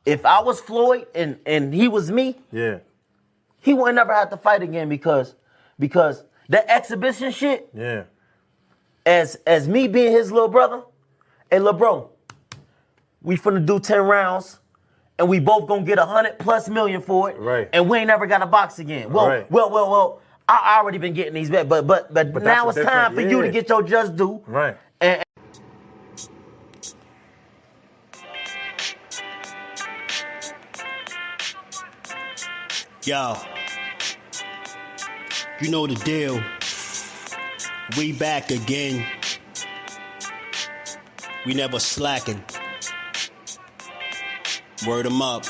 if I was Floyd and he was me, Yeah. he wouldn't never have to fight again because that exhibition shit, Yeah. as me being his little brother, hey, little bro, we finna do 10 rounds and we both gonna get 100+ million for it. Right. And we ain't never got to box again. Well, Right. well, I already been getting these bets, but now it's time for you to get your just due. Right. And Yo, you know the deal. We back again. We never slacking. Word 'em up.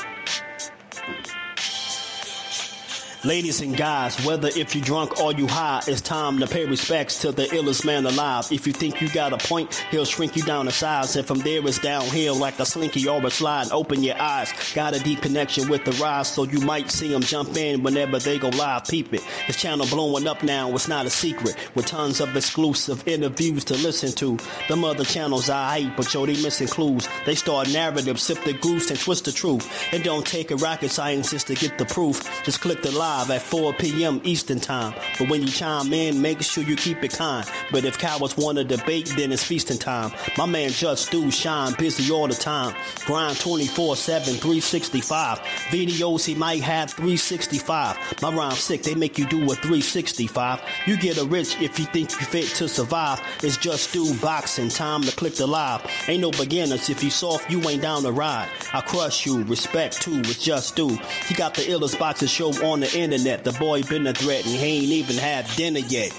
Ladies and guys, whether if you drunk or you high, it's time to pay respects to the illest man alive. If you think you got a point, he'll shrink you down to size. And from there it's downhill like a slinky or a slide. Open your eyes, got a deep connection with the rise, so you might see them jump in whenever they go live. Peep it, this channel blowing up now, it's not a secret. With tons of exclusive interviews to listen to. Them other channels I hate, but yo, they missing clues. They start narratives, sip the goose and twist the truth. It don't take a rocket scientist to get the proof. Just click the live at 4 p.m. Eastern time. But when you chime in, make sure you keep it kind. But if cowards want to debate, then it's feasting time. My man Jusdu shine busy all the time. Grind 24/7, 365. Videos he might have 365. My rhyme's sick, they make you do a 365. You get a rich if you think you fit to survive. It's Jusdueboxing, time to click the live. Ain't no beginners, if you soft, you ain't down to ride. I crush you, respect too, it's Jusdu. He got the illest boxing show on the internet. The boy been a threat and he ain't even had dinner yet.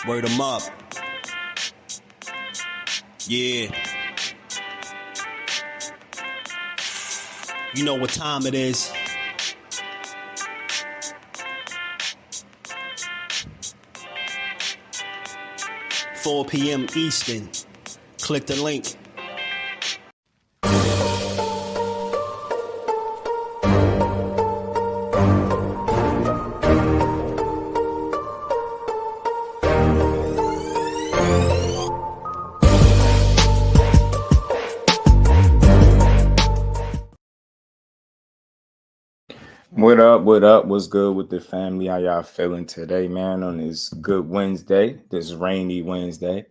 Word 'em up. Yeah. You know what time it is. "4 p.m. Eastern. Click the link. What up, what up? What's good with the family? How y'all feeling today, man, on this good Wednesday, this rainy Wednesday?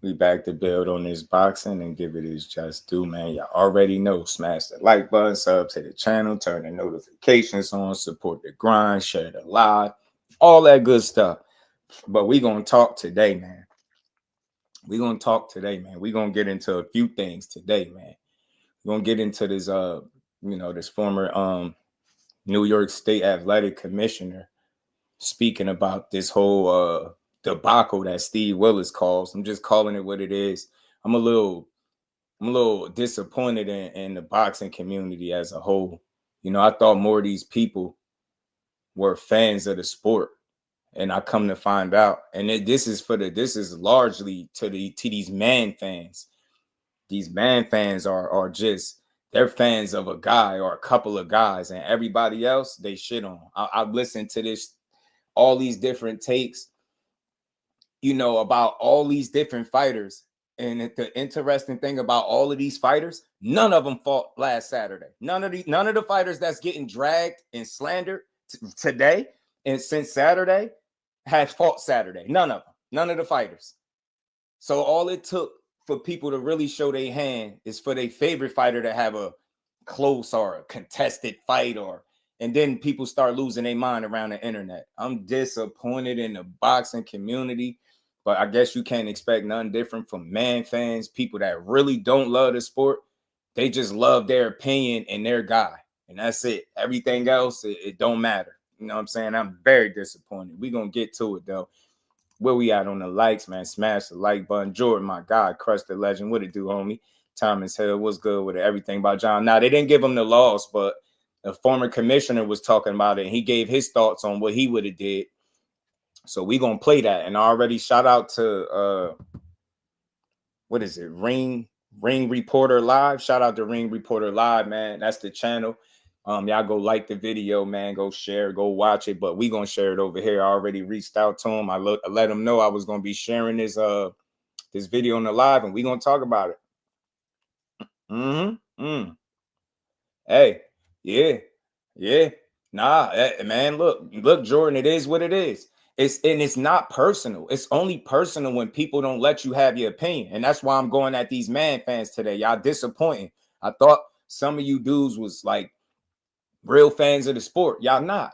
We back to build on this boxing and give it its just due, man. Y'all already know, smash the like button, sub to the channel, turn the notifications on, support the grind, share the live, all that good stuff. But we gonna talk today, man. We're gonna get into a few things today, man. We're gonna get into this this former New York State Athletic Commissioner speaking about this whole debacle that Steve Willis calls. I'm just calling it what it is. I'm a little disappointed in the boxing community as a whole. You know, I thought more of these people were fans of the sport, and I come to find out, and this is largely to these man fans. These man fans are just, they're fans of a guy or a couple of guys, and everybody else they shit on. I've listened to all these different takes, you know, about all these different fighters. And the interesting thing about all of these fighters, none of them fought last Saturday. None of the fighters that's getting dragged and slandered today and since Saturday have fought Saturday. None of them. None of the fighters. So all it took for people to really show their hand is for their favorite fighter to have a close or a contested fight, and then people start losing their mind around the internet. I'm disappointed in the boxing community, but I guess you can't expect nothing different from man fans, people that really don't love the sport. They just love their opinion and their guy, and that's it. Everything else, it don't matter. You know what I'm saying? I'm very disappointed. We're going to get to it, though. Where we at on the likes, man? Smash the like button. Jordan, my God, Crush the Legend. What it do, homie? Thomas Hill, what's good with it? Everything about John. Now, they didn't give him the loss, but the former commissioner was talking about it, and he gave his thoughts on what he would have did. So we going to play that. And I already shout out to, what is it? Ring Reporter Live. Shout out to Ring Reporter Live, man. That's the channel. Y'all go like the video, man. Go share, go watch it. But we gonna share it over here. I already reached out to him. I let him know I was gonna be sharing this video on the live, and we gonna talk about it. Hey, yeah, yeah. Nah, man, look, Jordan, it is what it is. It's not personal. It's only personal when people don't let you have your opinion. And that's why I'm going at these man fans today. Y'all disappointing. I thought some of you dudes was like real fans of the sport. Y'all not.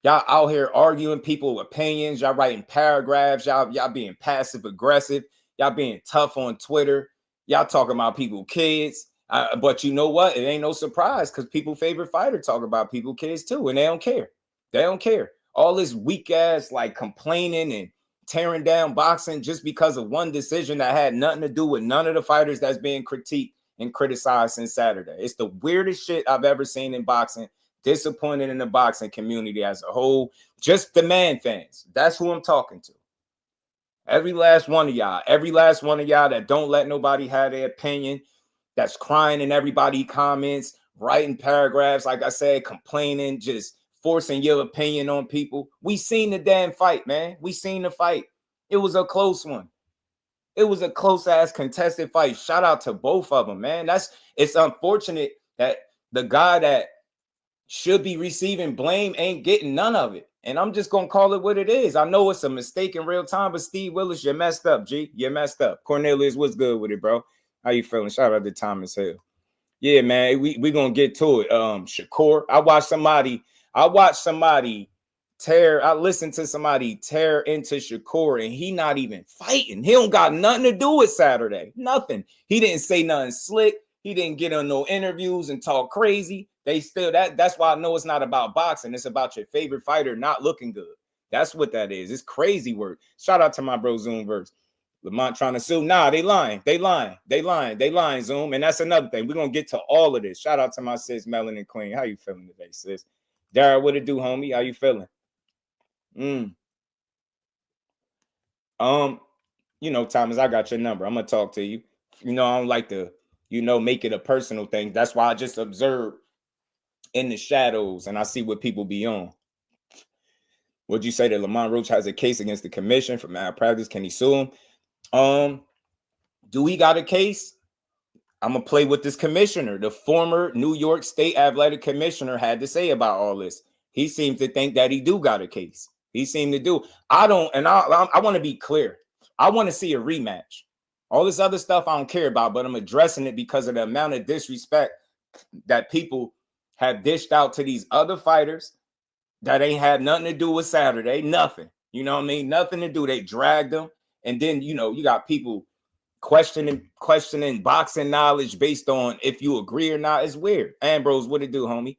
Y'all out here arguing people opinions. Y'all writing paragraphs. Y'all being passive aggressive. Y'all being tough on Twitter. Y'all talking about people kids. But you know what? It ain't no surprise because people favorite fighter talk about people kids too, and they don't care. They don't care. All this weak ass like complaining and tearing down boxing just because of one decision that had nothing to do with none of the fighters that's being critiqued and criticized since Saturday. It's the weirdest shit I've ever seen in boxing. Disappointed in the boxing community as a whole. Just the man fans. That's who I'm talking to. Every last one of y'all that don't let nobody have their opinion, that's crying in everybody's comments, writing paragraphs, like I said, complaining, just forcing your opinion on people. We seen the damn fight, man. We seen the fight. It was a close one. It was a close-ass contested fight. Shout out to both of them, man. It's unfortunate that the guy that should be receiving blame ain't getting none of it. And I'm just going to call it what it is. I know it's a mistake in real time, but Steve Willis, you messed up, G. You messed up. Cornelius, what's good with it, bro? How you feeling? Shout out to Thomas Hill. Yeah, man, we going to get to it. Shakur, I listened to somebody tear into Shakur, and he not even fighting. He don't got nothing to do with Saturday. Nothing. He didn't say nothing slick. He didn't get on no interviews and talk crazy. They still that's why I know it's not about boxing. It's about your favorite fighter not looking good. That's what that is. It's crazy work. Shout out to my bro Zoomverse. Lamont trying to sue. Nah, they lying, Zoom. And that's another thing. We're gonna get to all of this. Shout out to my sis Melanin Queen. How you feeling today, sis? Dara, what it do, homie? How you feeling? You know, Thomas, I got your number. I'm gonna talk to you. You know, I don't like to, make it a personal thing. That's why I just observe in the shadows and I see what people be on. Would you say that Lamont Roach has a case against the commission for malpractice? Can he sue him? Do he got a case? I'm gonna play with this commissioner. The former New York State Athletic Commissioner had to say about all this. He seems to think that he do got a case. He seemed to do. I don't, and I want to be clear. I want to see a rematch. All this other stuff I don't care about, but I'm addressing it because of the amount of disrespect that people have dished out to these other fighters that ain't had nothing to do with Saturday. Nothing. You know what I mean? Nothing to do. They dragged them. And then, you got people questioning boxing knowledge based on if you agree or not. It's weird. Ambrose, what it do, homie?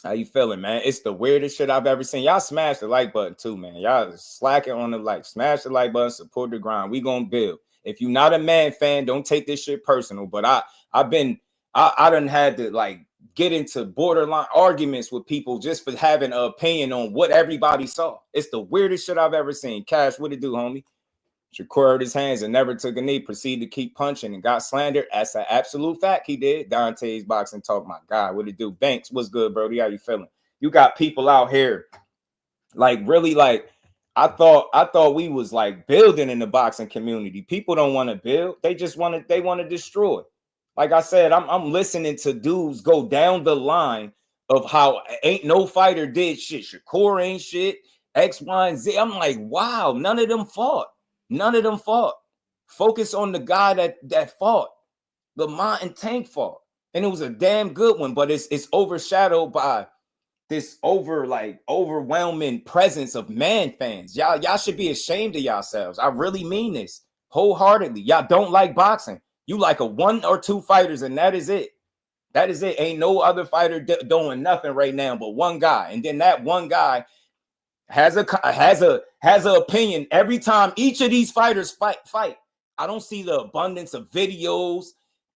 How you feeling, man? It's the weirdest shit I've ever seen. Y'all smash the like button too, man. Y'all slacking on the like. Smash the like button, support the grind. We gonna build. If you're not a man fan, don't take this shit personal. But I done had to like get into borderline arguments with people just for having an opinion on what everybody saw. It's the weirdest shit I've ever seen. Cash, what it do, homie? Shakur hurt his hands and never took a knee, proceeded to keep punching and got slandered. That's an absolute fact he did. Dante's Boxing Talk, my God, what it do? Banks, what's good, Brody? How you feeling? You got people out here like really like I thought we was like building in the boxing community. People don't want to build. They just want to destroy. Like I said, I'm listening to dudes go down the line of how ain't no fighter did shit. Shakur ain't shit. X, Y, and Z. I'm like, wow, none of them fought. None of them fought. Focus on the guy that fought. Lamont and Tank fought. And it was a damn good one, but it's overshadowed by this overwhelming presence of man fans. Y'all should be ashamed of yourselves. I really mean this wholeheartedly. Y'all don't like boxing. You like a 1 or 2 fighters, and that is it. That is it. Ain't no other fighter doing nothing right now but one guy. And then that one guy has a opinion every time each of these fighters fight. I don't see the abundance of videos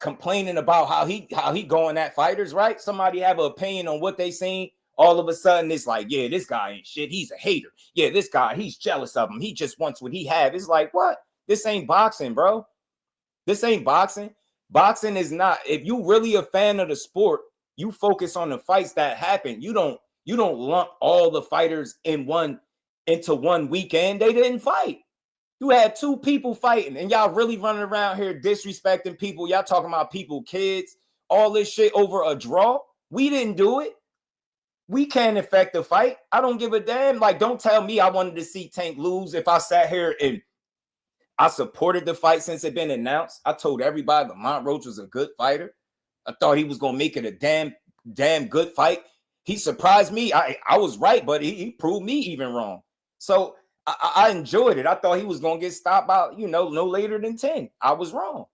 complaining about how he going at fighters, right? Somebody have an opinion on what they seen. All of a sudden, it's like, yeah, this guy ain't shit. He's a hater. Yeah, this guy, he's jealous of him. He just wants what he have. It's like, what? This ain't boxing, bro. This ain't boxing. Boxing is not. If you really a fan of the sport, you focus on the fights that happen. You don't lump all the fighters into one weekend. They didn't fight. You had 2 people fighting, and y'all really running around here disrespecting people. Y'all talking about people, kids, all this shit over a draw. We didn't do it. We can't affect the fight. I don't give a damn. Like, don't tell me I wanted to see Tank lose if I sat here and I supported the fight since it been announced. I told everybody Lamont Roach was a good fighter. I thought he was going to make it a damn good fight. He surprised me. I was right, but he proved me even wrong. So I enjoyed it. I thought he was going to get stopped by, no later than 10. I was wrong.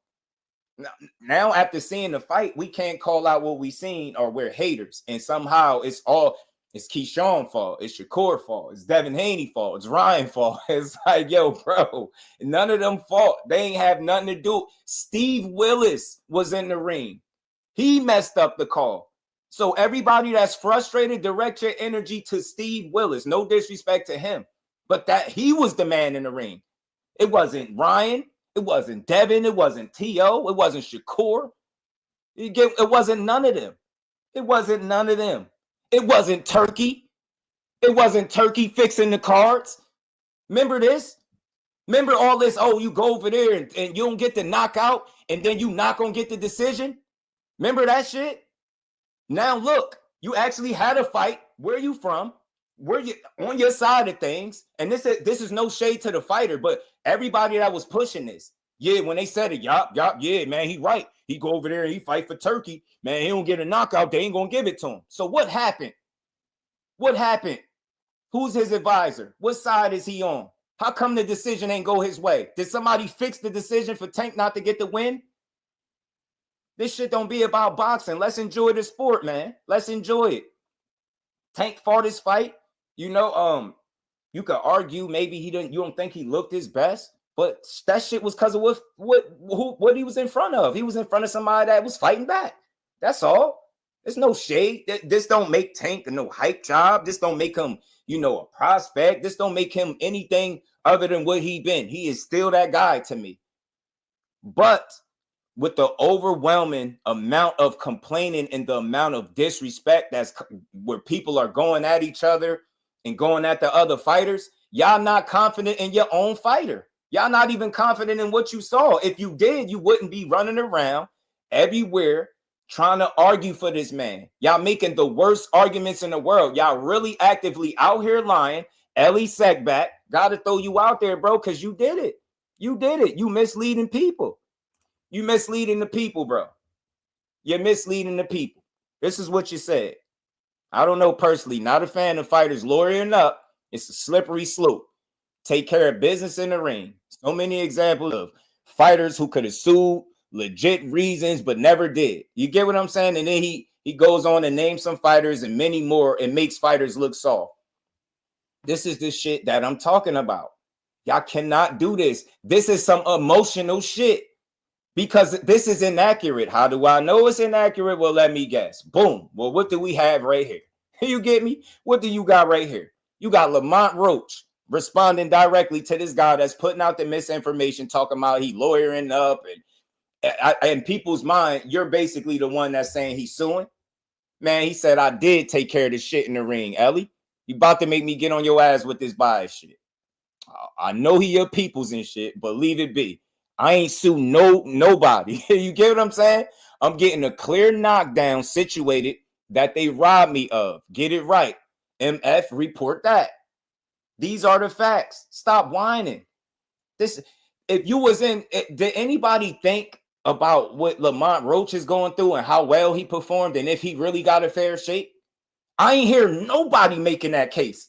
Now, after seeing the fight, we can't call out what we seen or we're haters. And somehow it's Keyshawn fault. It's Shakur fault. It's Devin Haney fault. It's Ryan fault. It's like, yo, bro, none of them fault. They ain't have nothing to do. Steve Willis was in the ring. He messed up the call. So everybody that's frustrated, direct your energy to Steve Willis. No disrespect to him, but that he was the man in the ring. It wasn't Ryan. It wasn't Devin. It wasn't T.O. It wasn't Shakur. It wasn't none of them. It wasn't none of them. It wasn't Turkey. It wasn't Turkey fixing the cards. Remember this? Remember all this? Oh, you go over there and you don't get the knockout, and then you not gonna get the decision. Remember that shit? Now look, you actually had a fight. Where you from? Where you on your side of things? And this is no shade to the fighter, but everybody that was pushing this, yeah, when they said it, yup, yeah, man, he right. He go over there and he fight for Turkey. Man, he don't get a knockout. They ain't gonna give it to him. So what happened? What happened? Who's his advisor? What side is he on? How come the decision ain't go his way? Did somebody fix the decision for Tank not to get the win? This shit don't be about boxing. Let's enjoy the sport, man. Let's enjoy it. Tank fought his fight. You could argue maybe you don't think he looked his best, but that shit was because of what he was in front of. He was in front of somebody that was fighting back. That's all. There's no shade. This don't make Tank no hype job. This don't make him, a prospect. This don't make him anything other than what he been. He is still that guy to me. But with the overwhelming amount of complaining and the amount of disrespect that's where people are going at each other and going at the other fighters, y'all not confident in your own fighter. Y'all not even confident in what you saw. If you did, you wouldn't be running around everywhere trying to argue for this man. Y'all making the worst arguments in the world. Y'all really actively out here lying. Ellie Setback, got to throw you out there, bro, because you did it. You did it. You misleading people. You misleading the people, bro. You're misleading the people. This is what you said. I don't know personally. Not a fan of fighters lawyering up. It's a slippery slope. Take care of business in the ring. So many examples of fighters who could have sued, legit reasons, but never did. You get what I'm saying? And then he goes on and names some fighters and many more and makes fighters look soft. This is the shit that I'm talking about. Y'all cannot do this. This is some emotional shit. Because this is inaccurate. How do I know it's inaccurate? Well, let me guess. Boom. Well, what do we have right here? You get me? What do you got right here? You got Lamont Roach responding directly to this guy that's putting out the misinformation, talking about he lawyering up. And in people's mind, you're basically the one that's saying he's suing. Man, he said, I did take care of this shit in the ring, Ellie. You about to make me get on your ass with this bias shit. I know he your people's and shit, but leave it be. I ain't sue nobody. You get what I'm saying? I'm getting a clear knockdown situated that they robbed me of. Get it right. MF, report that. These are the facts. Stop whining. Did anybody think about what Lamont Roach is going through and how well he performed and if he really got a fair shake? I ain't hear nobody making that case.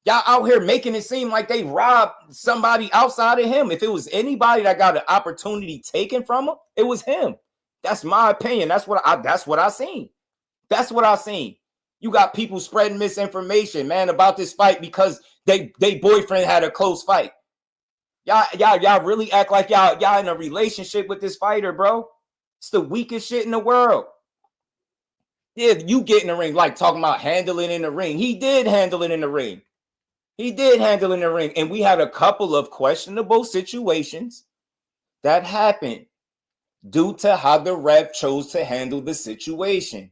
Y'all out here making it seem like they robbed somebody outside of him. If it was anybody that got an opportunity taken from him, it was him. That's my opinion. That's what I seen. That's what I seen. You got people spreading misinformation, man, about this fight because they boyfriend had a close fight. Y'all really act like y'all in a relationship with this fighter, bro. It's the weakest shit in the world. Yeah, you get in the ring, like talking about handling in the ring. He did handle it in the ring. He did handle in the ring, and we had a couple of questionable situations that happened due to how the ref chose to handle the situation.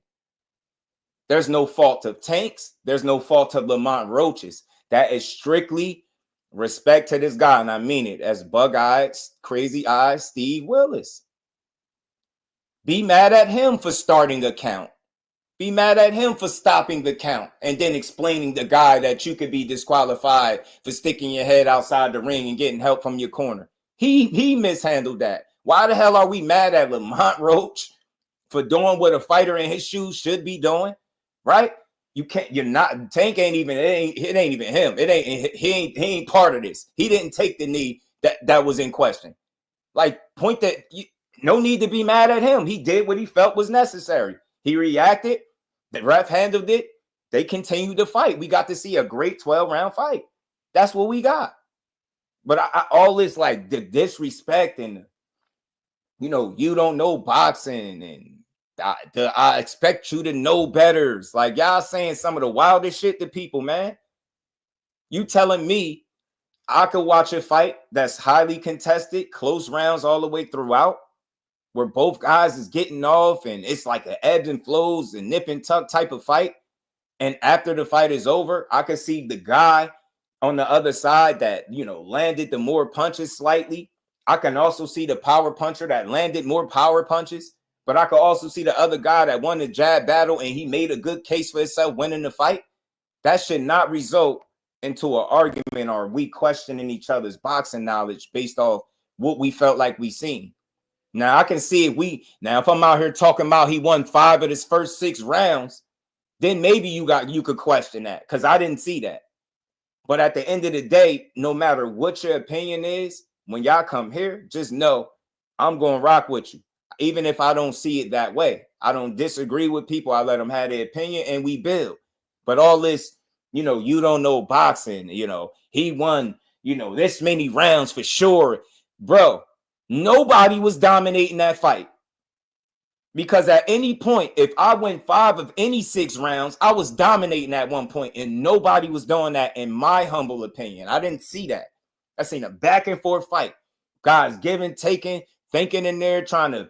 There's no fault of Tank's. There's no fault of Lamont Roach's. That is strictly respect to this guy, and I mean it, as bug-eyed, crazy-eyed Steve Willis. Be mad at him for starting a count. Be mad at him for stopping the count and then explaining the guy that you could be disqualified for sticking your head outside the ring and getting help from your corner. He mishandled that. Why the hell are we mad at Lamont Roach for doing what a fighter in his shoes should be doing? Right? You're not, Tank ain't even, it ain't even him. He ain't part of this. He didn't take the knee that was in question. Like, no need to be mad at him. He did what he felt was necessary. He reacted. The ref handled it. They continued to fight. We got to see a great 12-round fight. That's what we got. But all this like the disrespect and, you don't know boxing and I expect you to know better. Like, y'all saying some of the wildest shit to people, man. You telling me I could watch a fight that's highly contested, close rounds all the way throughout, where both guys is getting off and it's like an ebbs and flows and nip and tuck type of fight. And after the fight is over, I could see the guy on the other side that, landed the more punches slightly. I can also see the power puncher that landed more power punches. But I could also see the other guy that won the jab battle and he made a good case for himself winning the fight. That should not result into an argument or we questioning each other's boxing knowledge based off what we felt like we seen. Now, I can see if I'm out here talking about he won 5 of his first 6 rounds, then maybe you could question that because I didn't see that. But at the end of the day, no matter what your opinion is, when y'all come here, just know I'm going to rock with you. Even if I don't see it that way, I don't disagree with people. I let them have their opinion and we build. But all this, you don't know boxing, he won, this many rounds for sure. Bro, nobody was dominating that fight. Because at any point, if I went 5 of any 6 rounds, I was dominating at one point, and nobody was doing that, in my humble opinion. I didn't see that. I seen a back and forth fight. Guys giving, taking, thinking in there, trying to,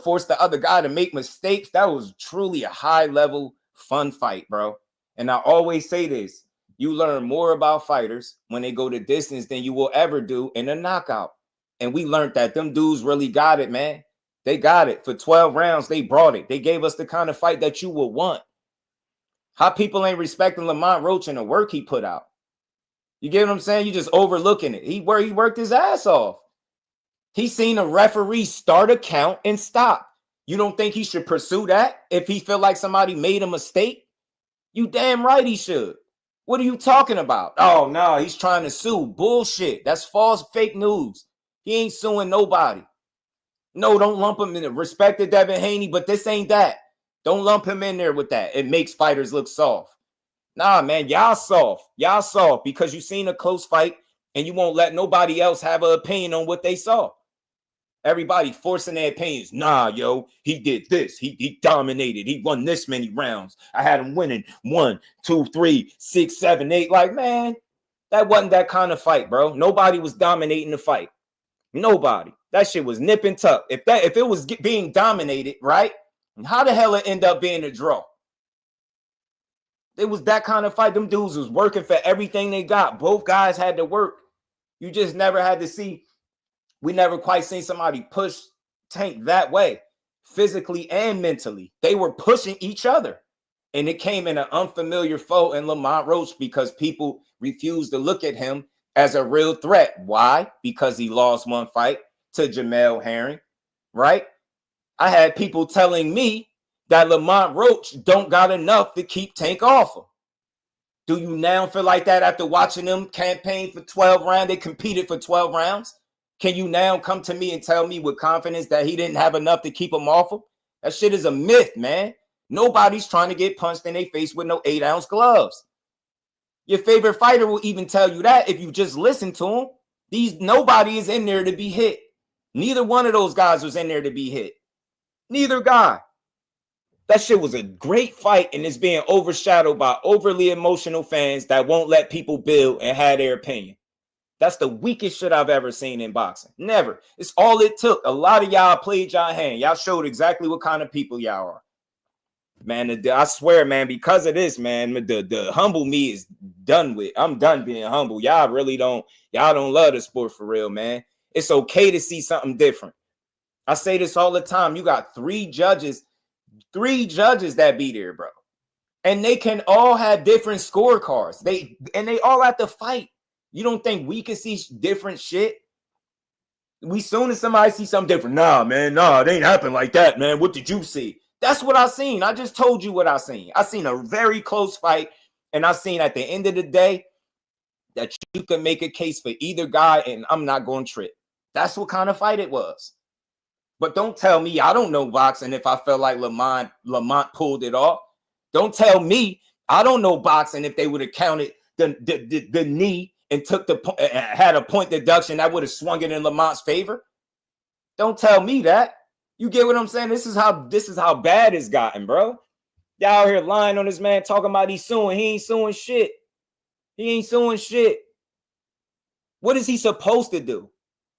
force the other guy to make mistakes. That was truly a high-level, fun fight, bro. And I always say this. You learn more about fighters when they go the distance than you will ever do in a knockout. And we learned that them dudes really got it, man. They got it. For 12 rounds, they brought it. They gave us the kind of fight that you would want. How people ain't respecting Lamont Roach and the work he put out. You get what I'm saying? You just overlooking it. He worked his ass off. He seen a referee start a count and stop. You don't think he should pursue that if he feel like somebody made a mistake? You damn right he should. What are you talking about? Oh, no, he's trying to sue. Bullshit. That's false, fake news. He ain't suing nobody. No, don't lump him in the respect to Devin Haney, but this ain't that. Don't lump him in there with that. It makes fighters look soft. Nah, man, y'all soft. Y'all soft because you seen a close fight and you won't let nobody else have an opinion on what they saw. Everybody forcing their opinions. Nah, yo, he did this. He dominated. He won this many rounds. I had him winning 1, 2, 3, 6, 7, 8. Like, man, that wasn't that kind of fight, bro. Nobody was dominating the fight. Nobody. That shit was nip and tuck. If it was being dominated, right? How the hell it end up being a draw? It was that kind of fight. Them dudes was working for everything they got. Both guys had to work. You just never had to see. We never quite seen somebody push Tank that way, physically and mentally. They were pushing each other. And it came in an unfamiliar foe in Lamont Roach because people refused to look at him as a real threat. Why? Because he lost one fight to Jamel Herring, right? I had people telling me that Lamont Roach don't got enough to keep Tank off him. Do you now feel like that after watching them campaign for 12 rounds? They competed for 12 rounds. Can you now come to me and tell me with confidence that he didn't have enough to keep him off him? That shit is a myth, man. Nobody's trying to get punched in their face with no 8-ounce gloves. Your favorite fighter will even tell you that if you just listen to him. Nobody is in there to be hit. Neither one of those guys was in there to be hit. Neither guy. That shit was a great fight, and it's being overshadowed by overly emotional fans that won't let people build and have their opinion. That's the weakest shit I've ever seen in boxing. Never. It's all it took. A lot of y'all played y'all hand. Y'all showed exactly what kind of people y'all are. Man, I swear, man, because of this, man, the humble me is done with. I'm done being humble. Y'all don't love the sport for real, man. It's okay to see something different. I say this all the time. You got three judges that be there, bro. And they can all have different scorecards. They all have to fight. You don't think we can see different shit? We soon as somebody see something different, nah, man, nah, it ain't happen like that, man. What did you see? That's what I seen. I just told you what I seen. I seen a very close fight, and I seen at the end of the day that you can make a case for either guy, and I'm not going to trip. That's what kind of fight it was. But don't tell me I don't know boxing if I felt like Lamont pulled it off. Don't tell me I don't know boxing if they would have counted the knee and took had a point deduction that would have swung it in Lamont's favor. Don't tell me that. You get what I'm saying? This is how bad it's gotten, bro. Y'all out here lying on this man, talking about he's suing. He ain't suing shit. He ain't suing shit. What is he supposed to do?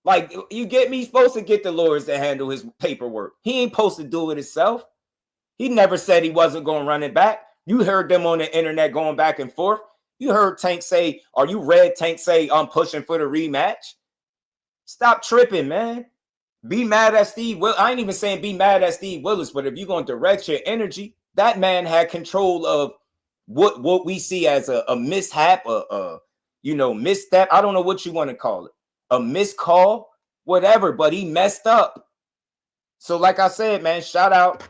Like, you get me? He's supposed to get the lawyers to handle his paperwork. He ain't supposed to do it himself. He never said he wasn't going to run it back. You heard them on the internet going back and forth. You heard Tank say, or you read Tank say, I'm pushing for the rematch. Stop tripping, man. Be mad at Steve Willis. I ain't even saying be mad at Steve Willis, but if you're going to direct your energy, that man had control of what we see as a mishap, misstep. I don't know what you want to call it. A missed call, whatever, but he messed up. So like I said, man, shout out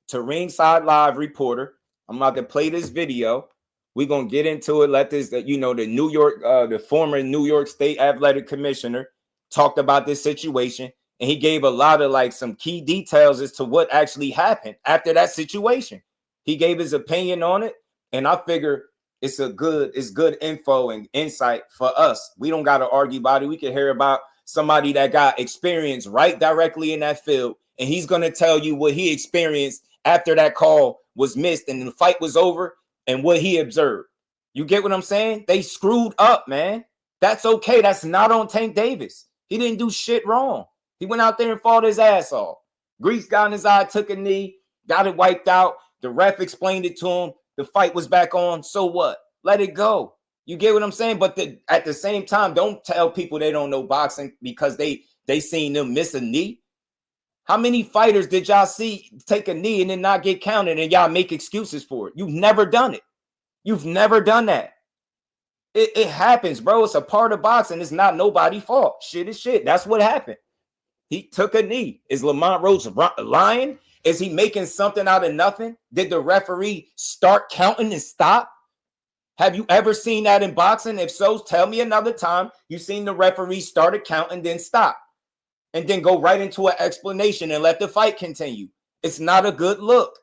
to Ringside Live reporter. I'm about to play this video. We're going to get into it. Let this, the New York, the former New York State Athletic Commissioner talked about this situation. And he gave a lot of some key details as to what actually happened after that situation. He gave his opinion on it. And I figure it's good info and insight for us. We don't got to argue about it. We can hear about somebody that got experience right directly in that field. And he's going to tell you what he experienced after that call was missed and the fight was over and what he observed. You get what I'm saying? They screwed up, man. That's okay. That's not on Tank Davis. He didn't do shit wrong. He went out there and fought his ass off. Grease got in his eye, took a knee, got it wiped out. The ref explained it to him. The fight was back on. So what? Let it go. You get what I'm saying? But at the same time, don't tell people they don't know boxing because they seen them miss a knee. How many fighters did y'all see take a knee and then not get counted and y'all make excuses for it? You've never done it. You've never done that. It happens, bro. It's a part of boxing. It's not nobody's fault. Shit is shit. That's what happened. He took a knee. Is Lamont Roach lying? Is he making something out of nothing? Did the referee start counting and stop? Have you ever seen that in boxing? If so, tell me another time you seen the referee start a count and then stop. And then go right into an explanation and let the fight continue. It's not a good look.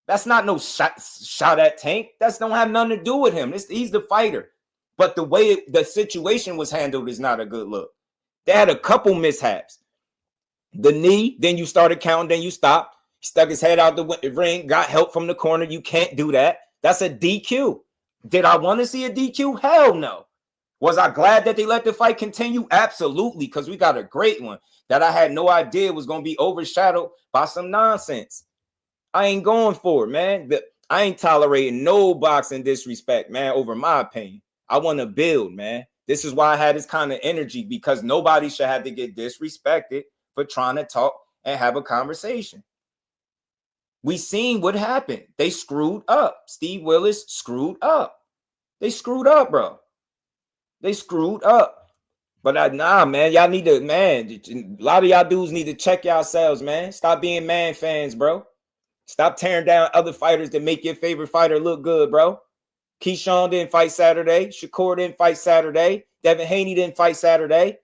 That's not no shot at Tank. That don't have nothing to do with him. He's the fighter. But the way the situation was handled is not a good look. They had a couple mishaps. The knee, then you started counting, then you stopped. He stuck his head out the ring, got help from the corner. You can't do that. That's a DQ. Did I want to see a DQ? Hell no. Was I glad that they let the fight continue? Absolutely, because we got a great one that I had no idea was going to be overshadowed by some nonsense. I ain't going for it, man. I ain't tolerating no boxing disrespect, man, over my opinion. I want to build, man. This is why I had this kind of energy, because nobody should have to get disrespected for trying to talk and have a conversation. We seen what happened. They screwed up. Steve Willis screwed up. They screwed up, bro. They screwed up. But nah, man, y'all need to, man, a lot of y'all dudes need to check yourselves, man. Stop being man fans, bro. Stop tearing down other fighters that make your favorite fighter look good, bro. Keyshawn didn't fight Saturday. Shakur didn't fight Saturday. Devin Haney didn't fight Saturday.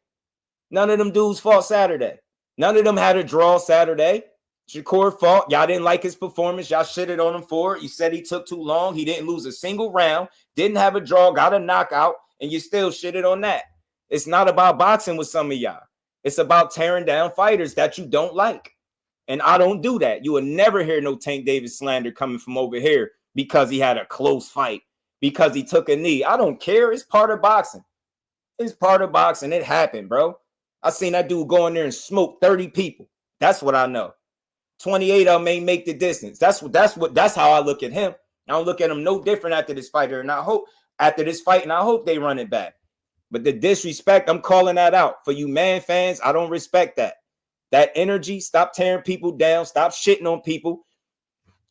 None of them dudes fought Saturday. None of them had a draw Saturday. Shakur fought. Y'all didn't like his performance. Y'all shitted on him for it. You said he took too long. He didn't lose a single round. Didn't have a draw. Got a knockout. And you still shitted on that. It's not about boxing with some of y'all. It's about tearing down fighters that you don't like. And I don't do that. You will never hear no Tank Davis slander coming from over here because he had a close fight, because he took a knee. I don't care. It's part of boxing. It's part of boxing. It happened, bro. I seen that dude go in there and smoke 30 people. That's what I know. 28 of them may make the distance. That's how I look at him. I don't look at him no different after this fight, and I hope they run it back. But the disrespect, I'm calling that out. For you man fans, I don't respect that. that energy. Stop tearing people down. Stop shitting on people.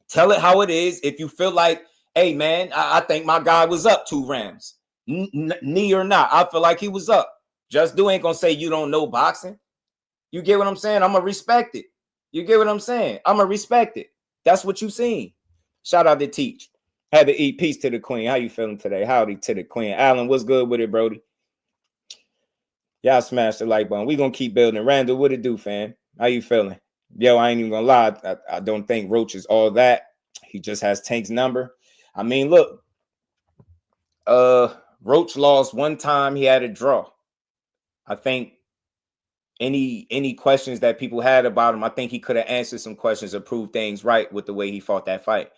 Tell it how it is. If you feel like, hey, man, I think my guy was up 2 rounds. Knee or not, I feel like he was up. Just ain't going to say you don't know boxing. You get what I'm saying? I'm going to respect it. You get what I'm saying? I'm going to respect it. That's what you seen. Shout out to Teach. Had to eat. Peace to the queen. How you feeling today? Howdy to the queen. Alan, what's good with it, Brody? Y'all smash the like button. We going to keep building. Randall, what it do, fam? How you feeling? Yo, I ain't even going to lie. I don't think Roach is all that. He just has Tank's number. I mean, look. Roach lost one time. He had a draw. I think any questions that people had about him, I think he could have answered some questions or proved things right with the way he fought that fight.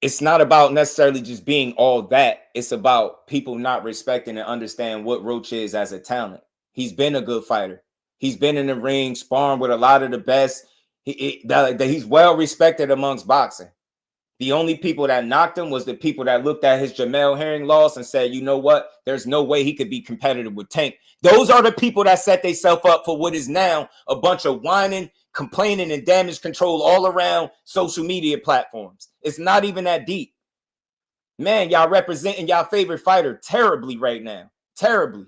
It's not about necessarily just being all that. It's about people not respecting and understand what Roach is as a talent. He's been a good fighter. He's been in the ring, sparring with a lot of the best. He's well respected amongst boxing. The only people that knocked him was the people that looked at his Jamel Herring loss and said, you know what? There's no way he could be competitive with Tank. Those are the people that set themselves up for what is now a bunch of whining, complaining, and damage control all around social media platforms. It's not even that deep. Man, y'all representing y'all favorite fighter terribly right now. Terribly.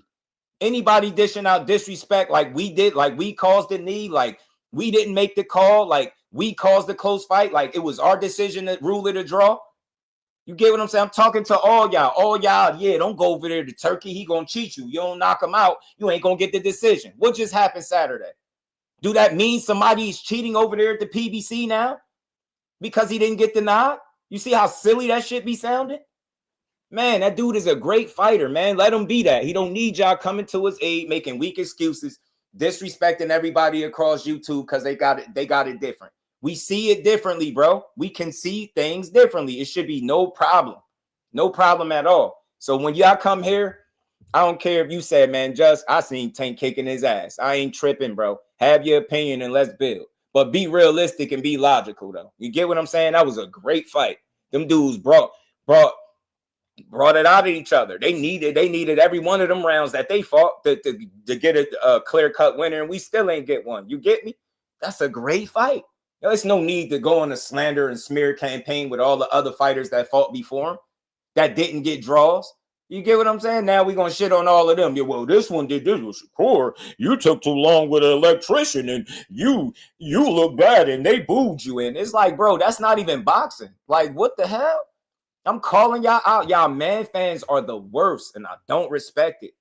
Anybody dishing out disrespect like we did, like we caused the knee, like we didn't make the call, like we caused the close fight, like it was our decision to rule it a draw. You get what I'm saying? I'm talking to all y'all. Yeah, don't go over there to Turkey. He gonna cheat you. You don't knock him out, you ain't gonna get the decision. What just happened Saturday? Do that mean somebody's cheating over there at the PBC now because he didn't get the nod? You see how silly that shit be sounding? Man, that dude is a great fighter, man. Let him be that. He don't need y'all coming to his aid, making weak excuses, disrespecting everybody across YouTube because they got it different. We see it differently, bro. We can see things differently. It should be no problem. No problem at all. So when y'all come here, I don't care if you said, man, I seen Tank kicking his ass. I ain't tripping, bro. Have your opinion and let's build. But be realistic and be logical, though. You get what I'm saying? That was a great fight. Them dudes brought it out of each other. They needed every one of them rounds that they fought to get a clear-cut winner, and we still ain't get one. You get me? That's a great fight. There's no need to go on a slander and smear campaign with all the other fighters that fought before him that didn't get draws. You get what I'm saying? Now we're going to shit on all of them. Yeah, well, this one did this with Shakur. You took too long with an electrician and you look bad and they booed you in. It's like, bro, that's not even boxing. Like, what the hell? I'm calling y'all out. Y'all man fans are the worst and I don't respect it.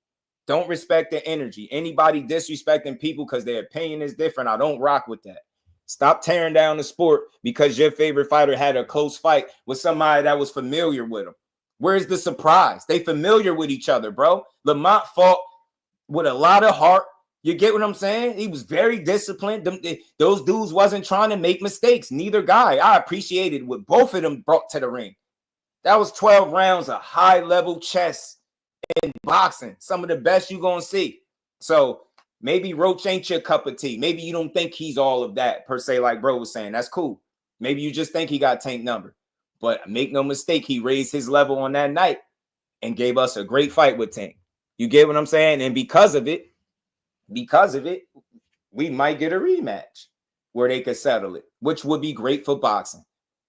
Don't respect the energy. Anybody disrespecting people because their opinion is different, I don't rock with that. Stop tearing down the sport because your favorite fighter had a close fight with somebody that was familiar with him. Where's the surprise? They familiar with each other, bro. Lamont fought with a lot of heart. You get what I'm saying? He was very disciplined. Those dudes wasn't trying to make mistakes. Neither guy. I appreciated what both of them brought to the ring. That was 12 rounds of high-level chess in boxing. Some of the best you're going to see. So maybe Roach ain't your cup of tea. Maybe you don't think he's all of that, per se, like bro was saying. That's cool. Maybe you just think he got Tank number. But make no mistake, he raised his level on that night and gave us a great fight with Tank. You get what I'm saying? And because of it, we might get a rematch where they could settle it, which would be great for boxing.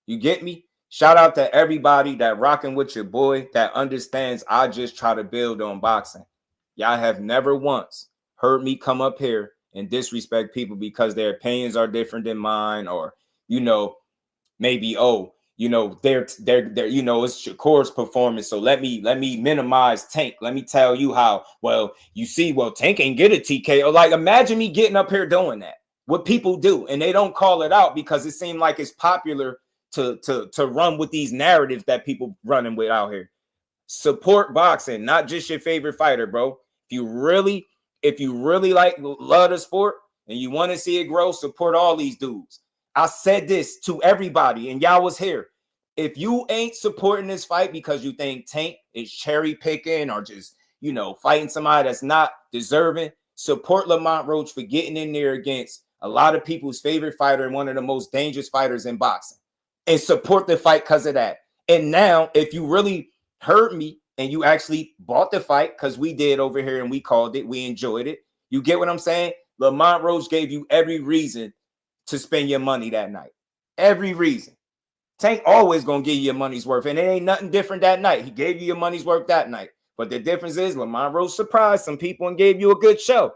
You get me? Shout out to everybody that rocking with your boy that understands I just try to build on boxing. Y'all have never once heard me come up here and disrespect people because their opinions are different than mine, or, maybe, they're it's Shakur's performance, so let me minimize Tank. Let me tell you how, Tank ain't get a TKO. Like, imagine me getting up here doing that. What people do, and they don't call it out because it seemed like it's popular to run with these narratives that people running with out here. Support boxing, not just your favorite fighter, bro. If you really love the sport and you want to see it grow, support all these dudes. I said this to everybody and y'all was here. If you ain't supporting this fight because you think Tank is cherry picking or just, fighting somebody that's not deserving, support Lamont Roach for getting in there against a lot of people's favorite fighter and one of the most dangerous fighters in boxing, and support the fight because of that. And now, if you really heard me and you actually bought the fight, because we did over here and we called it, we enjoyed it. You get what I'm saying? Lamont Roach gave you every reason to spend your money that night. Every reason. Tank always gonna give you your money's worth, and it ain't nothing different that night. He gave you your money's worth that night. But the difference is Lamont Roach surprised some people and gave you a good show.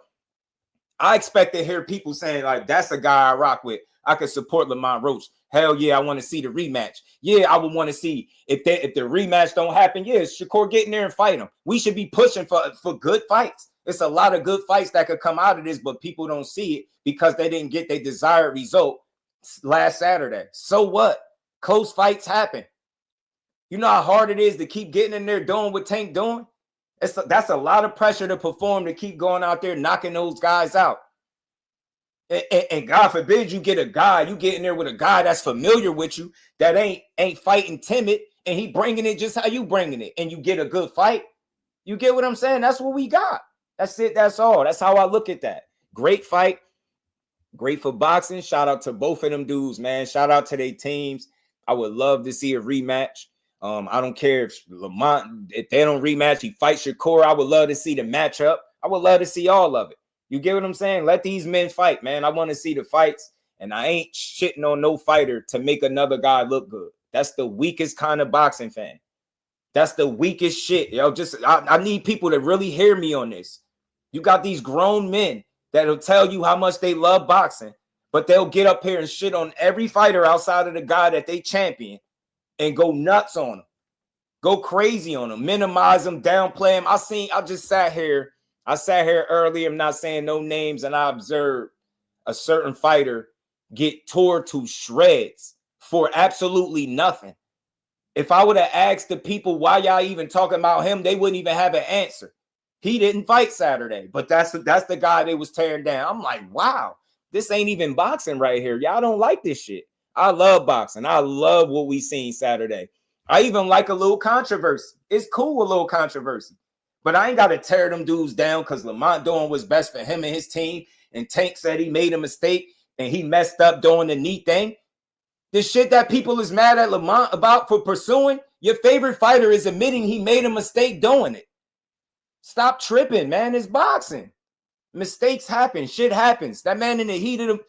I expect to hear people saying, like, that's a guy I rock with. I could support Lamont Roach. Hell yeah, I want to see the rematch. Yeah, I would want to see if the rematch don't happen. Yeah, Shakur get in there and fight him. We should be pushing for good fights. It's a lot of good fights that could come out of this, but people don't see it because they didn't get their desired result last Saturday. So what? Close fights happen. You know how hard it is to keep getting in there doing what Tank doing? That's a lot of pressure to perform, to keep going out there knocking those guys out. And God forbid you get in there with a guy that's familiar with you, that ain't fighting timid, and he bringing it just how you bringing it, and you get a good fight. You get what I'm saying? That's what we got. That's it. That's all. That's how I look at that. Great fight. Great for boxing. Shout out to both of them dudes, man. Shout out to their teams. I would love to see a rematch. I don't care if Lamont, if they don't rematch, he fights Shakur. I would love to see the matchup. I would love to see all of it. You get what I'm saying? Let these men fight, man. I want to see the fights, and I ain't shitting on no fighter to make another guy look good. That's the weakest kind of boxing fan. That's the weakest shit. Yo, I need people to really hear me on this. You got these grown men that'll tell you how much they love boxing, but they'll get up here and shit on every fighter outside of the guy that they champion and go nuts on them, go crazy on them, minimize them, downplay them. I just sat here earlier, I'm not saying no names, and I observed a certain fighter get tore to shreds for absolutely nothing. If I would have asked the people why y'all even talking about him, they wouldn't even have an answer. He didn't fight Saturday, but that's the guy they was tearing down. I'm like, wow, this ain't even boxing right here. Y'all don't like this shit. I love boxing. I love what we seen Saturday. I even like a little controversy. It's cool, a little controversy. But I ain't got to tear them dudes down because Lamont doing what's best for him and his team. And Tank said he made a mistake and he messed up doing the knee thing. The shit that people is mad at Lamont about for pursuing, your favorite fighter is admitting he made a mistake doing it. Stop tripping, man. It's boxing. Mistakes happen. Shit happens. That man in the heat of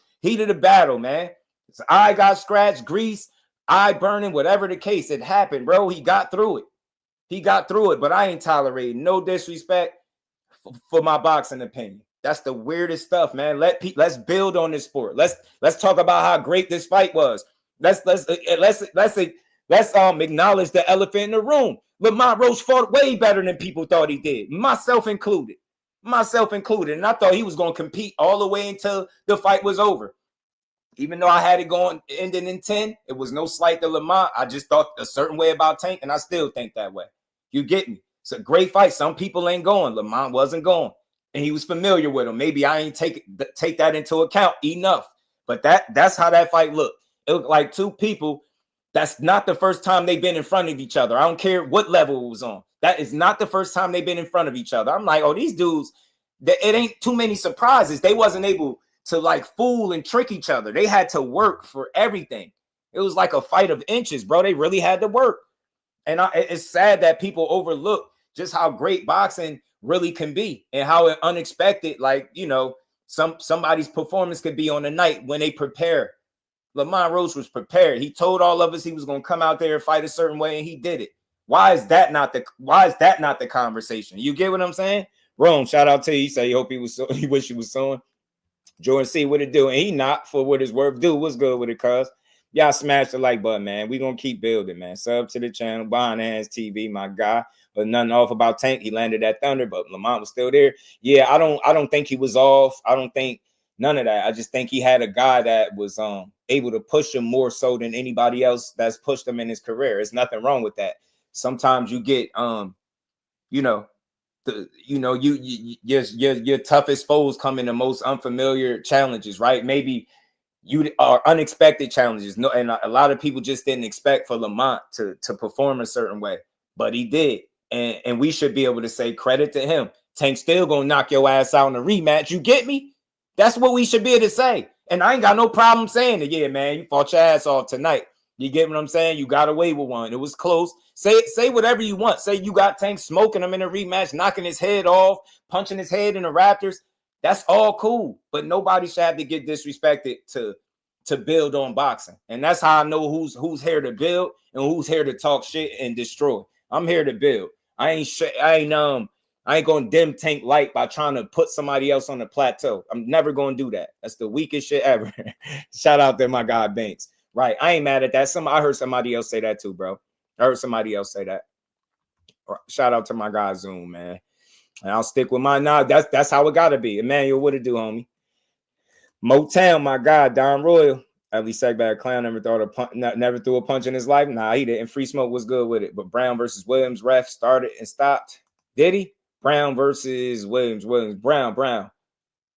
the battle, man. His eye got scratched, grease, eye burning, whatever the case. It happened, bro. He got through it. He got through it, but I ain't tolerating no disrespect for my boxing opinion. That's the weirdest stuff, man. Let's build on this sport. Let's talk about how great this fight was. Let's acknowledge the elephant in the room. Lamont Roach fought way better than people thought he did, myself included. And I thought he was going to compete all the way until the fight was over. Even though I had it going ending in 10, it was no slight to Lamont. I just thought a certain way about Tank, and I still think that way. You get me? It's a great fight. Some people ain't going. Lamont wasn't going, and he was familiar with him. Maybe I ain't take that into account enough. But that's how that fight looked. It looked like two people. That's not the first time they've been in front of each other. I don't care what level it was on. That is not the first time they've been in front of each other. I'm like, oh, these dudes, it ain't too many surprises. They wasn't able to like fool and trick each other. They had to work for everything. It was like a fight of inches, bro. They really had to work. And it's sad that people overlook just how great boxing really can be and how unexpected, like, you know, somebody's performance could be on the night when they prepare. Lamont Roach was prepared. He told all of us he was going to come out there and fight a certain way, and he did it. Why is that not the conversation? You get what I'm saying? Rome, shout out to you. He said he wish he was sewing. Jordan C, what it do? And he not, for what it's worth. Dude, what's good with it, cuz? Y'all smash the like button, man. We gonna keep building, man. Sub to the channel, Bond Hands TV, my guy. But nothing off about Tank. He landed that thunder, but Lamont was still there. Yeah, I don't think he was off. I don't think none of that. I just think he had a guy that was able to push him more so than anybody else that's pushed him in his career. There's nothing wrong with that. Sometimes you get your toughest foes come in the most unfamiliar challenges, right? Maybe you are unexpected challenges. No, and a lot of people just didn't expect for Lamont to perform a certain way, but he did. And we should be able to say credit to him. Tank still gonna knock your ass out in a rematch. You get me? That's what we should be able to say. And I ain't got no problem saying it. Yeah, man, you fought your ass off tonight. You get what I'm saying? You got away with one. It was close. Say whatever you want. Say you got Tank smoking him in a rematch, knocking his head off, punching his head in the rafters. That's all cool, but nobody should have to get disrespected to build on boxing. And that's how I know who's here to build and who's here to talk shit and destroy. I'm here to build. I ain't gonna dim Tank light by trying to put somebody else on the plateau. I'm never gonna do that. That's the weakest shit ever. Shout out to my guy Banks. Right. I ain't mad at that. I heard somebody else say that too, bro. I heard somebody else say that. Shout out to my guy Zoom, man. And I'll stick with mine now. That's how it gotta be. Emmanuel, what it do, homie? Motown, my guy, Don Royal. At least Sackback Clown never threw a punch in his life. Nah, he didn't. Free Smoke was good with it. But Brown versus Williams, ref started and stopped. Did he? Brown versus Williams. Brown.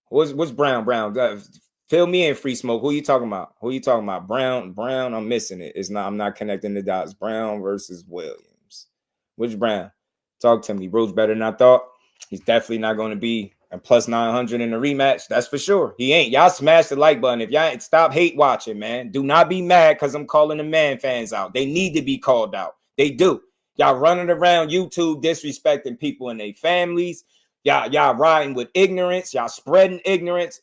What's Brown? Fill me in, Free Smoke. Who you talking about? Brown. I'm missing it. I'm not connecting the dots. Brown versus Williams. Which Brown? Talk to me. Bro's better than I thought. He's definitely not going to be a plus 900 in the rematch. That's for sure. He ain't. Y'all smash the like button. If y'all ain't, stop hate watching, man. Do not be mad because I'm calling the man fans out. They need to be called out. They do. Y'all running around YouTube disrespecting people and their families. Y'all riding with ignorance. Y'all spreading ignorance,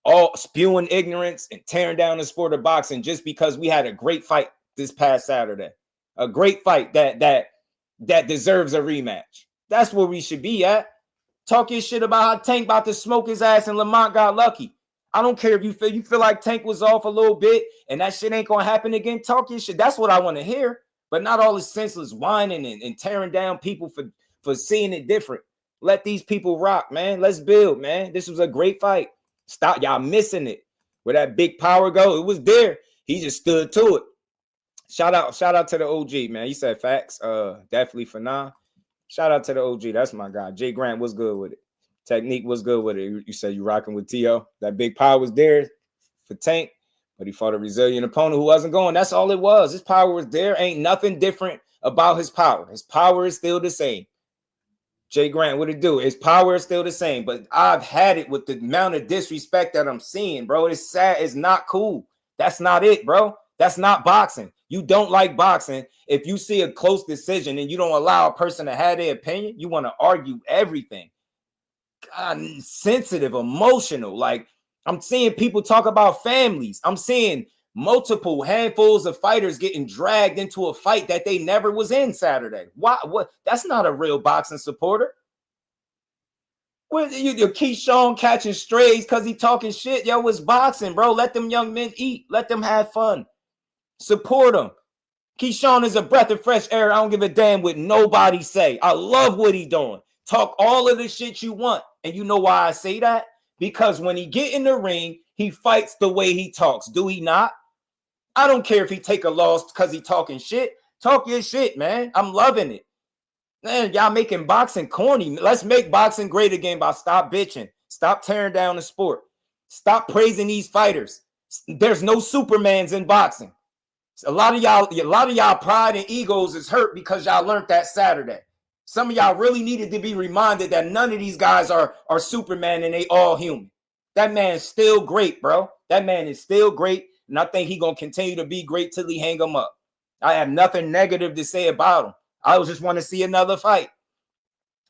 all spewing ignorance and tearing down the sport of boxing just because we had a great fight this past Saturday. A great fight that deserves a rematch. That's where we should be at. Talk your shit about how Tank about to smoke his ass and Lamont got lucky. I don't care if you feel like Tank was off a little bit and that shit ain't gonna happen again. Talk your shit. That's what I want to hear. But not all this senseless whining and tearing down people for seeing it different. Let these people rock, man. Let's build, man. This was a great fight. Stop. Y'all missing it. Where that big power go, it was there. He just stood to it. Shout out to the OG, man. You said facts. Definitely for now. Shout out to the OG. That's my guy. Jay Grant was good with it. Technique was good with it. You said you rocking with T.O. That big power was there for Tank, but he fought a resilient opponent who wasn't going. That's all it was. His power was there. Ain't nothing different about his power. His power is still the same. Jay Grant, what it do? His power is still the same, but I've had it with the amount of disrespect that I'm seeing, bro. It's sad. It's not cool. That's not it, bro. That's not boxing. You don't like boxing. If you see a close decision and you don't allow a person to have their opinion, you want to argue everything. God, sensitive, emotional. Like, I'm seeing people talk about families. I'm seeing multiple handfuls of fighters getting dragged into a fight that they never was in Saturday. Why? What? That's not a real boxing supporter. What, your Keyshawn catching strays because he talking shit? Yo, it's boxing, bro. Let them young men eat. Let them have fun. Support him. Keyshawn is a breath of fresh air. I don't give a damn what nobody say. I love what he doing. Talk all of the shit you want. And you know why I say that? Because when he get in the ring, he fights the way he talks. Do he not? I don't care if he take a loss because he talking shit. Talk your shit, man. I'm loving it. Man, y'all making boxing corny. Let's make boxing great again by stop bitching. Stop tearing down the sport. Stop praising these fighters. There's no Supermans in boxing. A lot of y'all pride and egos is hurt because y'all learned that Saturday. Some of y'all really needed to be reminded that none of these guys are Superman and they all human. That man's still great, bro. That man is still great. And I think he's going to continue to be great till he hang him up. I have nothing negative to say about him. I just want to see another fight.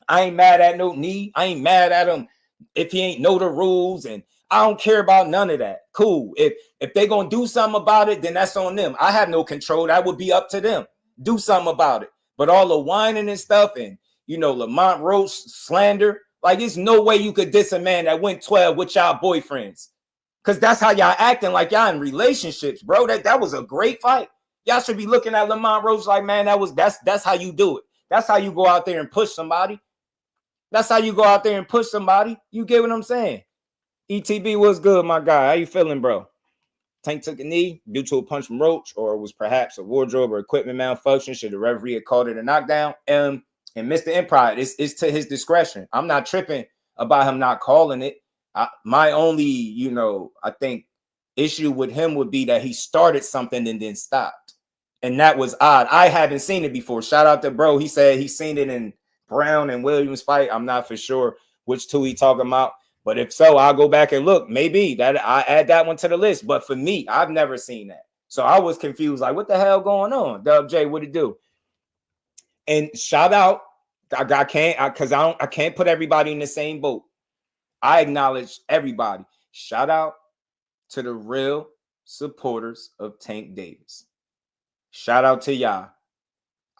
I ain't mad at no knee. I ain't mad at him if he ain't know the rules. And I don't care about none of that. Cool. If they're going to do something about it, then that's on them. I have no control. That would be up to them. Do something about it. But all the whining and stuff and, Lamont Roach slander, like there's no way you could diss a man that went 12 with y'all boyfriends. Because that's how y'all acting like y'all in relationships, bro. That was a great fight. Y'all should be looking at Lamont Roach like, man, that's how you do it. That's how you go out there and push somebody. That's how you go out there and push somebody. You get what I'm saying? ETB was good, my guy. How you feeling, bro? Tank took a knee due to a punch from Roach, or it was perhaps a wardrobe or equipment malfunction. Should the referee have called it a knockdown? And Mr. Empire, it's to his discretion. I'm not tripping about him not calling it. My only, I think issue with him would be that he started something and then stopped. And that was odd. I haven't seen it before. Shout out to bro. He said he's seen it in Brown and Williams fight. I'm not for sure which two he talking about. But if so, I'll go back and look. Maybe that I add that one to the list. But for me, I've never seen that. So I was confused. Like, what the hell going on? Dub J, what it do? And shout out. I can't put everybody in the same boat. I acknowledge everybody. Shout out to the real supporters of Tank Davis. Shout out to y'all.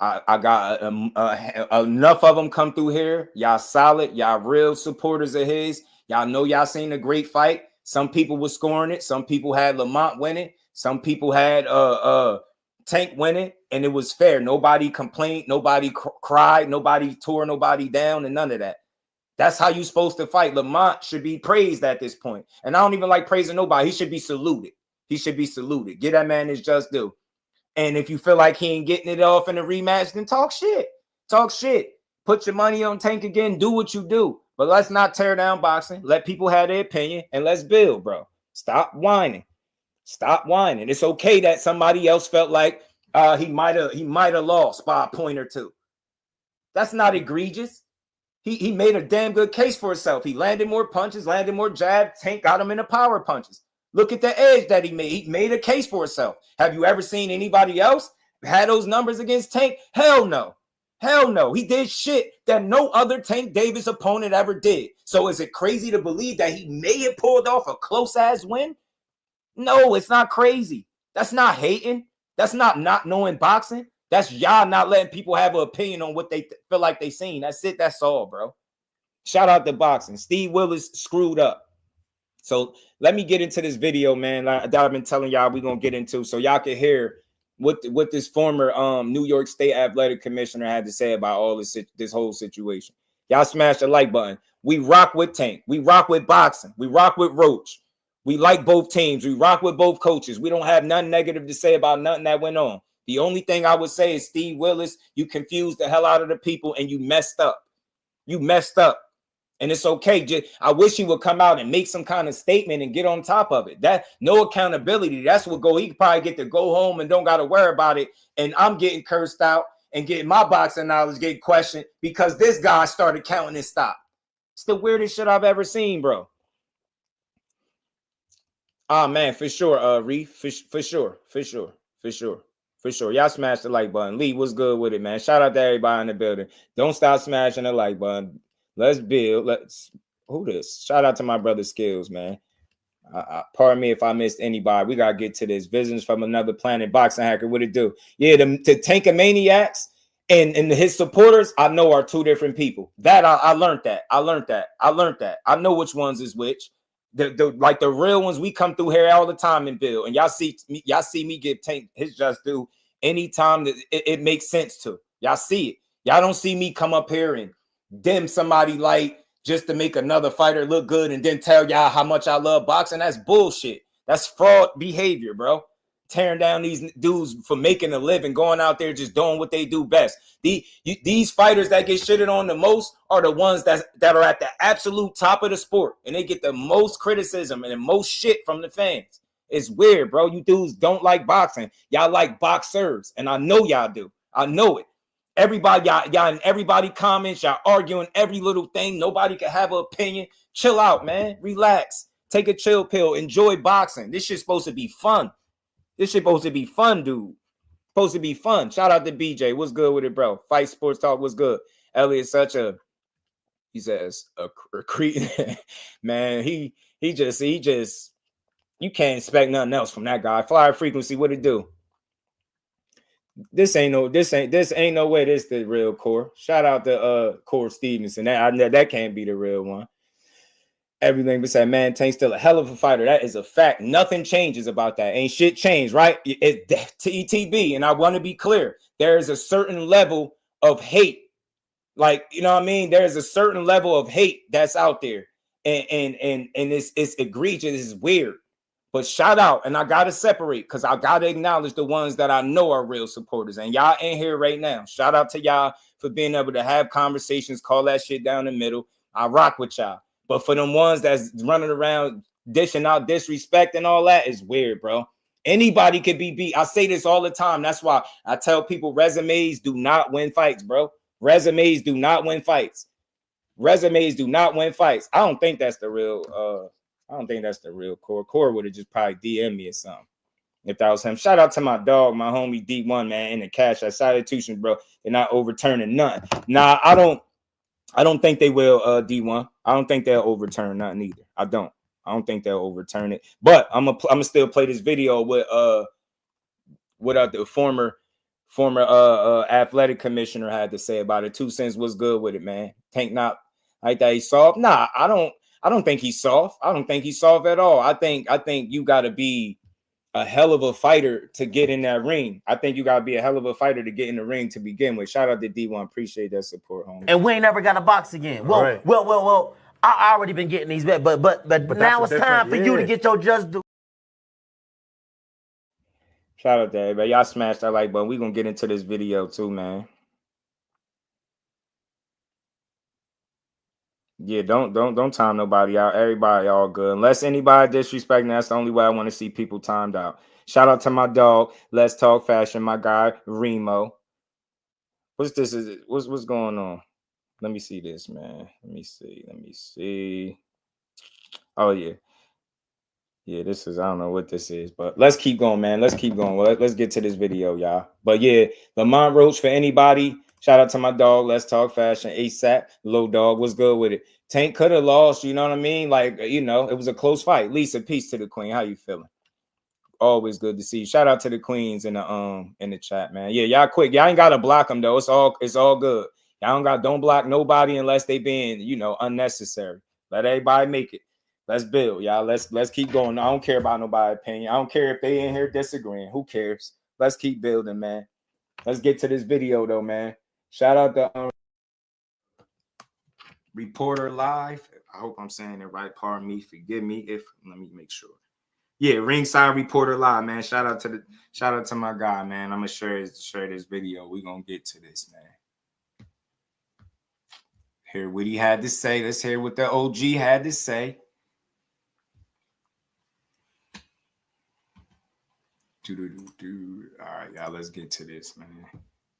I got enough of them come through here. Y'all solid. Y'all real supporters of his. Y'all know y'all seen a great fight. Some people were scoring it. Some people had Lamont winning. Some people had Tank winning, and it was fair. Nobody complained. Nobody cried. Nobody tore nobody down, and none of that. That's how you supposed to fight. Lamont should be praised at this point. And I don't even like praising nobody. He should be saluted. He should be saluted. Give that man his just due. And if you feel like he ain't getting it off in a rematch, then talk shit. Talk shit. Put your money on Tank again. Do what you do. But let's not tear down boxing. Let people have their opinion, and let's build, bro. Stop whining. Stop whining. It's okay that somebody else felt like he might have lost by a point or two. That's not egregious. He made a damn good case for himself. He landed more punches, landed more jabs. Tank got him in the power punches. Look at the edge that he made. He made a case for himself. Have you ever seen anybody else had those numbers against Tank? Hell no. Hell no. He did shit that no other Tank Davis opponent ever did. So is it crazy to believe that he may have pulled off a close-ass win? No, it's not crazy. That's not hating. That's not knowing boxing. That's y'all not letting people have an opinion on what they feel like they seen. That's it. That's all, bro. Shout out to boxing. Steve Willis screwed up. So let me get into this video, man, that I've been telling y'all we're going to get into so y'all can hear what this former New York State Athletic Commissioner had to say about all this whole situation. Y'all smash the like button. We rock with Tank. We rock with boxing. We rock with Roach. We like both teams. We rock with both coaches. We don't have nothing negative to say about nothing that went on. The only thing I would say is, Steve Willis, you confused the hell out of the people and you messed up. You messed up. And it's okay. I wish he would come out and make some kind of statement and get on top of it. That no accountability. That's what he could probably get to go home and don't got to worry about it. And I'm getting cursed out and getting my boxing knowledge getting questioned because this guy started counting his stop. It's the weirdest shit I've ever seen, bro. Oh man, for sure, Reef. For sure. Y'all smash the like button. Lee, what's good with it, man? Shout out to everybody in the building. Don't stop smashing the like button. Let's build. Who this? Shout out to my brother Skills, man. Pardon me if I missed anybody. We gotta get to this. Visions from Another Planet. Boxing Hacker. What it do? Yeah, the Tankamaniacs and his supporters, I know are two different people. That I learned that. I learned that. I know which ones is which. Like the real ones, we come through here all the time and build. And y'all see me give Tank his just due anytime that it makes sense to. Y'all see it. Y'all don't see me come up here and dim somebody light just to make another fighter look good and then tell y'all how much I love boxing. That's bullshit. That's fraud behavior, bro. Tearing down these dudes for making a living, going out there just doing what they do best. These fighters that get shitted on the most are the ones that are at the absolute top of the sport, and they get the most criticism and the most shit from the fans. It's weird, bro. You dudes don't like boxing. Y'all like boxers, and I know y'all do. I know it. Everybody, y'all in everybody comments, y'all arguing every little thing. Nobody can have an opinion. Chill out, man. Relax. Take a chill pill. Enjoy boxing. This shit's supposed to be fun. This shit supposed to be fun, dude. Supposed to be fun. Shout out to BJ. What's good with it, bro? Fight Sports Talk. What's good? Elliot, he says, a cretin. Man, he just, you can't expect nothing else from that guy. Flyer Frequency, what it do? This ain't no way this the real Core. Shout out to Core Stevenson. That can't be the real one. Everything but said, man, Tank's still a hell of a fighter. That is a fact. Nothing changes about that. Ain't shit changed, right? It's TTB. And I want to be clear. There is a certain level of hate. Like, you know what I mean? There's a certain level of hate that's out there. And it's egregious. It's weird. But shout out, and I got to separate because I got to acknowledge the ones that I know are real supporters. And y'all in here right now. Shout out to y'all for being able to have conversations, call that shit down the middle. I rock with y'all. But for them ones that's running around dishing out disrespect and all that is weird, bro. Anybody could be beat. I say this all the time. That's why I tell people resumes do not win fights, bro. Resumes do not win fights. Resumes do not win fights. I don't think that's the real Core. Core would have just probably DM me or something if that was him. Shout out to my dog, my homie D1, man, in the cash. That salutation, bro. They're not overturning nothing. Nah, I I don't think they will, D1. I don't think they'll overturn nothing either. I don't think they'll overturn it. But I'm gonna still play this video with what the former athletic commissioner had to say about it. 2 cents was good with it, man. Tank not like that he's soft. Nah, I don't think he's soft. I don't think he's soft at all. I think you gotta be a hell of a fighter to get in that ring. I think you gotta be a hell of a fighter to get in the ring to begin with. Shout out to D1. Appreciate that support, homie. And we ain't never got to box again. Well, Right. well. I already been getting these bets, but now it's time for you to get your just due. Shout out to everybody. Y'all smash that like button. We gonna get into this video too, man. Yeah, don't time nobody out. Everybody all good. Unless anybody disrespecting, that's the only way I want to see people timed out. Shout out to my dog. Let's Talk Fashion, my guy Remo. What's this? What's going on? Let me see this, man. Let me see. Oh yeah. Yeah, this is, I don't know what this is, but let's keep going, man. Let's keep going. Well, let's get to this video, y'all. But yeah, Lamont Roach for anybody. Shout out to my dog. Let's Talk Fashion. ASAP. Low dog. What's good with it? Tank could have lost. You know what I mean? Like, you know, it was a close fight. Lisa, peace to the queen. How you feeling? Always good to see you. Shout out to the queens in the chat, man. Yeah, y'all quick. Y'all ain't gotta block them though. It's all good. Y'all don't block nobody unless they being, you know, unnecessary. Let everybody make it. Let's build, y'all. Let's keep going. I don't care about nobody's opinion. I don't care if they in here disagreeing. Who cares? Let's keep building, man. Let's get to this video though, man. Shout out to Reporter Live. I hope I'm saying it right. Pardon me. Forgive me if. Let me make sure. Yeah, Ringside Reporter Live, man. Shout out to my guy, man. I'm gonna share this video. We gonna get to this, man. Hear what he had to say. Let's hear what the OG had to say. All right, y'all, let's get to this, man.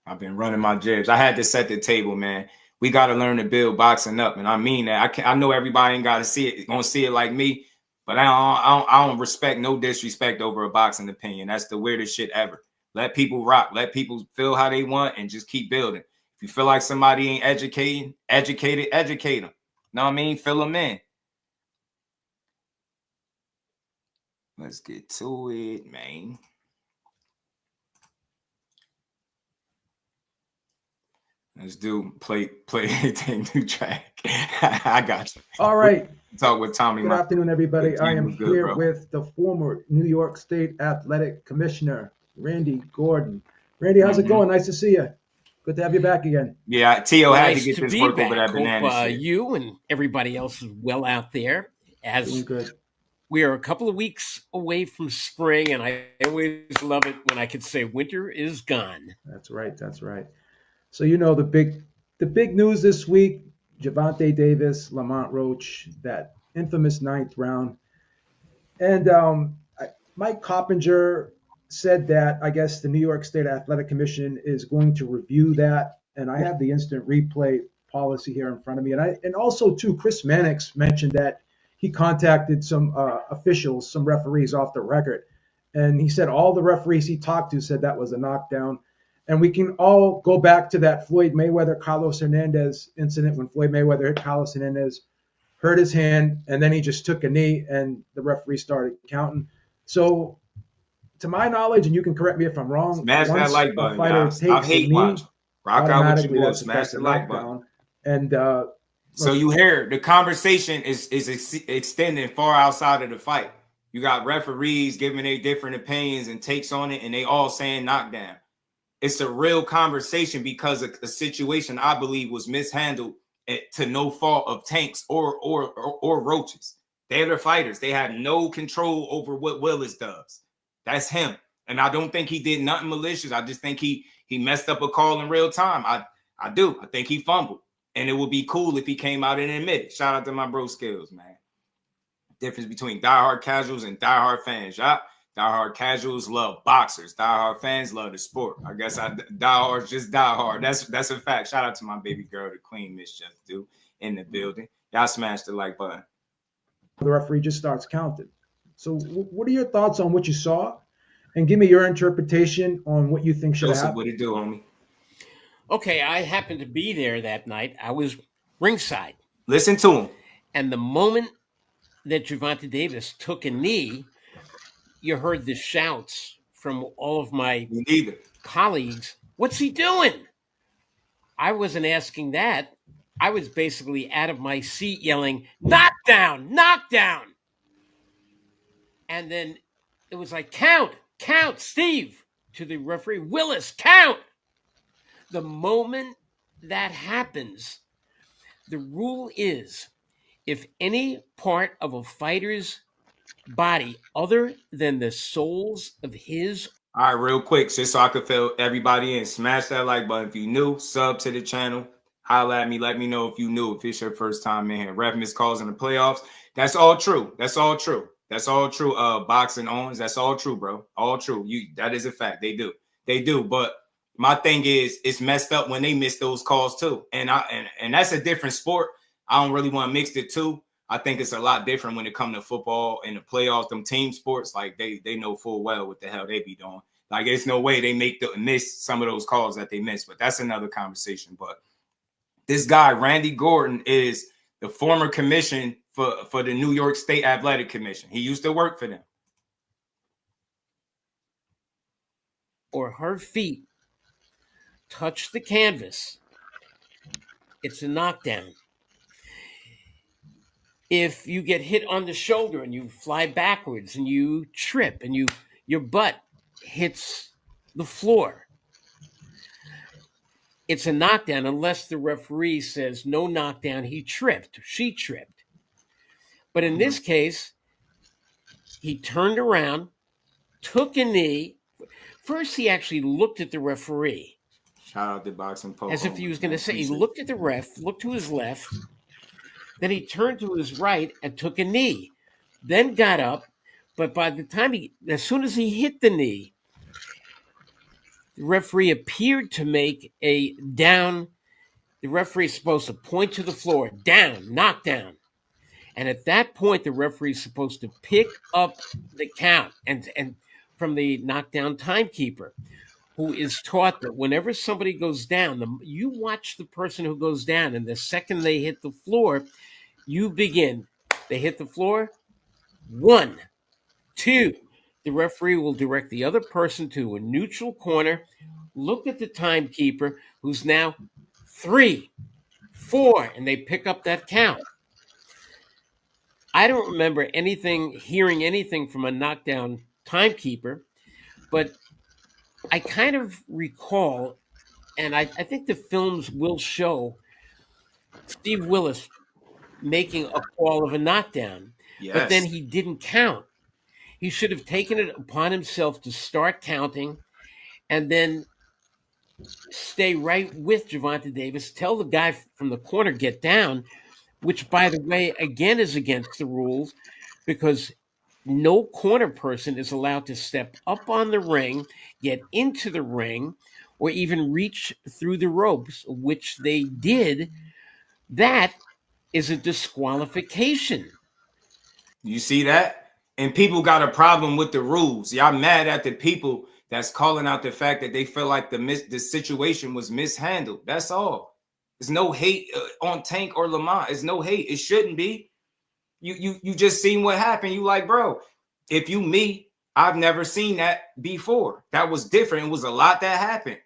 I've been running my jibs. I had to set the table, man. We got to learn to build boxing up, and I mean that. I know everybody ain't got to see it, gonna see it like me, but I don't respect no disrespect over a boxing opinion. That's the weirdest shit ever. Let people rock. Let people feel how they want, and just keep building. If you feel like somebody ain't educated, educate them. Know what I mean? Fill them in. Let's get to it, man. Let's play anything new track. I got you. All right. Talk with Tommy. Good afternoon, everybody. I am good, here bro. with the former New York State Athletic Commissioner, Randy Gordon. Randy, how's it going? Nice to see you. Good to have you back again. Yeah, Tio had Nice to get to this be work back. over that banana shit. You and everybody else is well out there. As Doing good. we are a couple of weeks away from spring, and I always love it when I can say winter is gone. That's right. That's right. So you know the big news this week: Gervonta Davis, Lamont Roach, that infamous 9th round, and Mike Coppinger said that I guess the New York State Athletic Commission is going to review that, and I have the instant replay policy here in front of me, and also too, Chris Mannix mentioned that he contacted some officials, some referees off the record, and he said all the referees he talked to said that was a knockdown. And we can all go back to that Floyd Mayweather-Carlos Hernandez incident when Floyd Mayweather hit Carlos Hernandez, hurt his hand, and then he just took a knee and the referee started counting. So to my knowledge, and you can correct me if I'm wrong, Smash that like button, y'all. Stop hate watch. Rock out with your boys. Smash the like button. And so you hear the conversation is extending far outside of the fight. You got referees giving their different opinions and takes on it, and they all saying knockdown. It's a real conversation because of a situation I believe was mishandled to no fault of Tanks or Roaches. They're the fighters. They have no control over what Willis does. That's him. And I don't think he did nothing malicious. I just think he messed up a call in real time. I do. I think he fumbled. And it would be cool if he came out and admitted. Shout out to my bro Skills, man. Difference between diehard casuals and diehard fans. Y'all. Diehard casuals love boxers. Diehard fans love the sport. I guess diehards just diehard. That's a fact. Shout out to my baby girl, the queen, Miss Jusdu, in the building. Y'all smash the like button. The referee just starts counting. So what are your thoughts on what you saw? And give me your interpretation on what you think should happen. What it do, homie? Okay, I happened to be there that night. I was ringside. Listen to him. And the moment that Gervonta Davis took a knee, you heard the shouts from all of my colleagues. What's he doing? I wasn't asking that. I was basically out of my seat yelling, knockdown, knockdown. And then it was like, count, Steve, to the referee, Willis, count. The moment that happens, the rule is if any part of a fighter's body other than the soles of his. All right, real quick, just so I could fill everybody in, smash that like button. If you new, sub to the channel, holla at me, let me know if you new, if it's your first time in here. Ref missed calls in the playoffs. That's all true. That's all true. That's all true. Boxing owns, that's all true, bro. All true. That is a fact. They do. But my thing is, it's messed up when they miss those calls too. And that's a different sport. I don't really want to mix the two. I think it's a lot different when it comes to football and the playoffs, them team sports. Like they know full well what the hell they be doing. Like there's no way they miss some of those calls that they miss. But that's another conversation. But this guy, Randy Gordon, is the former commission for the New York State Athletic Commission. He used to work for them. Or her feet touch the canvas, it's a knockdown. If you get hit on the shoulder and you fly backwards and you trip and your butt hits the floor, it's a knockdown unless the referee says no knockdown, he tripped, she tripped. But in this case, he turned around, took a knee. First, he actually looked at the referee. Shout out to Boxing Poke. As if he was going to say, he looked at the ref, looked to his left, then he turned to his right and took a knee, then got up. But by the time as soon as he hit the knee, the referee appeared to make a down. The referee is supposed to point to the floor, down, knockdown. And at that point, the referee is supposed to pick up the count and from the knockdown timekeeper, who is taught that whenever somebody goes down, you watch the person who goes down, and the second they hit the floor, you begin. They hit the floor, 1, 2. The referee will direct the other person to a neutral corner, look at the timekeeper, who's now 3, 4, and they pick up that count. I don't remember hearing anything from a knockdown timekeeper, but I kind of recall, and I think the films will show Steve Willis making a call of a knockdown, but then he didn't count. He should have taken it upon himself to start counting and then stay right with Gervonta Davis, tell the guy from the corner, get down, which, by the way, again is against the rules because no corner person is allowed to step up on the ring, get into the ring, or even reach through the ropes, which they did. That is a disqualification. You see that? And people got a problem with the rules. Y'all mad at the people that's calling out the fact that they feel like the situation was mishandled. That's all. There's no hate on Tank or Lamont. It's no hate. It shouldn't be. You just seen what happened. You like, bro, if you me, I've never seen that before. That was different. It was a lot that happened.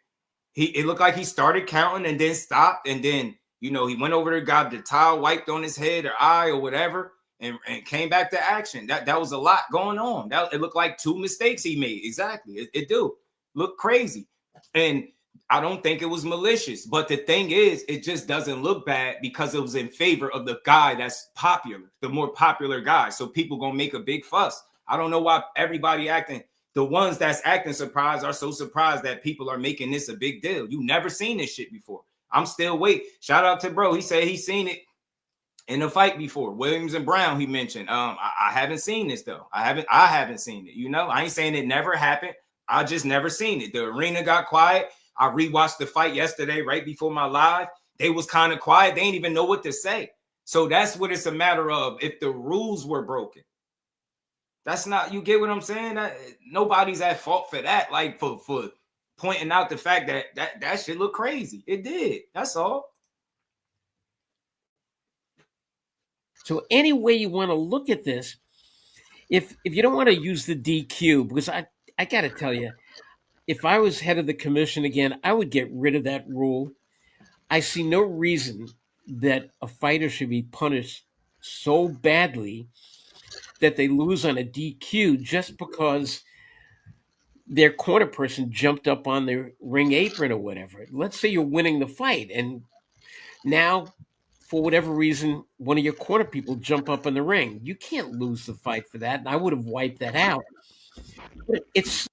It looked like he started counting and then stopped. And then, he went over there, got the towel wiped on his head or eye or whatever, and came back to action. That was a lot going on. It looked like 2 mistakes he made. Exactly. It do look crazy. And I don't think it was malicious. But the thing is, it just doesn't look bad because it was in favor of the guy that's popular, the more popular guy. So people going to make a big fuss. I don't know why everybody the ones that's acting surprised are so surprised that people are making this a big deal. You never seen this shit before. I'm still waiting. Shout out to bro. He said he's seen it in a fight before. Williams and Brown, he mentioned. I haven't seen this though. I haven't seen it. I ain't saying it never happened. I just never seen it. The arena got quiet. I rewatched the fight yesterday right before my live. They was kind of quiet. They didn't even know what to say. So that's what it's a matter of. If the rules were broken, that's not, you get what I'm saying? Nobody's at fault for that. Like for pointing out the fact that shit look crazy. It did. That's all. So any way you want to look at this, if you don't want to use the DQ, because I got to tell you, if I was head of the commission again, I would get rid of that rule. I see no reason that a fighter should be punished so badly that they lose on a DQ just because their corner person jumped up on their ring apron or whatever. Let's say you're winning the fight, and now, for whatever reason, one of your corner people jump up in the ring. You can't lose the fight for that, and I would have wiped that out.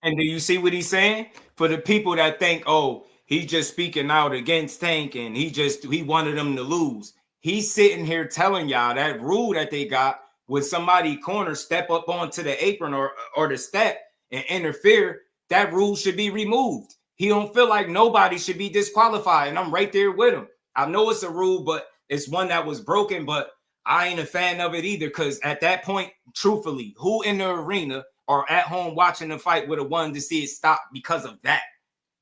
And do you see what he's saying? For the people that think, oh, he's just speaking out against Tank and he wanted them to lose. He's sitting here telling y'all that rule that they got with somebody corner step up onto the apron or the step and interfere, that rule should be removed. He don't feel like nobody should be disqualified, and I'm right there with him. I know it's a rule, but it's one that was broken, but I ain't a fan of it either, because at that point, truthfully, who in the arena or at home watching the fight would have wanted to see it stop because of that?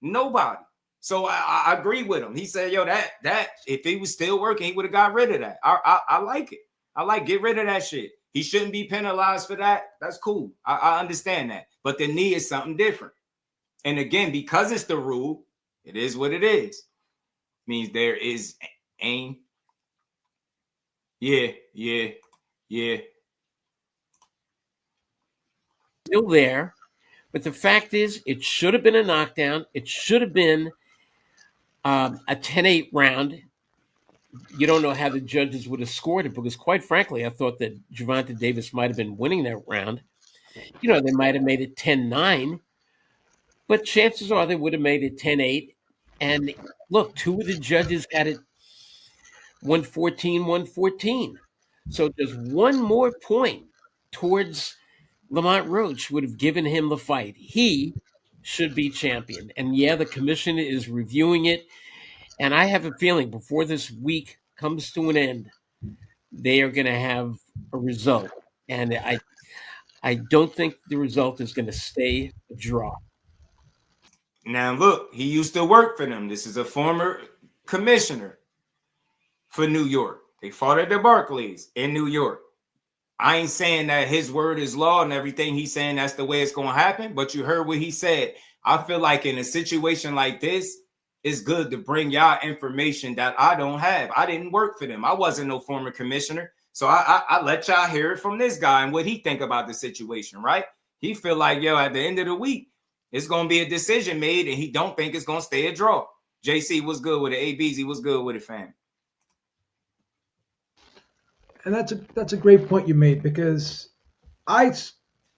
Nobody. So I agree with him. He said, yo, that if he was still working, he would have got rid of that. I like it. Get rid of that shit. He shouldn't be penalized for that. That's cool. I understand that. But the knee is something different. And again, because it's the rule, it is what it is. Means there is aim. Yeah. Still there. But the fact is, it should have been a knockdown. It should have been a 10-8 round. You don't know how the judges would have scored it, because quite frankly, I thought that Gervonta Davis might have been winning that round. You know, they might have made it 10-9, but chances are they would have made it 10-8. And look, two of the judges had it 114-114. So just one more point towards Lamont Roach would have given him the fight. He should be champion. And yeah, the commission is reviewing it. And I have a feeling before this week comes to an end, they are going to have a result. And I don't think the result is going to stay a draw. Now, look, he used to work for them. This is a former commissioner for New York. They fought at the Barclays in New York. I ain't saying that his word is law and everything. He's saying that's the way it's going to happen. But you heard what he said. I feel like in a situation like this, it's good to bring y'all information that I don't have. I didn't work for them. I wasn't no former commissioner. So I let y'all hear it from this guy and what he think about the situation, right? He feel like, yo, at the end of the week, it's going to be a decision made, and he don't think it's going to stay a draw. JC was good with it. ABZ was good with it, fam. And that's a great point you made, because I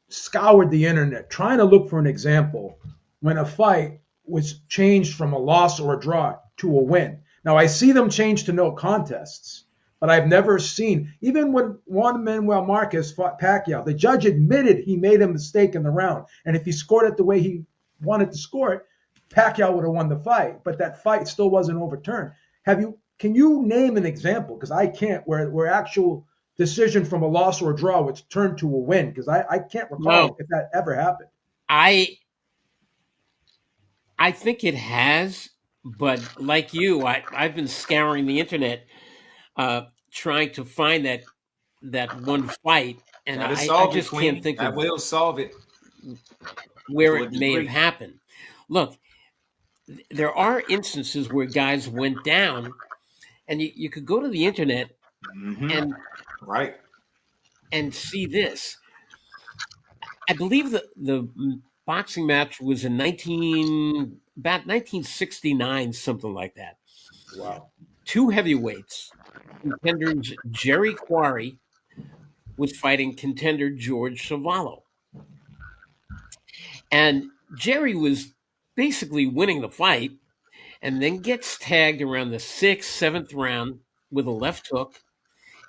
scoured the internet trying to look for an example when a fight was changed from a loss or a draw to a win. Now, I see them change to no contests, but I've never seen, even when Juan Manuel Marquez fought Pacquiao, the judge admitted he made a mistake in the round. And if he scored it the way he wanted to score it, Pacquiao would have won the fight, but that fight still wasn't overturned. Can you name an example? Because I can't, where actual decision from a loss or a draw was turned to a win, because I can't recall if that ever happened. I think it has, but like you, I've been scouring the internet trying to find that one fight, and I just can't think of will solve it where it may have happened. Look, there are instances where guys went down, and you could go to the internet and see this. I believe the boxing match was in about 1969, something like that. Wow. Two heavyweights, contenders Jerry Quarry was fighting contender George Savallo. And Jerry was basically winning the fight, and then gets tagged around the 6th, 7th round with a left hook.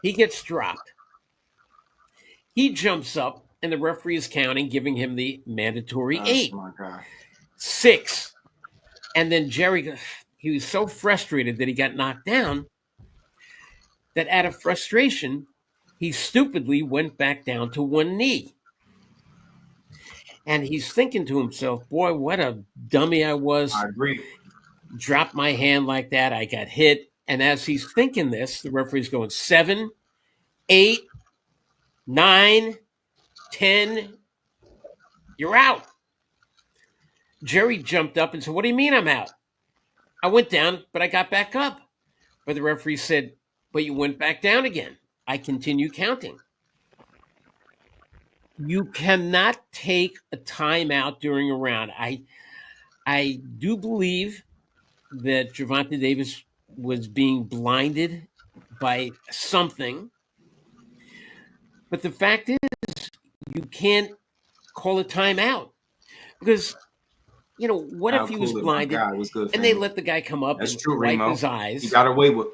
He gets dropped. He jumps up, and the referee is counting, giving him the mandatory 8. Oh, my God. 6. And then Jerry, he was so frustrated that he got knocked down that out of frustration, he stupidly went back down to one knee. And he's thinking to himself, boy, what a dummy I was. I agree. Dropped my hand like that. I got hit. And as he's thinking this, the referee's going 7, 8, 9, 10, you're out. Jerry jumped up and said, "What do you mean I'm out?" I went down, but I got back up. But the referee said, "But you went back down again." I continue counting. You cannot take a timeout during a round. I do believe that Gervonta Davis was being blinded by something. But the fact is, you can't call a timeout because, what if he was blinded and they let the guy come up and wipe his eyes? He got away with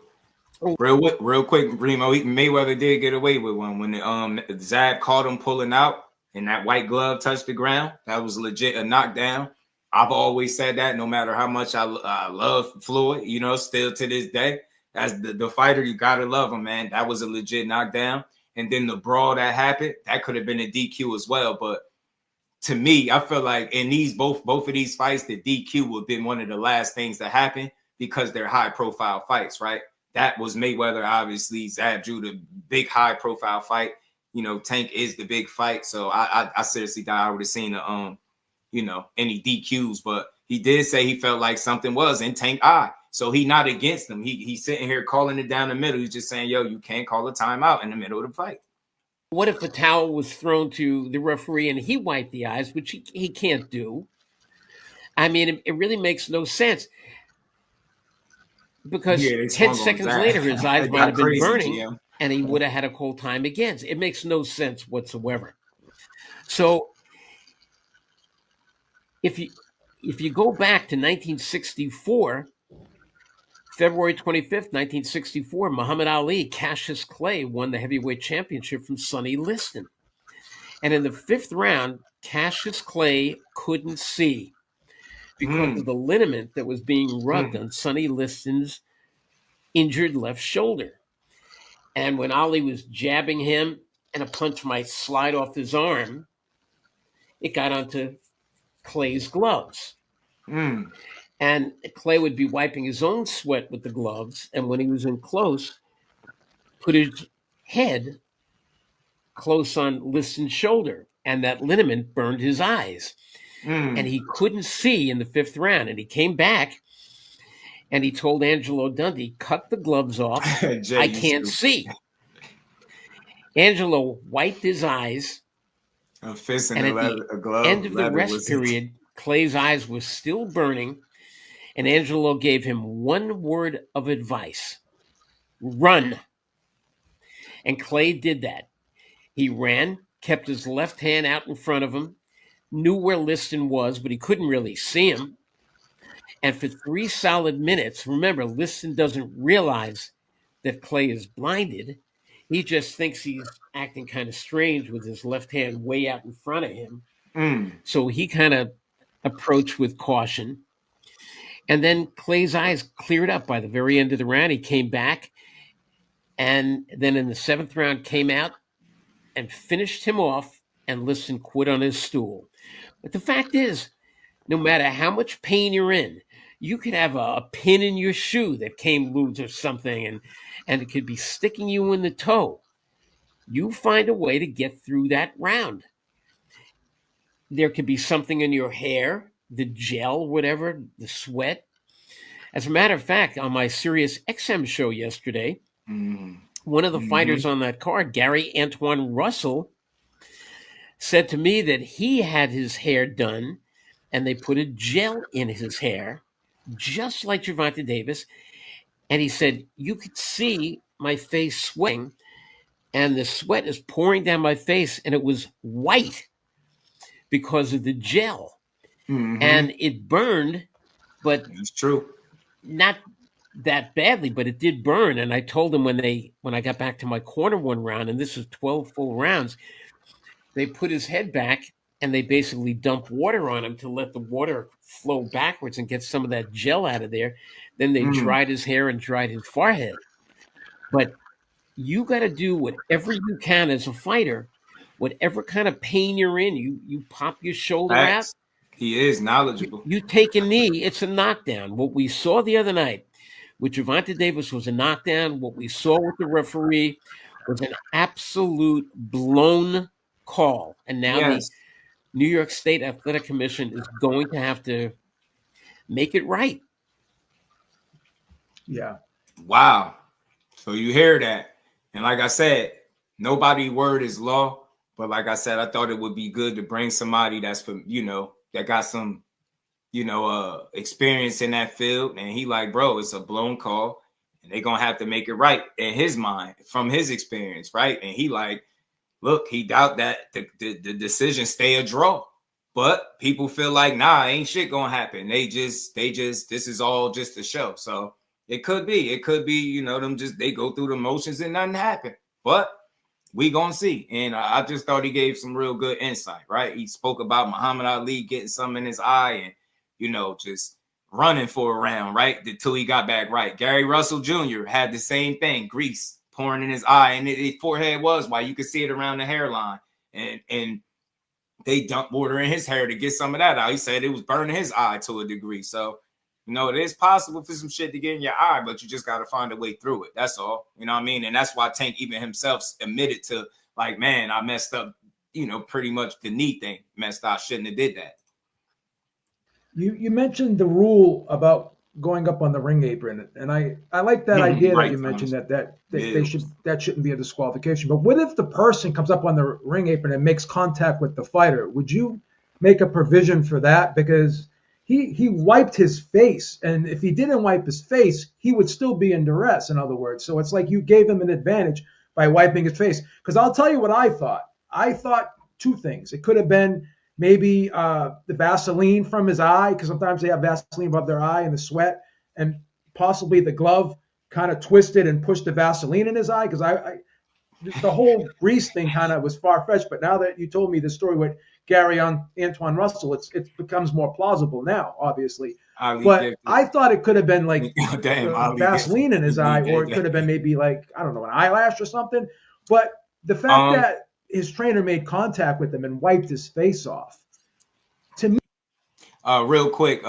real quick, Remo. Mayweather did get away with one when Zab caught him pulling out and that white glove touched the ground. That was legit a knockdown. I've always said that no matter how much I love Floyd, still to this day, as the fighter, you got to love him, man. That was a legit knockdown. And then the brawl that happened, that could have been a DQ as well. But to me, I feel like in these both of these fights, the DQ would have been one of the last things that happened because they're high-profile fights, right? That was Mayweather, obviously. Zab drew the big high-profile fight. Tank is the big fight. So I seriously thought I would have seen any DQs. But he did say he felt like something was in Tank eye. So he not against them. He's sitting here calling it down the middle. He's just saying, yo, you can't call a timeout in the middle of the fight. What if a towel was thrown to the referee and he wiped the eyes, which he can't do? I mean, it really makes no sense. Because 10 seconds later, his eyes might have been burning and he would have had a cold time again. It makes no sense whatsoever. So if you go back to 1964, February 25th, 1964, Muhammad Ali, Cassius Clay won the heavyweight championship from Sonny Liston. And in the 5th round, Cassius Clay couldn't see because of the liniment that was being rubbed on Sonny Liston's injured left shoulder. And when Ali was jabbing him and a punch might slide off his arm, it got onto Clay's gloves. And Clay would be wiping his own sweat with the gloves. And when he was in close, put his head close on Liston's shoulder. And that liniment burned his eyes. And he couldn't see in the 5th round. And he came back and he told Angelo Dundee, cut the gloves off. I can't see. Angelo wiped his eyes. And at the end of the rest period, Clay's eyes were still burning. And Angelo gave him one word of advice: run. And Clay did that. He ran, kept his left hand out in front of him, knew where Liston was, but he couldn't really see him. And for 3 solid minutes, remember, Liston doesn't realize that Clay is blinded. He just thinks he's acting kind of strange with his left hand way out in front of him. So he kind of approached with caution. And then Clay's eyes cleared up by the very end of the round. He came back. And then in the 7th round came out and finished him off, and Liston quit on his stool. But the fact is, no matter how much pain you're in, you could have a pin in your shoe that came loose or something, and it could be sticking you in the toe. You find a way to get through that round. There could be something in your hair, the gel, whatever, the sweat. As a matter of fact, on my Sirius XM show yesterday, one of the fighters on that card, Gary Antoine Russell, said to me that he had his hair done and they put a gel in his hair, just like Gervonta Davis. And he said, you could see my face sweating, and the sweat is pouring down my face, and it was white because of the gel. And it burned, but it's true. Not that badly, but it did burn. And I told him when I got back to my corner one round, and this was 12 full rounds, they put his head back and they basically dumped water on him to let the water flow backwards and get some of that gel out of there. Then they dried his hair and dried his forehead. But you got to do whatever you can as a fighter, whatever kind of pain you're in. You pop your shoulder out. He is knowledgeable. You take a knee, it's a knockdown. What we saw the other night with Gervonta Davis was a knockdown. What we saw with the referee was an absolute blown call. And now the Yes. New York State Athletic Commission is going to have to make it right. Yeah. Wow. So you hear that. And like I said, nobody's word is law. But like I said, I thought it would be good to bring somebody that's from, that got some, experience in that field. And he like, bro, it's a blown call. And they're going to have to make it right in his mind from his experience, right? And he like, look, he doubt that the decision stay a draw. But people feel like, nah, ain't shit going to happen. They just, this is all just a show. So it could be, they go through the motions and nothing happened. But we gonna see. And I just thought he gave some real good insight, right? He spoke about Muhammad Ali getting something in his eye and, just running for a round, right? Until he got back right. Gary Russell Jr. had the same thing, grease pouring in his eye, and his forehead was white. You could see it around the hairline. And they dumped water in his hair to get some of that out. He said it was burning his eye to a degree. So, it is possible for some shit to get in your eye, but you just got to find a way through it. That's all. You know what I mean? And that's why Tank even himself admitted to, like, man, I messed up, pretty much the knee thing. Messed up. Shouldn't have did that. You mentioned the rule about going up on the ring apron, and I like that idea Right, that you mentioned that Yeah. that shouldn't be a disqualification. But what if the person comes up on the ring apron and makes contact with the fighter? Would you make a provision for that? Because he wiped his face, and if he didn't wipe his face, he would still be in duress, in other words. So it's like you gave him an advantage by wiping his face. Because I'll tell you what I thought. I thought two things. It could have been maybe the Vaseline from his eye, because sometimes they have Vaseline above their eye and the sweat, and possibly the glove kind of twisted and pushed the Vaseline in his eye, because the whole grease thing kind of was far-fetched. But now that you told me the story with Gary on Antoine Russell, it becomes more plausible now, obviously. But I thought it could have been like Vaseline in his eye, or it could have been maybe like, I don't know, an eyelash or something. But the fact that his trainer made contact with him and wiped his face off, to me. Real quick,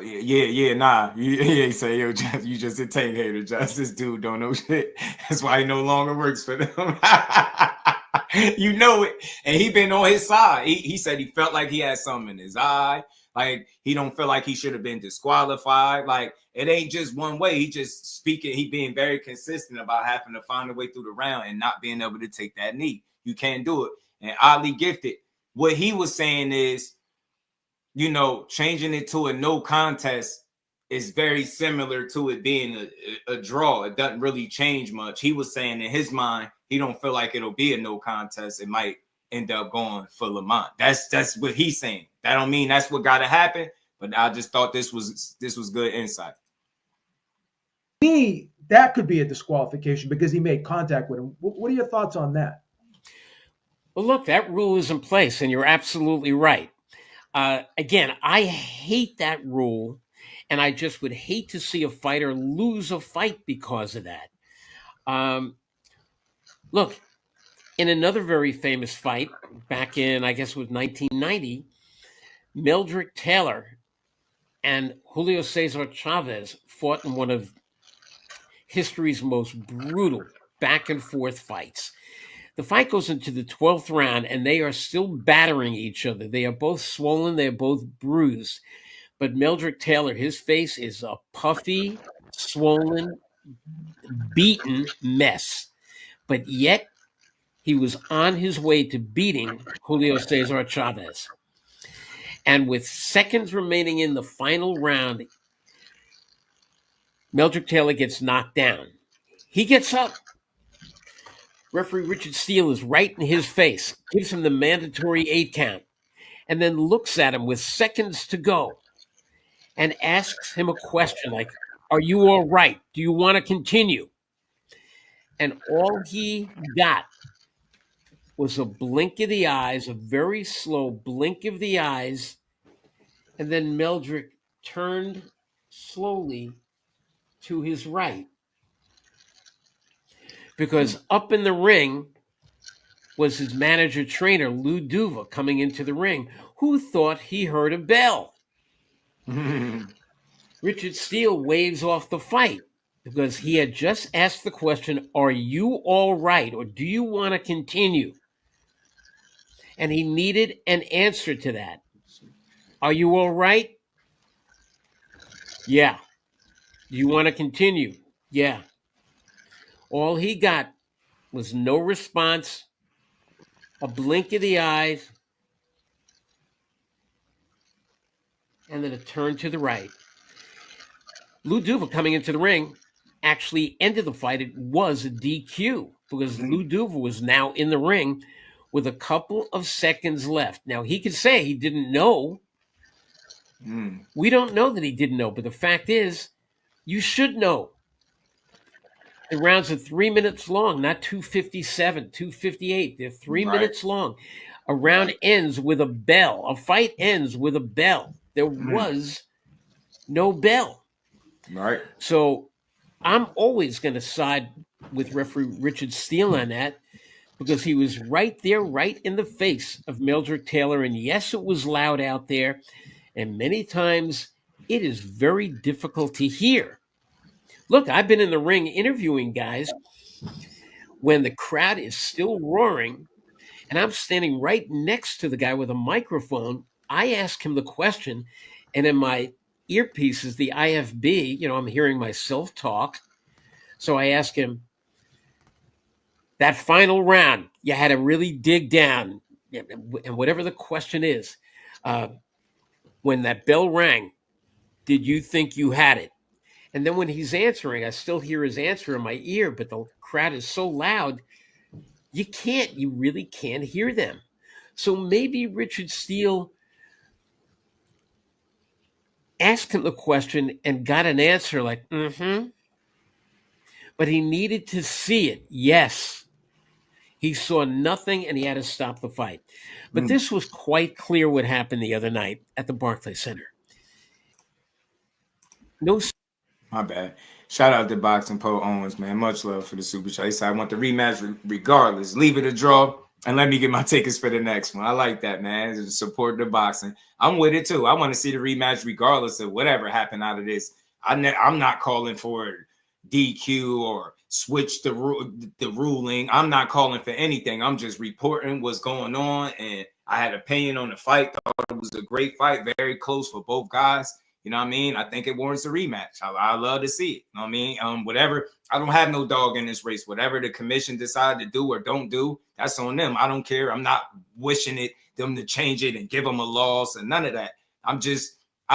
you say, yo, Jeff, you just a tank hater, Just. This dude don't know shit. That's why he no longer works for them. You know it. And he been on his side. He said he felt like he had something in his eye. Like, he don't feel like he should have been disqualified. Like, it ain't just one way. He just speaking. He being very consistent about having to find a way through the round and not being able to take that knee. You can't do it. And oddly gifted. What he was saying is, changing it to a no contest is very similar to it being a draw. It doesn't really change much. He was saying in his mind, he don't feel like it'll be a no contest. It might end up going for Lamont. That's what he's saying. That don't mean that's what got to happen, but I just thought this was good insight. Me, that could be a disqualification because he made contact with him. What are your thoughts on that? Well, look, that rule is in place, and you're absolutely right. Again, I hate that rule, and I just would hate to see a fighter lose a fight because of that. Look, in another very famous fight back in, I guess it was 1990, Meldrick Taylor and Julio Cesar Chavez fought in one of history's most brutal back-and-forth fights. The fight goes into the 12th round, and they are still battering each other. They are both swollen. They are both bruised. But Meldrick Taylor, his face is a puffy, swollen, beaten mess. But yet, he was on his way to beating Julio Cesar Chavez. And with seconds remaining in the final round, Meldrick Taylor gets knocked down. He gets up. Referee Richard Steele is right in his face, gives him the mandatory 8 count, and then looks at him with seconds to go and asks him a question like, "Are you all right? Do you want to continue?" And all he got was a blink of the eyes, a very slow blink of the eyes, and then Meldrick turned slowly to his right. Because up in the ring was his manager trainer, Lou Duva, coming into the ring, who thought he heard a bell. Richard Steele waves off the fight. because he had just asked the question, are you all right, or do you want to continue? And he needed an answer to that. Are you all right? Yeah. Do you want to continue? Yeah. All he got was no response, a blink of the eyes, and then a turn to the right. Lou Duva coming into the ring actually ended the fight. It was a DQ because Lou Duva was now in the ring with a couple of seconds left. Now, he could say he didn't know. We don't know that he didn't know, but the fact is, you should know. The rounds are 3 minutes long, not 257, 258. They're 3 minutes long. A round ends with a bell. A fight ends with a bell. There was no bell. Right. So I'm always going to side with referee Richard Steele on that because he was right there, right in the face of Mildred Taylor. And yes, it was loud out there. And many times it is very difficult to hear. Look, I've been in the ring interviewing guys when the crowd is still roaring and I'm standing right next to the guy with a microphone. I ask him the question, and in my earpieces, the IFB, I'm hearing myself talk. So I ask him, that final round, you had to really dig down, and whatever the question is, when that bell rang, did you think you had it? And then when he's answering, I still hear his answer in my ear, but the crowd is so loud, you really can't hear them. So maybe Richard Steele asked him the question and got an answer like, but he needed to see it. Yes. He saw nothing and he had to stop the fight. But this was quite clear what happened the other night at the Barclays Center. No. My bad. Shout out to Boxing Poe Owens, man. Much love for the super chat. He said, I want the rematch regardless. Leave it a draw and let me get my tickets for the next one. I like that, man. Support the boxing. I'm with it too. I want to see the rematch regardless of whatever happened out of this. I'm not calling for DQ or switch the ruling. I'm not calling for anything. I'm just reporting what's going on. And I had an opinion on the fight. Thought it was a great fight, very close for both guys. You know what I mean? I think it warrants a rematch. I love to see it. You know what I mean? Whatever. I don't have no dog in this race. Whatever the commission decide to do or don't do, that's on them. I don't care. I'm not wishing them to change it and give them a loss and none of that.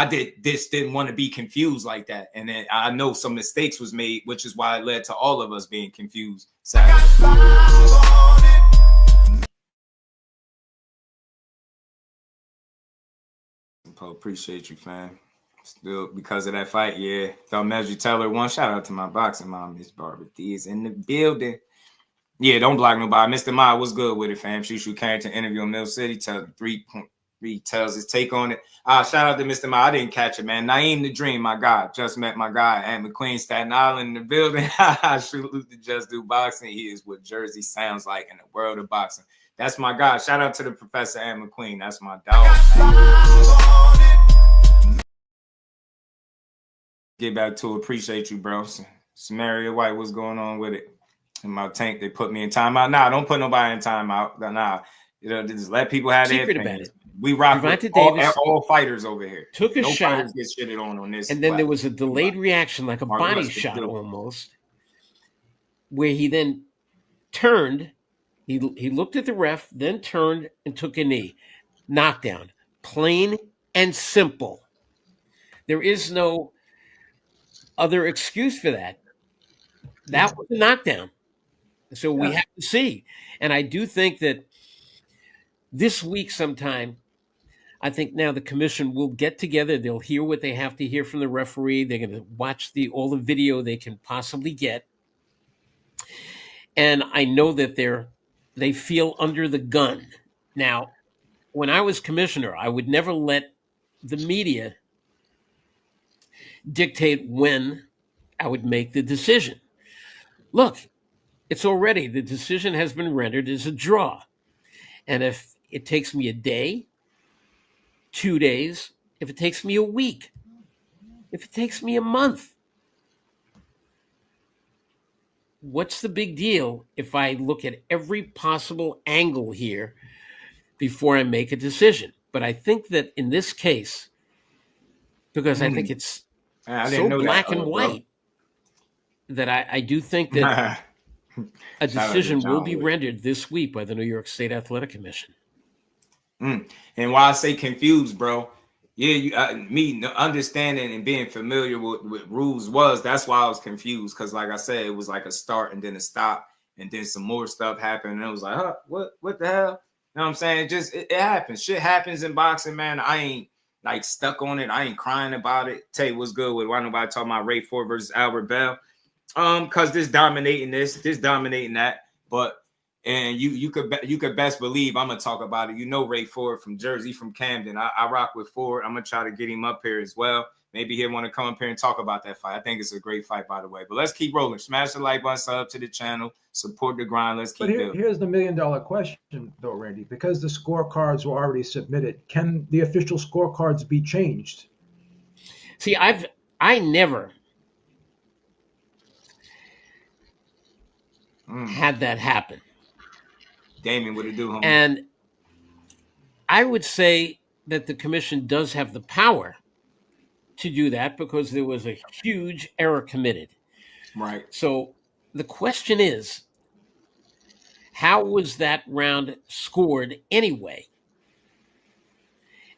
Didn't want to be confused like that. And then I know some mistakes was made, which is why it led to all of us being confused Saturday. Appreciate you, fam. Still, because of that fight, yeah. Thought Mildred Taylor won. Shout out to my boxing mom, Miss Barbara D is in the building. Yeah, don't block nobody. Mr. Ma was good with it, fam. She came to interview in Mill City, tells his take on it. Shout out to Mr. Ma. I didn't catch it, man. Naeem the Dream, my guy. Just met my guy at McQueen, Staten Island in the building. Salute to Jusdueboxing. He is what Jersey sounds like in the world of boxing. That's my guy. Shout out to the professor at McQueen. That's my dog. Get back to appreciate you, bro. Samaria White, what's going on with it? In my tank, they put me in timeout. Nah, don't put nobody in timeout. Nah, just let people have their opinions. We rock with all fighters over here. Took a shot, get shitted on this, and then there was a delayed reaction, like a body shot almost, where he then turned. He looked at the ref, then turned and took a knee. Knockdown, plain and simple. There is no other excuse for that. That was a knockdown. So we have to see. And I do think that this week sometime, I think now the commission will get together. They'll hear what they have to hear from the referee. They're going to watch all the video they can possibly get. And I know that they feel under the gun. Now, when I was commissioner, I would never let the media dictate when I would make the decision. Look, the decision has been rendered as a draw. And if it takes me a day, 2 days, if it takes me a week, if it takes me a month, what's the big deal if I look at every possible angle here before I make a decision? But I think that in this case, because I think it's I so didn't know that, black and bro. white, that I do think that a Shout out to decision will John be Wick. rendered this week by the New York State Athletic Commission. And why I say confused, bro, me understanding and being familiar with rules that's why I was confused. Because like I said, it was like a start and then a stop, and then some more stuff happened, and it was like, huh, what the hell? You know what I'm saying? Just it happens. Shit happens in boxing, man. I ain't like stuck on it. I ain't crying about it. Tell you what's good with why nobody talking about Ray Ford versus Albert Bell. Because this dominating dominating that, but. And you could best believe I'm gonna talk about it. You know Ray Ford from Jersey, from Camden. I rock with Ford. I'm gonna try to get him up here as well. Maybe he'll want to come up here and talk about that fight. I think it's a great fight, by the way. But let's keep rolling. Smash the like button, sub to the channel, support the grind. Let's keep building. Here's the $1 million question, though, Randy. Because the scorecards were already submitted, can the official scorecards be changed? See, I never had that happen. Damien, what it do, homie? And I would say that the commission does have the power to do that because there was a huge error committed. Right. So the question is, how was that round scored anyway?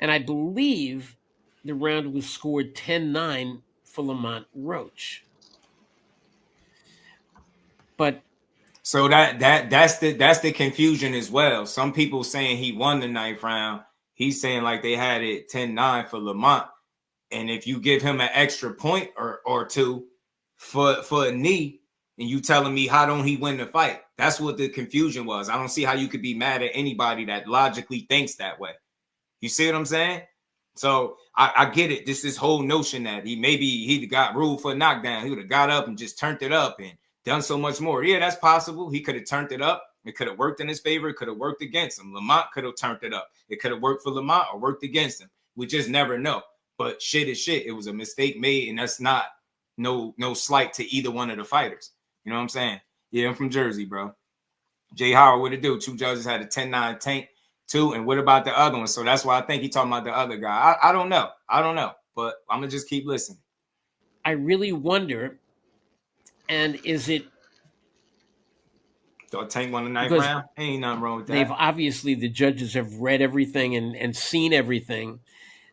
And I believe the round was scored 10-9 for Lamont Roach. But so that's the confusion as well. Some people saying he won the 9th round. He's saying like they had it 10-9 for Lamont. And if you give him an extra point or two for a knee, and you telling me how don't he win the fight? That's what the confusion was. I don't see how you could be mad at anybody that logically thinks that way. You see what I'm saying? So I get it. This whole notion that he got ruled for a knockdown. He would have got up and just turned it up and done so much more. Yeah, that's possible. He could have turned it up. It could have worked in his favor. It could have worked against him. Lamont could have turned it up. It could have worked for Lamont or worked against him. We just never know. But shit is shit. It was a mistake made, and that's not no slight to either one of the fighters. You know what I'm saying? Yeah, I'm from Jersey, bro. Jay Howard, what it do? 2 judges had a 10-9 tank, 2. And what about the other one? So that's why I think he talking about the other guy. I don't know. But I'm going to just keep listening. I really wonder, and is it... So Tank won the 9th round? Ain't nothing wrong with that. They've obviously, the judges have read everything and seen everything.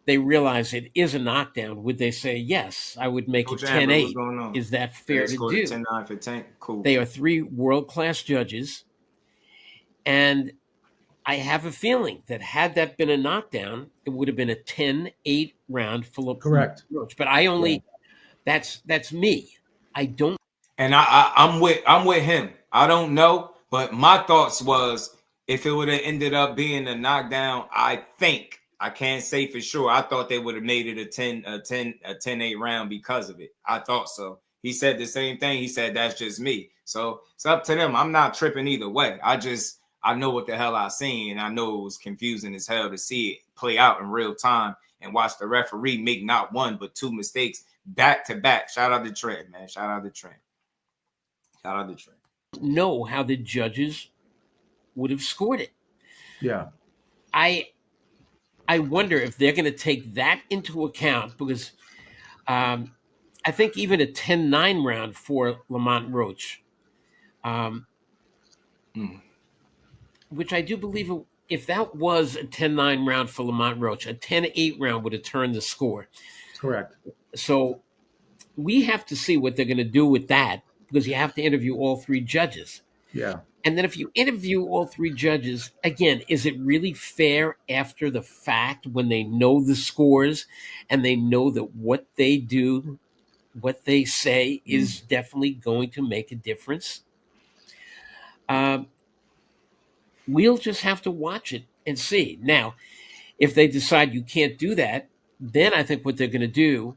They realize it is a knockdown. Would they say, yes, I would make it 10-8? Is that fair to do? 10-9 for Tank. Cool. They are 3 world-class judges. And I have a feeling that had that been a knockdown, it would have been a 10-8 round for Correct. Roach. But I only, that's me. I don't. And I'm with him. I don't know, but my thoughts was if it would have ended up being a knockdown, I think, I can't say for sure, I thought they would have made it a 10-8 round because of it. I thought so. He said the same thing. He said that's just me. So it's up to them. I'm not tripping either way. I know what the hell I seen, and I know it was confusing as hell to see it play out in real time and watch the referee make not 1 but 2 mistakes back to back. Shout out to Trent, man. Shout out to Trent. Know how the judges would have scored it. Yeah. I wonder if they're going to take that into account because I think even a 10-9 round for Lamont Roach, which I do believe if that was a 10-9 round for Lamont Roach, a 10-8 round would have turned the score. Correct. So we have to see what they're going to do with that because you have to interview all 3 judges. Yeah. And then if you interview all 3 judges, again, is it really fair after the fact when they know the scores and they know that what they do, what they say is definitely going to make a difference? We'll just have to watch it and see. Now, if they decide you can't do that, then I think what they're going to do,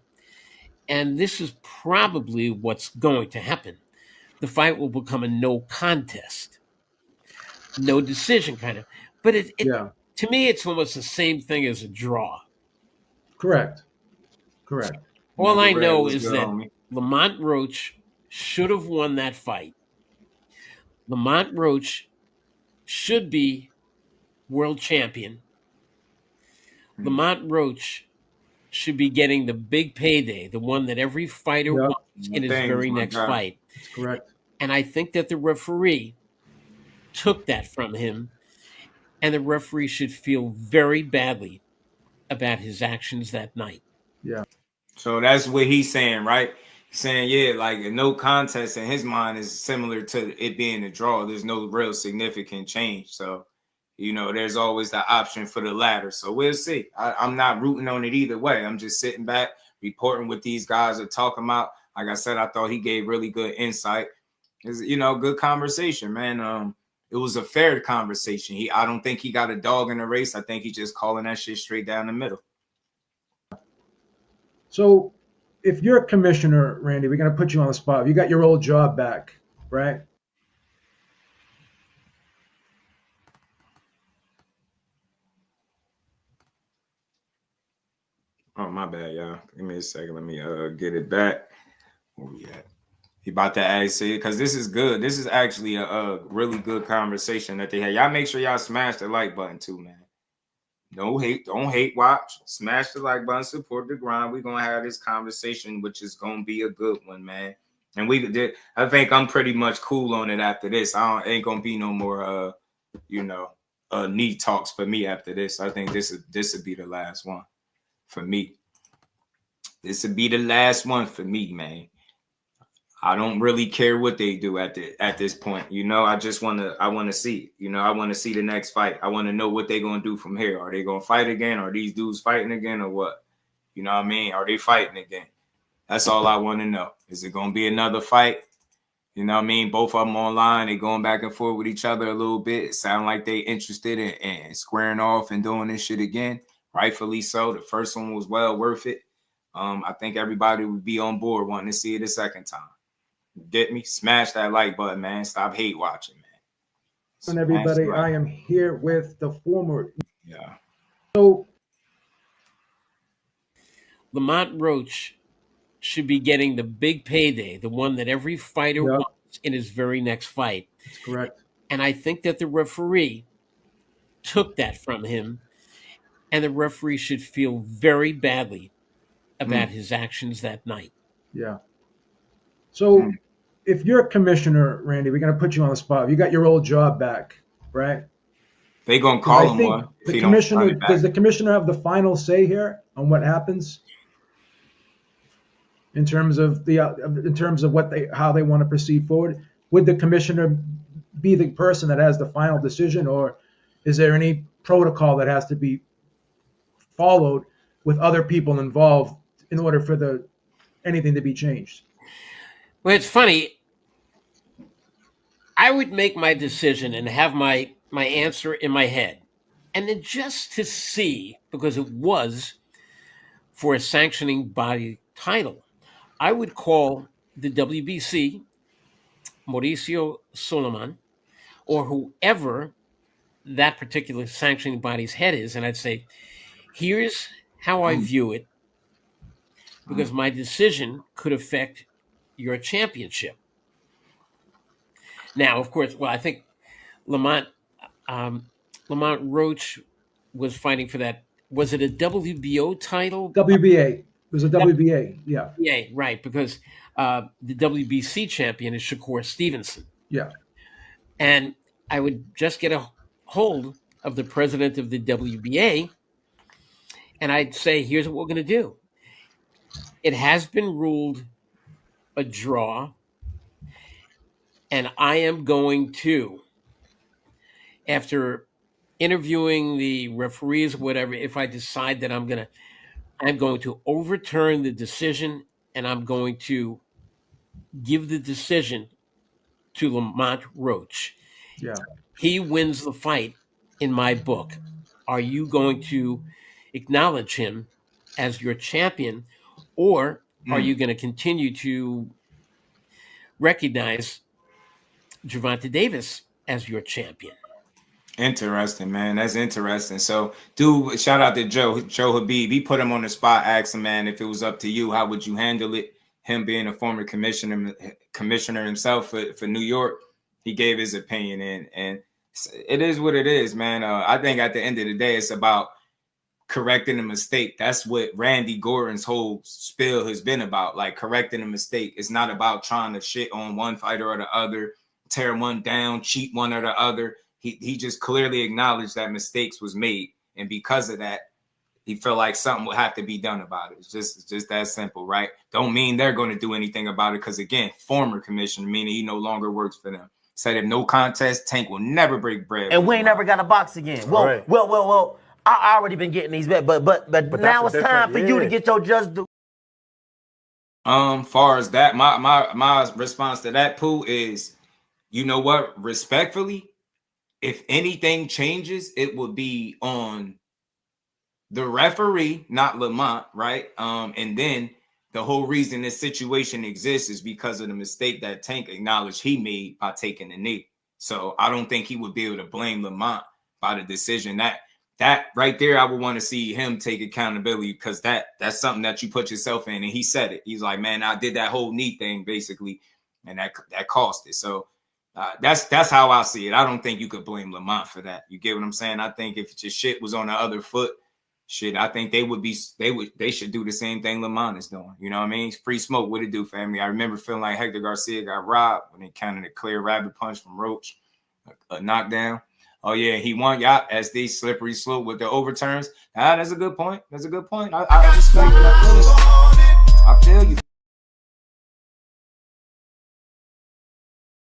and this is probably what's going to happen, the fight will become a no contest. No decision kind of. But to me, it's almost the same thing as a draw. Correct. All I know is that Lamont Roach should have won that fight. Lamont Roach should be world champion. Lamont Roach should be getting the big payday, the one that every fighter Yep. wants in his very next fight. That's correct. And I think that the referee took that from him, and the referee should feel very badly about his actions that night. Yeah. So that's what he's saying, right? He's saying, yeah, like a no contest in his mind is similar to it being a draw. There's no real significant change. So, you know, there's always the option for the latter. So we'll see. I'm not rooting on it either way. I'm just sitting back, reporting what these guys are talking about. Like I said, I thought he gave really good insight. It's, you know, good conversation, man. It was a fair conversation. I don't think he got a dog in the race. I think he's just calling that shit straight down the middle. So if you're a commissioner, Randy, we're going to put you on the spot. You got your old job back, right? Oh, my bad, y'all. Give me a second. Let me get it back. Where we at? He about to ask it because this is good. This is actually a really good conversation that they had. Y'all make sure y'all smash the like button too, man. Don't hate watch. Smash the like button, support the grind. We're gonna have this conversation, which is gonna be a good one, man. And I think I'm pretty much cool on it after this. Ain't gonna be no more knee talks for me after this. I think this would be the last one for me. This would be the last one for me, man. I don't really care what they do at this point. You know, I want to see, you know, I want to see the next fight. I want to know what they're going to do from here. Are they going to fight again? Are these dudes fighting again or what? You know what I mean? Are they fighting again? That's all I want to know. Is it going to be another fight? You know what I mean? Both of them online. They going back and forth with each other a little bit. It sounds like they interested in squaring off and doing this shit again. Rightfully so. The first one was well worth it. I think everybody would be on board wanting to see it a second time. Get me? Smash that like button, man. Stop hate watching, man. And everybody, I am here with the former. Yeah. So Lamont Roach should be getting the big payday, the one that every fighter wants in his very next fight. That's correct. And I think that the referee took that from him, and the referee should feel very badly about his actions that night. Yeah. So if you're a commissioner, Randy, we're going to put you on the spot. You got your old job back, right? They going to call him one. The commissioner, does the commissioner have the final say here on what happens in terms of how they want to proceed forward? Would the commissioner be the person that has the final decision, or is there any protocol that has to be followed with other people involved in order for anything to be changed? Well, it's funny. I would make my decision and have my answer in my head. And then just to see, because it was for a sanctioning body title, I would call the WBC, Mauricio Solomon, or whoever that particular sanctioning body's head is, and I'd say, here's how I view it, because my decision could affect your championship. Now, of course, I think Lamont Roach was fighting for that. Was it a WBO title? WBA. It was a WBA. Yeah. Yeah, right. Because the WBC champion is Shakur Stevenson. Yeah. And I would just get a hold of the president of the WBA, and I'd say, here's what we're going to do. It has been ruled a draw, and I am going to, after interviewing the referees, whatever, if I decide that I'm going to overturn the decision, and I'm going to give the decision to Lamont Roach. Yeah. He wins the fight in my book. Are you going to acknowledge him as your champion, or are you going to continue to recognize Gervonta Davis as your champion? Interesting, man. That's interesting. So, dude, shout out to Joe Habib. He put him on the spot, asked him, man, if it was up to you, how would you handle it? Him being a former commissioner himself for New York. He gave his opinion, and it is what it is, man. I think at the end of the day, it's about correcting a mistake. That's what Randy Gordon's whole spiel has been about, like correcting a mistake. It's not about trying to shit on one fighter or the other, tear one down, cheat one or the other. He just clearly acknowledged that mistakes was made, and because of that, he felt like something would have to be done about it. It's just that simple, right? Don't mean they're going to do anything about it, because again, former commissioner, meaning he no longer works for them, said if no contest, Tank will never break bread. And we ain't never got to box again. Well, Right. well. I already been getting these bet, but now it's time for you to get your just due. Far as that, my response to that, Pooh, is, you know what? Respectfully, if anything changes, it would be on the referee, not Lamont, right? And then the whole reason this situation exists is because of the mistake that Tank acknowledged he made by taking the knee. So I don't think he would be able to blame Lamont by the decision. That right there, I would want to see him take accountability, because that's something that you put yourself in. And he said it. He's like, man, I did that whole knee thing basically, and that cost it. So that's how I see it. I don't think you could blame Lamont for that. You get what I'm saying? I think if your shit was on the other foot, I think they should do the same thing Lamont is doing. You know what I mean? Free smoke, what it do, family? I remember feeling like Hector Garcia got robbed when he counted a clear rabbit punch from Roach, a knockdown. Oh yeah, he won yacht as the slippery slope with the overturns. That's a good point. That's a good point. I respect it. I feel you.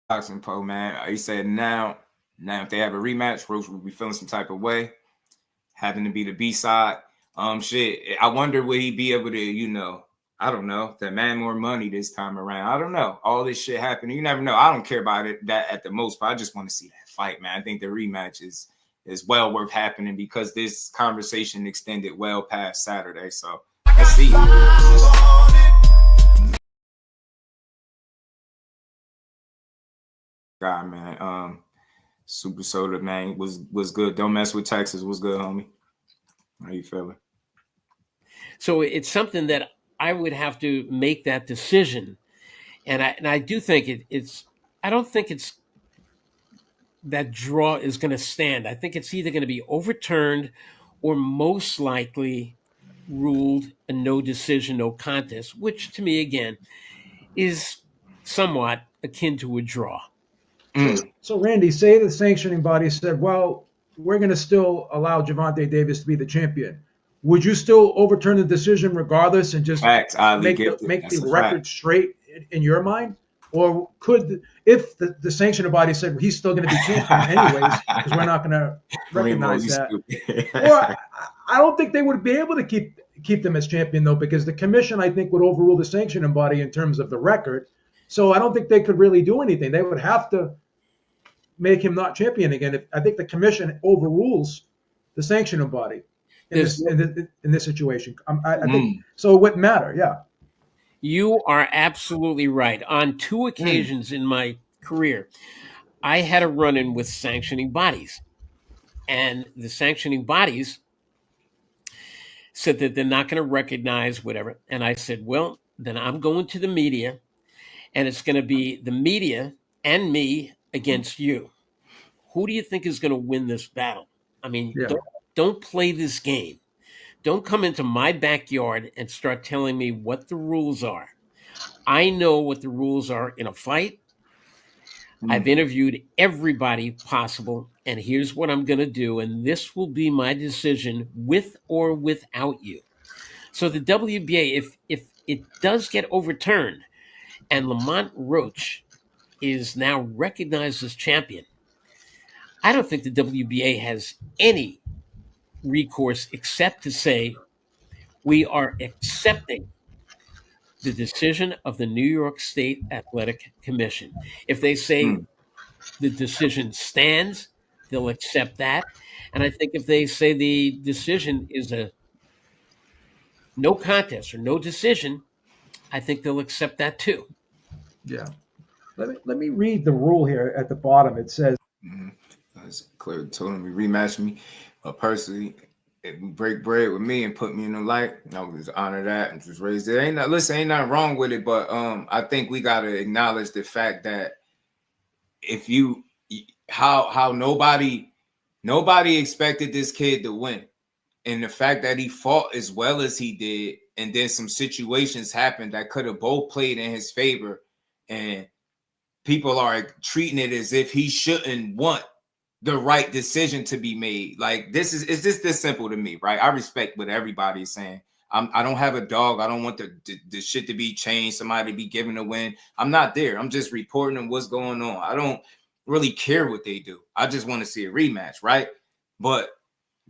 Boxing Poe, man. He said now if they have a rematch, Roach will be feeling some type of way. Having to be the B-side. I wonder will he be able to, I don't know, demand more money this time around. I don't know. All this shit happening. You never know. I don't care about it that at the most, but I just want to see that fight, man. I think the rematch is well worth happening, because this conversation extended well past Saturday. So let's see. God, man. Super Soda, man, was good. Don't mess with Texas. Was good, homie. How you feeling? So it's something that I would have to make that decision, and I do think it's. I don't think it's that draw is going to stand. I think it's either going to be overturned, or most likely ruled a no decision, no contest, which to me again is somewhat akin to a draw. So Randy, say the sanctioning body said, well, we're going to still allow Gervonta Davis to be the champion. Would you still overturn the decision regardless and just make the record straight in your mind? Or if the sanctioning body said, well, he's still going to be champion anyways, because we're not going to recognize that. Or I don't think they would be able to keep them as champion, though, because the commission, I think, would overrule the sanctioning body in terms of the record. So I don't think they could really do anything. They would have to make him not champion again. I think the commission overrules the sanctioning body in this situation. I think so. It wouldn't matter. Yeah. You are absolutely right. On 2 occasions in my career, I had a run-in with sanctioning bodies, and the sanctioning bodies said that they're not going to recognize whatever. And I said, well, then I'm going to the media, and it's going to be the media and me against you. Who do you think is going to win this battle? I mean, don't play this game. Don't come into my backyard and start telling me what the rules are. I know what the rules are in a fight. I've interviewed everybody possible, and here's what I'm going to do, and this will be my decision with or without you. So the WBA, if it does get overturned and Lamont Roach is now recognized as champion, I don't think the WBA has any recourse except to say we are accepting the decision of the New York State Athletic Commission. If they say the decision stands, they'll accept that. And I think if they say the decision is a no contest or no decision, I think they'll accept that too. Yeah. Let me read the rule here at the bottom. It says, It's clear. Told him to rematch me. But personally, if you break bread with me and put me in the light, I would just honor that and just raise it. Ain't nothing wrong with it, but I think we gotta acknowledge the fact that if you how nobody expected this kid to win. And the fact that he fought as well as he did, and then some situations happened that could have both played in his favor, and people are treating it as if he shouldn't want the right decision to be made. Like, it's just this simple to me, right? I respect what everybody is saying. I don't have a dog. I don't want the shit to be changed, somebody to be given a win. I'm not there. I'm just reporting on what's going on. I don't really care what they do. I just want to see a rematch, right? But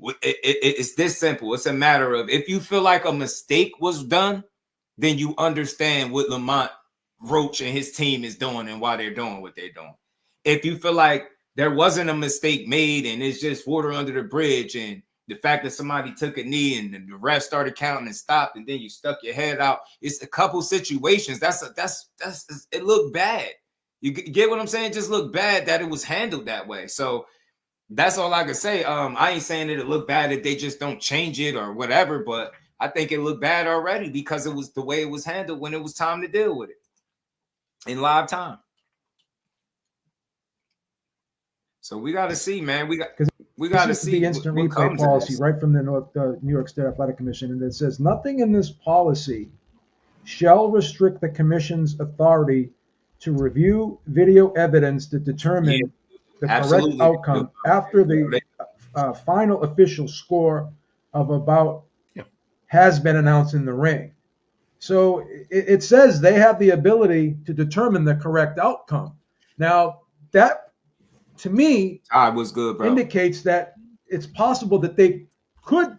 it's this simple. It's a matter of, if you feel like a mistake was done, then you understand what Lamont Roach and his team is doing and why they're doing what they're doing. If you feel like there wasn't a mistake made and it's just water under the bridge, and the fact that somebody took a knee and the ref started counting and stopped, and then you stuck your head out, it's a couple situations. It looked bad. You get what I'm saying? It just looked bad that it was handled that way. So that's all I can say. I ain't saying that it looked bad that they just don't change it or whatever, but I think it looked bad already because it was the way it was handled when it was time to deal with it in live time. So we got to see, man. We got to see the instant replay policy right from the New York State Athletic Commission, and it says nothing in this policy shall restrict the commission's authority to review video evidence to determine the correct outcome after the final official score of a bout has been announced in the ring. So it says they have the ability to determine the correct outcome. Now, that, to me, was good, bro. Indicates that it's possible that they could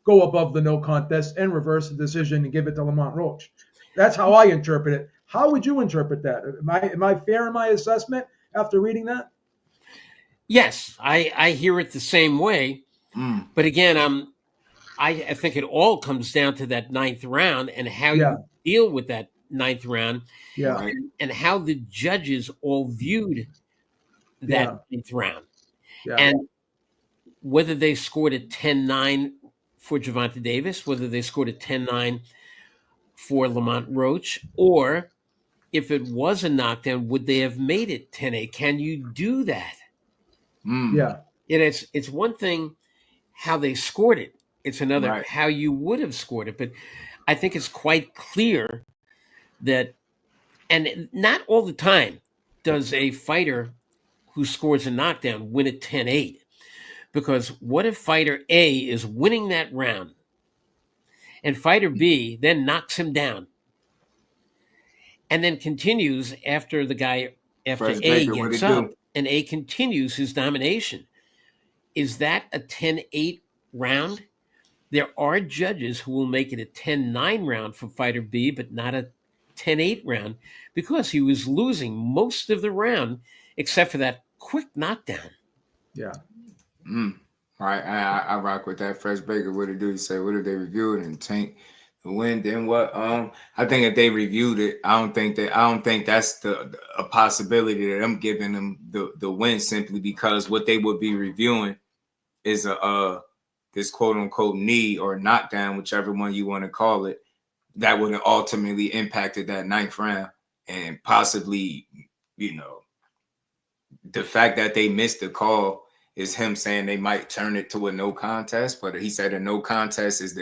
go above the no contest and reverse the decision and give it to Lamont Roach. That's how I interpret it. How would you interpret that? Am I fair in my assessment after reading that? Yes, I hear it the same way. But again, I think it all comes down to that ninth round and how you deal with that ninth round, and how the judges all viewed that ninth round, and whether they scored a 10-9 for Gervonta Davis, whether they scored a 10-9 for Lamont Roach, or if it was a knockdown, would they have made it 10-8? Can you do that? Yeah. And it's one thing how they scored it. It's another how you would have scored it. But I think it's quite clear that, and not all the time does a fighter who scores a knockdown win at 10-8. Because what if fighter A is winning that round and fighter B then knocks him down and then continues after A gets up and A continues his domination? Is that a 10-8 round? There are judges who will make it a 10-9 round for fighter B, but not a 10-8 round because he was losing most of the round except for that quick knockdown. Yeah. All right. I rock with that. Fresh Baker, what did he say? What did they review it and tank the win? Then what? I think if they reviewed it, I don't think that's a possibility that I'm giving them the win simply because what they would be reviewing is this quote unquote knee or knockdown, whichever one you want to call it, that would have ultimately impacted that ninth round and possibly, the fact that they missed the call is him saying they might turn it to a no contest, but he said a no contest is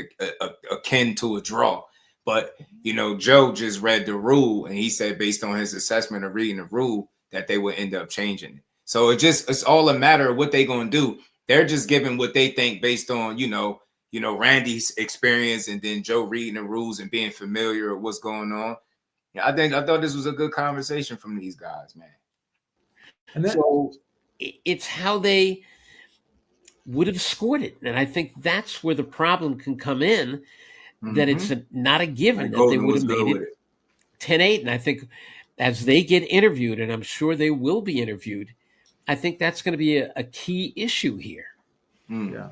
akin to a draw. But, Joe just read the rule and he said based on his assessment of reading the rule that they would end up changing it. So it's all a matter of what they're going to do. They're just giving what they think based on, Randy's experience and then Joe reading the rules and being familiar with what's going on. Yeah, I thought this was a good conversation from these guys, man. And so it's how they would have scored it. And I think that's where the problem can come in, that it's not a given that they would have made it 10-8. And I think as they get interviewed, and I'm sure they will be interviewed, I think that's going to be a key issue here. Yeah.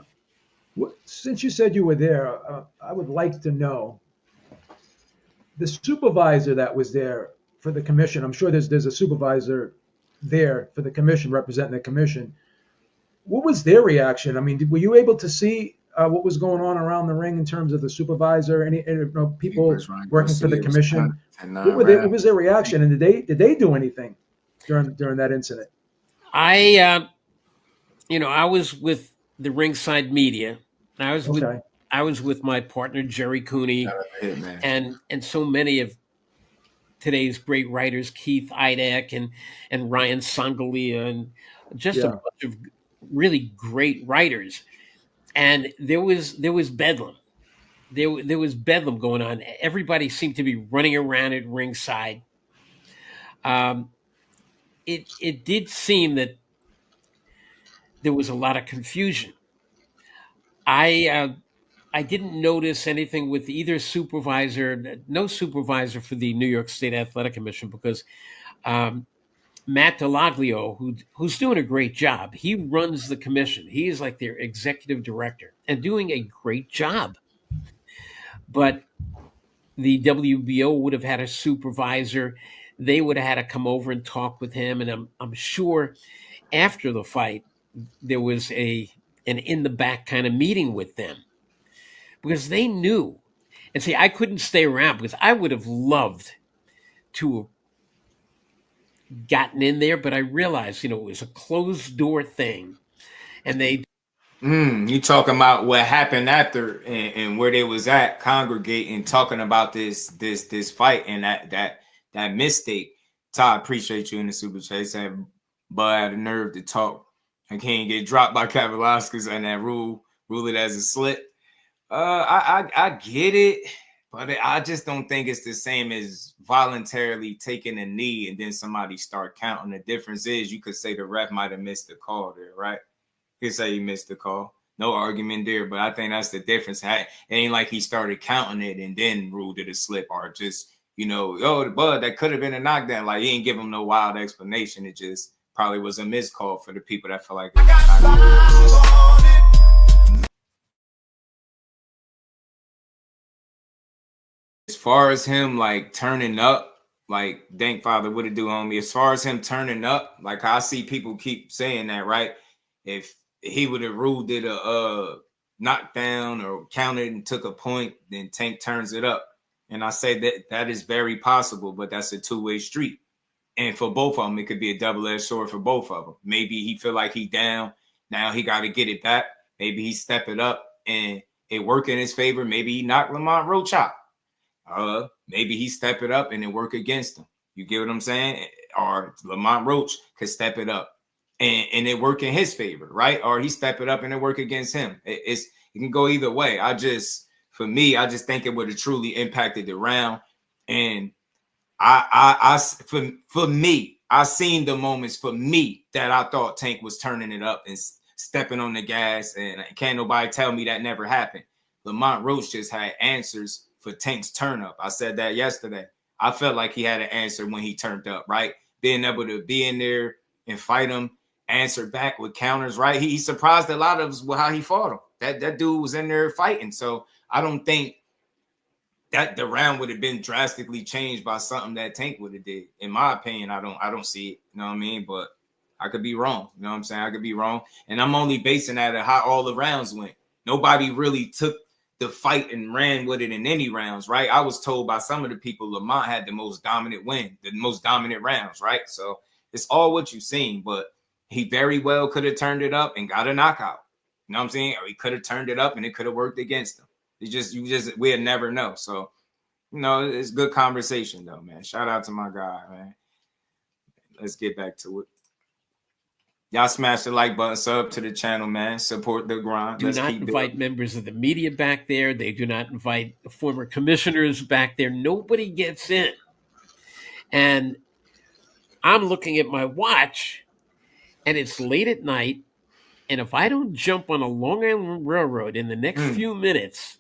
Well, since you said you were there, I would like to know the supervisor that was there for the commission. I'm sure there's a supervisor there for the commission, representing the commission. What was their reaction? I mean, were you able to see what was going on around the ring in terms of the supervisor, any people working for the commission? What was their reaction, and did they do anything? during that incident? I was with the ringside media. I was with Okay. my partner Jerry Cooney, Hit, man. and so many of today's great writers, Keith Idek and Ryan Sangalia, and just a Yeah. bunch of really great writers. And there was bedlam. There was bedlam going on. Everybody seemed to be running around at ringside. Um, it did seem that there was a lot of confusion. I didn't notice anything with either supervisor, no supervisor for the New York State Athletic Commission, because um, Matt Delaglio, who's doing a great job, he runs the commission. He is like their executive director and doing a great job. But the WBO would have had a supervisor. They would have had to come over and talk with him. And I'm sure after the fight, there was an in the back kind of meeting with them, because they knew. And see, I couldn't stay around because I would have loved to have gotten in there, but I realized, it was a closed door thing. And they You talking about what happened after and where they was at congregating, talking about this fight and that mistake. Todd, appreciate you in the super chat. He said, "But I had the nerve to talk. I can't get dropped by Kavalauskas and that rule it as a slip." I get it, but I just don't think it's the same as voluntarily taking a knee and then somebody start counting. The difference is you could say the ref might have missed the call there, right? He say he missed the call. No argument there, but I think that's the difference. It ain't like he started counting it and then ruled it a slip, or just, the bud, that could have been a knockdown. Like, he ain't give him no wild explanation. It just probably was a missed call for the people that feel like it was a knockdown. As far as him, like, turning up, like, thank Father, what it do, homie? As far as him turning up, like, I see people keep saying that, right? If he would have ruled it a knockdown or counted and took a point, then Tank turns it up. And I say that is very possible, but that's a two-way street. And for both of them, it could be a double-edged sword for both of them. Maybe he feel like he down. Now he got to get it back. Maybe he step it up and it work in his favor. Maybe he knock Lamont Roach out. Maybe he step it up and it work against him. You get what I'm saying? Or Lamont Roach could step it up and it work in his favor, right? Or he step it up and it work against him. It can go either way. For me, I just think it would have truly impacted the round. And for me, I seen the moments for me that I thought Tank was turning it up and stepping on the gas, and can't nobody tell me that never happened. Lamont Roach just had answers for Tank's turn up. I said that yesterday. I felt like he had an answer when he turned up, right? Being able to be in there and fight him, answer back with counters, right? He surprised a lot of us with how he fought him. That dude was in there fighting. So I don't think that the round would have been drastically changed by something that Tank would have did. In my opinion, I don't see it. You know what I mean? But I could be wrong. You know what I'm saying? I could be wrong. And I'm only basing that on how all the rounds went. Nobody really took the fight and ran with it in any rounds, right? I was told by some of the people Lamont had the most dominant win, the most dominant rounds, right? So it's all what you've seen, but he very well could have turned it up and got a knockout. You know what I'm saying? Or he could have turned it up and it could have worked against him. We'll never know. So, it's good conversation though, man. Shout out to my guy, man. Let's get back to it. Y'all smash the like button, sub to the channel, man. Support the grind. Do not invite members of the media back there. They do not invite former commissioners back there. Nobody gets in. And I'm looking at my watch, and it's late at night. And if I don't jump on a Long Island Railroad in the next few minutes,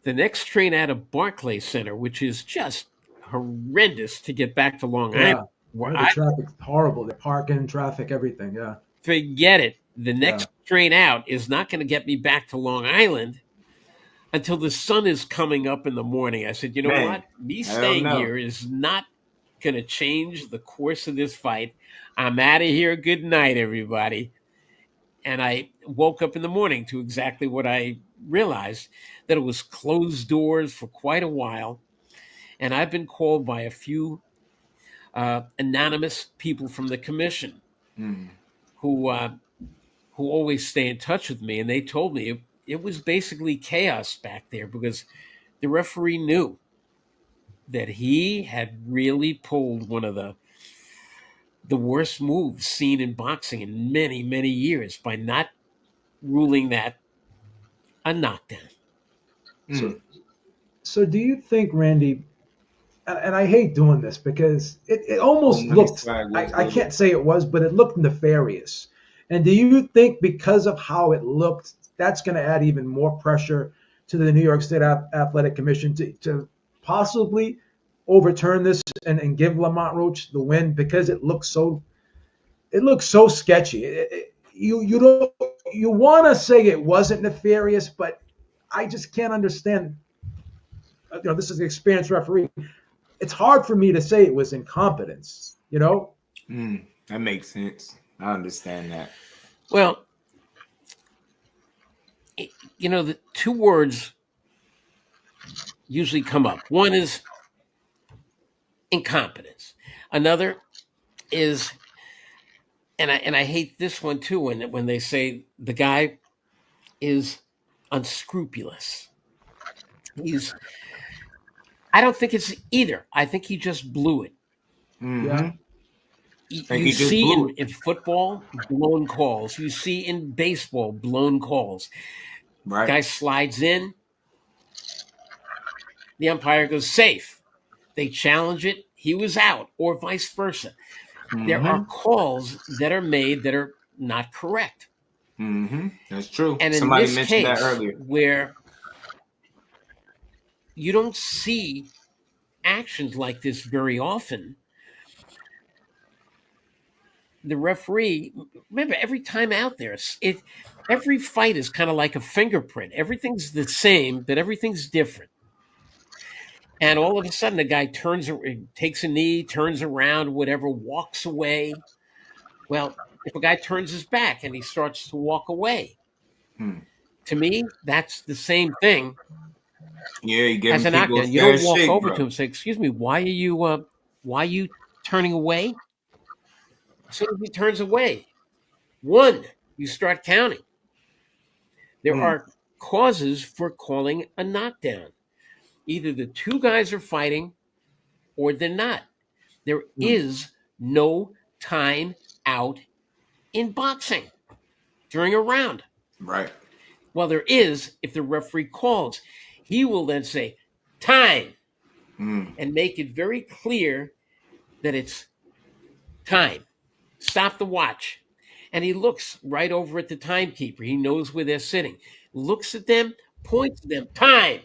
the next train out of Barclay Center, which is just horrendous to get back to Long Island. The traffic's horrible. The parking, traffic, everything. Yeah. Forget it. The next train out is not going to get me back to Long Island until the sun is coming up in the morning. I said, what? Me staying here is not going to change the course of this fight. I'm out of here. Good night, everybody. And I woke up in the morning to exactly what I realized, that it was closed doors for quite a while. And I've been called by a few anonymous people from the commission who always stay in touch with me, and they told me it was basically chaos back there because the referee knew that he had really pulled one of the worst moves seen in boxing in many, many years by not ruling that a knockdown. So do you think, Randy, and I hate doing this because it almost looked, I can't say it was, but it looked nefarious. And do you think because of how it looked, that's going to add even more pressure to the New York State Athletic Commission to possibly overturn this and give Lamont Roach the win because it looks so sketchy. You want to say it wasn't nefarious, but I just can't understand. This is an experienced referee. It's hard for me to say it was incompetence. That makes sense. I understand that. Well, the two words usually come up. One is incompetence. Another is, and I hate this one too, when they say the guy is unscrupulous. I don't think it's either. I think he just blew it. Yeah. You see in football, blown calls. You see in baseball, blown calls. Right. Guy slides in. The umpire goes safe. They challenge it. He was out, or vice versa. There are calls that are made that are not correct. That's true. And Somebody in this mentioned case, that earlier. where you don't see actions like this very often, the referee, remember, every time out there, every fight is kind of like a fingerprint. Everything's the same, but everything's different. And all of a sudden, the guy takes a knee, turns around, whatever, walks away. Well, if a guy turns his back and he starts to walk away, to me, that's the same thing. Yeah, you give as a people knockdown. a You fair don't walk shake, over bro. to him and say, "Excuse me, why are you turning away?" As soon as he turns away, one, you start counting. There are causes for calling a knockdown. Either the two guys are fighting or they're not. There is no time out in boxing during a round. Right. Well, there is if the referee calls. He will then say, time, and make it very clear that it's time. Stop the watch. And he looks right over at the timekeeper. He knows where they're sitting. Looks at them, points to them, time.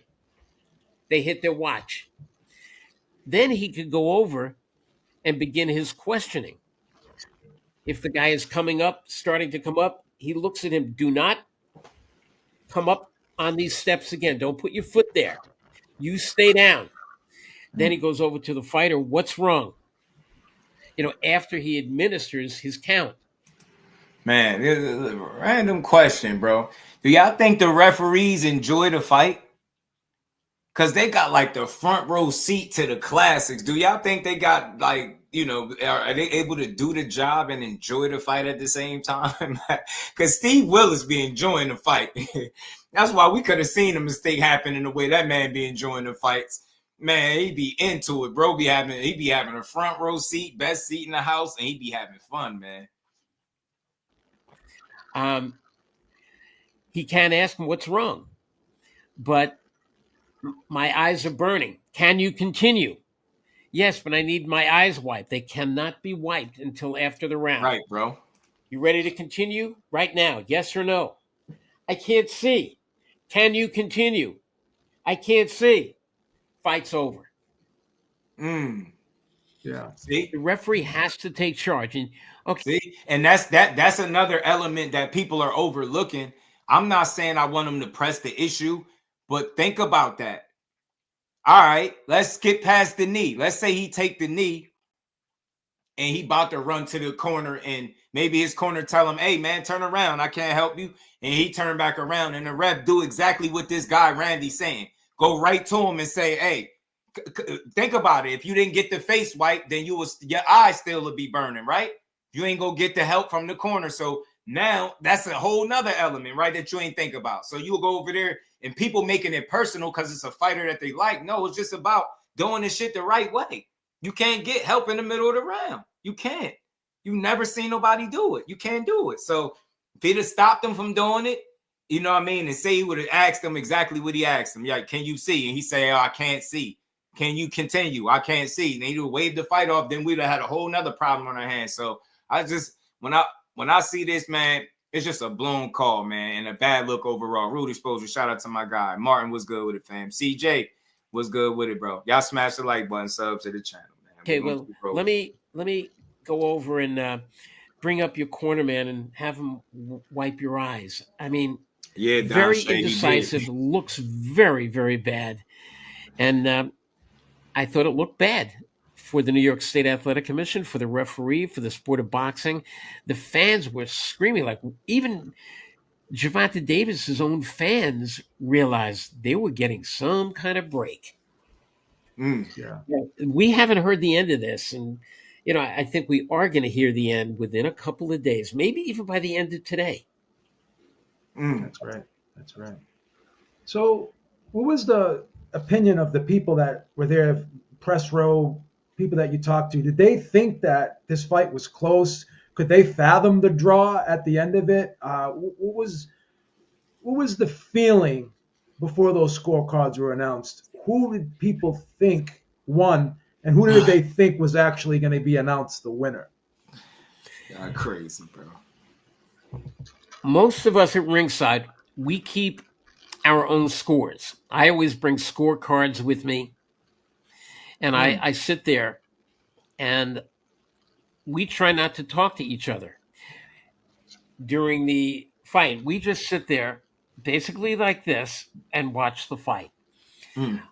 They hit their watch. Then he could go over and begin his questioning. If the guy is starting to come up, he looks at him. Do not come up on these steps again. Don't put your foot there. You stay down. Then he goes over to the fighter. What's wrong? After he administers his count. Man, this is a random question, bro. Do y'all think the referees enjoy the fight? Because they got like the front row seat to the classics. Do y'all think they got are they able to do the job and enjoy the fight at the same time? Because Steve Willis be enjoying the fight. That's why we could have seen a mistake happen in the way that man be enjoying the fights. Man, he be into it, bro. He be having a front row seat, best seat in the house, and he be having fun, man. He can't ask him what's wrong, but my eyes are burning. Can you continue? Yes, but I need my eyes wiped. They cannot be wiped until after the round. Right, bro. You ready to continue? Right now, yes or no? I can't see. Can you continue? I can't see. Fight's over. Yeah. See? The referee has to take charge. And okay. See? And that's another element that people are overlooking. I'm not saying I want them to press the issue, but think about that. All right, let's skip past the knee. Let's say he take the knee and he about to run to the corner, and maybe his corner tell him, "Hey, man, turn around. I can't help you." And he turn back around, and the ref do exactly what this guy Randy's saying. Go right to him and say, "Hey, think about it. If you didn't get the face wipe, then your eyes still would be burning, right? You ain't gonna get the help from the corner. So now that's a whole nother element, right? That you ain't think about. So you'll go over there and people making it personal because it's a fighter that they like. No, it's just about doing this shit the right way. You can't get help in the middle of the round. You can't. You never seen nobody do it. You can't do it. So if he'd have stopped him from doing it, you know what I mean? And say he would have asked him exactly what he asked him. Like, can you see? And he say, oh, I can't see. Can you continue? I can't see. And he would wave the fight off. Then we'd have had a whole nother problem on our hands. So I just, when I see this, man, it's just a blown call, man, and a bad look overall. Rude exposure. Shout out to my guy. Martin was good with it, fam. CJ was good with it, bro. Y'all smash the like button, sub to the channel, man. Okay, well, let me go over and bring up your corner man and have him wipe your eyes. I mean, yeah, very indecisive, looks very, very bad. And I thought it looked bad for the New York State Athletic Commission, for the referee, for the sport of boxing. The fans were screaming. Like, even Gervonta Davis's own fans realized they were getting some kind of break. Yeah. We haven't heard the end of this. And, you know, I think we are going to hear the end within a couple of days, maybe even by the end of today. That's right. That's right. So what was the opinion of the people that were there, press row, people that you talked to? Did they think that this fight was close? Could they fathom the draw at the end of it? What was the feeling before those scorecards were announced? Who did people think won, and who did they think was actually going to be announced the winner? God, crazy, bro. Most of us at ringside, we keep our own scores. I always bring scorecards with me, and I sit there, and we try not to talk to each other during the fight. We just sit there basically like this and watch the fight.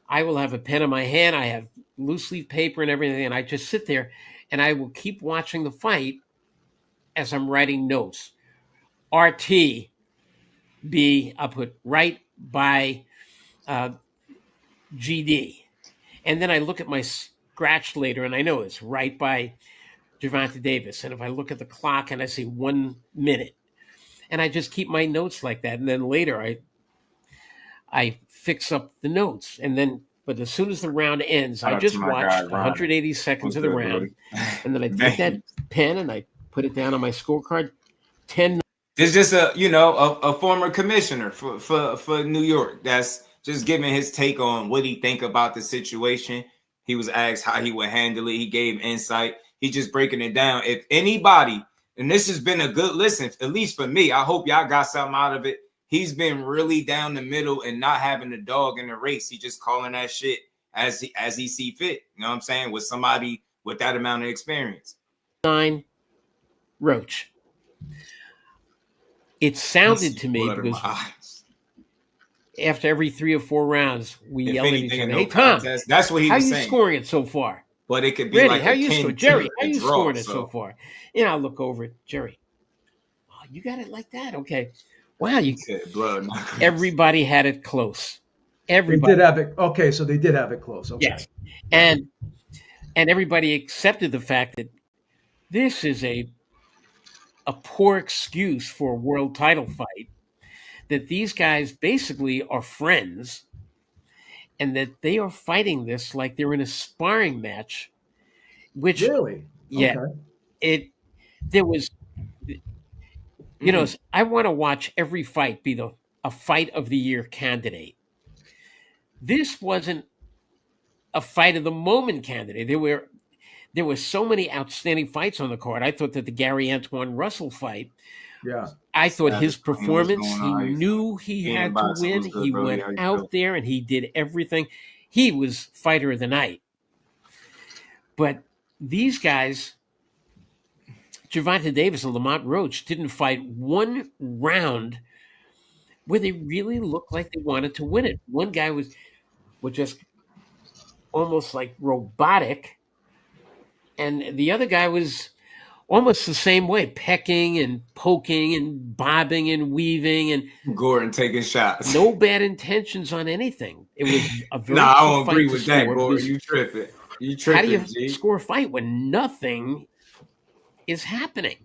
I will have a pen in my hand. I have loose leaf paper and everything, and I just sit there, and I will keep watching the fight as I'm writing notes. RT, I'll put right by GD. And then I look at my scratch later, and I know it's right by Gervonta Davis. And if I look at the clock and I see 1 minute, and I just keep my notes like that. And then later I fix up the notes. And then, but as soon as the round ends, I just watch 180 seconds of the round. And then I take that pen and I put it down on my scorecard. 10. It's just a former commissioner for New York that's just giving his take on what he think about the situation. He was asked how he would handle it. He gave insight. He just breaking it down. If anybody, and this has been a good listen, at least for me, I hope y'all got something out of it. He's been really down the middle and not having a dog in the race. He just calling that shit as he see fit. You know what I'm saying? With somebody with that amount of experience. 9 Roach. It sounded to me because after every 3 or 4 rounds, we yelled at each other. Hey, Tom, that's what he was saying. How you scoring it so far? But it could be Ready, like how you scoring? Jerry, how you scoring it so far? And I'll look over at Jerry. Oh, you got it like that? Okay. Wow, everybody had it close. Everybody did have it. Okay, so they did have it close. Okay. Yes. And everybody accepted the fact that this is a poor excuse for a world title fight, that these guys basically are friends and that they are fighting this like they're in a sparring match, which really, yeah, okay. There was, you know, I want to watch every fight be a fight of the year candidate. This wasn't a fight of the moment candidate. There were so many outstanding fights on the card. I thought that the Gary Antoine Russell fight, I thought his performance, he knew he had to win. He went out there and he did everything. He was fighter of the night. But these guys, Gervonta Davis and Lamont Roach, didn't fight one round where they really looked like they wanted to win it. One guy was just almost like robotic, and the other guy was almost the same way, pecking and poking and bobbing and weaving, and Gordon taking shots. no bad intentions on anything. It was a very Nah, I tough don't fight agree to with that, score. Gordon. Because You tripping. You how do tripping, you G. score a fight when nothing is happening?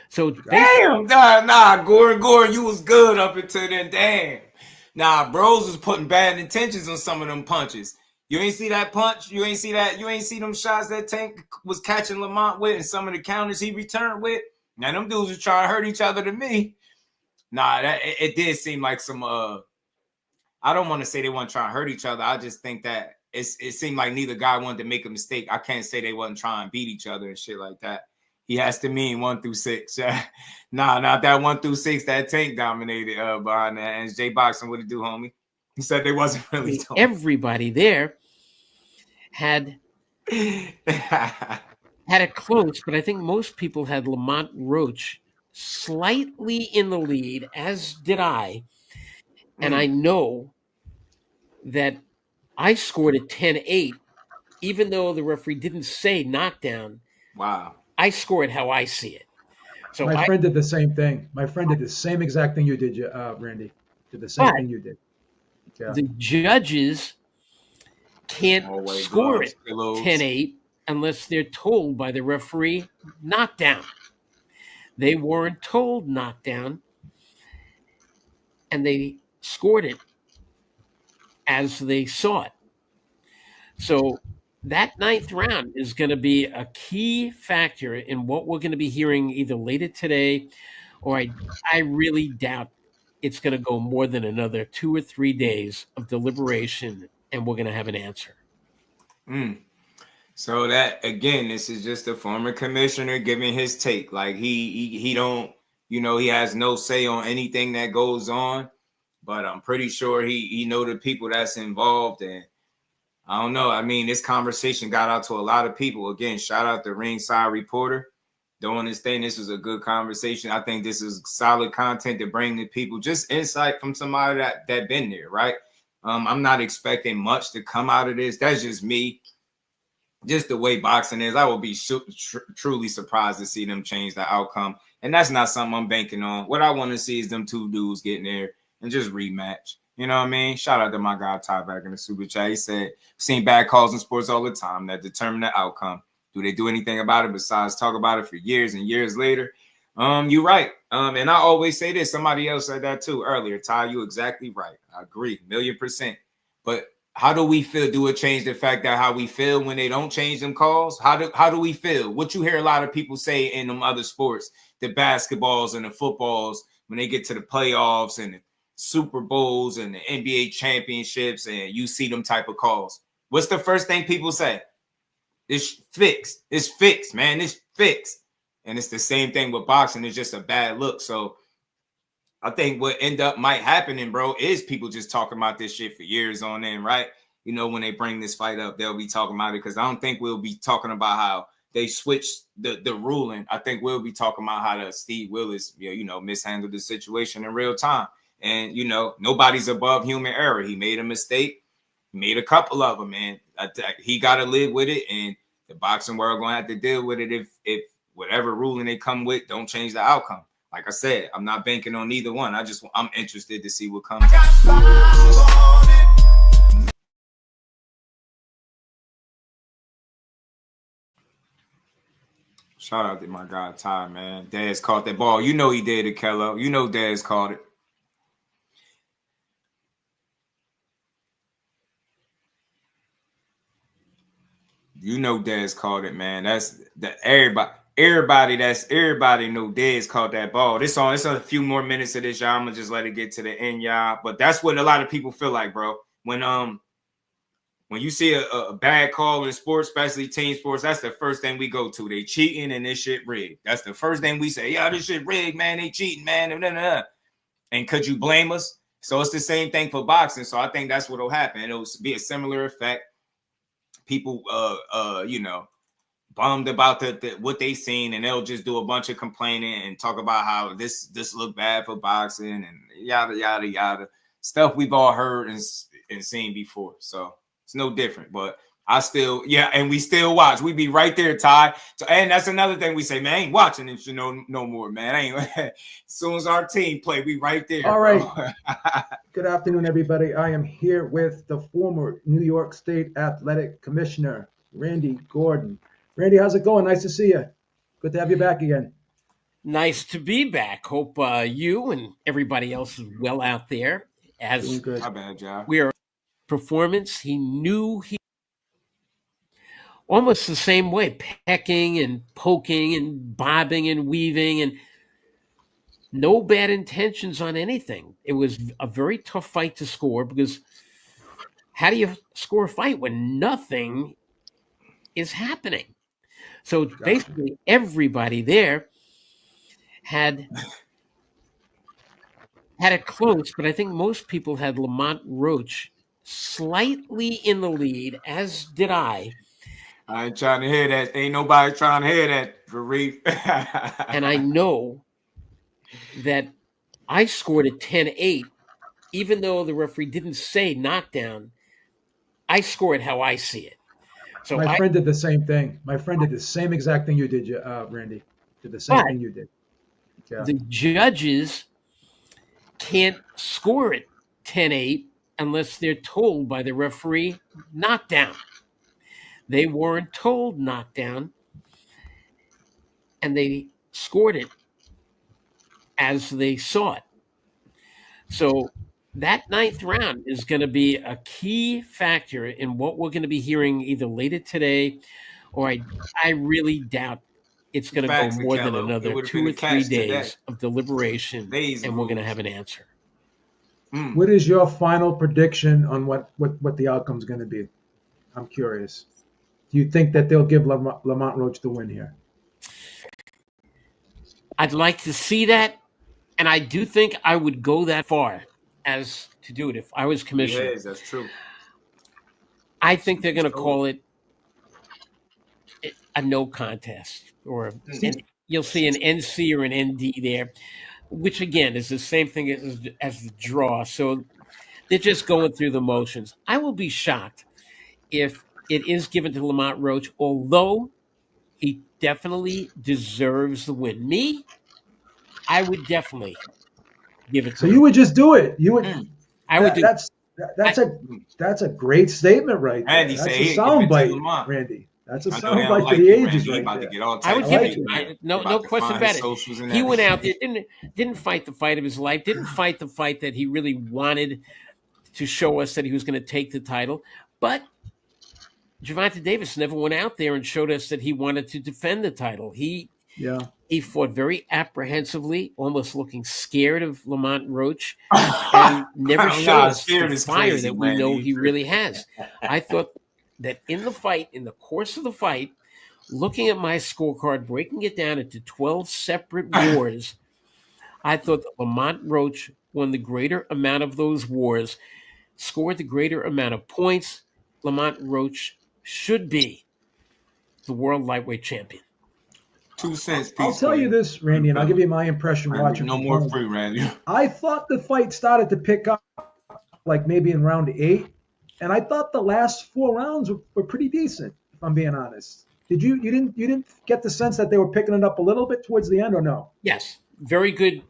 So Damn, nah, Gordon, you was good up until then. Damn. Nah, bros was putting bad intentions on some of them punches. You ain't see that punch? You ain't see that? You ain't see them shots that Tank was catching Lamont with and some of the counters he returned with? Now, them dudes was trying to hurt each other to me. Nah, it did seem like some, I don't want to say they weren't trying to hurt each other. I just think that it seemed like neither guy wanted to make a mistake. I can't say they wasn't trying to beat each other and shit like that. He has to mean 1 through 6. Nah, not that 1 through 6 that Tank dominated behind that. And J-Boxing, what it do, homie? He said they wasn't really doing. everybody there had it close, but I think most people had Lamont Roach slightly in the lead, as did I. And I know that I scored a 10-8, even though the referee didn't say knockdown. Wow. I scored how I see it. So My friend did the same thing. My friend did the same exact thing you did, Randy. Did the same thing you did. Yeah. The judges can't Always score gloves, it pillows. 10-8 unless they're told by the referee knockdown. They weren't told knockdown, and they scored it as they saw it. So that 9th round is going to be a key factor in what we're going to be hearing either later today, or I really doubt it's going to go more than another 2 or 3 days of deliberation, and we're going to have an answer. So that, again, this is just a former commissioner giving his take. Like he don't, he has no say on anything that goes on, but I'm pretty sure he know the people that's involved. And I don't know. I mean, this conversation got out to a lot of people. Again, shout out to Ringside Reporter doing this thing. This was a good conversation. I think this is solid content to bring to people, just insight from somebody that been there, right? I'm not expecting much to come out of this. That's just me. Just the way boxing is, I would be truly surprised to see them change the outcome. And that's not something I'm banking on. What I want to see is them two dudes getting there and just rematch. You know what I mean? Shout out to my guy Ty back in the super chat. He said, seen bad calls in sports all the time that determine the outcome. Do they do anything about it besides talk about it for years and years later? You're right. And I always say this. Somebody else said that too earlier. Ty, you exactly right. I agree, 1,000,000%. But how do we feel? Do it change the fact that how we feel when they don't change them calls? How do we feel? What you hear a lot of people say in them other sports, the basketballs and the footballs, when they get to the playoffs and the Super Bowls and the NBA championships, and you see them type of calls. What's the first thing people say? It's fixed. It's fixed, man. It's fixed. And it's the same thing with boxing. It's just a bad look. So I think what might happening, bro, is people just talking about this shit for years on end, right? When they bring this fight up, they'll be talking about it, because I don't think we'll be talking about how they switched the ruling. I think we'll be talking about how Steve Willis, mishandled the situation in real time. And, nobody's above human error. He made a mistake. He made a couple of them, and he got to live with it. And the boxing world going to have to deal with it if whatever ruling they come with don't change the outcome. Like I said, I'm not banking on either one. I'm interested to see what comes. Shout out to my guy Ty, man. Dez caught that ball. You know he did it, Kello. You know Dez caught it. You know Dez caught it, man. That's that everybody know Dez caught that ball. It's a few more minutes of this, y'all. I'm gonna just let it get to the end, y'all. But that's what a lot of people feel like, bro. When you see a bad call in sports, especially team sports, that's the first thing we go to. They cheating and this shit rigged. That's the first thing we say. Yeah, this shit rigged, man. They cheating, man. And could you blame us? So it's the same thing for boxing. So I think that's what'll happen. It'll be a similar effect. People, bummed about what they seen, and they'll just do a bunch of complaining and talk about how this looked bad for boxing and yada yada yada, stuff we've all heard and seen before. So it's no different. But and we still watch. We be right there, Ty. So, and that's another thing we say, man, I ain't watching it, no more, man. I ain't. As soon as our team play, we right there. All right. Good afternoon, everybody. I am here with the former New York State Athletic Commissioner, Randy Gordon. Randy, how's it going? Nice to see you. Good to have you back again. Nice to be back. Hope you and everybody else is well out there. As Doing good. My bad, John. we are performance, he knew he almost the same way, pecking and poking and bobbing and weaving, and no bad intentions on anything. It was a very tough fight to score, because how do you score a fight when nothing is happening? So basically everybody there had it close, but I think most people had Lamont Roach slightly in the lead, as did I. I ain't trying to hear that. Ain't nobody trying to hear that, Varif. And I know that I scored a 10-8, even though the referee didn't say knockdown. I scored how I see it. So my friend did the same thing. My friend did the same exact thing you did, Randy. Did the same thing you did. Yeah. The judges can't score it 10-8 unless they're told by the referee knockdown. They weren't told knockdown, and they scored it as they saw it. So that ninth round is going to be a key factor in what we're going to be hearing either later today, or I really doubt it's going to go more than another 2 or 3 days of deliberation, and we're going to have an answer. What is your final prediction on what the outcome is going to be? I'm curious. Do you think that they'll give Lamont Roach the win here? I'd like to see that, and I do think I would go that far as to do it if I was commissioner. Yes, that's true. I think they're going to call it a no contest, or you'll see an NC or an ND there, which again is the same thing as the draw. So they're just going through the motions. I will be shocked if it is given to Lamont Roach, although he definitely deserves the win. Me, I would definitely give it to him. So you would just do it. You would. I would do. That's a great statement right there. Randy That's say a he soundbite, Randy. That's a soundbite for the ages right there. I would give it. No question about it. He went out there, didn't fight the fight of his life, didn't fight the fight that he really wanted to show us that he was going to take the title, but Gervonta Davis never went out there and showed us that he wanted to defend the title. He fought very apprehensively, almost looking scared of Lamont Roach, and never showed us the fire that we know he really has. I thought that in the course of the fight, looking at my scorecard, breaking it down into 12 separate wars, I thought that Lamont Roach won the greater amount of those wars, scored the greater amount of points. Lamont Roach should be the world lightweight champion. 2 cents. I'll tell you this, Randy, and I'll give you my impression watching. No more free, Randy. I thought the fight started to pick up, like maybe in round 8, and I thought the last 4 rounds were pretty decent, if I'm being honest. Did you didn't get the sense that they were picking it up a little bit towards the end, or no? Yes, very good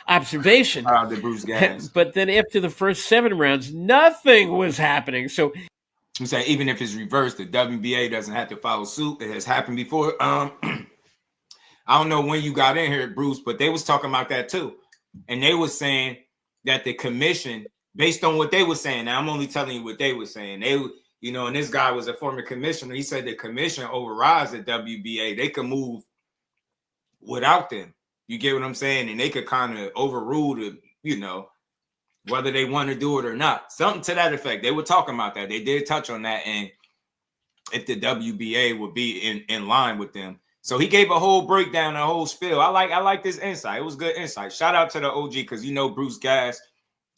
observation. The Bruce Gas. But then after the first 7 rounds, nothing was happening. So I'm saying even if it's reversed, the WBA doesn't have to follow suit. It has happened before. I don't know when you got in here, Bruce, but they was talking about that too. And they was saying that the commission, based on what they were saying, now I'm only telling you what they were saying. They, and this guy was a former commissioner. He said the commission overrides the WBA. They could move without them. You get what I'm saying? And they could kind of overrule the, whether they want to do it or not. Something to that effect. They were talking about that. They did touch on that. And if the WBA would be in line with them. So he gave a whole breakdown, a whole spiel. I like this insight. It was good insight. Shout out to the OG, because Bruce Gas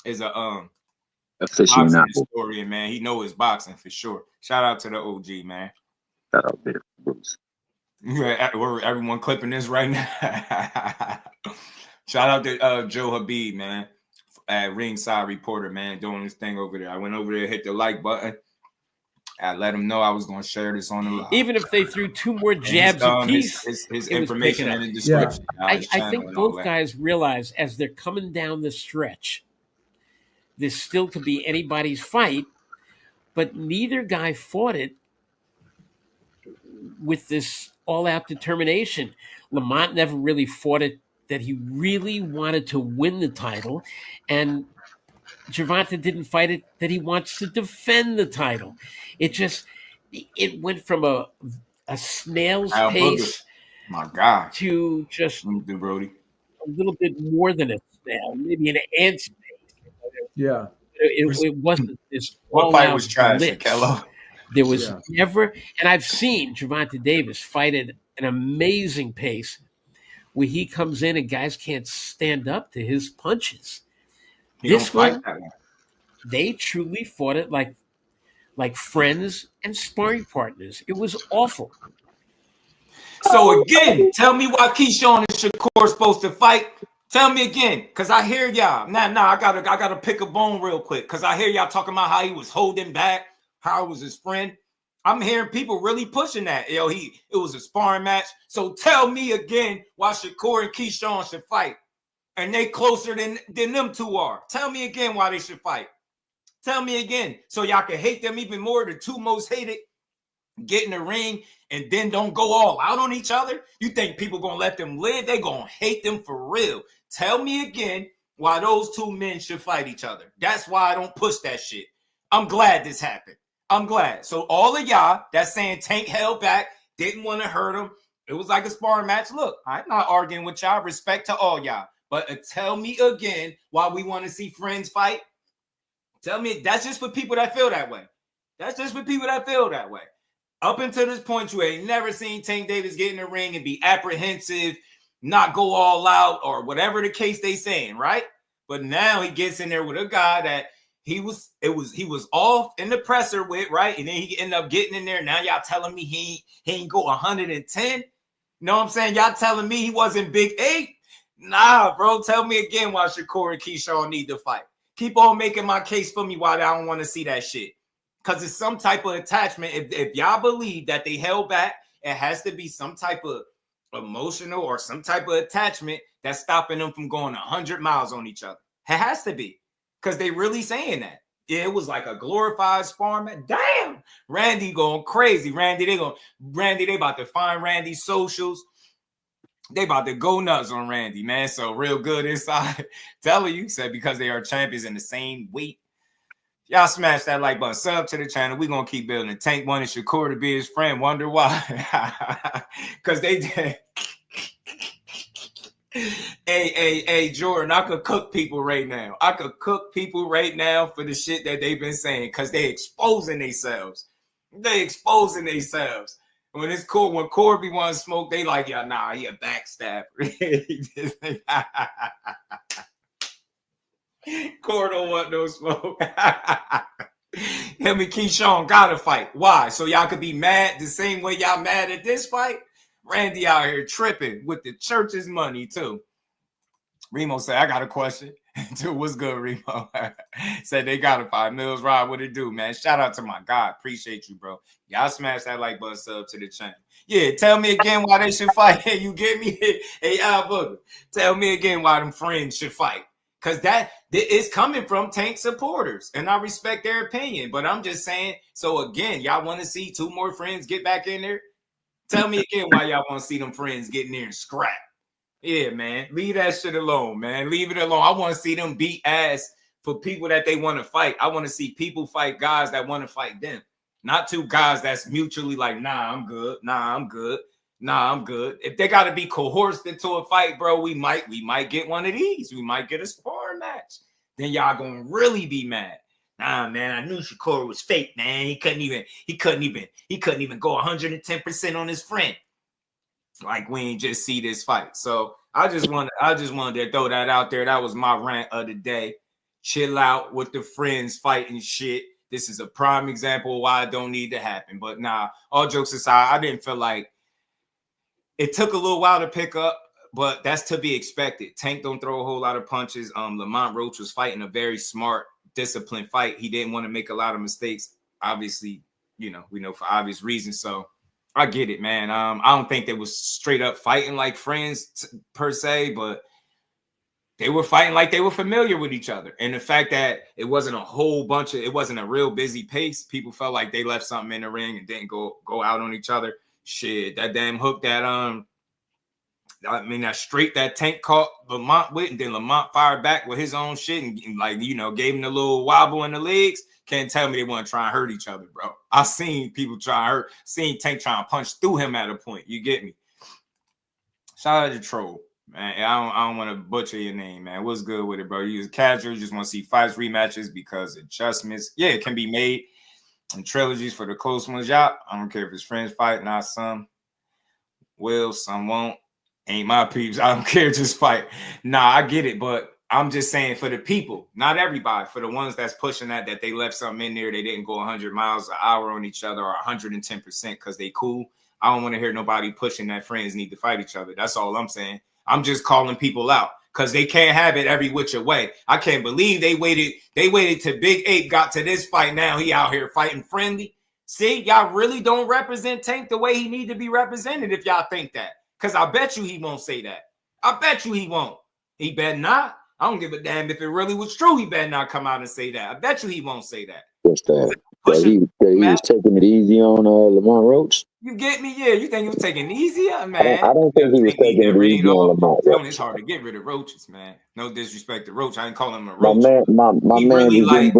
is a boxing historian, man. He knows his boxing for sure. Shout out to the OG, man. Shout out there, Bruce. Yeah, everyone clipping this right now. Shout out to Joe Habib, man, ringside reporter, man, doing this thing over there. I went over there, hit the like button. I let him know I was going to share this on the live. Even if they threw 2 more jabs apiece, his it was information picking in up. the description. I think both guys realize as they're coming down the stretch, this still could be anybody's fight, but neither guy fought it with this all-out determination. Lamont never really fought it that he really wanted to win the title, and Gervonta didn't fight it that he wants to defend the title. It went from a snail's pace, my God, to just Brody. a little bit more than a snail, maybe an ant's pace. Yeah. It wasn't this What fight all-out was trash, blitz. Kello? There was never, and I've seen Gervonta Davis fight at an amazing pace where he comes in and guys can't stand up to his punches. This one, they truly fought it like friends and sparring partners. It was awful. So again, tell me why Keyshawn and Shakur supposed to fight. Tell me again, because I hear y'all. Nah, I gotta pick a bone real quick, because I hear y'all talking about how he was holding back, how it was his friend. I'm hearing people really pushing that. Yo, it was a sparring match. So tell me again why Shakur and Keyshawn should fight. And they closer than them two are. Tell me again why they should fight. Tell me again, so y'all can hate them even more. The two most hated, get in the ring and then don't go all out on each other. You think people gonna let them live? They gonna hate them for real. Tell me again why those two men should fight each other. That's why I don't push that shit. I'm glad this happened. I'm glad. So all of y'all that's saying Tank held back, didn't want to hurt him, it was like a sparring match. Look, I'm not arguing with y'all. Respect to all y'all. But tell me again why we want to see friends fight. Tell me, that's just for people that feel that way. That's just for people that feel that way. Up until this point, you ain't never seen Tank Davis get in the ring and be apprehensive, not go all out, or whatever the case they saying, right? But now he gets in there with a guy that he was off in the presser with, right? And then he ended up getting in there. Now y'all telling me he ain't go 110. You know what I'm saying? Y'all telling me he wasn't Big 8? Nah, bro. Tell me again why Shakur and Keyshawn need to fight. Keep on making my case for me why I don't want to see that shit. Because it's some type of attachment. If y'all believe that they held back, it has to be some type of emotional or some type of attachment that's stopping them from going 100 miles on each other. It has to be. Because they really saying that. Yeah, it was like a glorified sparring match. Damn! Randy going crazy. Randy, they about to find Randy's socials. They about to go nuts on Randy, man. So real good inside. Telling you, said because they are champions in the same weight. Y'all smash that like button. Sub to the channel. We're going to keep building. Tank wanted Shakur to be his friend. Wonder why. Because they did. Hey, Jordan, I could cook people right now. I could cook people right now for the shit that they've been saying because they exposing themselves. They exposing themselves. When it's cool, when Corby wants smoke, they like, yeah, nah, he a backstabber. Corey don't want no smoke. Him and Keyshawn gotta fight. Why? So y'all could be mad the same way y'all mad at this fight? Randy out here tripping with the church's money, too. Remo said, I got a question. Dude, what's good, Remo? Said they got a 5 mils. Rod, what it do, man? Shout out to my God. Appreciate you, bro. Y'all smash that like button, sub to the channel. Yeah, tell me again why they should fight. Hey, you get me? Hey, Al Booger, tell me again why them friends should fight. Because that is coming from Tank supporters, and I respect their opinion. But I'm just saying, so again, y'all want to see 2 more friends get back in there? Tell me again why y'all want to see them friends get in there and scrap. Yeah, man. Leave that shit alone, man. Leave it alone. I want to see them beat ass for people that they want to fight. I want to see people fight guys that want to fight them. Not 2 guys that's mutually like, nah, I'm good. Nah, I'm good. Nah, I'm good. If they got to be coerced into a fight, bro, we might get one of these. We might get a sparring match. Then y'all gonna really be mad. Nah, man, I knew Shakur was fake, man. He couldn't even go 110% on his friend. Like we ain't just see this fight. So I just wanted to throw that out there. That was my rant of the day. Chill out with the friends fighting shit. This is a prime example of why it don't need to happen. But nah, all jokes aside, I didn't feel like it took a little while to pick up, but that's to be expected. Tank don't throw a whole lot of punches. Lamont Roach was fighting a very smart, disciplined fight. He didn't want to make a lot of mistakes. Obviously, you know, we know for obvious reasons. So I get it, man. I don't think they was straight up fighting like friends per se, but they were fighting like they were familiar with each other. And the fact that it wasn't a whole bunch of, it wasn't a real busy pace. People felt like they left something in the ring and didn't go out on each other. Shit, that damn hook that that straight that Tank caught Lamont with, and then Lamont fired back with his own shit and like, you know, gave him a little wobble in the legs. Can't tell me they want to try and hurt each other, bro. I seen people try and seen Tank trying to punch through him at a point. You get me? Shout out to Troll, man. I don't want to butcher your name, man. What's good with it, bro? You was casual, you just want to see fights, rematches because adjustments, yeah, it can be made. And trilogies for the close ones, y'all. I don't care if it's friends fight, not some will, some won't. Ain't my peeps. I don't care, just fight. Nah, I get it, but I'm just saying for the people, not everybody, for the ones that's pushing that they left something in there, they didn't go 100 miles an hour on each other or 110% because they cool. I don't want to hear nobody pushing that friends need to fight each other. That's all I'm saying. I'm just calling people out because they can't have it every which way. I can't believe they waited till Big Ape got to this fight. Now he out here fighting friendly. See, y'all really don't represent Tank the way he need to be represented if y'all think that. Because I bet you he won't say that. I bet you he won't. He better not. I don't give a damn if it really was true. He better not come out and say that. I bet you he won't say that. What's that? He was taking it easy on Lamont Roach. You get me? Yeah, you think he was taking it easy? Man, I don't think he was taking it easy on Lamont Roach. It's hard to get rid of roaches, man. No disrespect to Roach. I ain't calling him a roach. My man really like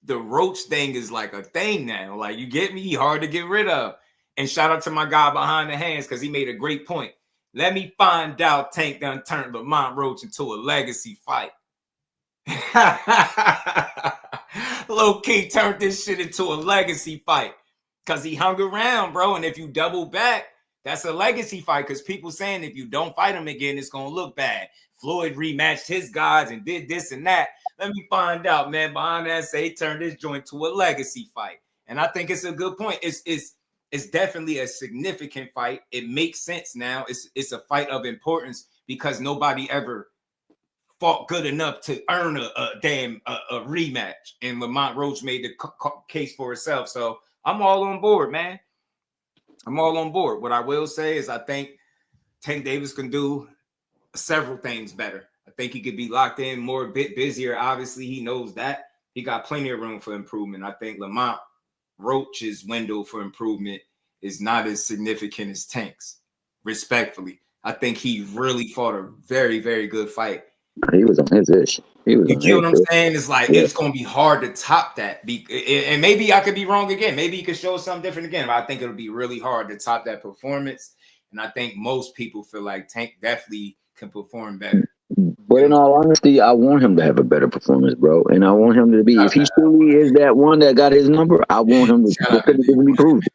the roach thing is like a thing now. Like, you get me? He hard to get rid of. And shout out to my guy behind the hands because he made a great point. Let me find out Tank done turned Lamont Roach into a legacy fight. Low key turned this shit into a legacy fight because he hung around, bro. And if you double back, that's a legacy fight because people saying if you don't fight him again, it's going to look bad. Floyd rematched his guys and did this and that. Let me find out, man. Behind that, say he turned this joint to a legacy fight. And I think it's a good point. It's definitely a significant fight. It makes sense now. It's a fight of importance because nobody ever fought good enough to earn a rematch. And Lamont Roach made the case for itself. So I'm all on board, man. I'm all on board. What I will say is I think Tank Davis can do several things better. I think he could be locked in more, a bit busier. Obviously, he knows that. He got plenty of room for improvement. I think Lamont Roach's window for improvement is not as significant as Tank's, respectfully. I think he really fought a very, very good fight. He was on his ish. You get what I'm saying? It's like, it's going to be hard to top that. And maybe I could be wrong again. Maybe he could show something different again. But I think it'll be really hard to top that performance. And I think most people feel like Tank definitely can perform better. But in all honesty, I want him to have a better performance, bro. And I want him to be, if he truly is that one that got his number, I want him to definitively prove it.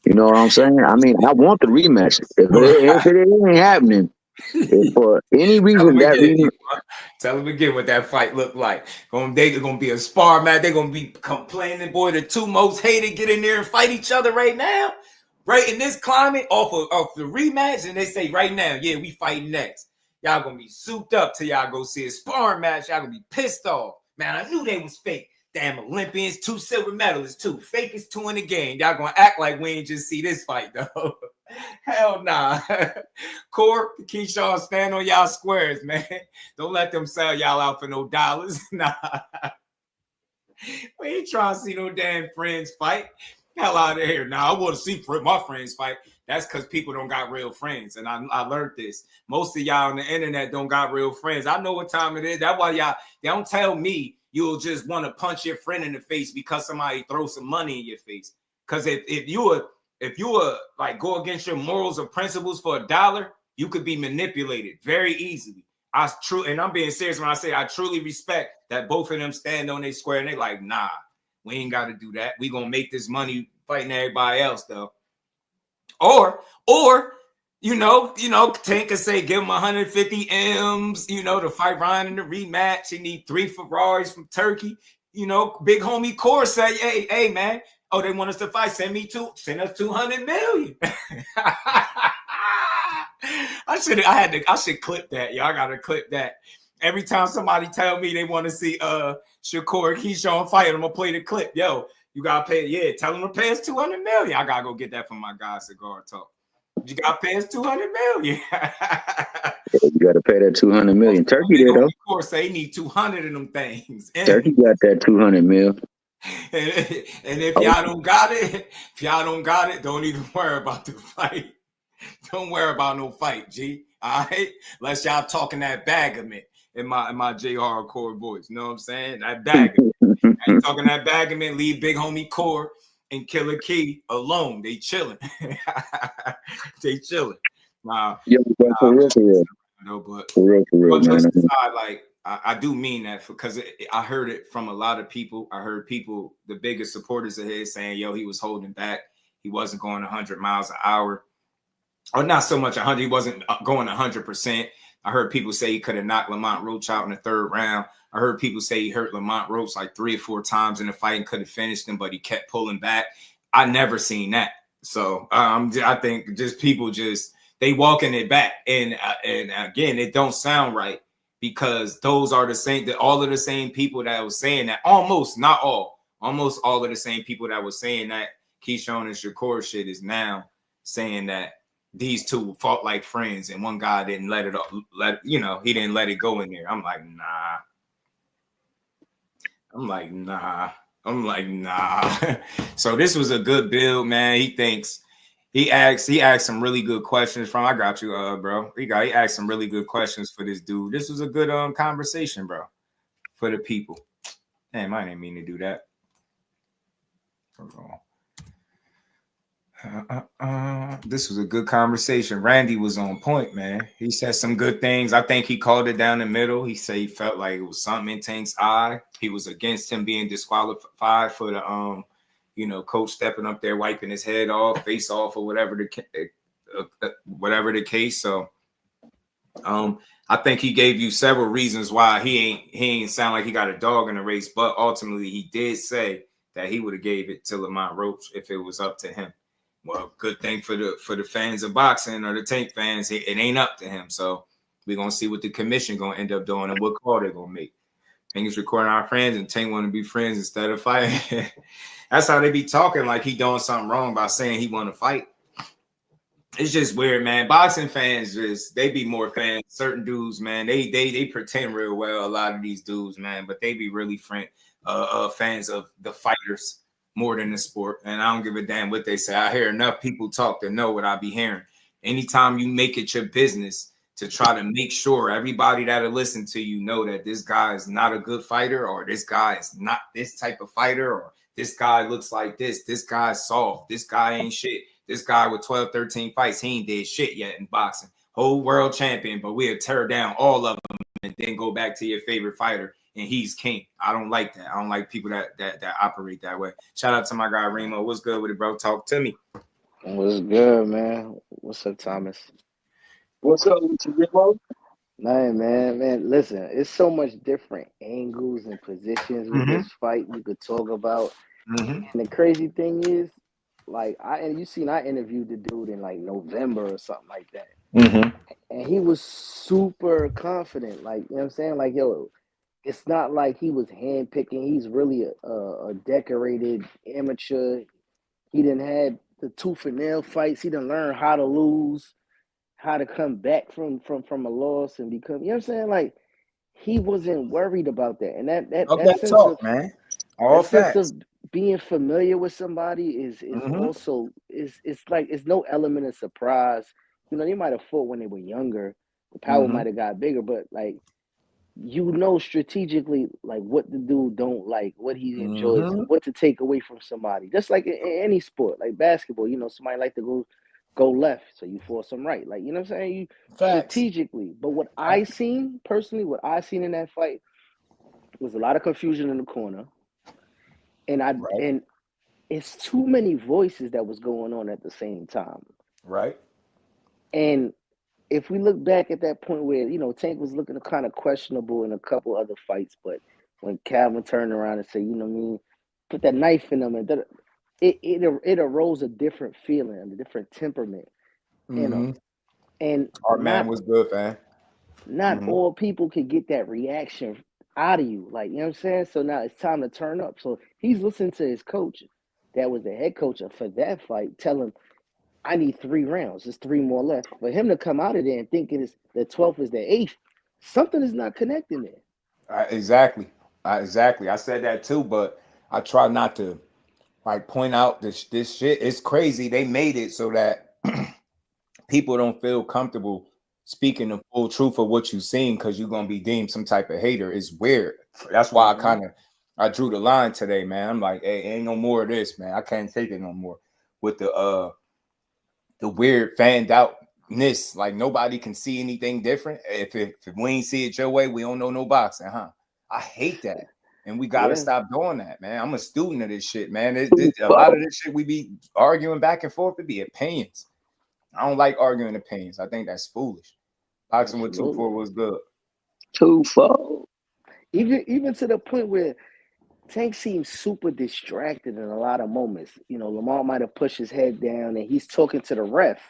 You know what I'm saying? I mean, I want the rematch. If it ain't happening, if for any reason tell him again what that fight looked like. They're gonna be a spar match. They're gonna be complaining, boy. The two most hated get in there and fight each other right now, right in this climate, off the rematch, and they say right now, yeah, we fighting next. Y'all gonna be souped up till y'all go see a sparring match. Y'all gonna be pissed off, man. I knew they was fake. Damn Olympians, 2 silver medalists, 2 fake is 2 in the game. Y'all gonna act like we ain't just see this fight though. Hell nah. Core, Keyshawn, stand on y'all squares, man. Don't let them sell y'all out for no dollars. Nah. We ain't trying to see no damn friends fight. Hell out of here. Nah, I want to see my friends fight. That's because people don't got real friends. And I learned this. Most of y'all on the internet don't got real friends. I know what time it is. That's why y'all don't tell me you'll just want to punch your friend in the face because somebody throws some money in your face. Because if you were like go against your morals or principles for $1, you could be manipulated very easily. And I'm being serious when I say I truly respect that both of them stand on their square and they like, nah, we ain't got to do that. We gonna make this money fighting everybody else though. Or Tank could say give him 150 M's, to fight Ryan in the rematch. He need 3 Ferraris from Turkey. Big homie Core say, hey man, oh, they want us to fight. Send us 200 million. I should clip that. Y'all gotta clip that. Every time somebody tell me they want to see Shakur Keyshawn fight, I'm gonna play the clip. Yo, You gotta pay. Yeah, tell him to pay us $200 million. I gotta go get that from my guy Cigar Talk. You gotta pay us $200 million. You got to pay that $200 million. Turkey there though. Of course, they need 200 of them things. Turkey got that $200 million. And if y'all don't got it, don't even worry about the fight. Don't worry about no fight, G. All right, unless y'all talking that bagament in my J hardcore voice. You know what I'm saying? That bagament. I ain't talking that bagament. Leave big homie Core and Killer Key alone. They chilling. They chilling. Nah, for real. No, but for real, man. Aside, like I do mean that because I heard it from a lot of people. I heard people, the biggest supporters of his, saying, "Yo, he was holding back. He wasn't going 100 miles an hour, or not so much 100. He wasn't going 100%." I heard people say he could have knocked Lamont Roach out in the third round. I heard people say he hurt Lamont Roach like 3 or 4 times in the fight and could have finished him, but he kept pulling back. I never seen that. So I think just people they walking it back, and again, it don't sound right because those are the same. All of the same people that was saying that, almost all of the same people that was saying that Keyshawn and Shakur shit is now saying that these two fought like friends, and one guy didn't he didn't let it go in there. I'm like, nah. So this was a good build, man. He asked some really good questions from. I got you, bro. He asked some really good questions for this dude. This was a good conversation, bro, for the people. Damn, I didn't mean to do that. This was a good conversation. Randy was on point, man. He said some good things. I think he called it down the middle. He said he felt like it was something in Tank's eye. He was against him being disqualified for the coach stepping up there, wiping his head off, face off, or whatever the case. So I think he gave you several reasons why he ain't sound like he got a dog in the race, but ultimately he did say that he would have gave it to Lamont Roach if it was up to him. Well, good thing for the fans of boxing or the Tank fans, it ain't up to him. So we're gonna see what the commission gonna end up doing and what call they're gonna make. Tank is recording our friends, and Tank want to be friends instead of fighting. That's how they be talking, like he doing something wrong by saying he want to fight. It's just weird, man. Boxing fans they be more fans. Certain dudes, man, they pretend real well. A lot of these dudes, man, but they be really fans of the fighters more than the sport. And I don't give a damn what they say. I hear enough people talk to know what I be hearing. Anytime you make it your business to try to make sure everybody that'll listen to you know that this guy is not a good fighter, or this guy is not this type of fighter, or this guy looks like this guy's soft, this guy ain't shit, this guy with 12, 13 fights, he ain't did shit yet in boxing. Whole world champion, but we'll tear down all of them and then go back to your favorite fighter and he's king. I don't like that. I don't like people that operate that way. Shout out to my guy Remo. What's good with it, bro? Talk to me. What's good, man? What's up, Thomas? What's up with you, Remo? Man, listen, it's so much different angles and positions with this fight we could talk about. And the crazy thing is, like, I interviewed the dude in like November or something like that. And he was super confident. Like, you know what I'm saying? Like, yo, it's not like he was handpicking. He's really a decorated amateur. He didn't have the tooth and nail fights. He didn't learn how to lose, how to come back from a loss and become, you know what I'm saying? Like, he wasn't worried about that. And that sense talk, of, man. All that facts. sense of being familiar with somebody is also it's like it's no element of surprise. You know, they might have fought when they were younger. The power might have got bigger, but like, you know, strategically, like what the dude don't like, what he enjoys, what to take away from somebody. Just like in any sport, like basketball, you know, somebody like to go left, so you force them right. Like, you know what I'm saying? You strategically. But what I seen in that fight was a lot of confusion in the corner. And and it's too many voices that was going on at the same time. Right. And if we look back at that point where, you know, Tank was looking kind of questionable in a couple other fights, but when Calvin turned around and said, you know what I mean, put that knife in him, and it arose a different feeling, a different temperament in him. And our man was good, man. Not all people could get that reaction out of you. Like, you know what I'm saying? So now it's time to turn up. So he's listening to his coach, that was the head coach for that fight, tell him, I need 3 rounds. There's 3 more left. For him to come out of there and thinking it's the 12th is the 8th, something is not connecting there. Exactly. Exactly. I said that too, but I try not to like point out this shit. It's crazy. They made it so that people don't feel comfortable speaking the full truth of what you've seen because you're gonna be deemed some type of hater. It's weird. That's why I drew the line today, man. I'm like, hey, ain't no more of this, man. I can't take it no more with the weird fanned outness. Like nobody can see anything different. If we ain't see it your way, we don't know no boxing, huh? I hate that. And we got to stop doing that, man. I'm a student of this shit, man. A lot of this shit we be arguing back and forth. It be opinions. I don't like arguing opinions. I think that's foolish. Boxing with 2-4 was good. 2-4. Even to the point where Tank seems super distracted in a lot of moments. You know, Lamont might have pushed his head down and he's talking to the ref.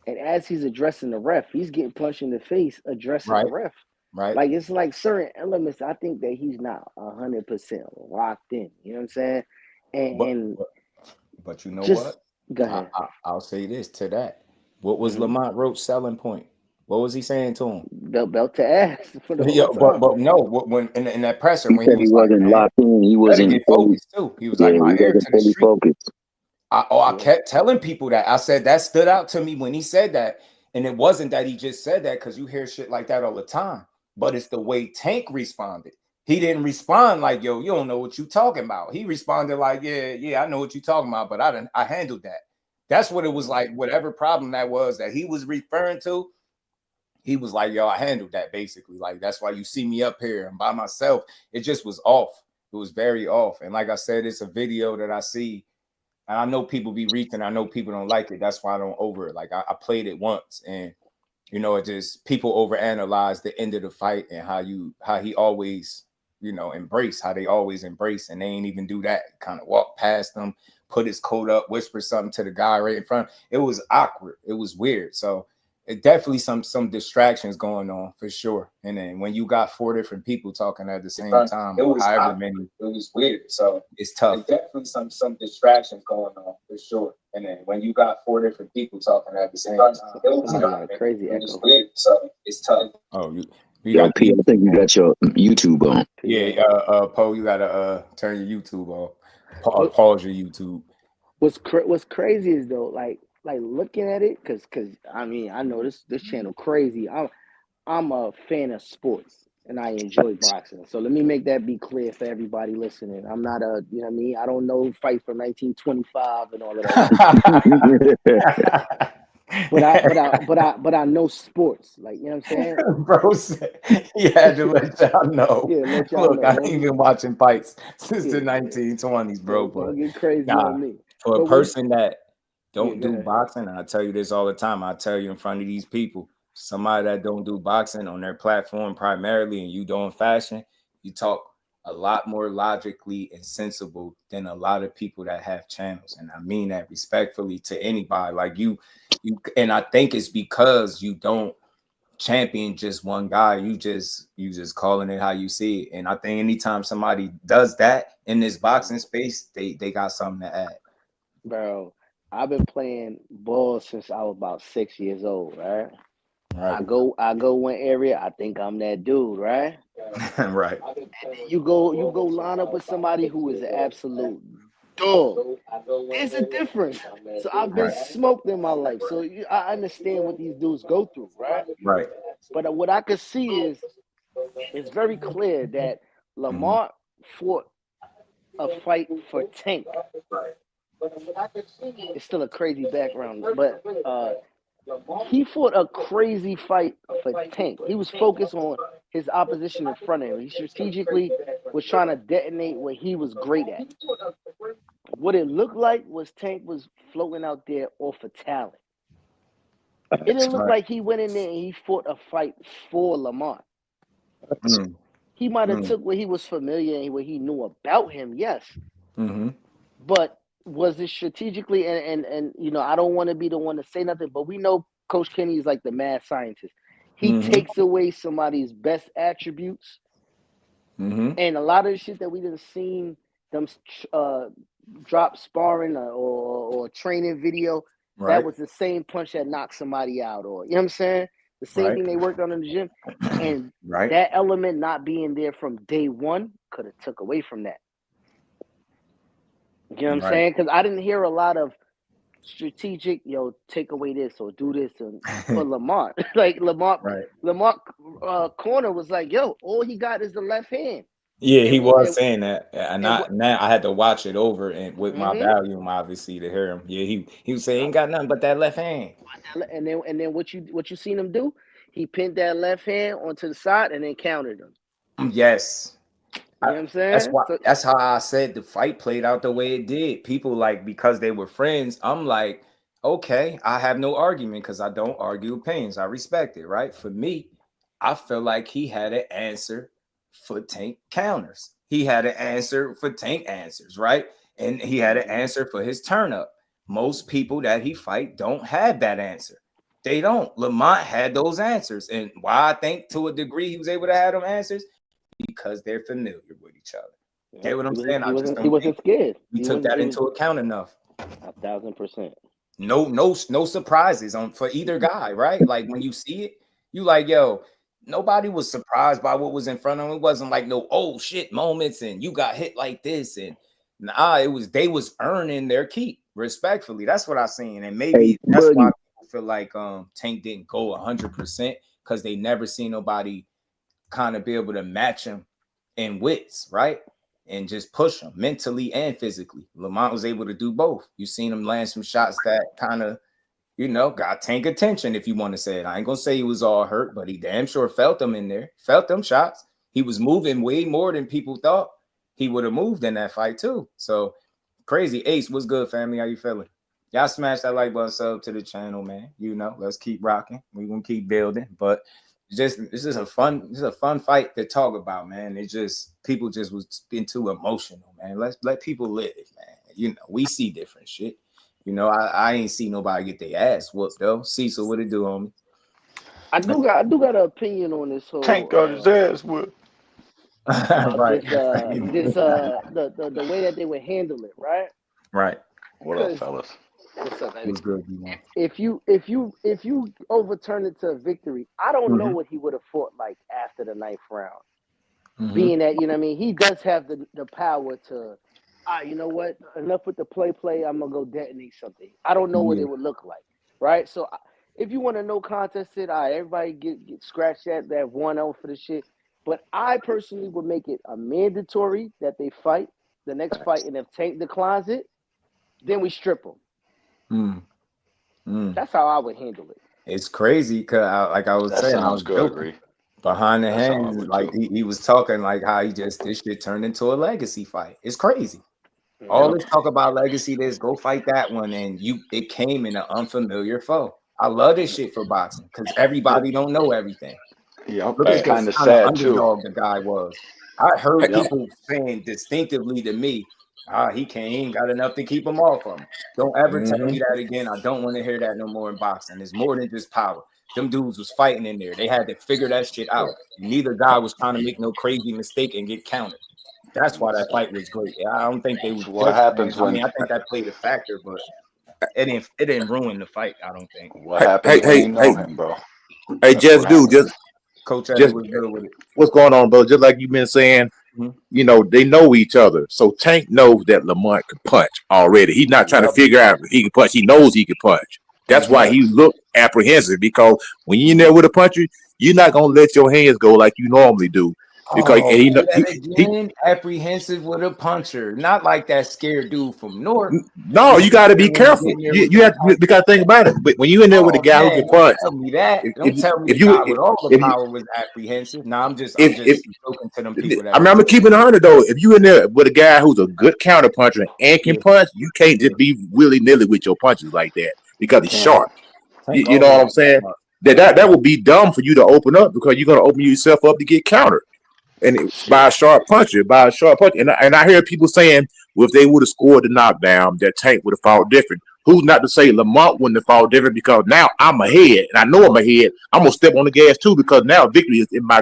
And as he's addressing the ref, he's getting punched in the face addressing the ref. Right. Like, it's like certain elements, I think that he's not 100% locked in. You know what I'm saying? But you know what? Go ahead. I'll say this to that. What was Lamont Roach's selling point? What was he saying to him? Belt to ass. For the Yeah, but no, when in that presser, he when said he wasn't locked in, he wasn't focused too. He was like, my ear to the street. Focused. I kept telling people that. I said that stood out to me when he said that. And it wasn't that he just said that because you hear shit like that all the time. But it's the way Tank responded. He didn't respond like, yo, you don't know what you talking about. He responded like, yeah, I know what you talking about, but I handled that. That's what it was like. Whatever problem that was that he was referring to, he was like, yo, I handled that basically. Like, that's why you see me up here and by myself. It just was off. It was very off. And like I said, it's a video that I see. And I know people be reaching. I know people don't like it. That's why I don't over it. Like, I played it once. And, you know, it just people overanalyze the end of the fight and how he always, you know, how they always embrace. And they ain't even do that. Kind of walk past them, put his coat up, whisper something to the guy right in front. It was awkward. It was weird. So it definitely some distractions going on for sure. And then when you got 4 different people talking at the same time, it was weird. So it's tough. It's definitely some distractions going on for sure. And then when you got 4 different people talking at the same time, it was crazy. It was weird. So it's tough. Oh, Yo, P, I think you got your YouTube on. Yeah, Poe, you gotta turn your YouTube off. Pause your YouTube. What's crazy is though, like looking at it, cause I mean, I know this channel crazy. I'm a fan of sports and I enjoy boxing. So let me make that be clear for everybody listening. I'm not you know what I mean? I don't know fight from 1925 and all of that. But I know sports. Like, you know what I'm saying? Bro said he had to let y'all know. Yeah, let y'all Look, know. I ain't been watching fights since the 1920s, bro. But don't get crazy on me. For a person that don't do boxing, and I tell you this all the time, I tell you in front of these people, somebody that don't do boxing on their platform primarily, and you doing fashion, you talk a lot more logically and sensible than a lot of people that have channels. And I mean that respectfully to anybody. Like you, and I think it's because you don't champion just one guy. You just calling it how you see it. And I think anytime somebody does that in this boxing space, they got something to add. Bro, I've been playing ball since I was about 6 years old, right? I go one area, I think I'm that dude, right? Right. And then you go line up with somebody who is an absolute dog. There's a difference. So I've been smoked in my life. So I understand what these dudes go through, right? Right. But what I could see is it's very clear that Lamont fought a fight for Tank. It's still a crazy background, but he fought a crazy fight for Tank. He was focused on his opposition in front of him. He strategically was trying to detonate what he was great at. What it looked like was Tank was floating out there off of talent. It didn't look like he went in there and he fought a fight for Lamont. He might have took what he was familiar and what he knew about him, yes. But was it strategically and you know, I don't want to be the one to say nothing, but we know Coach Kenny is like the mad scientist. He takes away somebody's best attributes And a lot of the shit that we done seen them drop sparring or training video, that was the same punch that knocked somebody out, or you know what I'm saying? The same thing they worked on in the gym, and that element not being there from day one could have took away from that. You know what I'm saying? Because I didn't hear a lot of strategic, take away this or do this for Lamont. Like Lamont corner was like, all he got is the left hand. Yeah, he was saying that, and now I had to watch it over and with my volume, obviously, to hear him. Yeah, he was saying he ain't got nothing but that left hand. And then what you seen him do? He pinned that left hand onto the side and then countered him. Yes. You know what I'm saying? That's how I said the fight played out the way it did. People because they were friends. I'm like, okay, I have no argument because I don't argue opinions. I respect it, right? For me, I feel like he had an answer for Tank counters. He had an answer for Tank answers, right? And he had an answer for his turn up. Most people that he fight don't have that answer. They don't. Lamont had those answers. And why I think to a degree he was able to have them answers? Because they're familiar with each other. Get what I'm saying? He wasn't scared. We took that into account enough. 1,000%. No surprises for either guy, right? Like when you see it, you like, nobody was surprised by what was in front of him. It wasn't like no oh shit moments and you got hit like this. And they was earning their keep respectfully. That's what I seen. And maybe that's why people feel like Tank didn't go 100% because they never seen nobody kind of be able to match him in wits, right? And just push him mentally and physically. Lamont was able to do both. You seen him land some shots that kind of, got Tank attention, if you want to say it. I ain't gonna say he was all hurt, but he damn sure felt them in there, felt them shots. He was moving way more than people thought he would have moved in that fight too. So crazy. Ace, what's good, family? How you feeling? Y'all smash that like button, sub to the channel, man. Let's keep rocking. We're gonna keep building, but this is a fun fight to talk about, man. People just was been too emotional, man. Let people live, man. We see different shit. I ain't see nobody get their ass whooped though. Cecil, what it do, homie? I do got an opinion on this whole Tank got his ass whooped. Right. The way that they would handle it, right? Right. What up, fellas? What's up, baby? What's good, If you overturn it to a victory, I don't know what he would have fought like after the 9th round. Being that, he does have the power to, you know what? Enough with the play. I'm gonna go detonate something. I don't know what it would look like, right? So if you want to no contest it, everybody get scratched that 1-0 for the shit. But I personally would make it a mandatory that they fight the next fight, and if Tank declines it, then we strip him. That's how I would handle it. It's crazy because, like I was saying, sounds good. Agree. Behind the hands, like he was talking like how this shit turned into a legacy fight. It's crazy. All this talk about legacy, go fight that one, and it came in an unfamiliar foe. I love this shit for boxing because everybody don't know everything. Yeah, look at kind of sad underdog too. The guy was. I heard people saying distinctively to me, he ain't got enough to keep him off of him. Don't ever tell me that again. I don't want to hear that no more in boxing. It's more than just power. Them dudes was fighting in there. They had to figure that shit out. Neither guy was trying to make no crazy mistake and get counted. That's why that fight was great. I don't think they was. What happens when? I think that played a factor, but it didn't ruin the fight. I don't think. What happens when you know him, bro? Hey, Coach, was good with it. What's going on, bro? Just like you've been saying, they know each other. So Tank knows that Lamont can punch already. He's not trying to figure out if he can punch. He knows he can punch. That's why he looked apprehensive, because when you're in there with a puncher, you're not gonna let your hands go like you normally do. Because he apprehensive with a puncher, not like that scared dude from North. No, you got to be careful. You have to think about it. But when you in there with a guy who can punch, tell me that. Don't tell me with all the power was apprehensive. No, I'm just joking to them people. I remember keeping 100 though. If you in there with a guy who's a good counter puncher and can punch, you can't just be willy nilly with your punches like that because he's sharp. You know what I'm saying? That would be dumb for you to open up, because you're gonna open yourself up to get countered. And by a sharp puncher, and I hear people saying, well, if they would have scored the knockdown, that Tank would have fought different. Who's not to say Lamont wouldn't have fought different? Because now I'm ahead, and I know I'm ahead. I'm gonna step on the gas too, because now victory is in my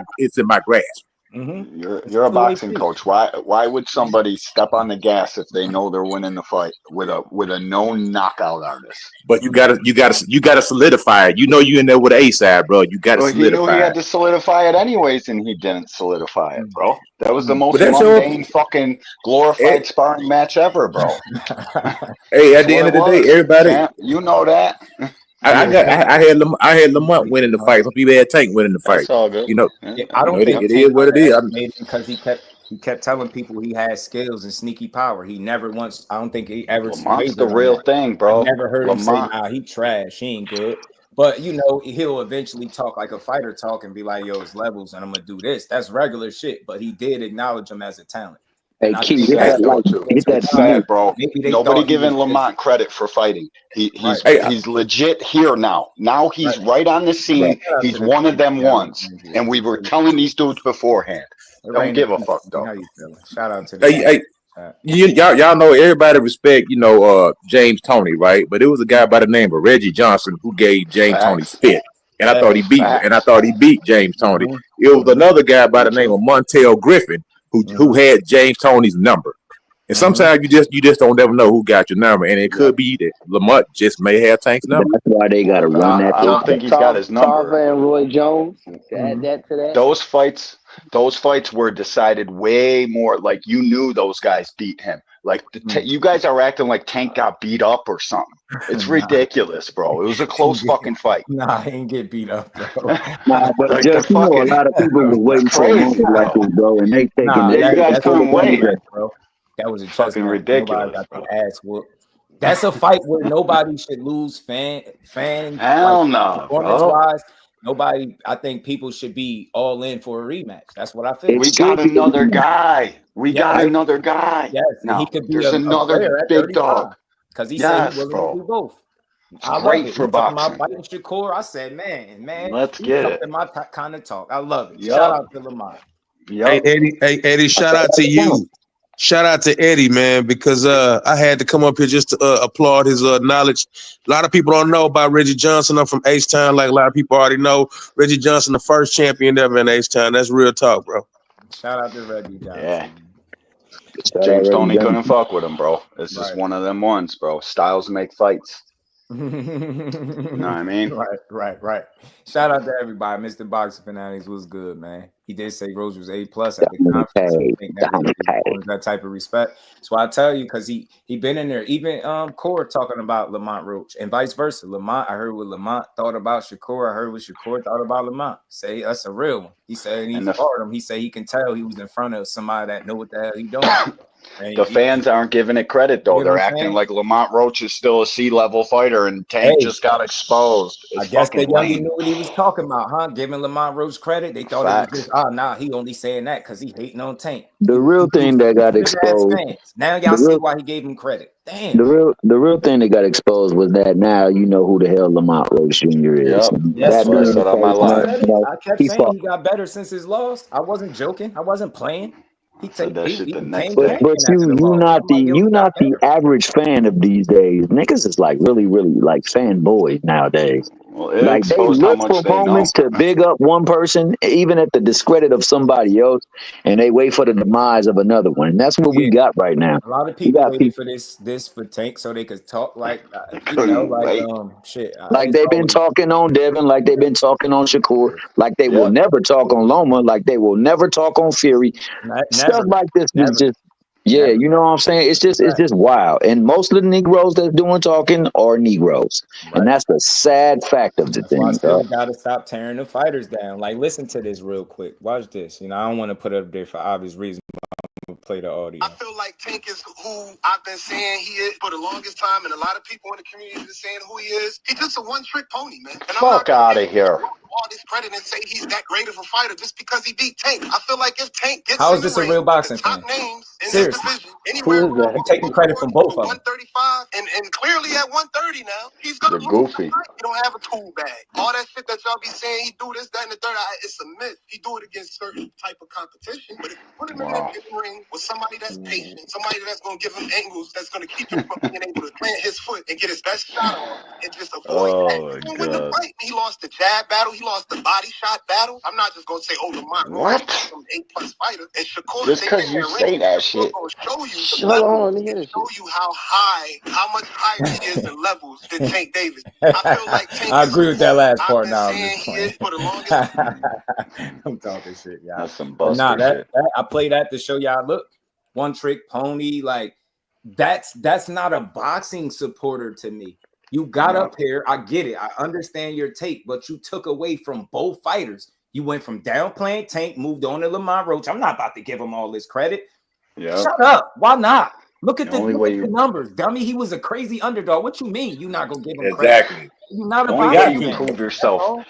grasp. You're a boxing coach. Why would somebody step on the gas if they know they're winning the fight with a known knockout artist? But you gotta solidify it. You know you in there with an A side, bro. You gotta Well, he knew he solidify had it. to solidify it anyways, and he didn't solidify it, bro. That was the But most that's your mundane, fucking glorified sparring match ever, bro. hey. At That's the what end it of the day, was. everybody. Champ, you know that. I had Lamont winning the fight. Some people had Tank winning the fight. That's all good. You know, Yeah, I don't think it is what it is. because he kept telling people he had skills and sneaky power. He never once. I don't think he ever. Lamont's the real thing, bro. I never heard him say, Lamont. "Nah, he trash. He ain't good." But you know, he'll eventually talk like a fighter talk and be like, "Yo, it's levels, and I'm gonna do this." That's regular shit. But he did acknwledge him as a talent. Hey, Key, get that sad, bro. Maybe Nobody giving Lamont credit for fighting. He's legit here now. Now he's right on the scene. He's one of them ones, and we were telling these dudes beforehand. Don't give a fuck, though. How you feeling? Shout out to y'all know everybody respect, James Toney, right? But it was a guy by the name of Reggie Johnson who gave James Toney spit. And I thought he beat James Toney. It was another guy by the name of Montel Griffin who had James Toney's number. And sometimes you just don't never know who got your number, and it could be that Lamont just may have Tank's number. That's why they got to run that. I don't think he's got his number. Tarver and Roy Jones. Add that to that. Those fights were decided way more like you knew those guys beat him. Like you guys are acting like Tank got beat up or something. It's ridiculous, bro. It was a close fucking fight. Nah, he ain't get beat up, bro. But like just a lot of people was waiting for a moment like this, bro, and they taking you guys couldn't wait, bro. That was a fucking ridiculous. Got their ass whooped. That's a fight where nobody should lose fan. Hell no. Performance-wise, nobody. I think people should be all in for a rematch. That's what I feel. We got another guy. Another guy. Yes, no, he could be there's another big dog. Because he said he was willing to do both. It's great for boxing. Fighting Shakur, I said, man, let's get it. My kind of talk. I love it. Shout out to Lamont. Hey Eddie, shout out to you. Shout out to Eddie, man, because I had to come up here just to applaud his knowledge. A lot of people don't know about Reggie Johnson. I'm from H-Town, like a lot of people already know. Reggie Johnson, the first champion ever in H-Town. That's real talk, bro. Shout out to Reggie Johnson. Yeah. James Toney couldn't fuck with him, bro. It's just one of them ones, bro. Styles make fights. You know what I mean? Right. Shout out to everybody. Mr. Boxing Fanatics was good, man. He did say Roach was A+ at the conference. I think that type of respect. So I tell you, because he been in there. Even Core talking about Lamont Roach and vice versa. Lamont, I heard what Lamont thought about Shakur. I heard what Shakur thought about Lamont. Say that's a real one. He said he fought him. He said he can tell he was in front of somebody that know what the hell he doing. The fans aren't giving it credit, though. They're acting like Lamont Roach is still a C-level fighter, and Tank just got exposed. I guess they knew what he was talking about, huh? Giving Lamont Roach credit. They thought it was just, he only saying that because he hating on Tank. The real thing that got exposed. Now y'all see why he gave him credit. Damn. The real thing that got exposed was that now you know who the hell Lamont Roach Jr. is. Yes, I kept saying he got better since his loss. I wasn't joking. I wasn't playing. But you not the average fan of these days. Niggas is like really like fanboys nowadays. Like they look for moments to big up one person, even at the discredit of somebody else, and they wait for the demise of another one. And that's what we got right now. A lot of people waited for this for Tank so they could talk like shit. Like they've been talking on Devin, like they've been talking on Shakur, like they will never talk on Loma, like they will never talk on Fury. Stuff like this is just you know what I'm saying? It's just wild. And most of the Negroes that's doing talking are Negroes. Right. And that's the sad fact of the thing. I still gotta stop tearing the fighters down. Like, listen to this real quick. Watch this. I don't want to put it up there for obvious reasons, but I'm gonna play the audio. I feel like Tank is who I've been saying he is for the longest time, and a lot of people in the community have been saying who he is. He's just a one-trick pony, man. And fuck out of here. All this credit and say he's that great of a fighter just because he beat Tank. I feel like if Tank gets how is this a real boxing fan? Names in seriously, this division, anywhere you're taking credit from both of them. 135 and clearly at 130 now, he's gonna lose. Goofy. He don't have a tool bag. All that shit that y'all be saying he do this, that, and the third, it's a myth. He do it against certain type of competition, but if you put him in the ring with somebody that's patient, somebody that's going to give him angles, that's going to keep him from being able to plant his foot and get his best shot off and just avoid that. He win the fight. He lost the jab battle. He lost the body shot battle. I'm not just going to say, oh, Lamont Roach is some A+ fighter. And Shakur, just because you say that shit. Show you the levels, show you how much higher he is in levels than Tank Davis. I feel like Tank I agree with that last part. Now I'm talking shit, y'all. That's some buster shit. I play that to show y'all. Look, one trick pony. Like that's not a boxing supporter to me. You got up here. I get it. I understand your take, but you took away from both fighters. You went from downplaying Tank, moved on to Lamont Roach. I'm not about to give him all this credit. Yeah. Shut up. Why not? Look at the numbers, dummy. He was a crazy underdog. What you mean? You're not gonna give him credit? You're not a only way you prove yourself.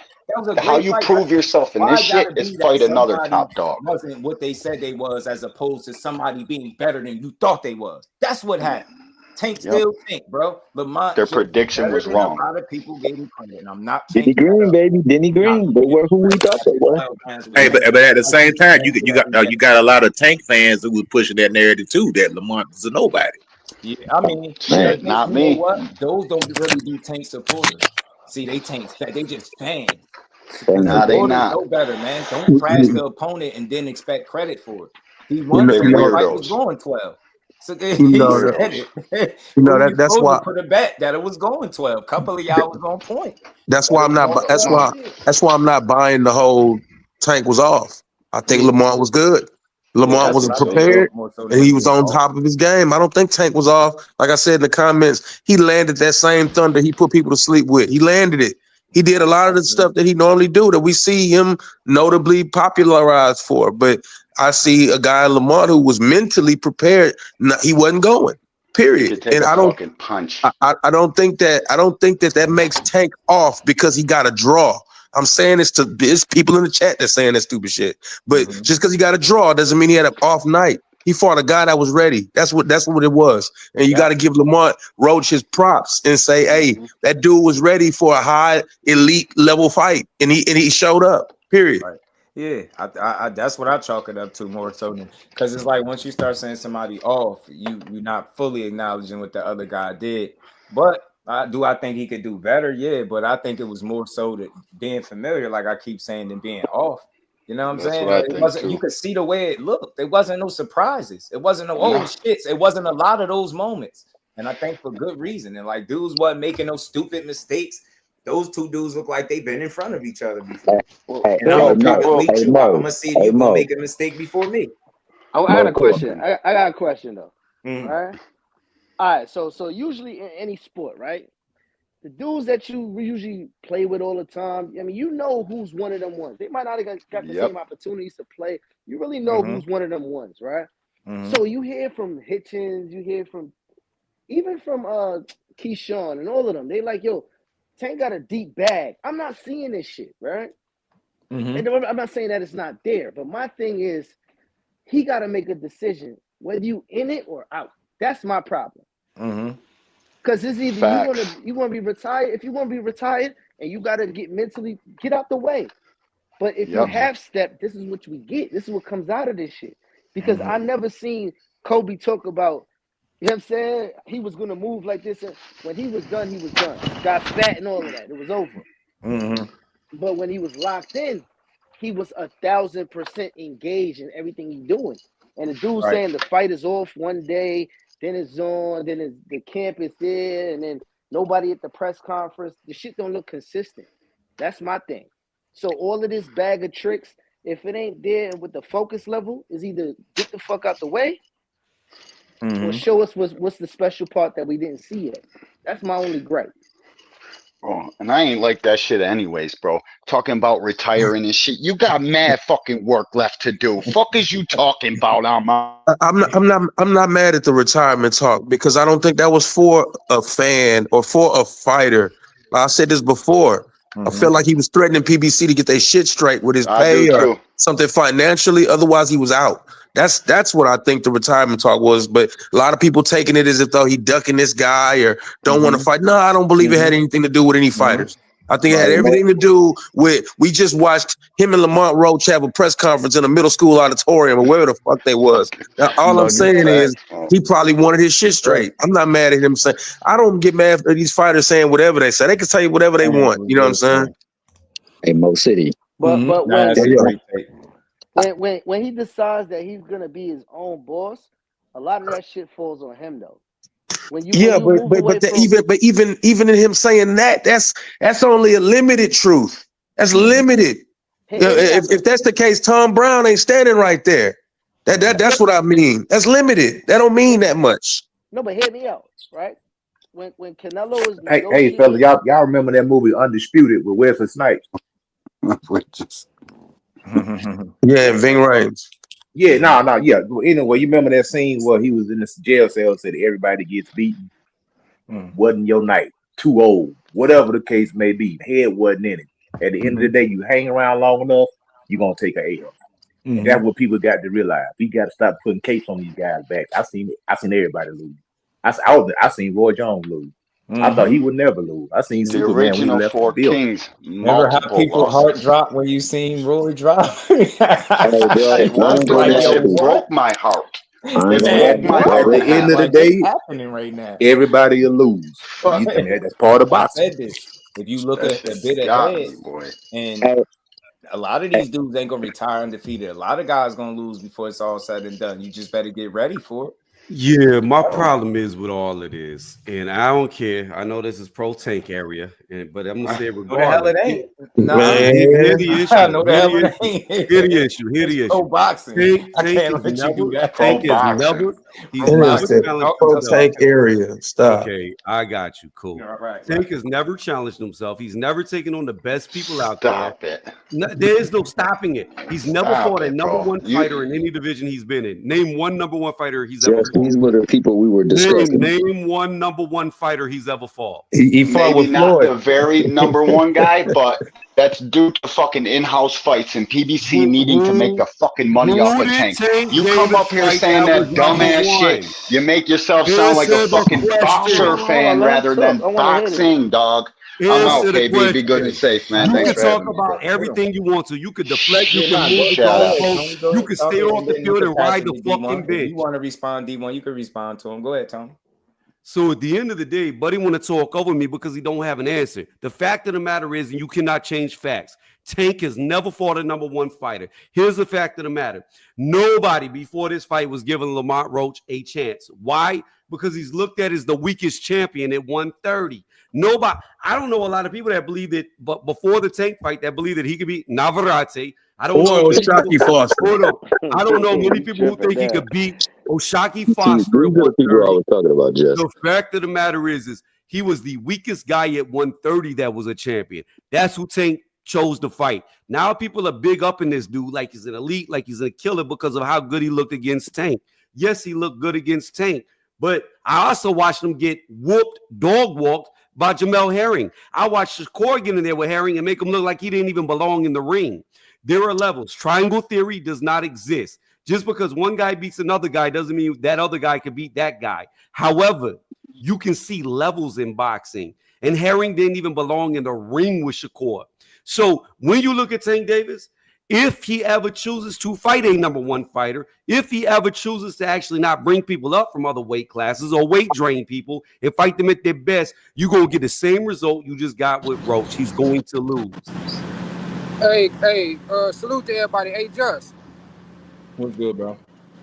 How you prove yourself in this shit is fight another top dog. Wasn't what they said they was, as opposed to somebody being better than you thought they was. That's what happened. Tank still Tank, bro. Lamont, their prediction was wrong. A lot of people gave him credit, and I'm not. Denny Green, baby, Denny Green. They were who we thought they were. Hey, but at the same time, you got a lot of Tank fans who was pushing that narrative too. That Lamont was a nobody. Yeah, I mean, not me. What? Those don't really be Tank supporters. See, they Tank. They just fans. Nah, they not. No better, man. Don't trash the opponent and then expect credit for it. He won the fight was going 12. So he said it. That's why put a bet that it was going 12. Couple of y'all was on point. That's why I'm not. That's why I'm not buying the whole Tank was off. I think Lamont was good. Lamont was prepared, and he was on top of his game. I don't think Tank was off. Like I said in the comments, he landed that same thunder he put people to sleep with. He landed it. He did a lot of the stuff that he normally do that we see him notably popularized for. But I see a guy, Lamont, who was mentally prepared. He wasn't going. Period. And I don't punch. I don't think that makes Tank off because he got a draw. I'm saying this to there's people in the chat that's saying that stupid shit. But just because he got a draw doesn't mean he had an off night. He fought a guy that was ready. That's what it was. And you got to give Lamont Roach his props and say, hey, that dude was ready for a high elite level fight, and he showed up. Period. Right. Yeah, I that's what I chalk it up to more so than because it's like once you start saying somebody off, you're not fully acknowledging what the other guy did. But do I think he could do better? Yeah, but I think it was more so that being familiar, like I keep saying, than being off. You know what I'm saying? It wasn't. You could see the way it looked. There wasn't no surprises. It wasn't no shits. It wasn't a lot of those moments, and I think for good reason. And like dudes wasn't making no stupid mistakes. Those two dudes look like they've been in front of each other before. And I'm gonna see if you gonna make a mistake before me. I got a question. I got a question though. All right. So usually in any sport, right? The dudes that you usually play with all the time, I mean, you know who's one of them ones. They might not have got the same opportunities to play. You really know who's one of them ones, right? So you hear from Hitchens, you hear from even from Keyshawn and all of them. They like, yo, Tank got a deep bag. I'm not seeing this shit, right? And I'm not saying that it's not there, but my thing is he got to make a decision whether you in it or out. That's my problem. Because it's either you want to be retired. If you want to be retired and you got to get out the way. But if you half step, this is what we get. This is what comes out of this shit. Because I never seen Kobe talk about, you know what I'm saying? He was going to move like this. And when he was done, he was done. Got fat and all of that. It was over. But when he was locked in, he was 1,000% engaged in everything he's doing. And the dude saying the fight is off one day, then it's on, then the camp is there, and then nobody at the press conference. The shit don't look consistent. That's my thing. So all of this bag of tricks, if it ain't there with the focus level, is either get the fuck out the way or show us what's the special part that we didn't see yet. That's my only gripe. Oh, and I ain't like that shit anyways, bro. Talking about retiring and shit. You got mad fucking work left to do. Fuck is you talking about, I'm not mad at the retirement talk because I don't think that was for a fan or for a fighter. I said this before. I felt like he was threatening PBC to get their shit straight with his pay or something financially. Otherwise, he was out. That's what I think the retirement talk was. But a lot of people taking it as if though he ducking this guy or don't want to fight. No, I don't believe it had anything to do with any fighters. I think it had everything to do with we just watched him and Lamont Roach have a press conference in a middle school auditorium or wherever the fuck they was. Now, all I'm saying is he probably wanted his shit straight. I'm not mad at him saying I don't get mad at these fighters saying whatever they say. They can tell you whatever they want. You know what I'm saying? Hey, Mo City. But Mm-hmm. when he decides that he's gonna be his own boss, a lot of that shit falls on him though. When you even in him saying that, that's only a limited truth. That's limited. If that's the case, Tom Brown ain't standing right there. That's what I mean. That's limited. That don't mean that much. No, but hear me out, right? When Canelo is hey fellas, y'all remember that movie Undisputed with Wesley Snipes? Yeah, Ving Rhames. Yeah, yeah. Anyway, you remember that scene where he was in this jail cell and said everybody gets beaten. Wasn't your night. Too old. Whatever the case may be. Head wasn't in it. At the end of the day, you hang around long enough, you're gonna take a L. And that's what people got to realize. We got to stop putting capes on these guys' back. I seen everybody lose. I seen Roy Jones lose. I thought he would never lose. I seen the Superman original when he left Four the building. Kings. Remember how people's heart dropped when you seen Roy drop? It broke my heart. It broke my heart. At the end of the day, happening right now. Everybody will lose. That's part of boxing. I said this. If you look at the bit ahead, and a lot of these dudes ain't gonna retire undefeated. A lot of guys gonna lose before it's all said and done. You just better get ready for it. Yeah, my problem is with all of this, and I don't care. I know this is pro tank area, but I'm gonna say regardless. No, the hell it ain't. No, hear the issue. No, the hell it ain't. Hear the issue. Hear the issue. Pro boxing. Tank is never. He's never pro tank area. Stop. Okay, I got you. Cool. Right. Tank has never challenged himself. He's never taken on the best people out there. Stop it. No, there is no stopping it. He's never fought a number one fighter in any division he's been in. Name one number one fighter he's ever fought. These were the people we were discussing. Name one number one fighter he's ever fought. He fought with not Floyd. The very number one guy, but that's due to fucking in-house fights and PBC needing to make the fucking money off of Tank. You come up here saying that dumbass shit. You make yourself sound like a fucking boxer fan rather than boxing, dog. I'm out, KB. Be good and safe, man. You Thanks can for talk having me. about everything you want to. You could deflect. You can move the goalpost. You can stay off the field and ride the fucking bench. You want to respond, D1? You can respond to him. Go ahead, Tony. So at the end of the day, Buddy want to talk over me because he don't have an answer. The fact of the matter is, and you cannot change facts, Tank has never fought a number one fighter. Here's the fact of the matter. Nobody before this fight was giving Lamont Roach a chance. Why? Because he's looked at as the weakest champion at 130. Nobody, I don't know a lot of people that believe that, but before the Tank fight, that believe that he could beat Navarrete. I don't know. Oshaki Foster. I don't know many people who think he could beat Oshaki Foster. These are the people I was talking about, Jess. The fact of the matter is he was the weakest guy at 130 that was a champion. That's who Tank chose to fight. Now people are big up in this dude like he's an elite, like he's a killer because of how good he looked against Tank. Yes, he looked good against Tank, but I also watched him get whooped, dog walked by Jamel Herring. I watched Shakur get in there with Herring and make him look like he didn't even belong in the ring. There are levels. Triangle theory does not exist. Just because one guy beats another guy doesn't mean that other guy can beat that guy. However, you can see levels in boxing, and Herring didn't even belong in the ring with Shakur. So when you look at Tank Davis, if he ever chooses to fight a number one fighter, if he ever chooses to actually not bring people up from other weight classes or weight drain people and fight them at their best, you're going to get the same result you just got with Roach. He's going to lose. Hey, salute to everybody. Hey, Just. What's good, bro?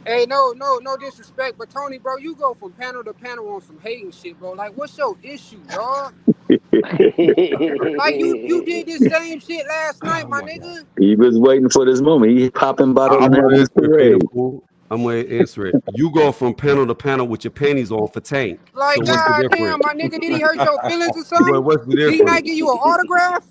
Hey, no disrespect, but Tony, bro, you go from panel to panel on some hating shit, bro. Like, what's your issue, dog? Like, you did this same shit last night, my nigga. He was waiting for this moment. He popping bottles and having his parade. I'm going to answer it. You go from panel to panel with your panties on for Tank. Like, so goddamn, my nigga, did he hurt your feelings or something? Well, what's the difference? Did he not give you an autograph?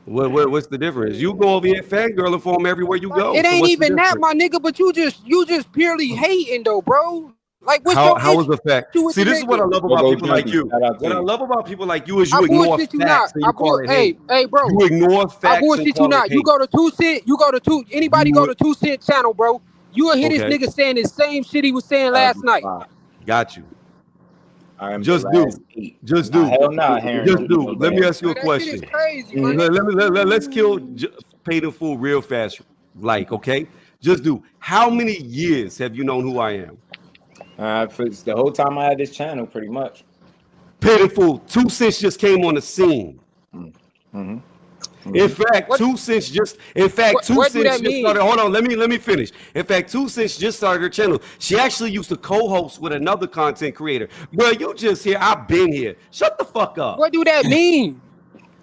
What's the difference? You go over here fangirling for him everywhere you go. It ain't even that, my nigga, but you just purely hating though, bro. Like, what's your how is the fact? See, this is what I love about people like you. What I love about people like you is you ignore facts. Hey, bro. You ignore facts. I bullshit you not. You go to 2 Cent. Anybody go to 2 Cent channel, bro. You will hear this nigga saying the same shit he was saying last night. Got you. I am Just the do. last eight. Just Nah, do. hell nah, Heron. Just Don't do. do no Let me damn ask you a Man, that shit is question. crazy, my Let, nigga. let's kill Paid in Full real fast. Like, okay? Just do. How many years have you known who I am? For the whole time I had this channel, pretty much. Paid in Full. 2 Cents just came on the scene. Mm-hmm. In fact, What- 2 Cents just. In fact, 2 what do Cents that just mean? started. Hold on, let me finish. In fact, 2 Cents just started her channel. She actually used to co-host with another content creator. Bro, you just here. I've been here. Shut the fuck up. What do that mean?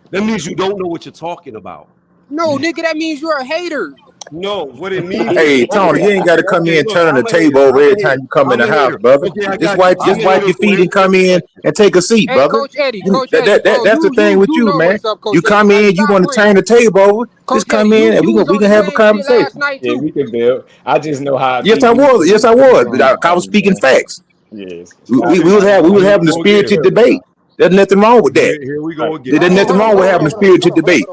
That means you don't know what you're talking about. No, nigga, that means you're a hater. No, what it means. Hey, Tony, you ain't got to come in turning the table over every time you come in the house, brother. Just wipe your feet and come in and take a seat, Hey, brother. Coach Eddie, You- Coach that- Eddie, that- that's the thing with you, know man. what's up, Coach You Eddie. come Like, in, you stop want to playing. turn the table over. Coach Just come Eddie, in and you was we on can the have a same shit conversation. last night Yeah, too. we can build. I just know how. Yes, I was. Yes, I was. But I was speaking facts. Yes. We was having the spirited debate. There's nothing wrong with that. Here we go again. There's nothing wrong with having a spirited debate.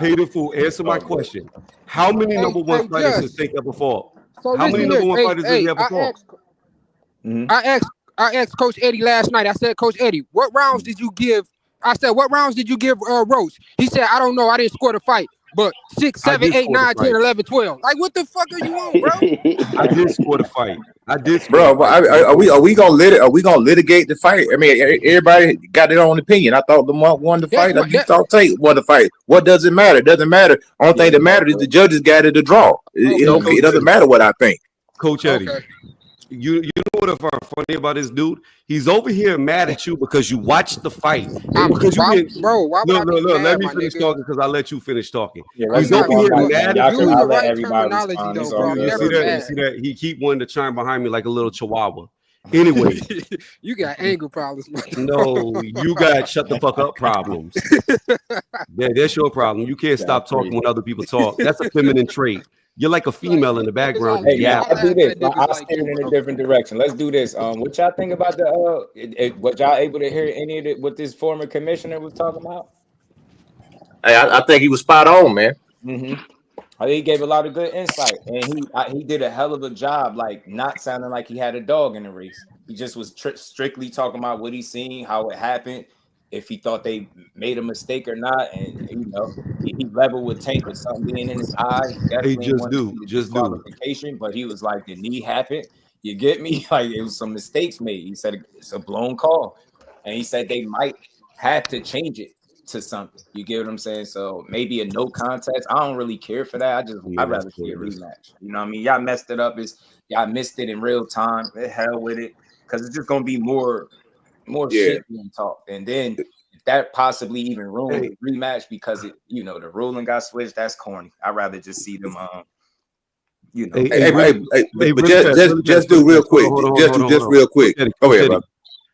Paid in Full. Answer my question. How many Hey, number one hey, fighters has Just. Tank ever fought? So How many listen number here. one Hey, fighters has he ever I fought? asked Coach Eddie last night. I said, Coach Eddie, what rounds did you give? I said, what rounds did you give Roach? He said, I don't know. I didn't score the fight. But 6, 7, 8, 9, 10, 11, 12. Like, what the fuck are you on, bro? I did score the fight. I did score Bro, the fight. are we gonna litigate the fight? I mean, everybody got their own opinion. I thought Lamont won the fight. You thought Tate won the fight. What does it matter? It doesn't matter. Only thing that matters is the judges got it a draw. It doesn't matter what I think. Coach Eddie, you know what I find funny about this dude? He's over here mad at you because you watched the fight. And because you why would look, I be mad, let me my finish nigga? talking because I let you finish talking. Yeah, He's over here mad at you. Use the right terminology, though, bro. I'm You never see that? You mad. see that? He keep wanting to chime behind me like a little chihuahua. Anyway, You got anger problems, man. no, you got shut the fuck up problems. Yeah, that's your problem. You can't stop talking when other people talk. That's a feminine trait. You're like a female in the background. Hey, Yeah, I do this. I'll steer it in a different direction. Let's do this. What y'all think about the what y'all able to hear any of it? What this former commissioner was talking about? Hey, I think he was spot on, man. Mm-hmm. He gave a lot of good insight, and he did a hell of a job, like not sounding like he had a dog in the race. He just was strictly talking about what he's seen, how it happened, if he thought they made a mistake or not, and he leveled with Tank with something being in his eye. He definitely just qualification, but he was like, the knee happened. You get me? Like it was some mistakes made. He said it's a blown call, and he said they might have to change it to something. You get what I'm saying? So maybe a no contest. I don't really care for that. I'd rather see a rematch. You know what I mean? Y'all messed it up. Y'all missed it in real time. The hell with it, because it's just gonna be more shit being talked. And then if that possibly even ruined the rematch because the ruling got switched, that's corny. I'd rather just see them but just do real quick. Just real quick. Go ahead, brother.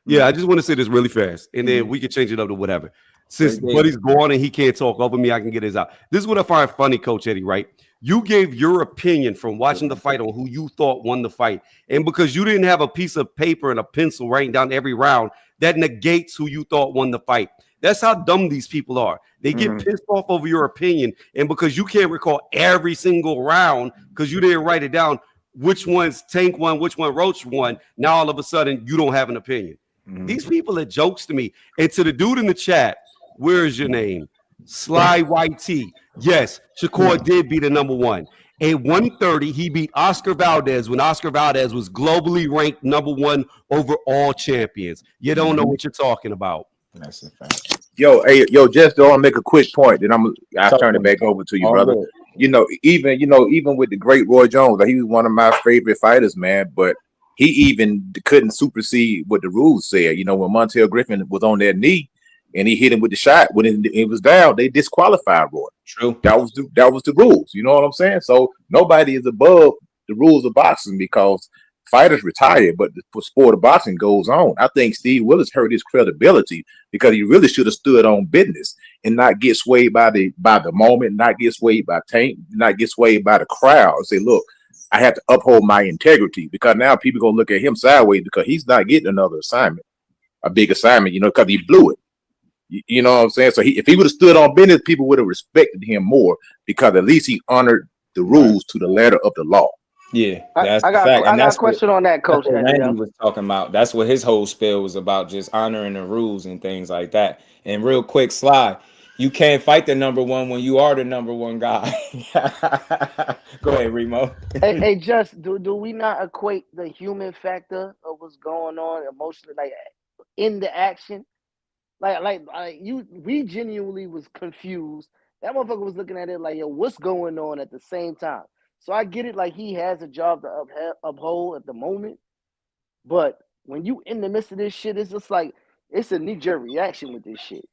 Yeah, I just want to say this really fast, and then we can change it up to whatever. Since Buddy's gone and he can't talk over me, I can get his out. This is what I find funny, Coach Eddie, right? You gave your opinion from watching the fight on who you thought won the fight. And because you didn't have a piece of paper and a pencil writing down every round, that negates who you thought won the fight. That's how dumb these people are. They get pissed off over your opinion. And because you can't recall every single round because you didn't write it down, which one's Tank won, which one Roach won, now all of a sudden you don't have an opinion. These people are jokes to me. And to the dude in the chat, where is your name? Sly YT. Yes, Shakur did beat a number one. At 130, he beat Oscar Valdez when Oscar Valdez was globally ranked number one over all champions. You don't know what you're talking about. That's a fact. Yo, just to make a quick point, then I'll turn it back over to you, brother. Good. Even with the great Roy Jones, he was one of my favorite fighters, man. But he even couldn't supersede what the rules said. When Montel Griffin was on that knee and he hit him with the shot when it was down, they disqualified Roy. True. That was the rules. You know what I'm saying? So nobody is above the rules of boxing because fighters retire, but the sport of boxing goes on. I think Steve Willis hurt his credibility because he really should have stood on business and not get swayed by the moment, not get swayed by Tank, not get swayed by the crowd and say, look, I have to uphold my integrity, because now people gonna look at him sideways because he's not getting another assignment, a big assignment, because he blew it. You know what I'm saying? So if he would have stood on business, people would have respected him more because at least he honored the rules to the letter of the law. Yeah, I, that's I the got fact, I and got a question on that, that's Coach what Eddie. Randy was talking about. That's what his whole spiel was about, just honoring the rules and things like that. And real quick, Sly, you can't fight the number one when you are the number one guy. Go ahead, Remo. Hey, just do we not equate the human factor of what's going on emotionally, like in the action? Like we genuinely was confused. That motherfucker was looking at it like, yo, what's going on at the same time? So I get it, like he has a job to uphold at the moment, but when you in the midst of this shit, it's just like it's a knee-jerk reaction with this shit.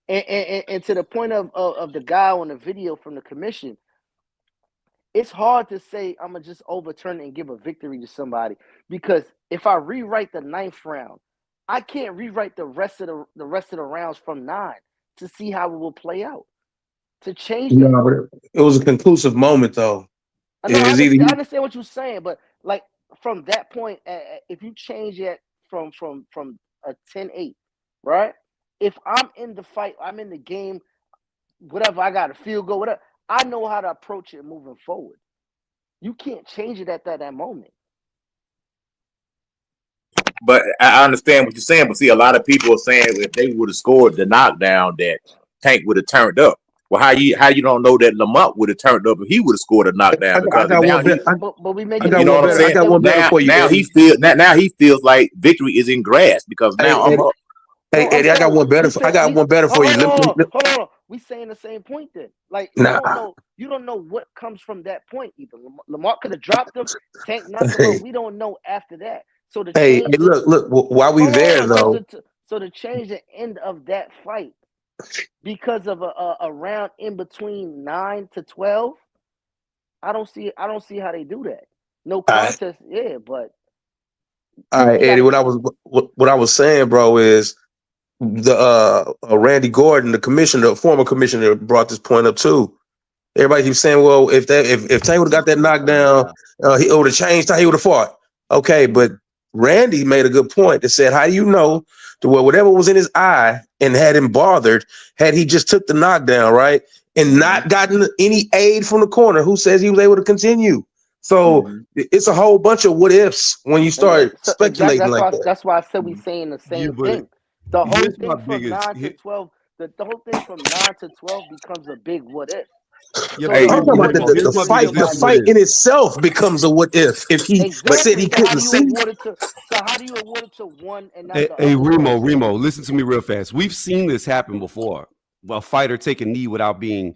And to the point of the guy on the video from the commission, it's hard to say I'm gonna just overturn it and give a victory to somebody, because if I rewrite the 9th round, I can't rewrite the rest of the rounds from 9 to see how it will play out. To change that, No, but it was a conclusive moment, though. I know I It's either understand, what you're saying, but like from that point, if you change it from a 10-8, right? If I'm in the fight, I'm in the game, whatever, I got a field goal, whatever, I know how to approach it moving forward. You can't change it at that moment. But I understand what you're saying. But see, a lot of people are saying if they would have scored the knockdown, that Tank would have turned up. Well, how you don't know that Lamont would have turned up if he would have scored a knockdown? I got one better. But we I making got you know one what I'm better. I saying? got one better for you, Now Eddie. he feels like victory is in grasp because now I'm up. Hey, Eddie, I got one better. I got one better for you. Hold on. We saying the same point then. Like Nah. you don't know what comes from that point either. Lamar could have dropped him, Tank knocked him out. We don't know after that. So to Hey, change look. While we there though, so to change the end of that fight because of a round in between 9 to 12, I don't see how they do that. No contest, yeah, but all right, Eddie. What I was saying, bro, is the Randy Gordon, the former commissioner, brought this point up too. Everybody keeps saying, well, if Tank would have got that knockdown, he would have changed how he would have fought. Okay, but Randy made a good point that said, how do you know to where whatever was in his eye and had him bothered, had he just took the knockdown, right, and not gotten any aid from the corner, who says he was able to continue? So it's a whole bunch of what ifs when you start speculating like that. That's why I said we saying the same thing. The whole thing from 9 to 12, the whole thing from 9 to 12 becomes a big what if. Yeah, so I'm talking about the fight in itself becomes a what if he said he couldn't see. So how do you award it to one and not the Hey, other? Remo, listen to me real fast. We've seen this happen before. A fighter take a knee without being,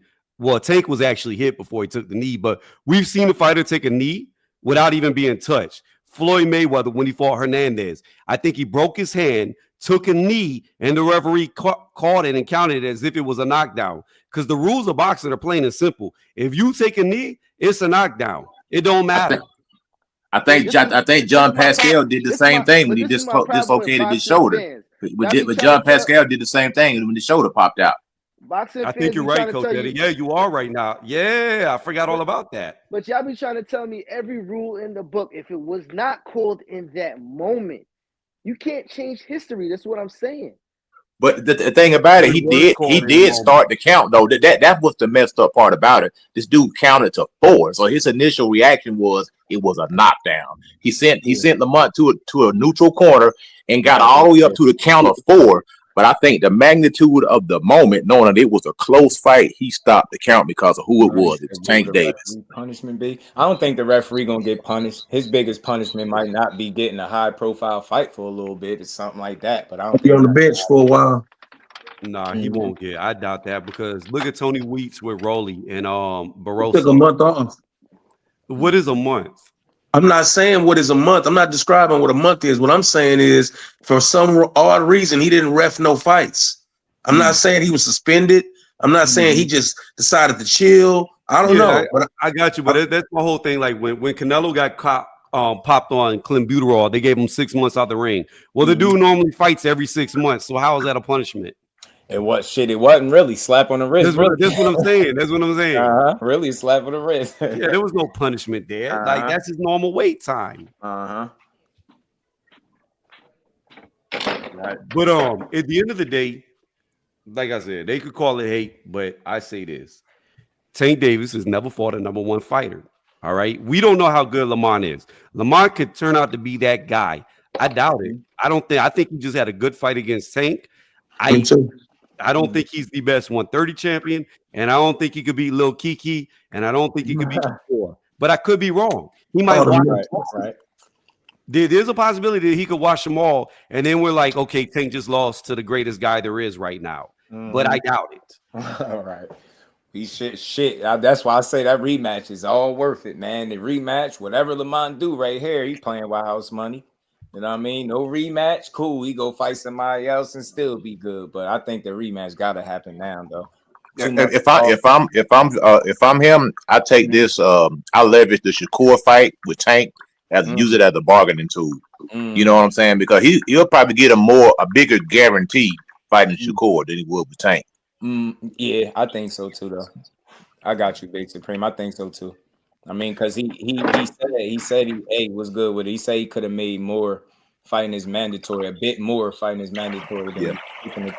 Tank was actually hit before he took the knee, but we've seen a fighter take a knee without even being touched. Floyd Mayweather, when he fought Hernandez, I think he broke his hand, took a knee, and the referee called it and counted it as if it was a knockdown. Because the rules of boxing are plain and simple. If you take a knee, it's a knockdown. It don't matter. I think John Pascal did the same thing when he dislocated his shoulder. But John Pascal did the same thing when the shoulder popped out. Boxing I think you're right, Coach Eddie. Yeah, you are right now. Yeah, I forgot all about that. But y'all be trying to tell me every rule in the book, if it was not called in that moment, you can't change history. That's what I'm saying. But the thing about it, he did start the count though. That was the messed up part about it. This dude counted to 4, so his initial reaction was it was a knockdown. He sent Lamont to a neutral corner and got all the way up to the count of 4. But I think the magnitude of the moment, knowing that it was a close fight, he stopped the count because of who it was. It was Tank Davis. Punishment be? I don't think the referee gonna get punished. His biggest punishment might not be getting a high-profile fight for a little bit or something like that. But I don't be on the bench for a while. Nah, he won't get. I doubt that because look at Tony Weeks with Rolly and Barroso. Took a month off. What is a month? I'm not saying what is a month. I'm not describing what a month is. What I'm saying is, for some odd reason, he didn't ref no fights. I'm not saying he was suspended. I'm not saying he just decided to chill. I don't know. But I got you. But that's my whole thing. Like when Canelo got popped on clenbuterol, they gave him 6 months out the ring. Well, the dude normally fights every 6 months. So how is that a punishment? It wasn't really slap on the wrist. That's what I'm saying. That's what I'm saying. Really slap on the wrist. Yeah, there was no punishment there. Like that's his normal wait time. Right. But at the end of the day, like I said, they could call it hate, but I say this: Tank Davis has never fought a number 1 fighter. All right. We don't know how good Lamont is. Lamont could turn out to be that guy. I doubt it. I think he just had a good fight against Tank. I don't think he's the best 130 champion, and I don't think he could beat Lil Kiki, and I don't think he could beat Shakur. But I could be wrong. He might Right. There's a possibility that he could wash them all, and then we're like, okay, Tank just lost to the greatest guy there is right now. But I doubt it. All right. He shit. That's why I say that rematch is all worth it, man. The rematch, whatever Lamont do right here, he playing White House money. You know what I mean? No rematch, cool. He go fight somebody else and still be good. But I think the rematch got to happen now, though. If I'm him, I take this. I leverage the Shakur fight with Tank as use it as a bargaining tool. You know what I'm saying? Because he'll probably get a bigger guarantee fighting Shakur than he would with Tank. Yeah, I think so too, though. I got you, Big Supreme. I think so too. I mean, because he said he was good with it. He said he could have made more fighting his mandatory, a bit more fighting his mandatory. Than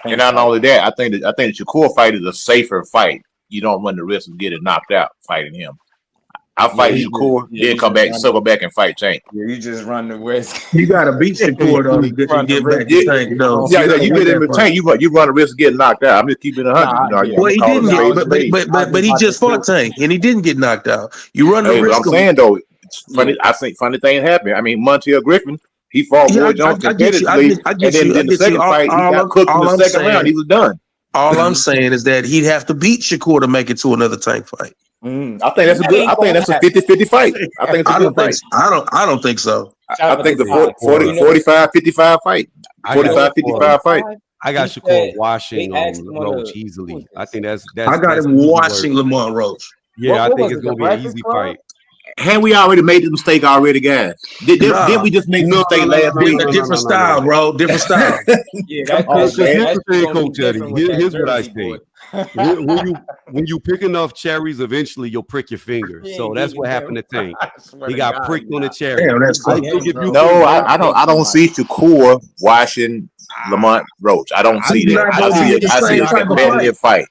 And not only that, I think the Shakur fight is a safer fight. You don't run the risk of getting knocked out fighting him. I fight Shakur, then come back, circle back and fight Tank. Yeah, you just run the risk. You got to beat Shakur though to get back to Tank though. Yeah, you get in with Tank, you run the risk of getting knocked out. I'm just keeping it 100. Well, he didn't, but he just fought Tank and he didn't get knocked out. You run the risk. I'm saying though, it's funny. I think funny things happen. I mean, Montiel Griffin, he fought Roy Jones competitively, and then in the second fight, he got cooked in the second round. He was done. All I'm saying is that he'd have to beat Shakur to make it to another Tank fight. I think that's a good. I think that's a 50-50 fight. I think it's a good fight. I don't think so. I think the 45-55 fight. 45-55 fight. I got Shakur washing Roach easily. I think that's I got him washing Lamont Roach. Yeah, I think it's gonna be an easy fight. Had we already made the mistake already, guys? Did we just make the mistake last week? Different style, bro. Different style. Yeah, that's the thing, Coach Eddie. Here's what I say. When you pick enough cherries, eventually you'll prick your finger. So that's what happened to Tank. He got pricked on the cherry. Damn, that's I don't see Shakur washing Lamont Roach. I don't see that. I see a competitive fight.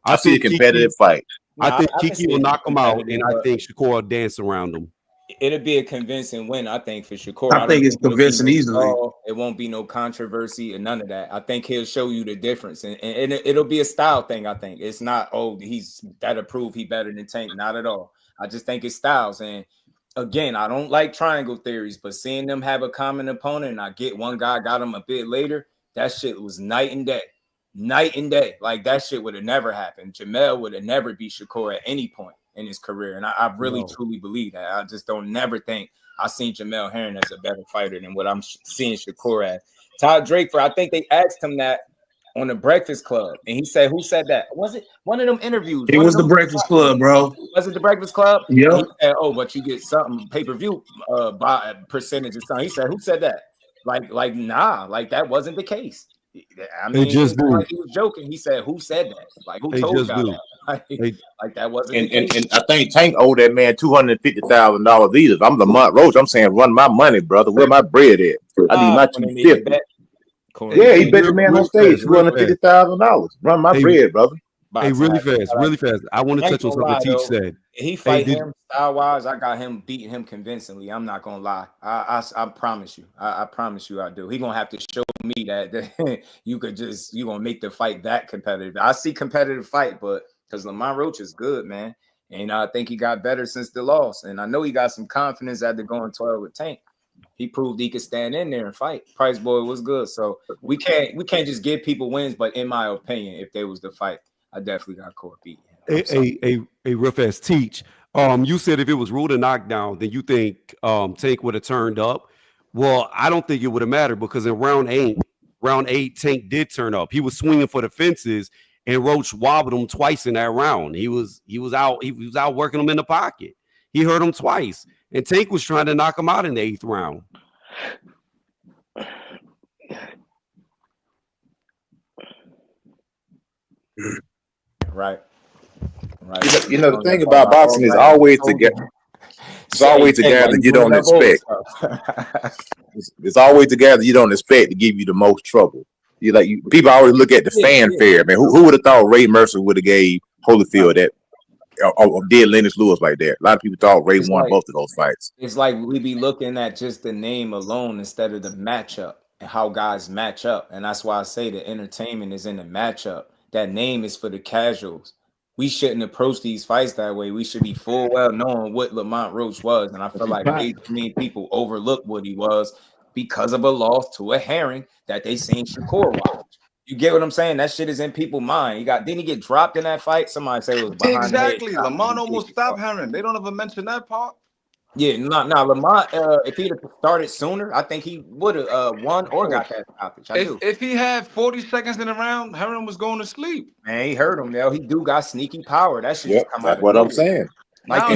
I see a competitive fight. I think Kiki will knock him out, and I think Shakur will dance around him. It'll be a convincing win, I think, for Shakur. I think it's convincing easily. It won't be no controversy and none of that. I think he'll show you the difference, and it'll be a style thing. I think it's not he's that'll prove he better than Tank. Not at all. I just think it's styles. And again, I don't like triangle theories, but seeing them have a common opponent, and I get one guy got him a bit later. That shit was night and day. Night and day. Like that shit would have never happened. Jamel would have never beat Shakur at any point in his career. And I really truly believe that. I just don't never think I've seen Jamel Herring as a better fighter than what I'm seeing Shakur as. Todd Drakeford, I think they asked him that on the Breakfast Club. And he said, who said that? Was it one of them interviews? It was the Breakfast Club, bro. Was it the Breakfast Club? Yeah. He said, but you get something pay-per-view by percentage or something. He said, who said that? Like, nah, like that wasn't the case. I mean, he was joking. He said, "Who said that? Like, who told y'all that? Like that wasn't." And I think Tank owed that man $250,000 either. I'm Lamont Roach. I'm saying, run my money, brother. Where my bread at? I need my $250. Yeah, he bet the man on stage $250,000. Run my bread, brother. Hey, really fast. I want to touch on something Teach said. He fight him style wise. I got him beating him convincingly. I'm not gonna lie. I promise you. I promise you I do. He gonna have to show me that you gonna make the fight that competitive. I see competitive fight, but because Lamont Roach is good, man, and I think he got better since the loss, and I know he got some confidence after going 12 with Tank. He proved he could stand in there and fight. Price Boy was good, so we can't just give people wins. But in my opinion, if there was the fight, I definitely got Core beat. A rough ass Teach. You said if it was ruled a knockdown, then you think Tank would have turned up. Well, I don't think it would have mattered because in round eight, Tank did turn up. He was swinging for the fences, and Roach wobbled him twice in that round. He was out working him in the pocket. He hurt him twice, and Tank was trying to knock him out in the 8th round. Right. You know, the thing about boxing is always together. It's always a guy that you don't expect. It's always the guy that you don't expect to give you the most trouble. People always look at the fanfare, man. Who would have thought Ray Mercer would have gave Holyfield or did Lennox Lewis like that. A lot of people thought Ray won both of those fights. It's like we be looking at just the name alone instead of the matchup and how guys match up. And that's why I say the entertainment is in the matchup. That name is for the casuals. We shouldn't approach these fights that way. We should be full well knowing what Lamont Roach was. And I feel like way too many people overlook what he was because of a loss to a herring that they seen Shakur watch. You get what I'm saying? That shit is in people's mind. Didn't he get dropped in that fight? Somebody said it was behind Exactly. the head. Lamont almost stopped Herring. They don't ever mention that part. Yeah, Lamont, if he'd have started sooner, I think he would have won or got that stoppage. If he had 40 seconds in the round, Herring was going to sleep. Man, he hurt him now. He do got sneaky power. That shit just come out that's of what nowhere. I'm saying. Like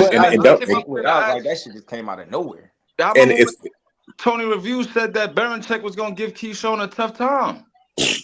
that shit just came out of nowhere. And if Tony Review said that Belichick was going to give Keyshawn a tough time.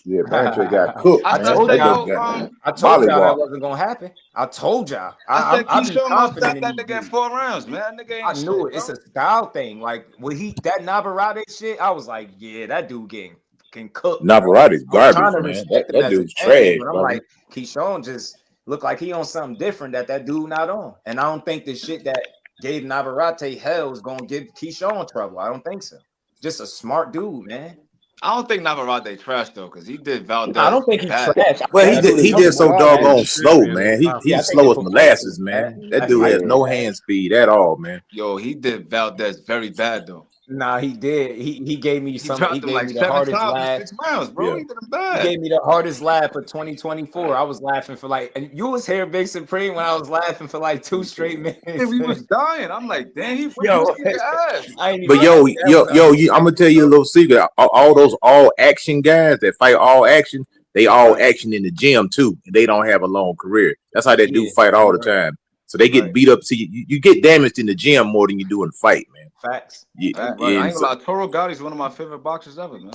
Yeah, Belichick got cooked. I told y'all that wasn't gonna happen. I told y'all. I said Keyshawn gonna stop that nigga in 4 rounds, man. That nigga ain't I knew it. It's a style thing. Like when that Navarrete shit, I was like, yeah, that dude can cook. Navarrete's garbage, man. That dude's trash. But I'm like, Keyshawn just looked like he on something different that dude not on. And I don't think the shit that gave Navarrete hell is gonna give Keyshawn trouble. I don't think so. Just a smart dude, man. I don't think Navarrete trash though, because he did Valdez. I don't think he's trash. Well, he did so doggone slow, man. He's slow as molasses, man. That dude has no hand speed at all, man. Yo, he did Valdez very bad though. Nah, he did. He gave me something. He gave like me the hardest laugh. 6 rounds, bro. Yeah. He did him bad. He gave me the hardest laugh for 2024. I was laughing for and you was here, Big Supreme, when I was laughing for 2 straight minutes. We was dying. I'm like, damn, he yo, ass. But yo, I'm gonna tell you a little secret. All those all action guys that fight all action, they all action in the gym too, and they don't have a long career. That's how they do fight all the time. So they get beat up. See, you get damaged in the gym more than you do in the fight, man. Facts. I ain't gonna lie. Toro Gotti's one of my favorite boxers ever, man.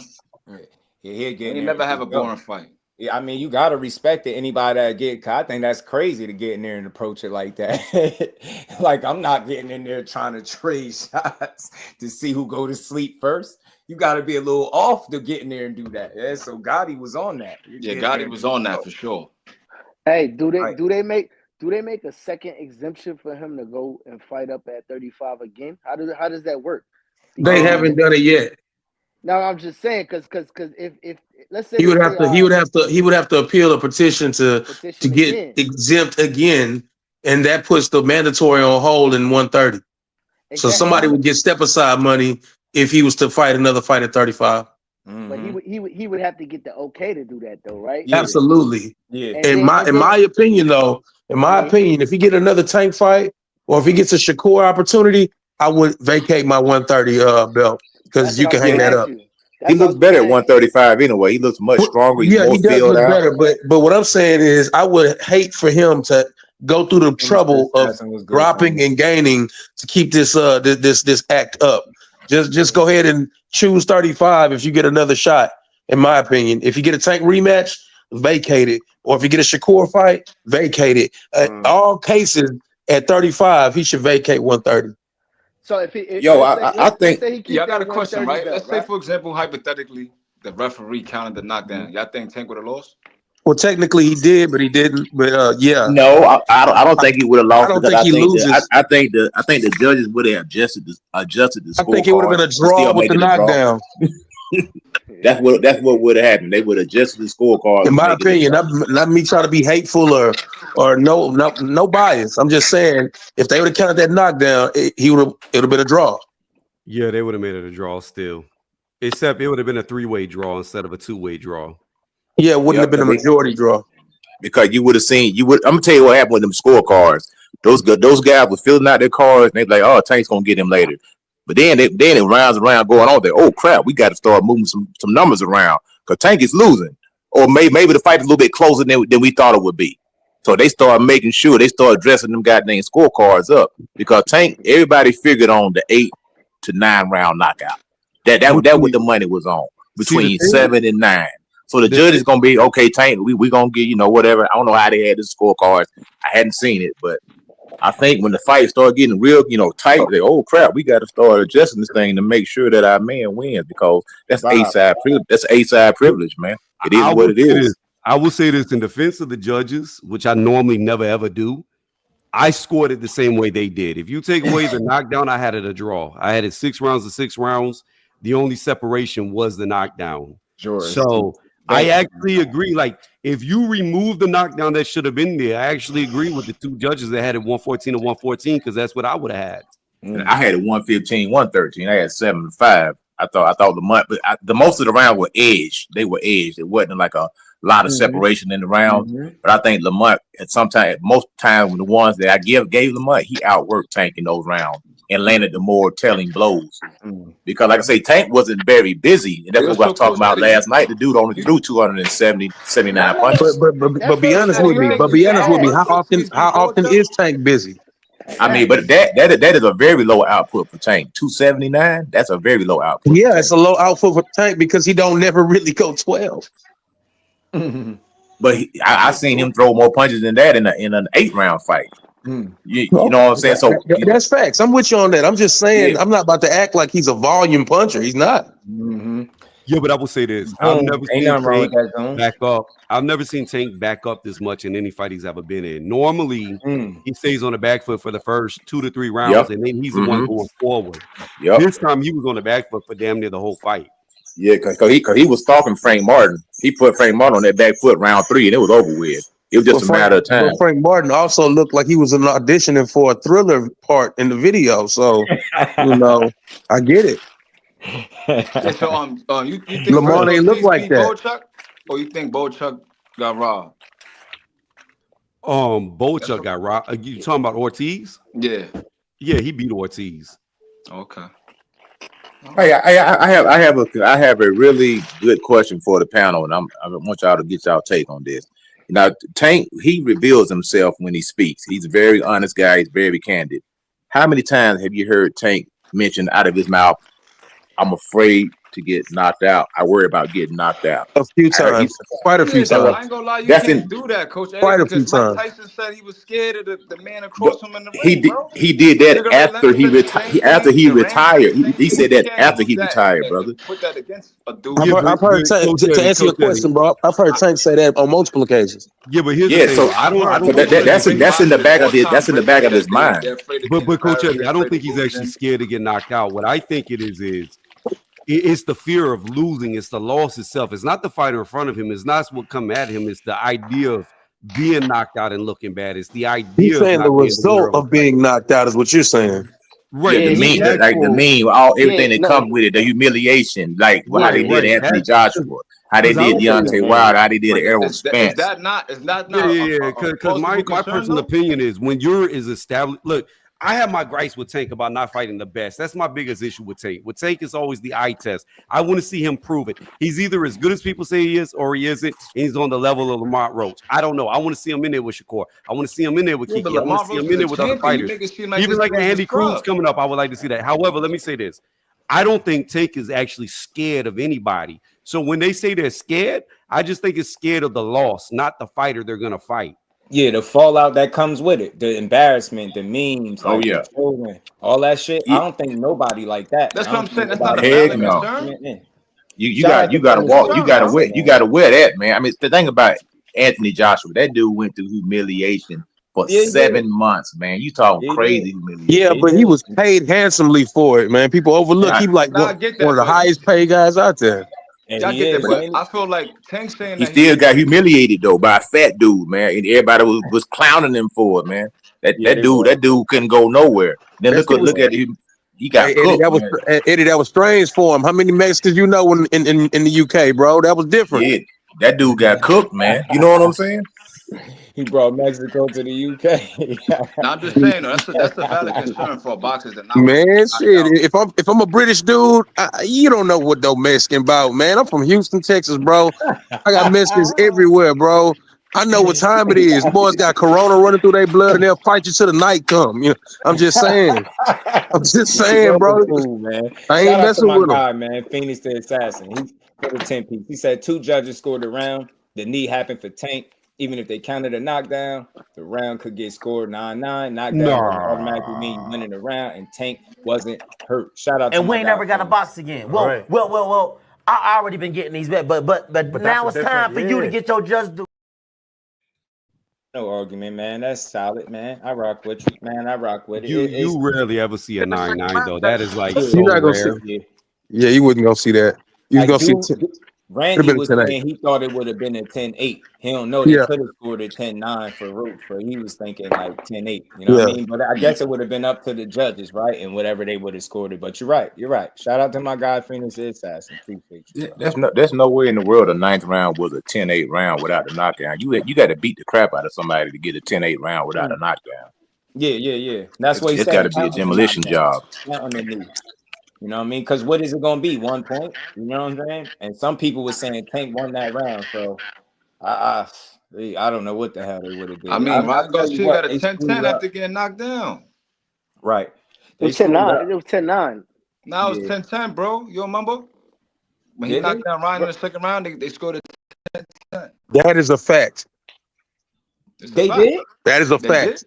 Yeah, he never have a boring fight. Yeah, I mean, you gotta respect it. Anybody that get caught, I think that's crazy to get in there and approach it like that. Like I'm not getting in there trying to trade shots to see who go to sleep first. You got to be a little off to get in there and do that. Yeah, so Gotti was on that. Yeah, Gotti was on that for sure. Hey, do they make a second exemption for him to go and fight up at 35 again? How does that work? They haven't done it yet. No, I'm just saying because if let's say he would have to appeal a petition to get exempt again, and that puts the mandatory on hold in 130. Exactly. So somebody would get step aside money if he was to fight another fight at 35. But he would have to get the okay to do that though, right? Yeah. Absolutely. Yeah. In my opinion, if he get another Tank fight or if he gets a Shakur opportunity, I would vacate my 130 belt because you can hang that up. He looks better at 135 anyway. He looks much stronger. He's more he does look better. But what I'm saying is, I would hate for him to go through the trouble of dropping and gaining to keep this this act up. Just go ahead and choose 35 if you get another shot. In my opinion, if you get a Tank rematch, vacate it. Or if you get a Shakur fight, vacate it. All cases at 35, he should vacate 130. So I think. I got a question, right? Let's say, for example, hypothetically, the referee counted the knockdown. Y'all think Tank would have lost? Well, technically he did, but he didn't. But yeah. No, I don't think he would have lost. I don't think he loses. I think the judges would have adjusted the score. I think it would have been a draw with the knockdown. That's what would have happened. They would have adjusted the scorecard. In my opinion, not me trying to be hateful or no bias. I'm just saying, if they would have counted that knockdown, it would have been a draw. Yeah, they would have made it a draw still, except it would have been a 3-way draw instead of a 2-way draw. Yeah, it wouldn't have been a majority draw. Because you would have seen, I'm gonna tell you what happened with them scorecards. Those guys were filling out their cards and they're like, oh, Tank's gonna get him later. But then it rounds around going on there. Oh crap, we got to start moving some numbers around because Tank is losing, or maybe the fight is a little bit closer than we thought it would be. So they start making sure they start dressing them goddamn scorecards up because Tank, everybody figured on the 8 to 9 round knockout. That what the money was on between 7 and 9. So the judge is gonna be okay. Tank, we gonna get whatever. I don't know how they had the scorecards. I hadn't seen it, but I think when the fight started getting real, tight, they oh crap, we got to start adjusting this thing to make sure that our man wins because that's A-side privilege. That's A-side privilege, man. It is what it is. I will say this in defense of the judges, which I normally never ever do. I scored it the same way they did. If you take away the knockdown, I had it a draw. I had it 6 rounds to 6 rounds. The only separation was the knockdown. Sure. So I actually agree. Like, if you remove the knockdown that should have been there, I actually agree with the two judges that had it 114 to 114 because that's what I would have had. I had it 115, 113. I had 7-5. I thought Lamont, but the most of the round were edged. They were edged. It wasn't like a lot of separation in the round. But I think Lamont most times when the ones that I gave Lamont, he outworked Tank in those rounds and landed the more telling blows. Because like I say, Tank wasn't very busy. And that's what I was talking about last night. The dude only threw 279 punches. But be honest with me. How often is Tank busy? I mean, but that is a very low output for Tank. 279, that's a very low output. Yeah, it's a low output for Tank because he don't never really go 12. But I seen him throw more punches than that in an 8-round fight. You know what I'm saying? So that's facts. I'm with you on that. I'm just saying I'm not about to act like he's a volume puncher. He's not. Yeah, but I will say this: I've never seen Tank back up. I've never seen Tank back up this much in any fight he's ever been in. Normally, he stays on the back foot for the first 2 to 3 rounds, and then he's the one going forward. This time, he was on the back foot for damn near the whole fight. Yeah, because he was stalking Frank Martin. He put Frank Martin on that back foot round 3, and it was over with. It was just a matter of time. Frank Martin also looked like he was auditioning for a Thriller part in the video. So, I get it. So, you think Lamont ain't look like that? Bochuck, or you think Bochuck got robbed? Bochuck got robbed. You talking about Ortiz? Yeah, he beat Ortiz. Okay. Hey, I have a really good question for the panel, and I want y'all to get y'all take on this. Now, Tank, he reveals himself when he speaks. He's a very honest guy. He's very candid. How many times have you heard Tank mention out of his mouth, "I'm afraid to get knocked out. I worry about getting knocked out"? A few times. Quite a few times. I ain't gonna lie, you can't do that, Coach Eddie, quite a few times. Mike Tyson said he was scared of the man across him in the ring, bro. He did that after he retired. He said that after he retired, brother. Put that against a dude. I've heard Tank, to answer your question, bro. I've heard Tank say that on multiple occasions. Yeah, but here's the thing. So I don't. That's in the back of his mind. But Coach Eddie, I don't think he's actually scared to get knocked out. What I think it is it's the fear of losing. It's the loss itself. It's not the fighter in front of him. It's not what come at him. It's the idea of being knocked out and looking bad. It's the idea. He's saying the result of being knocked out is what you're saying. Right. Yeah, the meme, everything that comes with it, the humiliation, like how they did Anthony Joshua, how they did Deontay Wilder, how they did Errol Spence. Is that not? Yeah. Because my personal opinion is when you're established. Look, I have my gripes with Tank about not fighting the best. That's my biggest issue with Tank. With Tank, it's always the eye test. I want to see him prove it. He's either as good as people say he is, or he isn't. And he's on the level of Lamont Roach. I don't know. I want to see him in there with Shakur. I want to see him in there with Kiki. I want to see him in there with other fighters. Even like a Andy Cruz coming up, I would like to see that. However, let me say this. I don't think Tank is actually scared of anybody. So when they say they're scared, I just think it's scared of the loss, not the fighter they're going to fight. Yeah, the fallout that comes with it, the embarrassment, the memes, all that shit. I don't think nobody like that. That's what I'm saying. That's not a valid concern. You gotta walk. You gotta wear that, man. I mean, the thing about Anthony Joshua, that dude went through humiliation for 7 months, man. You talking crazy humiliation? Yeah, but he was paid handsomely for it, man. People overlook. He like one of the highest paid guys out there. I get that, but I feel like Tank saying he still got humiliated though by a fat dude, man, and everybody was clowning him for it, man. That dude couldn't go nowhere. Then look at him. He got cooked, Eddie, that was strange for him. How many Mexicans you know in the UK, bro? That was different. Yeah, that dude got cooked, man. You know what I'm saying? He brought Mexico to the UK. No, I'm just saying, that's a valid concern for boxers. Man, shit. If I'm a British dude, you don't know what no Mexican about, man. I'm from Houston, Texas, bro. I got Mexicans everywhere, bro. I know what time it is. Boys got corona running through their blood, and they'll fight you till the night come. You know, I'm just saying. Bro. Cool, man. I ain't messing with him. Man, Phoenix the Assassin. He put a 10-piece. He said 2 judges scored the round. The knee happened for Tank. Even if they counted a knockdown, the round could get scored 9-9. Knockdown automatically mean you winning the round, and Tank wasn't hurt. Shout out to and we ain't never got a box again. Well. I already been getting these bets, but now it's time for you to get your just do. No argument, man. That's solid, man. I rock with you, man. I rock with it. You rarely ever see a 9-9 though. That is like You're so not gonna see. rare. Yeah, you wouldn't go see that. You was Like, gonna see. dude, It'd Randy have been was 10-8. saying he thought it would have been a 10-8. He don't know they Yeah. could have scored a 10-9 for Roach, but he was thinking like 10-8. You know what I mean? But I guess it would have been up to the judges, right? And whatever they would have scored it. But you're right. You're right. Shout out to my guy, Phoenix Assassin. Appreciate you. There's no way in the world the 9th round was a 10-8 round without the knockdown. You got to beat the crap out of somebody to get a 10-8 round without a knockdown. Yeah. That's what he It's said. got to be a demolition job. On the knee. You know what I mean? Because what is it going to be? 1 point? You know what I'm saying? And some people were saying Tank won that round. So I don't know what the hell they would have did. I mean, Ryan Garcia got a 10-10 after getting knocked down. Right. It was 10-9. It was 10-9. Now it was 10-10, bro. You remember? When he knocked down Ryan in the second round, they scored a 10-10. That is a fact. They did? That is a fact.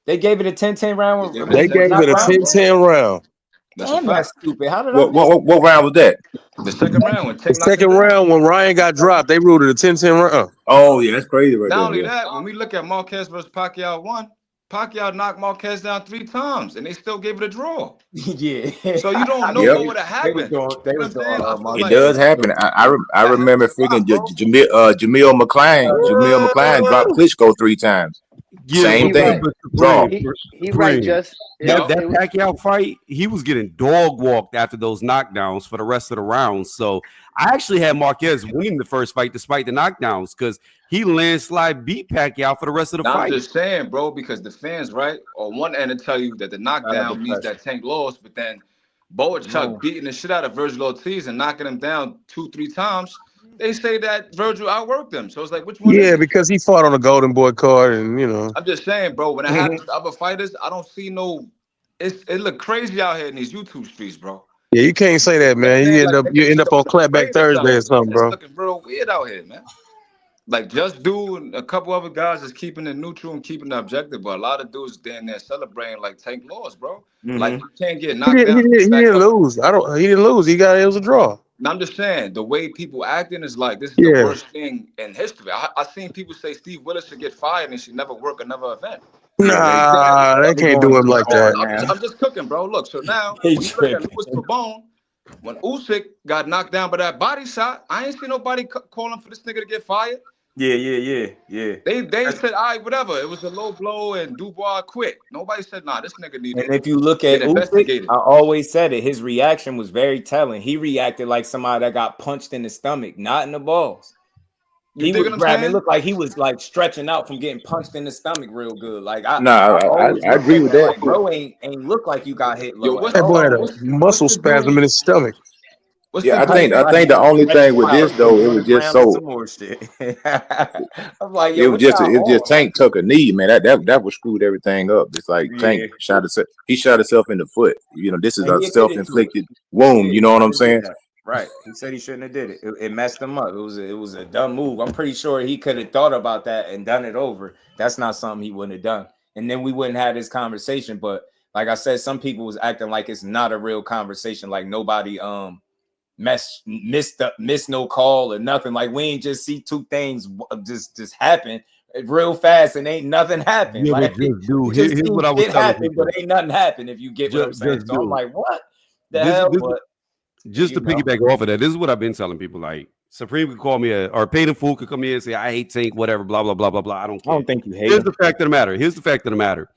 They gave it a 10-10 round. They gave it a 10-10 round. Damn, that's stupid. How did what round was that? The second round. When the second round when Ryan got dropped, they ruled it a 10-10 round. Oh yeah, that's crazy right Not there. only that, when we look at Marquez versus Pacquiao 1, Pacquiao knocked Marquez down 3 times, and they still gave it a draw. Yeah. So you don't know what would have happened. It does happen. I remember freaking Jamil McClain dropped Klitschko 3 times. Same thing. Draw. He right, just that Pacquiao fight, he was getting dog walked after those knockdowns for the rest of the rounds. So I actually had Marquez winning the first fight despite the knockdowns because he landslide beat Pacquiao for the rest of the fight. I'm just saying, bro, because the fans, right, on one end to tell you that the knockdown means that Tank lost, but then Boachuk beating the shit out of Virgil Ortiz and knocking him down 2-3 times. They say that Virgil outworked him. So it's like, which one? Yeah, because he fought on a Golden Boy card, and you know. I'm just saying, bro. When it happens to other fighters, I don't see no. It look crazy out here in these YouTube streets, bro. Yeah, you can't say that, man. You end up on Clapback Thursday or something, bro. It's looking real weird out here, man. Like Justdu and a couple other guys is keeping it neutral and keeping it objective, but a lot of dudes down there celebrating like Tank lost, bro. Like you can't get knocked down. He didn't lose. He didn't lose. It was a draw. I'm just saying the way people acting is like this is the worst thing in history. I seen people say Steve Willis should get fired and should never work another event. Nah, they can't do him like that. I'm just cooking, bro. Look, so now when you look at Louis Pabon, when Usyk got knocked down by that body shot, I ain't seen nobody calling for this nigga to get fired. Yeah. They said, all right, whatever. It was a low blow and Dubois quit. Nobody said, nah, this nigga needed. And if you look at Usyk, I always said it. His reaction was very telling. He reacted like somebody that got punched in the stomach, not in the balls. He was grabbing. It looked like he was like stretching out from getting punched in the stomach real good. Like I agree with that. Like, bro, ain't look like you got hit low. That boy had a muscle spasm in his stomach. I think the only thing with this though, it was just so. I'm like, it was just Tank took a knee, man. That was screwed everything up. It's like Tank shot himself in the foot. You know, this is a self-inflicted wound. You know what I'm saying? Right. He said he shouldn't have did it. It messed him up. It was a dumb move. I'm pretty sure he could have thought about that and done it over. That's not something he wouldn't have done. And then we wouldn't have this conversation. But like I said, some people was acting like it's not a real conversation. Like nobody missed no call or nothing. Like we ain't just see two things just happen real fast and ain't nothing happen. Yeah, like here's what I was telling people. But ain't nothing happen if you get what I'm saying. So I'm like, what the hell? Just to piggyback off of that, this is what I've been telling people. Like Supreme could call me or Payton Fool could come here and say, I hate Tank, whatever, blah, blah, blah, blah, blah. I don't care. I don't think you hate Here's him. the fact of the matter.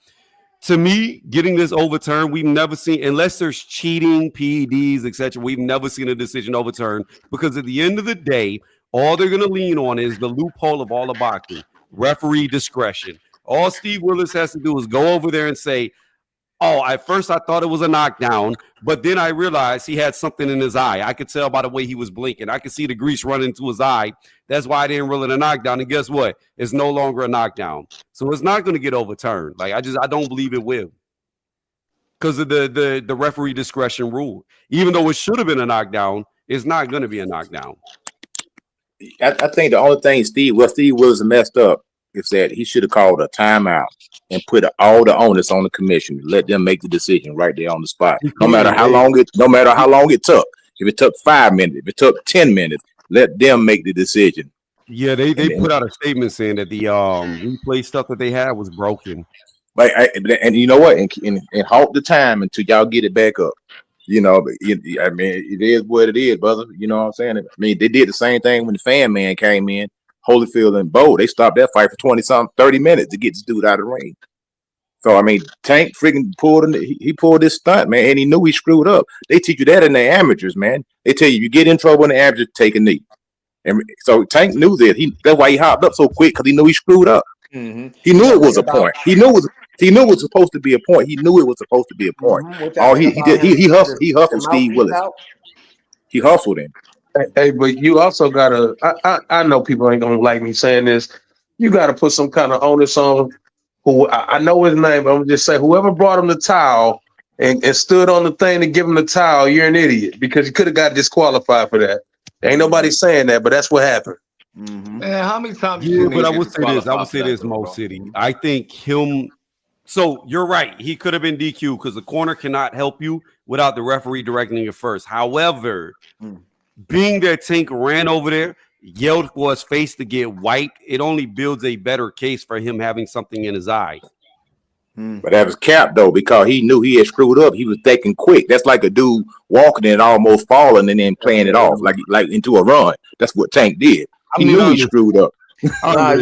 To me, getting this overturned, we've never seen, unless there's cheating, PEDs, etc., we've never seen a decision overturned because at the end of the day, all they're going to lean on is the loophole of all the boxing, referee discretion. All Steve Willis has to do is go over there and say, oh, at first I thought it was a knockdown, but then I realized he had something in his eye. I could tell by the way he was blinking. I could see the grease running into his eye. That's why I didn't rule it a knockdown. And guess what? It's no longer a knockdown. So it's not going to get overturned. Like I don't believe it will. Because of the referee discretion rule. Even though it should have been a knockdown, it's not going to be a knockdown. I think the only thing Steve Willis messed up is that he should have called a timeout and put all the onus on the commission. Let them make the decision right there on the spot. No matter how long it took. If it took 5 minutes, if it took 10 minutes, let them make the decision. Yeah, they put out a statement saying that the replay stuff that they had was broken. Like, and you know what? And halt the time until y'all get it back up. You know, I mean, it is what it is, brother. You know what I'm saying? I mean, they did the same thing when the Fan Man came in, Holyfield and Bo. They stopped that fight for 30 minutes to get this dude out of the ring. So I mean, Tank freaking he pulled this stunt, man, and he knew he screwed up. They teach you that in the amateurs, man. They tell you get in trouble in the amateurs, take a knee. And so Tank knew that. That's why he hopped up so quick, because he knew he screwed up. Mm-hmm. He knew it was a point. He knew it was supposed to be a point. He knew it was supposed to be a point. Oh, he hustled Steve Willis. He hustled him. Hey, but you also gotta. I know people ain't gonna like me saying this. You gotta put some kind of onus on who I know his name, but I'm gonna just say whoever brought him the towel and stood on the thing to give him the towel, you're an idiot, because you could have got disqualified for that. Ain't nobody saying that, but that's what happened. Man, how many times? Yeah, but I would say this, Mo City. I think him. So you're right. He could have been DQ because the corner cannot help you without the referee directing you first. However, being that Tank ran over there, yelled for his face to get wiped, it only builds a better case for him having something in his eye. But that was cap though, because he knew he had screwed up. He was thinking quick. That's like a dude walking and almost falling and then playing it off like into a run. That's what Tank did. He knew he screwed up. You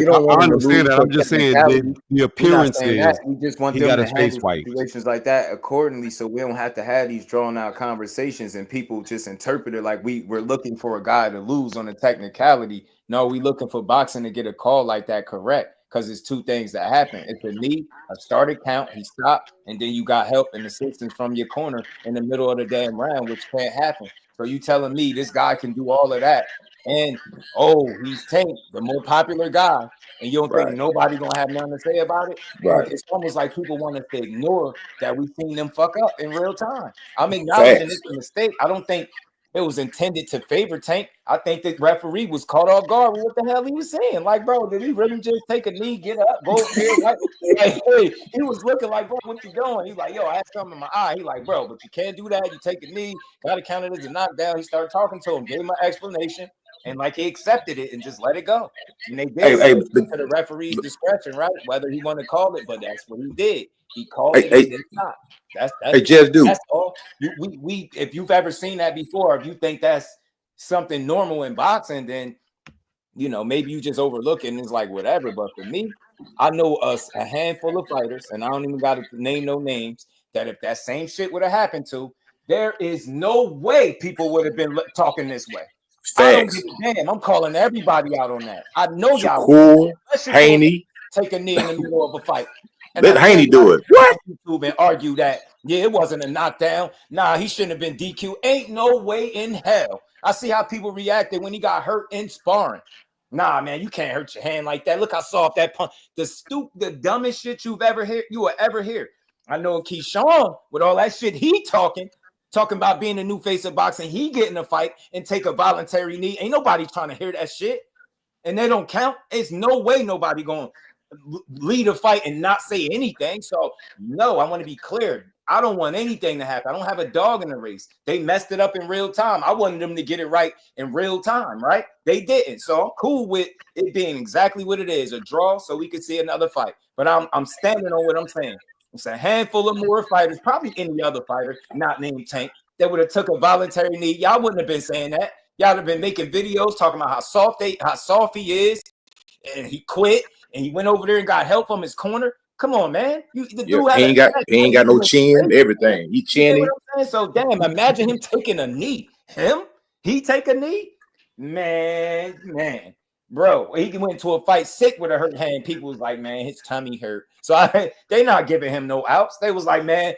don't want I understand that. I'm just saying the appearance is we just want he them got to his face handle wiped. situations like that accordingly, so we don't have to have these drawn out conversations and people just interpret it like we're looking for a guy to lose on a technicality. No, we looking for boxing to get a call like that correct, because it's two things that happen. It's a knee, a started count, he stopped, and then you got help and assistance from your corner in the middle of the damn round, which can't happen. So you telling me this guy can do all of that, and he's Tank, the more popular guy, and you don't think nobody gonna have nothing to say about it? Right. It's almost like people want us to ignore that we've seen them fuck up in real time. I'm acknowledging it's a mistake. I don't think it was intended to favor Tank. I think the referee was caught off guard with what the hell he was saying. Like, bro, did he really just take a knee, get up, go up there? Like, hey, he was looking like, bro, what you doing? He's like, yo, I had something in my eye. He like, bro, but you can't do that. You take a knee, gotta count it as a knockdown. He started talking to him, gave him an explanation, and like he accepted it and just let it go. And they did to the referee's discretion, right? Whether he wanted to call it, but that's what he did. He called it and it's not. That's all. We if you've ever seen that before, if you think that's something normal in boxing, then maybe you just overlook it and it's like whatever. But for me, I know a handful of fighters, and I don't even got to name no names, that if that same shit would have happened to, there is no way people would have been talking this way. I don't give a damn. I'm calling everybody out on that. I know y'all. Haney take a knee in the middle of a fight. And let Haney do it. What? YouTube and argue that it wasn't a knockdown. Nah, he shouldn't have been DQ. Ain't no way in hell. I see how people reacted when he got hurt in sparring. Nah, man, you can't hurt your hand like that. Look how soft that punch. The dumbest shit you will ever hear. I know Keyshawn with all that shit he talking about being the new face of boxing. He get in a fight and take a voluntary knee. Ain't nobody trying to hear that shit. And they don't count. It's no way nobody going to lead a fight and not say anything. So, no, I want to be clear. I don't want anything to happen. I don't have a dog in the race. They messed it up in real time. I wanted them to get it right in real time, right? They didn't. So I'm cool with it being exactly what it is, a draw, so we could see another fight. But I'm standing on what I'm saying. It's a handful of more fighters, probably any other fighter, not named Tank, that would have took a voluntary knee. Y'all wouldn't have been saying that. Y'all would have been making videos talking about how soft he is, and he quit, and he went over there and got help from his corner. Come on, man. He ain't got no chin, everything. He chinny. You know what I'm saying? So damn, imagine him taking a knee. He take a knee? Man. Bro, he went to a fight sick with a hurt hand. People was like, man, his tummy hurt. So they not giving him no outs. They was like, man,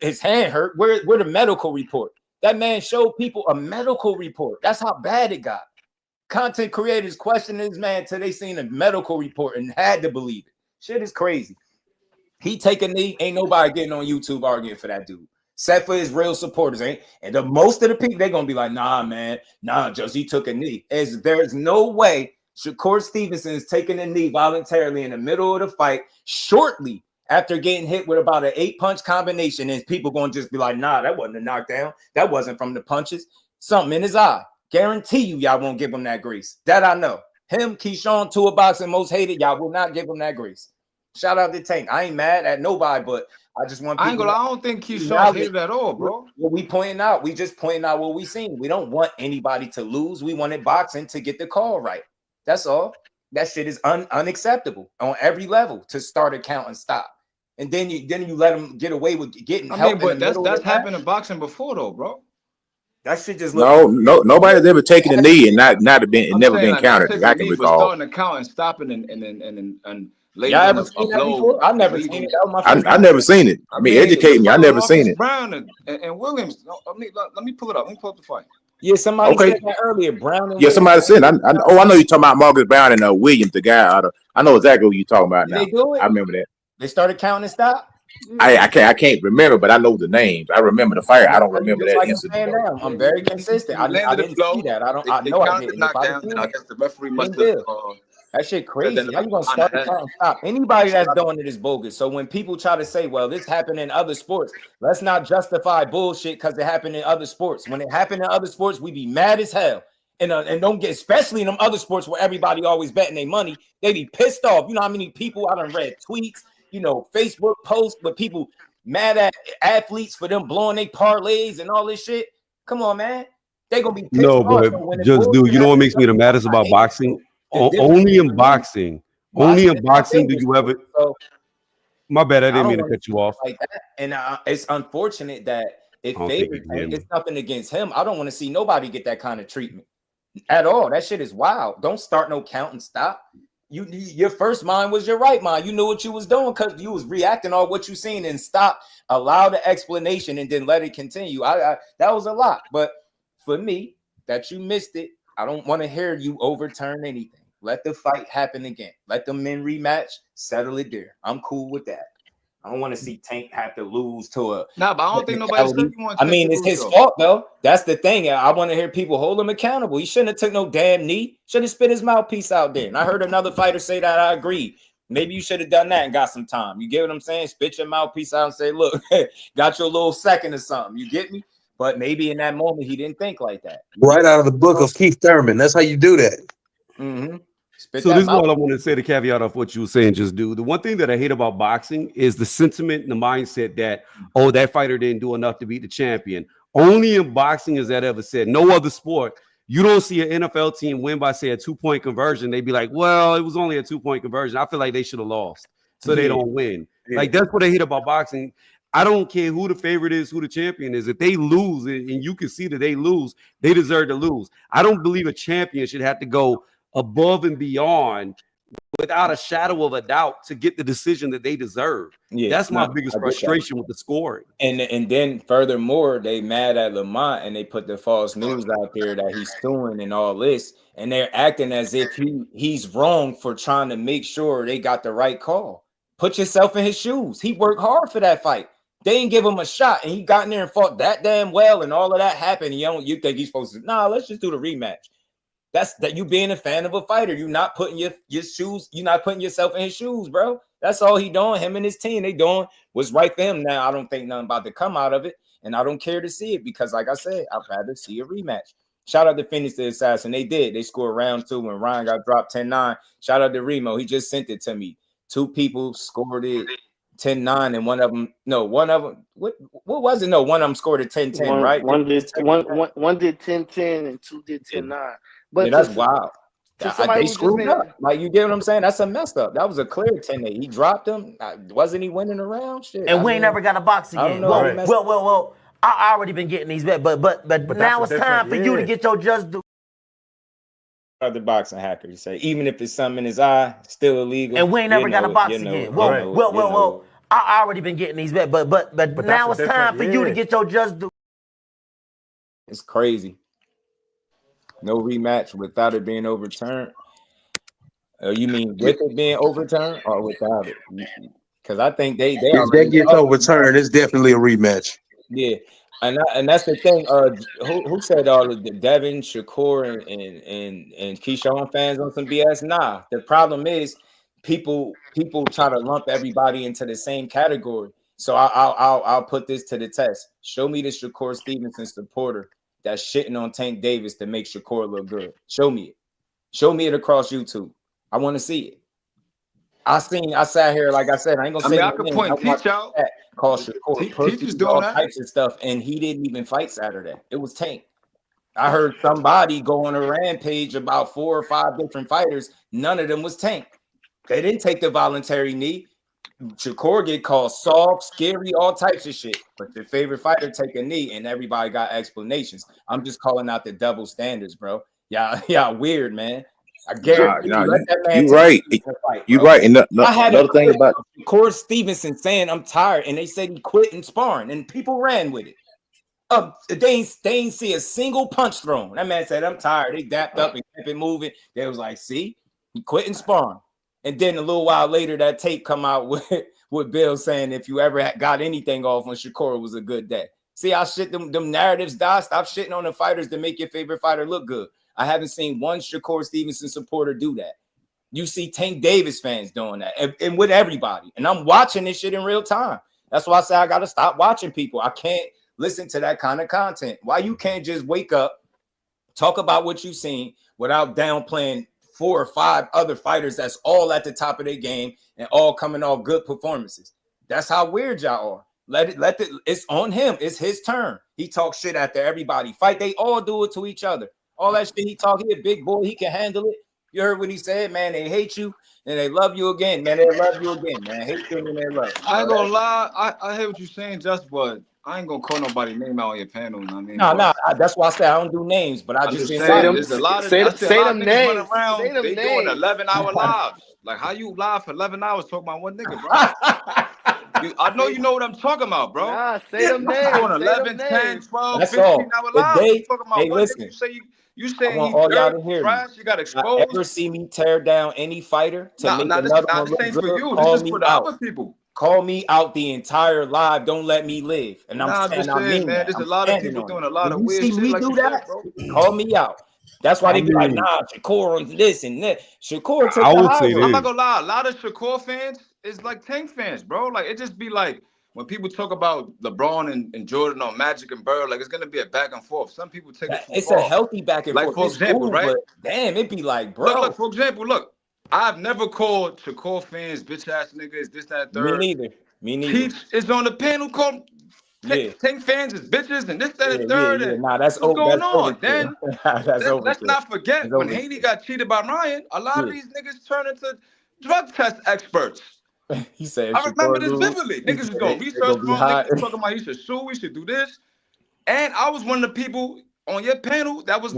his hand hurt. Where the medical report? That man showed people a medical report. That's how bad it got. Content creators questioning this man till they seen a medical report and had to believe it. Shit is crazy. He take a knee. Ain't nobody getting on YouTube arguing for that dude. Except for his real supporters, and most of the people, they're gonna be like, nah, man, just he took a knee. There's no way Shakur Stevenson is taking a knee voluntarily in the middle of the fight shortly after getting hit with about an 8-punch combination, and people gonna just be like, nah, that wasn't a knockdown. That wasn't from the punches. Something in his eye. Guarantee you, y'all won't give him that grace. That I know. Him, Keyshawn, tour boxing most hated. Y'all will not give him that grace. Shout out to Tank. I ain't mad at nobody, but I just want people. I ain't gonna lie, I don't think Keyshawn's hated at all, bro. What we pointing out, we just pointing out what we seen. We don't want anybody to lose. We wanted boxing to get the call right. That's all. That shit is unacceptable on every level to start a count and stop. And then you let them get away with getting help. I mean, but that's happened in boxing before though, bro. That shit just nobody's ever taken a knee and never been countered. I can recall. Starting a count and stopping and y'all ever seen that before? I never seen it. That was my first I never seen it. I mean, educate me. I never seen it. Brown and Williams. Let me pull it up. Let me pull up the fight. Yeah, somebody said that earlier. Brown. Yeah, somebody said. I know you're talking about Marcus Brown and Williams, the guy out of. I know exactly what you're talking about now. They do it? I remember that. They started counting and stop. I can't remember, but I know the names. I remember the fight. I don't remember that incident. I'm very consistent. I didn't see that. I know I didn't. I guess the referee must have. That shit crazy. How you gonna start the count and stop? Anybody that's doing it is bogus. So when people try to say, well, this happened in other sports, let's not justify bullshit because it happened in other sports. When it happened in other sports, we be mad as hell. And don't get, especially in them other sports where everybody always betting their money, they be pissed off. You know how many people I done read tweets, Facebook posts with people mad at athletes for them blowing their parlays and all this shit. Come on, man. They gonna be pissed off. But just dude, you know what makes me the maddest about boxing? Only in boxing do you ever. My bad, I didn't mean to cut you off. Like that. And it's unfortunate that it favors him. It's nothing against him. I don't want to see nobody get that kind of treatment at all. That shit is wild. Don't start no count and stop. Your first mind was your right mind. You knew what you was doing because you was reacting on what you seen and stop. Allow the explanation and then let it continue. That was a lot, but for me, that you missed it. I don't want to hear you overturn anything. Let the fight happen again. Let the men rematch. Settle it there. I'm cool with that. I don't want to see Tank have to lose to a. No, but I don't think nobody's. I mean, it's his fault though. That's the thing. I want to hear people hold him accountable. He shouldn't have took no damn knee. Should have spit his mouthpiece out there. And I heard another fighter say that. I agree. Maybe you should have done that and got some time. You get what I'm saying? Spit your mouthpiece out and say, "Look, got your little second or something." You get me? But maybe in that moment he didn't think like that. Right out of the book of Keith Thurman. That's how you do that. Mm-hmm. So this is all I want to say, the caveat of what you were saying, just do. The one thing that I hate about boxing is the sentiment and the mindset that, oh, that fighter didn't do enough to beat the champion. Only in boxing is that ever said. No other sport. You don't see an NFL team win by, say, a 2-point conversion. They'd be like, well, it was only a 2-point conversion. I feel like they should have lost. So they don't win. Yeah. Like, that's what I hate about boxing. I don't care who the favorite is, who the champion is. If they lose, and you can see that they lose, they deserve to lose. I don't believe a champion should have to go above and beyond without a shadow of a doubt to get the decision that they deserve. Yeah, that's my biggest frustration with the scoring. And then furthermore, they mad at Lamont and they put the false news out there that he's suing and all this, and they're acting as if he's wrong for trying to make sure they got the right call. Put yourself in his shoes. He worked hard for that fight. They didn't give him a shot, and he got in there and fought that damn well, and all of that happened. You think he's supposed to? Nah, let's just do the rematch. That's that you being a fan of a fighter. You're not putting your shoes. You're not putting yourself in his shoes, bro. That's all he doing. Him and his team, they doing what's right for him. Now I don't think nothing about to come out of it, and I don't care to see it because, like I said, I'd rather see a rematch. Shout out to Phoenix the Assassin. They did. They scored round 2 when Ryan got dropped 10-9. Shout out to Remo. He just sent it to me. 2 people scored it 10-9, and one of them. What was it? No, one of them scored it 10-10. Right? One did 10-10 and 2 did 10-9. But yeah, that's wild. They screwed up. Like, you get what I'm saying? That's a messed up. That was a clear 10-8. He dropped him. Wasn't he winning around? Shit. And we ain't never got a box again. Well. I already been getting these bets, but now it's time for you to get your just do. The boxing hacker, you say, even if it's something in his eye, still illegal. And we ain't never got a box again. Well. I already been getting these bets, but now it's time for you to get your just do. It's crazy. No rematch without it being overturned. You mean with it being overturned or without it? Because I think they if that gets overturned, it's definitely a rematch. Yeah, and that's the thing. Who said all of the Devin, Shakur, and Keyshawn fans on some BS? Nah, the problem is people try to lump everybody into the same category. So I'll put this to the test. Show me the Shakur Stevenson supporter that's shitting on Tank Davis to make Shakur look good. Show me it. Show me it across YouTube. I want to see it. I sat here, like I said, I ain't gonna say. I could point Teach out. Called Shakur Teach is doing all that. types of stuff, and he didn't even fight Saturday. It was Tank. I heard somebody go on a rampage about 4 or 5 different fighters. None of them was Tank. They didn't take the voluntary knee. Shakur get called soft, scary, all types of shit. But your favorite fighter take a knee, and everybody got explanations. I'm just calling out the double standards, bro. Yeah, weird, man. I guarantee you, let that man. You're right. You're right. And I had another thing about Shakur Stevenson saying I'm tired, and they said he quit in sparring, and people ran with it. They ain't see a single punch thrown. That man said, I'm tired. They dapped up and kept it moving. They was like, see, he quit in sparring. And then a little while later, that tape come out with Bill saying, if you ever got anything off on Shakur, it was a good day. See how shit them narratives die? Stop shitting on the fighters to make your favorite fighter look good. I haven't seen one Shakur Stevenson supporter do that. You see Tank Davis fans doing that, and with everybody. And I'm watching this shit in real time. That's why I say I got to stop watching people. I can't listen to that kind of content. Why you can't just wake up, talk about what you've seen without downplaying 4 or 5 other fighters that's all at the top of their game and all coming off good performances. That's how weird y'all are. It's on him. It's his turn. He talks shit after everybody fight. They all do it to each other. All that shit he talk, he a big boy. He can handle it. You heard what he said, man. They hate you and they love you again, man. They love you again, man. Hate you and they love you. I ain't gonna lie. I hear what you're saying, but I ain't gonna call nobody name out on your panel. You know what I mean? No. That's why I say I don't do names, but I just say them. There's a lot of say them names. Around, they doing 11-hour lives. Like how you live for 11 hours talking about one nigga, bro? I know you know what I'm talking about, bro. Nah, say them names. Doing 11, 10, 12, That's 15-hour lives. Talking about hey, one listen. nigga. You saying I want all y'all to hear trash? me. You got exposed. Ever see me tear down any fighter to make another one look good? For you. Call this is me for the out. other people. Call me out the entire live. Don't let me live. And I'm saying, I mean, man. There's a lot of people doing a lot of weird shit. You see me like do that? Said, call me out. That's why they be like, nah, Shakur on this and that. Shakur took I the would high say road. I'm not gonna lie. A lot of Shakur fans is like Tank fans, bro. Like it just be like when people talk about LeBron and Jordan or Magic and Bird, like it's gonna be a back and forth. Some people take it too It's far. a healthy back and forth. Like for example, right? But damn, it be like, bro. Look, for example, look. I've never called Shakur fans bitch ass niggas, this, that, third. Me neither. Teach is on the panel called Tank fans is bitches and this, that, and third. And nah, that's what's going on? Overkill. Then let's not forget when Haney got cheated by Ryan, a lot of these niggas turned into drug test experts. He said, I remember this vividly. Niggas is doing research on niggas talking about he should sue, we should do this. And I was one of the people on your panel that was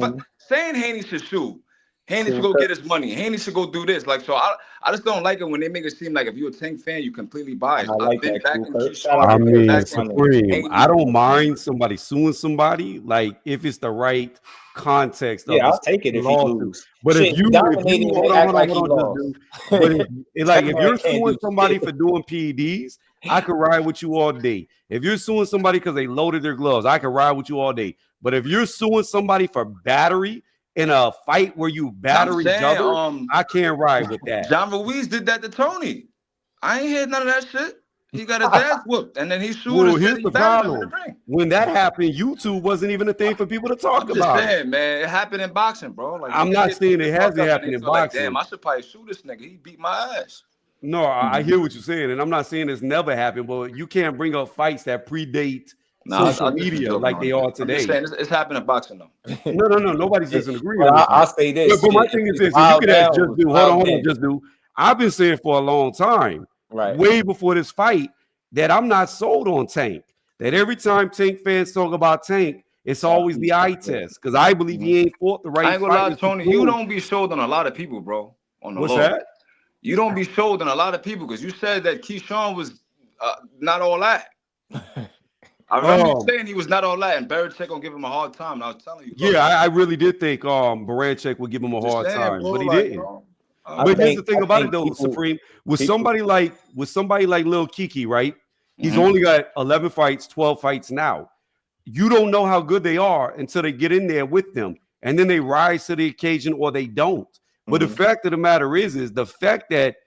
saying Haney should sue. Haney should go get his money. Haney should go do this. Like, so I just don't like it when they make it seem like if you're a Tank fan, you completely biased. I've been back in Keyshawn. I mean, Supreme, I don't mind somebody suing somebody, like if it's the right context. Yeah, I'll take it if he loses. But if you hold on, if you're suing somebody for doing PEDs, I could ride with you all day. If you're suing somebody because they loaded their gloves, I could ride with you all day. But if you're suing somebody for battery in a fight where you batter each other, I can't ride with that. John Ruiz did that to Tony. I ain't hear none of that shit. He got his ass whooped, and then he sued. Well, here's the problem. When that happened, YouTube wasn't even a thing for people to talk about. I'm just saying, man, it happened in boxing, bro. Like, I'm not saying it hasn't happened in boxing. Like, damn, I should probably sue this nigga. He beat my ass. No, I hear what you're saying, and I'm not saying it's never happened, but you can't bring up fights that predate social media like they are today. I'm just saying it's happened in boxing, though. No, nobody's disagreeing. I'll say this. But my thing is this: you could have just do. Hold on, just do. I've been saying for a long time, way before this fight, that I'm not sold on Tank. That every time Tank fans talk about Tank, it's always the eye test because I believe he ain't fought the right. I ain't gonna lie, Tony. You don't be sold on a lot of people, bro. On the What's that? You don't be sold on a lot of people because you said that Keyshawn was not all that. I remember you saying he was not all that, and Belichick gonna give him a hard time. I was telling you. Yeah, I really did think Belichick would give him a hard time, but he didn't. But here's the thing about it, though, Supreme. With somebody like Lil Kiki, right? He's only got 11 fights, 12 fights now. You don't know how good they are until they get in there with them, and then they rise to the occasion or they don't. But the fact of the matter is the fact that,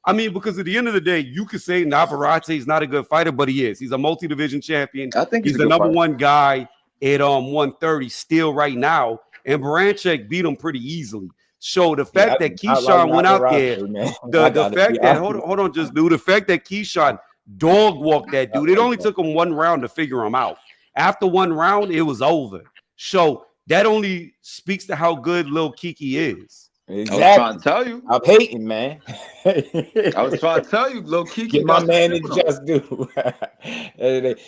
I mean, because at the end of the day, you could say Navarrete is not a good fighter, but he is. He's a multi-division champion. I think he's the number one guy at 130 still right now, and Belichick beat him pretty easily. Show the fact that Keyshawn went out there, the fact that hold on, just do the fact that Keyshawn dog walked that dude. It only took him 1 round to figure him out. After 1 round, it was over. So that only speaks to how good Lil Kiki is. Exactly. I was trying to tell you. I'm hating, man. I was trying to tell you, Lil Kiki. Get my man to just do.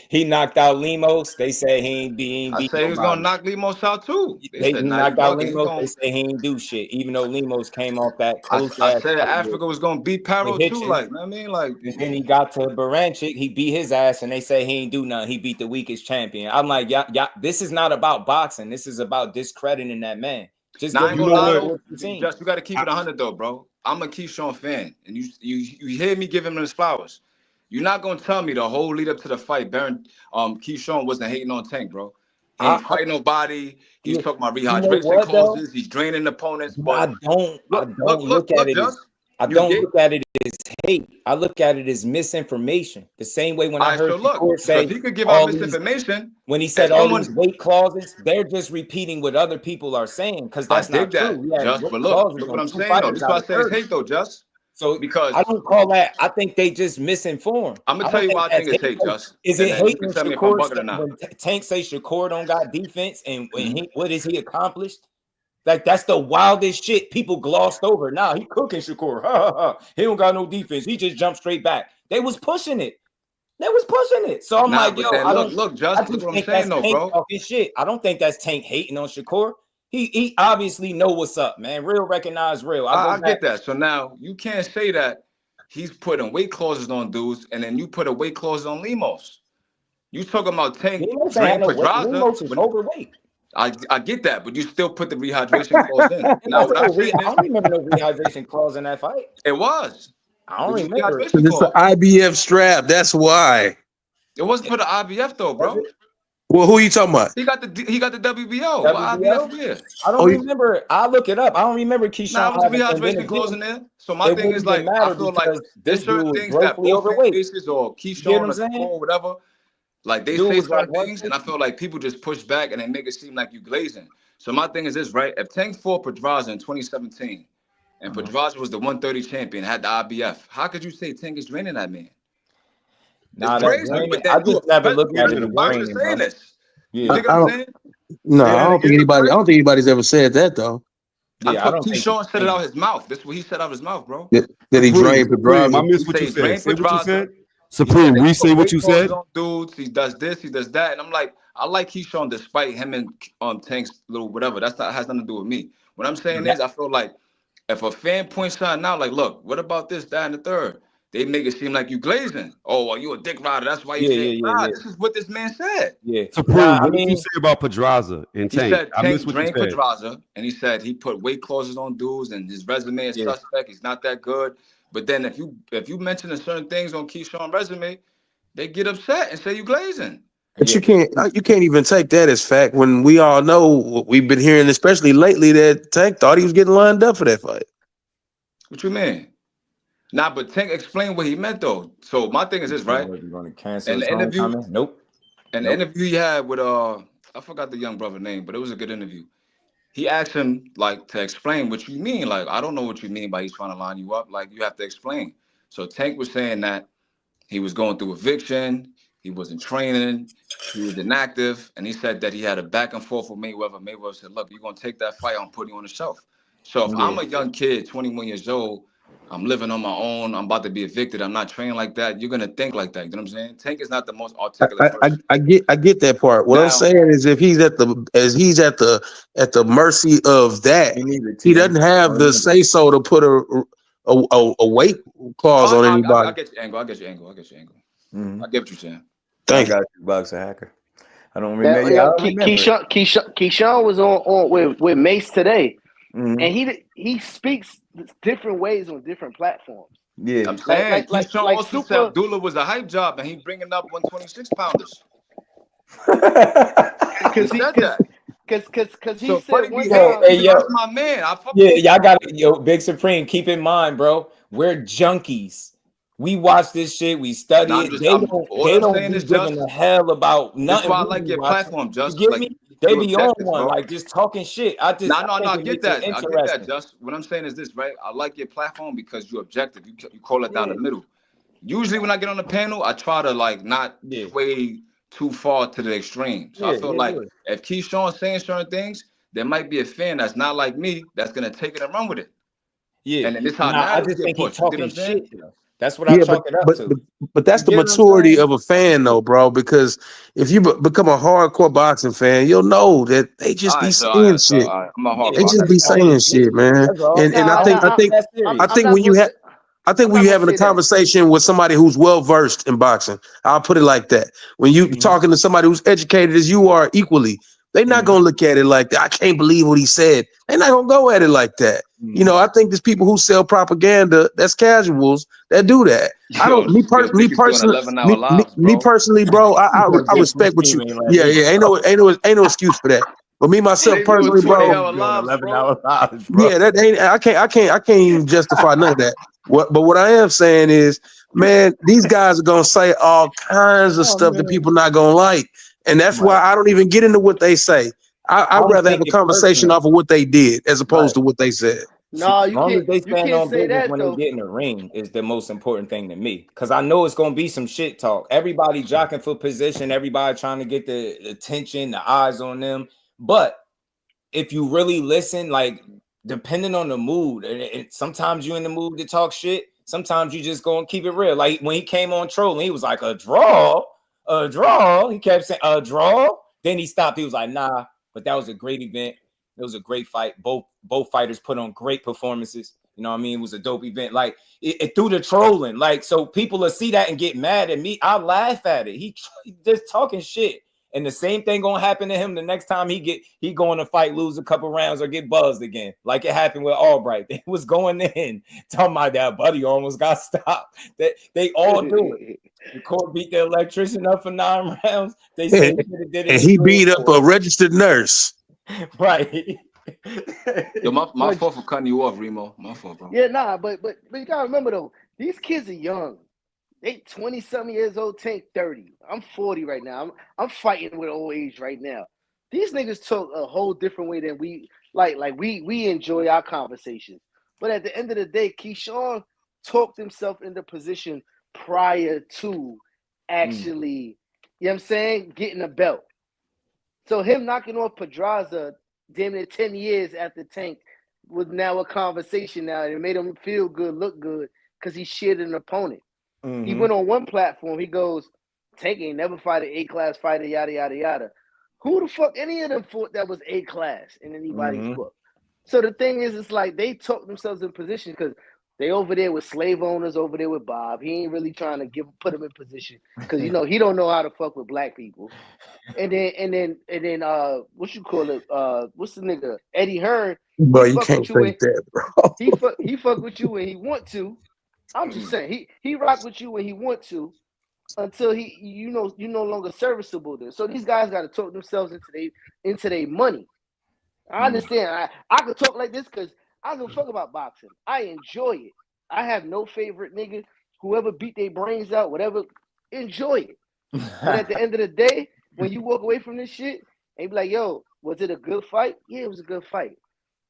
He knocked out Limos. They said he ain't beat. I said he was gonna knock Limos out too. They knocked out Limos. They said he ain't do shit, even though Limos came off that close. I said Africa was gonna beat Paro too. Like, I mean, like. And then he got to Baranchik. He beat his ass, and they say he ain't do nothing. He beat the weakest champion. I'm like, yeah. This is not about boxing. This is about discrediting that man. Just you got to keep it 100 though, bro. I'm a Keyshawn fan, and you hear me giving him his flowers. You're not gonna tell me the whole lead up to the fight, Keyshawn wasn't hating on Tank, bro. He ain't fighting nobody. He's talking about rehydration clauses. He's draining opponents. But I don't look at it as hate. I look at it as misinformation. The same way when I heard Shakur say, if he could give out misinformation, when he said all these weight clauses, they're just repeating what other people are saying because that's not true. Just, but look what I'm saying though. This is why I say it's hate though, Just. So because I don't call that. I think they just misinformed. I'm gonna tell you why I think it's hate, Just. Is it hate when Tank say Shakur don't got defense and what is he accomplished? Like that's the wildest shit people glossed over. Nah, he cooking Shakur. He don't got no defense. He just jumped straight back. They was pushing it. So I'm like, yo, look, Just what I'm saying though, bro. Shit. I don't think that's Tank hating on Shakur. He obviously know what's up, man. Real recognize real. I get that. So now you can't say that he's putting weight clauses on dudes and then you put a weight clause on Limos. You talking about Tank Limos is overweight. I get that, but you still put the rehydration clause in. Now, I don't remember no rehydration clause in that fight. It was. I don't remember. It's the IBF strap. That's why. It wasn't for the IBF though, bro. Well, who are you talking about? He got the WBO. What IBF is? I don't remember. I'll look it up. I don't remember Keyshawn. Nah, it was rehydration clause in there. So my thing is like, I feel like there's certain things that both faces or Keyshawn or whatever. Like they say certain things, and I feel like people just push back and they make it seem like you glazing. So my thing is this, right? If Tank fought Pedraza in 2017, and Pedraza was the 130 champion, had the IBF, how could you say Tank is draining that man? Nah, I just never looked at it as draining, bro. Yeah, I don't think anybody's ever said that though. Yeah, I don't think Keyshawn said it out his mouth. This is what he said out of his mouth, bro. That he drained Pedraza. I missed what you said. Say what you said. Supreme, re-say what you said. Dudes, he does this, he does that, and I'm like, I like Keyshawn despite him and Tank's little whatever. Has nothing to do with me. What I'm saying is, I feel like if a fan points something out, like, look, what about this, that, and the third? They make it seem like you glazing. Oh, well, you a dick rider. That's why you say, this is what this man said. Yeah. Supreme, what did you say about Pedraza and Tank? He said Tank drained Pedraza, and he said he put weight clauses on dudes, and his resume is suspect. He's not that good. But then if you mention certain things on Keyshawn's resume, they get upset and say you glazing. But you can't even take that as fact when we all know what we've been hearing, especially lately, that Tank thought he was getting lined up for that fight. What you mean? Nah, but Tank explained what he meant though. So my thing is this, right? You're going to cancel and the interview. Nope. And the interview he had with I forgot the young brother name, but it was a good interview. He asked him like to explain what you mean. Like, I don't know what you mean by he's trying to line you up. Like, you have to explain. So Tank was saying that he was going through eviction, he wasn't training, he was inactive, and he said that he had a back and forth with Mayweather. Mayweather said, look, you're gonna take that fight, I'm putting you on the shelf. So if I'm a young kid, 21 years old, I'm living on my own, I'm about to be evicted, I'm not training like that, you're gonna think like that. You know what I'm saying? Tank is not the most articulate person. I get that part. What I'm saying is if he's at the mercy of that, he doesn't have the say so to put a weight clause on anybody. I get your angle. Mm-hmm. I get what you're saying. Thank you. Boxer hacker. I don't remember. Keyshawn was on with Mase today, and he speaks different ways on different platforms. Yeah, I'm saying Keyshawn also said Abdullah was a hype job, and he bringing up 126 pounders. Because he said that. Because he said one time, that's my man. Y'all got it. Big Supreme. Keep in mind, bro, we're junkies. We watch this shit. We study it. They don't give a hell about nothing. That's why I like your platform, Just. You get me? They you be on objective, one, bro. like just talking shit. I think I it get makes it that. I get that. interesting. Just what I'm saying is this, right? I like your platform because you're objective. You call it down the Yeah. middle. Usually when I get on the panel, I try to like not sway too far to the extreme. So I feel like if Keyshawn's saying certain things, there might be a fan that's not like me that's gonna take it and run with it. Yeah. And then this how Nah, I narratives just get think he pushed. You get what talking I'm saying? shit, though. That's what I chalk it up to. But that's You the get what I'm maturity saying? of a fan, though, bro. Because if you become a hardcore boxing fan, you'll know that they just be saying shit. I'm a hard They boxer. just be saying shit, man. That's all. And I think when you have. I think when you're having a conversation with somebody who's well versed in boxing, I'll put it like that. When you talking to somebody who's educated as you are equally, they're not gonna look at it like that. I can't believe what he said. They're not gonna go at it like that. You know, I think there's people who sell propaganda that's casuals that do that. I don't. Me personally, bro. I respect what you. Yeah. Ain't no excuse for that. But me myself personally, bro. 11-hour lives, bro. Yeah, that ain't. I can't even justify none of that. But what I am saying is, man, these guys are gonna say all kinds of stuff that people not gonna like, and that's why I don't even get into what they say. I'd rather have a conversation off of what they did as opposed to what they said. No, As you long can't. as they You stand can't on say business that when though. they get in the ring is the most important thing to me. Because I know it's gonna be some shit talk. Everybody jockeying for position, everybody trying to get the attention, the eyes on them. But if you really listen, like depending on the mood, and sometimes you in the mood to talk shit, sometimes you just go and keep it real. Like when he came on trolling, he was like, a draw. He kept saying a draw. Then he stopped. He was like, nah, but that was a great event. It was a great fight. Both fighters put on great performances. You know what I mean? It was a dope event. Like it through the trolling. Like, so people will see that and get mad at me. I laugh at it. He just talking shit. And the same thing gonna happen to him the next time he going to fight, lose a couple rounds, or get buzzed again, like it happened with Albright. They was going in talking about that buddy almost got stopped. They all do it. The court beat the electrician up for 9 rounds. They say he should have did it. And he beat up a registered nurse. Right. Yo, my fault for cutting you off, Remo. My fault, bro. Yeah, nah, but you gotta remember though, these kids are young. They 20-something years old, Tank 30. I'm 40 right now. I'm fighting with old age right now. These niggas talk a whole different way than we like we enjoy our conversations. But at the end of the day, Keyshawn talked himself into position prior to actually, you know what I'm saying, getting a belt. So him knocking off Pedraza damn near 10 years after Tank was now a conversation now. It made him feel good, look good, because he shared an opponent. He went on one platform. He goes, Tank ain't never fight an A-class fighter, yada, yada, yada. Who the fuck any of them fought that was A-class in anybody's book? So the thing is, it's like they talk themselves in position because they over there with slave owners, over there with Bob. He ain't really trying to put him in position because, you know, he don't know how to fuck with black people. And then what you call it? What's the nigga? Eddie Hearn. But you can't think that, bro. He fuck with you when he want to. I'm just saying he rock with you when he want to, until you no longer serviceable then. So these guys got to talk themselves into their money. I understand. I could talk like this because I don't fuck about boxing. I enjoy it. I have no favorite nigga. Whoever beat their brains out, whatever, enjoy it. But at the end of the day, when you walk away from this shit and be like, yo, was it a good fight? Yeah, it was a good fight.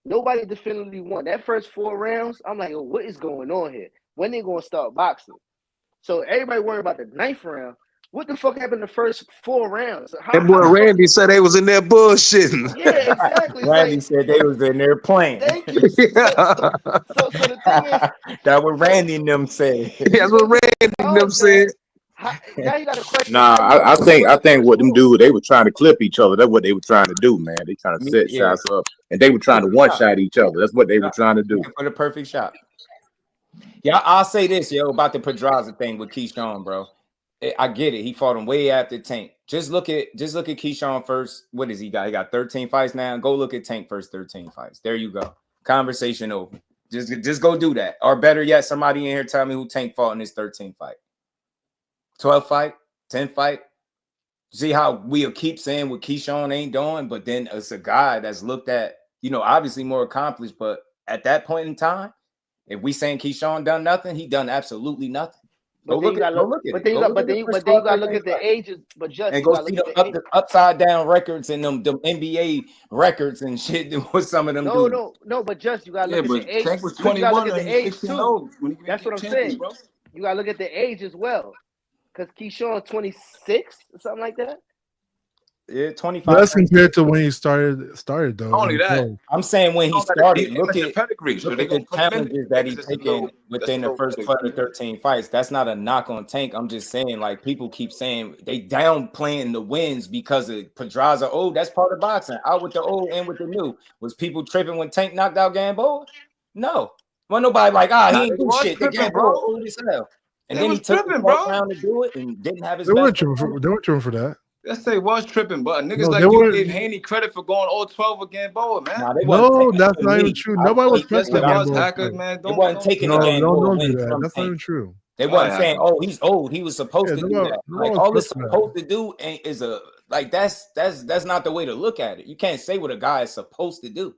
Nobody definitively won. That first 4 rounds, I'm like, oh, what is going on here? When they going to start boxing? So everybody worried about the 9th round. What the fuck happened the first 4 rounds? That boy Randy said they was in there bullshitting. Yeah, exactly. Randy said they was in there playing. Thank you. So the thing is, that what Randy and them said. That's what Randy and them said. Now you got a question. Nah, I think what them do, they were trying to clip each other. That's what they were trying to do, man. They trying to set shots up, and they were trying to one shot each other. That's what they were trying to do. For the perfect shot. Yeah, I'll say this, yo, about the Pedraza thing with Keyshawn, bro. I get it. He fought him way after Tank. Just look at Keyshawn first. What does he got? He got 13 fights now. Go look at Tank first 13 fights. There you go. Conversation over. Just go do that. Or better yet, somebody in here tell me who Tank fought in his 13th fight. 12th fight, 10th fight. See how we'll keep saying what Keyshawn ain't doing, but then it's a guy that's looked at, you know, obviously more accomplished, but at that point in time, if we saying Keyshawn done nothing, he done absolutely nothing. Go look at it. But then you got to look at the ages. But just and you go got to see look the at the age. upside down records and them NBA records and shit. What some of them do. No. But just you got to look at but the age. Tank was You got to 21 look at and the he's age 16 too. old when he That's what I'm champion, saying. bro. You got to look at the age as well. Because Keyshawn 26 or something like that. Yeah, 25. But that's compared to when he started though. Only that. I'm saying when he started, look at pedigree. So the challenges that he's taken within the first 12 to 13 fights. That's not a knock on Tank. I'm just saying, like, people keep saying they downplaying the wins because of Pedraza. Oh, that's part of boxing. Out with the old and with the new. Was people tripping when Tank knocked out Gamboa? No. Well, nobody like, he ain't do shit. The Gamboa old as hell. And then he took the round to do it and didn't have his They weren't best. tripping for that. Let's say was tripping, but niggas No, like they you weren't. gave Haney credit for going all 12 against Boa, man. No, that's not even true. Nobody was Yes, pressing it was, Gamboa. hackers, man. They wasn't taking the No, Gamboa don't win do that. from That's not Tank. even true. They wasn't saying, "Oh, he's old. He was supposed to do that." Like all it's supposed to do is that's not the way to look at it. You can't say what a guy is supposed to do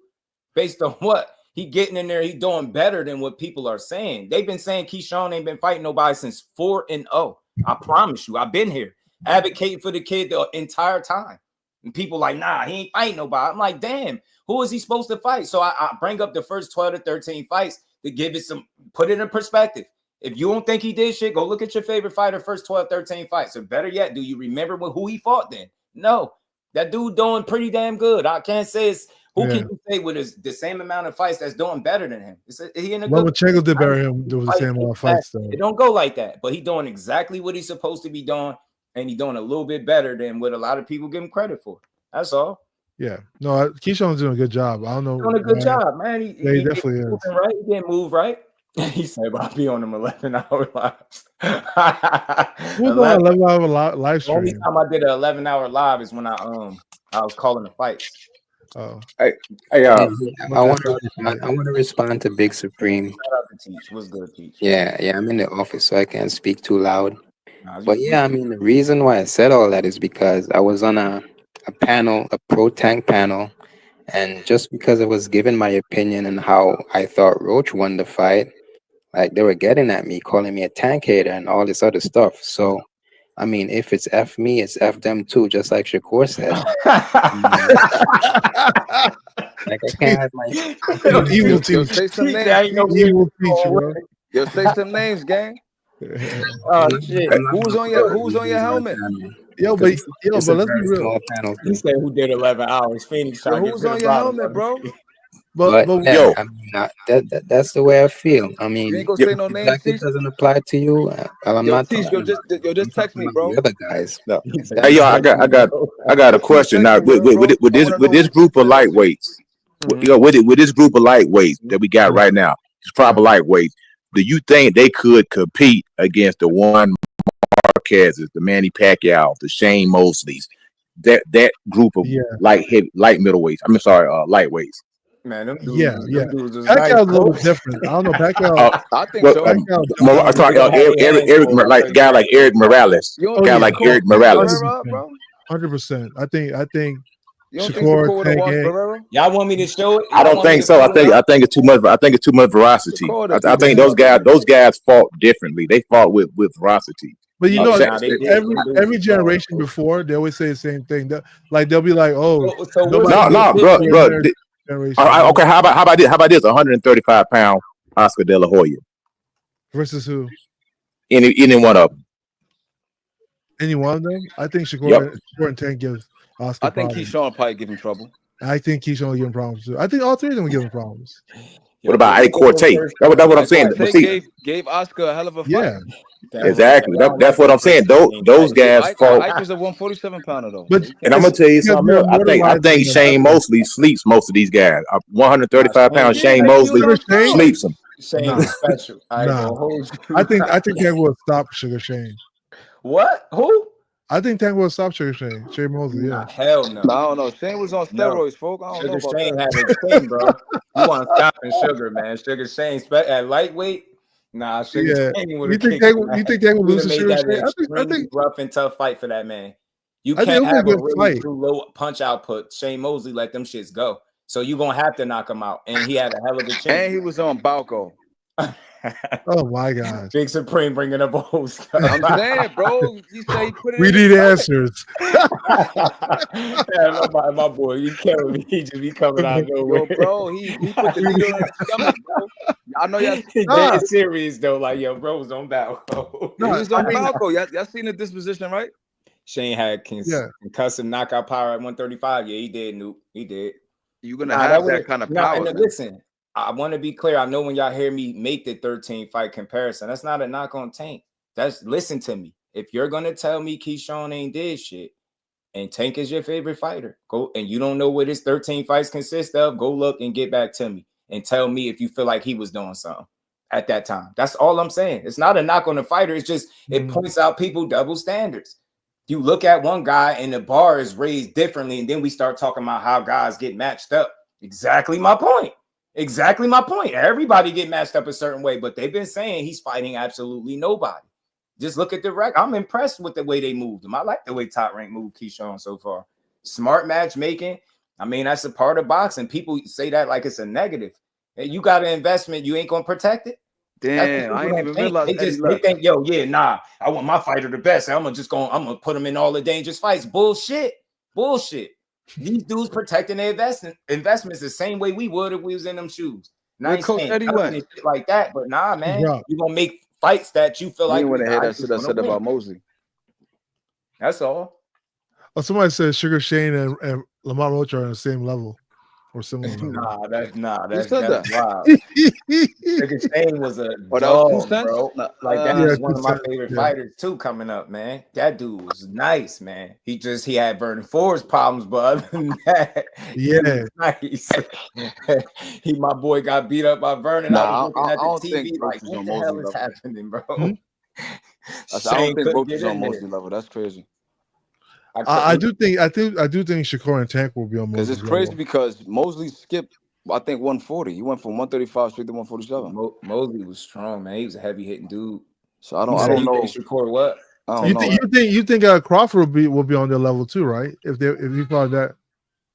based on what he getting in there. He doing better than what people are saying. They've been saying Keyshawn ain't been fighting nobody since 4-0. I promise you, I've been here advocating for the kid the entire time. And people like, nah, he ain't fighting nobody. I'm like, damn, who is he supposed to fight? So I bring up the first 12 to 13 fights to give it put it in perspective. If you don't think he did shit, go look at your favorite fighter first 12, 13 fights. Or better yet, do you remember who he fought then? No. That dude doing pretty damn good. I can't say it's can you say with the same amount of fights that's doing better than him? He in a good Lomachenko did bury him. There was the same amount of fights though. It don't go like that. But he doing exactly what he's supposed to be doing, and he's doing a little bit better than what a lot of people give him credit for. That's all. Yeah. No, Keyshawn's doing a good job. I don't know. Doing a good job, man. He definitely is. Right? He didn't move right. He said, "I'll be on them 11-hour lives." Who's on 11-hour live stream? The only time I did an 11-hour live is when I was calling the fights. Oh, I want to respond to Big Supreme. Shout out to Teach. What's good, Teach? Yeah, I'm in the office, so I can't speak too loud. But yeah, I mean, the reason why I said all that is because I was on a panel, a pro tank panel, and just because I was giving my opinion on how I thought Roach won the fight, like they were getting at me, calling me a tank hater and all this other stuff. So, I mean, if it's F me, it's F them too, just like Shakur said. Like I can't have my evil teacher. Say some names. Evil teacher, bro. Yo, say some names, gang. Oh shit! Who's on your helmet? But let's be real. You say who did 11 hours? Phoenix. Who's on your helmet, bro? But yo, I mean, that's the way I feel. I mean, you ain't gonna say no names. It doesn't apply to you. Well, I'm not. Just text me, bro. The other guys. No. Hey, yo, I got a question now. With this group of lightweights, with this group of lightweights that we got right now, it's proper lightweights. Do you think they could compete against the one Marquez's, the Manny Pacquiao, the Shane Mosleys, that group of light middleweights? I mean, sorry, lightweights. Man, them dudes, Pacquiao's a little different. I don't know. Pacquiao. I think so. I'm talking Eric, like guy like Eric Morales, Eric Morales. 100%. I think. Shakur, y'all want me to show it? I don't think so. I think it's too much. I think it's too much veracity. I think those guys fought differently. They fought with veracity. But you know, every generation before, they always say the same thing. Like they'll be like, "Oh, no, bro." Okay, how about this? 135-pound Oscar De La Hoya versus who? Any one of them. Any one of them? I think Shakur and Tank gives Oscar. I think Keyshawn probably give him trouble. I think Keyshawn will give him problems too. I think all three of them will give him problems. What about Eddie Cortez? That's what I'm saying. Gave Oscar a hell of a fight. Yeah, exactly. That's what I'm saying. Those guys fought. Ike was a 147-pounder though. And I'm gonna tell you something else. I think Shane Mosley sleeps most of these guys. 135-pound Shane Mosley sleeps them. Shane special. I think Tank will stop Sugar Shane. What? Who? I think Tank will stop Sugar Shane. Shane Mosley, yeah. Hell no. I don't know. Shane was on steroids, folks. I don't know about Shane had his thing, bro. You want to stop Sugar, man. Sugar Shane at lightweight. Nah, Sugar Shane would have kicked. You think Tank will lose to Sugar Shane? I think rough and tough fight for that man. You can't have a really low punch output. Shane Mosley let them shits go. So you're gonna have to knock him out. And he had a hell of a chance. And he was on Balco. Oh my gosh. Big Supreme bringing up old stuff. I'm saying, bro. You say he put it. We in need his stomach. answers. Yeah, my boy, you killing me. He just be coming out of nowhere. Yo, bro, he put the needle in his stomach, bro. I know y'all. Dead serious though, like yo, bros don't bow. He's on Falco. Y'all seen the disposition, right? Shane had concussive knockout power at 135. Yeah, he did, Nuke. He did. You're gonna have that kind of power. And listen, I want to be clear. I know when y'all hear me make the 13 fight comparison, that's not a knock on Tank. That's listen to me. If you're gonna tell me Keyshawn ain't did shit, and Tank is your favorite fighter, go and you don't know what his 13 fights consist of, go look and get back to me and tell me if you feel like he was doing something at that time. That's all I'm saying. It's not a knock on the fighter. It's just it points out people double standards. You look at one guy and the bar is raised differently, and then we start talking about how guys get matched up. Exactly my point. Exactly my point. Everybody get matched up a certain way, but they've been saying he's fighting absolutely nobody. Just look at the record. I'm impressed with the way they moved him. I like the way Top Rank moved Keyshawn so far. Smart matchmaking. I mean, that's a part of boxing. People say that like it's a negative. Hey, you got an investment, you ain't gonna protect it. Damn, I ain't even realized. They think, yo, yeah, nah, I want my fighter the best. I'm gonna put him in all the dangerous fights. Bullshit. These dudes protecting their investments the same way we would if we was in them shoes. Now, Coach Eddie went like that, but nah, man, you gonna make fights that you feel like. You want to hear that shit I said about Mosley. That's all. Oh, somebody said Sugar Shane and Lamont Roach are on the same level or similar. That's wild. Sugar Shane was a dog, bro. Like that was one of my favorite fighters too. Coming up, man, that dude was nice, man. He had Vernon Forrest problems, but other than that, he was nice. My boy got beat up by Vernon. I was looking at the TV like, what the hell is happening, bro? I don't think Roach is on Mosley level. That's crazy. I do think Shakur and Tank will be on Mosley. Because it's crazy because Mosley skipped, I think, 140. He went from 135 straight to 147. Mosley was strong, man. He was a heavy hitting dude. So I don't know. Shakur what? You think Crawford will be on their level too, right? If you thought that.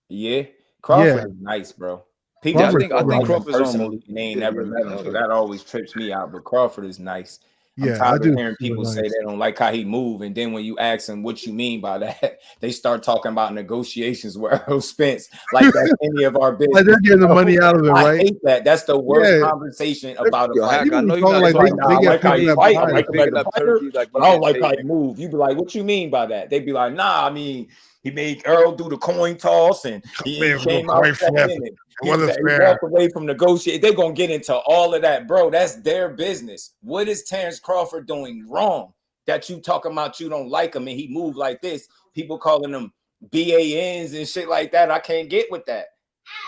Yeah, Crawford is nice, bro. People I think Crawford's personally ain't never met him, so that always trips me out. But Crawford is nice. Yeah, I'm tired of hearing people say they don't like how he move, and then when you ask them what you mean by that, they start talking about negotiations with Errol Spence, like that's any of our business. Like they're getting the money out of it, right? I hate that. That's the worst conversation about a fight. I know I like how he fight. I like him as a fighter, but I don't like how he move. You be like, what you mean by that? They be like, nah, I mean, he made Errol do the coin toss, and he came out second. He walked away from negotiate. They're gonna get into all of that, bro. That's their business. What is Terrence Crawford doing wrong that you talking about? You don't like him and he moved like this. People calling him BANs and shit like that. I can't get with that.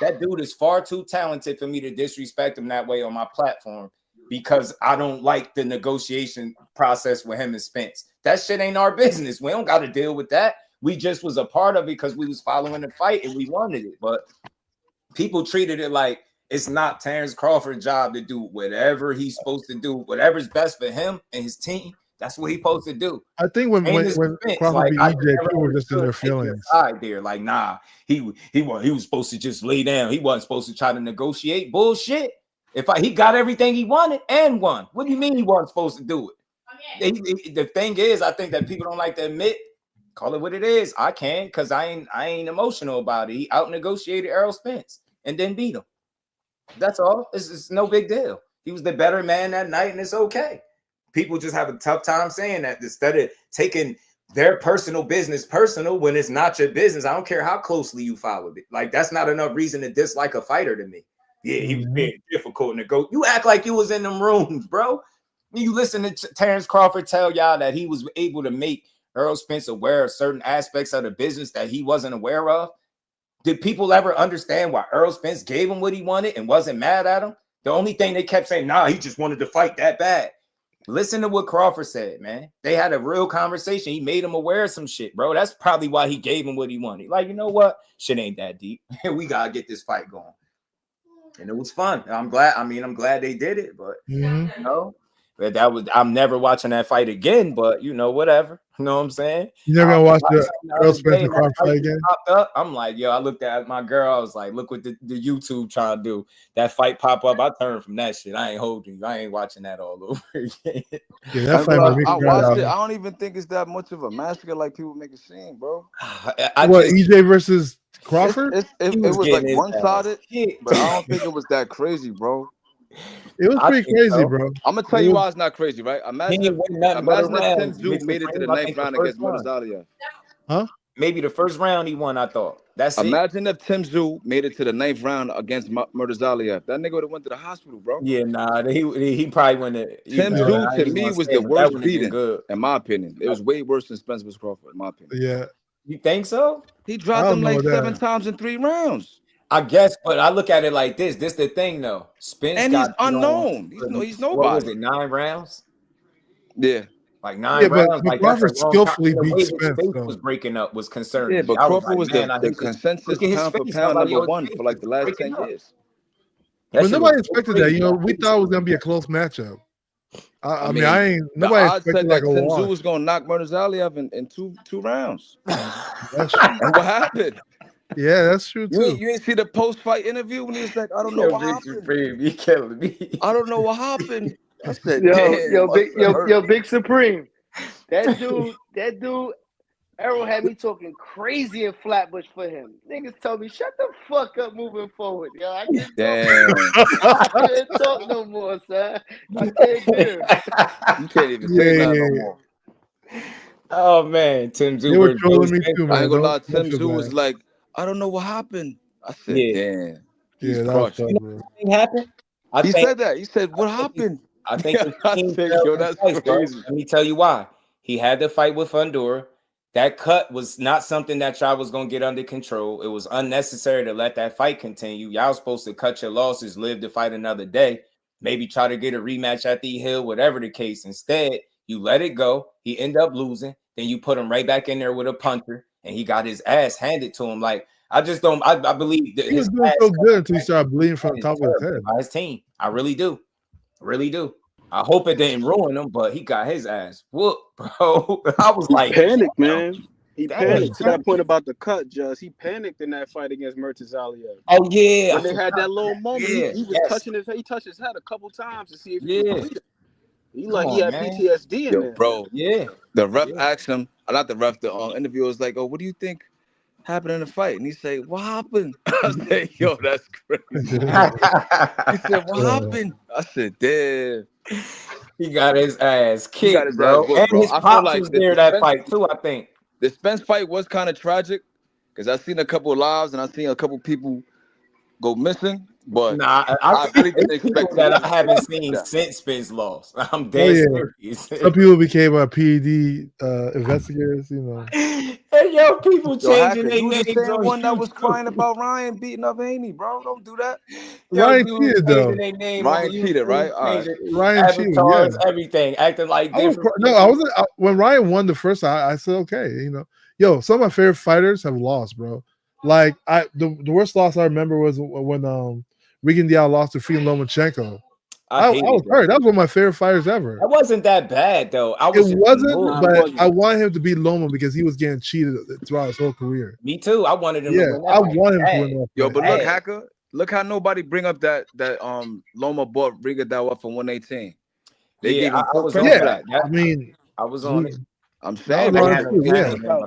That dude is far too talented for me to disrespect him that way on my platform because I don't like the negotiation process with him and Spence. That shit ain't our business. We don't got to deal with that. We just was a part of it because we was following the fight and we wanted it, but people treated it like it's not Terrence Crawford's job to do whatever he's supposed to do, whatever's best for him and his team. That's what he's supposed to do. I think when Crawford beat EJ, people were just in their feelings. There, like, nah, he was supposed to just lay down. He wasn't supposed to try to negotiate. Bullshit. He got everything he wanted and won. What do you mean he wasn't supposed to do it? The thing is, I think that people don't like to admit. Call it what it is. I can because I ain't emotional about it. He out negotiated Errol Spence and then beat him. That's all. It's no big deal. He was the better man that night, and it's okay. People just have a tough time saying that instead of taking their personal business personal when it's not your business. I don't care how closely you followed it. Like that's not enough reason to dislike a fighter to me. Yeah, he was being difficult to go. You act like you was in them rooms, bro. You listen to Terrence Crawford tell y'all that he was able to make Errol Spence aware of certain aspects of the business that he wasn't aware of. Did people ever understand why Errol Spence gave him what he wanted and wasn't mad at him? The only thing they kept saying, nah, he just wanted to fight that bad. Listen to what Crawford said, man. They had a real conversation. He made him aware of some shit, bro. That's probably why he gave him what he wanted. Like, you know what? Shit ain't that deep. We gotta get this fight going. And it was fun. I'm glad they did it, but you know, I'm never watching that fight again, but whatever. You know what I'm saying? You never gonna watch the Errol Spence Day, Crawford fight again? Popped up. I'm like, yo, I looked at my girl. I was like, look what the YouTube trying to do. That fight pop up. I turned from that shit. I ain't holding you. I ain't watching that all over again. Yeah, that fight I watched it. I don't even think it's that much of a massacre like people make it seem, bro. EJ versus Crawford? It was like one-sided, but I don't think it was that crazy, bro. It was pretty crazy, bro. I'm gonna tell you why it's not crazy, right? Imagine if Tim Tszyu made it to the 9th round against Murtazalia. Huh? Maybe the first round he won, I thought. Imagine if Tim Tszyu made it to the 9th round against Murtazalia. That nigga would have went to the hospital, bro. Yeah, nah, he probably went to. Tim Tszyu to me was the worst beating, in my opinion. It was way worse than Spence vs. Crawford, in my opinion. Yeah. You think so? He dropped him like 7 times in 3 rounds. I guess, but I look at it like this. This the thing, though. Spence and he's unknown. He's nobody. What was it? 9 rounds? Yeah. Like 9 rounds. But Crawford skillfully beat Spence. Was breaking up was concerning. Yeah, but Crawford was the consensus pound for pound #1 for like the last 10 years. But nobody expected that. We thought it was gonna be a close matchup. I mean, nobody expected like a Tim war. Tszyu was gonna knock Murtazalia in two rounds. And what happened? Yeah, that's true too. You ain't see the post-fight interview when he was like, I don't know what happened. You killing me. I don't know what happened. I said, yo, Big Supreme. That dude, Errol had me talking crazy in Flatbush for him. Niggas told me, shut the fuck up moving forward. Yo, I can't talk no more, son. I can't do it. You can't even say that no more. Oh man, Tim Tszyu. They were trolling me too, man. I ain't gonna lie, Tim Tszyu was like, I don't know what happened. I said, damn. Yeah, that was tough, bro. What happened? He said that. He said, what happened? I think that's crazy. Let me tell you why. He had the fight with Fundora. That cut was not something that y'all was gonna get under control. It was unnecessary to let that fight continue. Y'all was supposed to cut your losses, live to fight another day, maybe try to get a rematch at the Hill, whatever the case. Instead, you let it go. He ended up losing. Then you put him right back in there with a puncher, and he got his ass handed to him. Like, I just don't. I believe that he was doing so good until he started bleeding from the top of his head. By his team, I really do. I hope it didn't ruin him, but he got his ass whooped, bro. I was like, panicked, man. He panicked to that point about the cut, Just. He panicked in that fight against Murtazalia. Oh yeah, when they had that little moment, he was touching his head. He touched his head a couple times to see if he was bleeding. He had PTSD in there, bro. Yeah. The ref asked him, not the ref. The interviewer was like, "Oh, what do you think happened in the fight?" And he said, "What happened?" I said, "Yo, that's crazy." He said, "What happened?" I said, "Damn." He got his ass kicked, bro. Whooped, and bro. his pops was there that fight too, I think. The Spence fight was kind of tragic because I seen a couple of lives and I seen a couple people go missing. But I really didn't expect that. I haven't seen since Spence lost. I'm dead serious. Some people became PED investigators, you know. Hey, yo, people changing their names. You the same one that was crying about Ryan beating up Haney, bro. Don't do that. Ryan cheated, though. Ryan cheated, right? Ryan cheated, yeah. Everything, acting like different. I wasn't. when Ryan won the first, I said, okay, you know. Yo, some of my favorite fighters have lost, bro. Like, the worst loss I remember was when Regan Diao lost to Freedom Lomachenko. I was hurt. That was one of my favorite fighters ever. That wasn't that bad though. It wasn't, but I wanted him to beat Loma because he was getting cheated throughout his whole career. Me too. I wanted him to win that. I wanted him to win that. Yo, but look, Hacker, look how nobody bring up that Loma bought Regan Diao up for 118. They gave him full credit for that. I mean, I was on it. I'm saying, but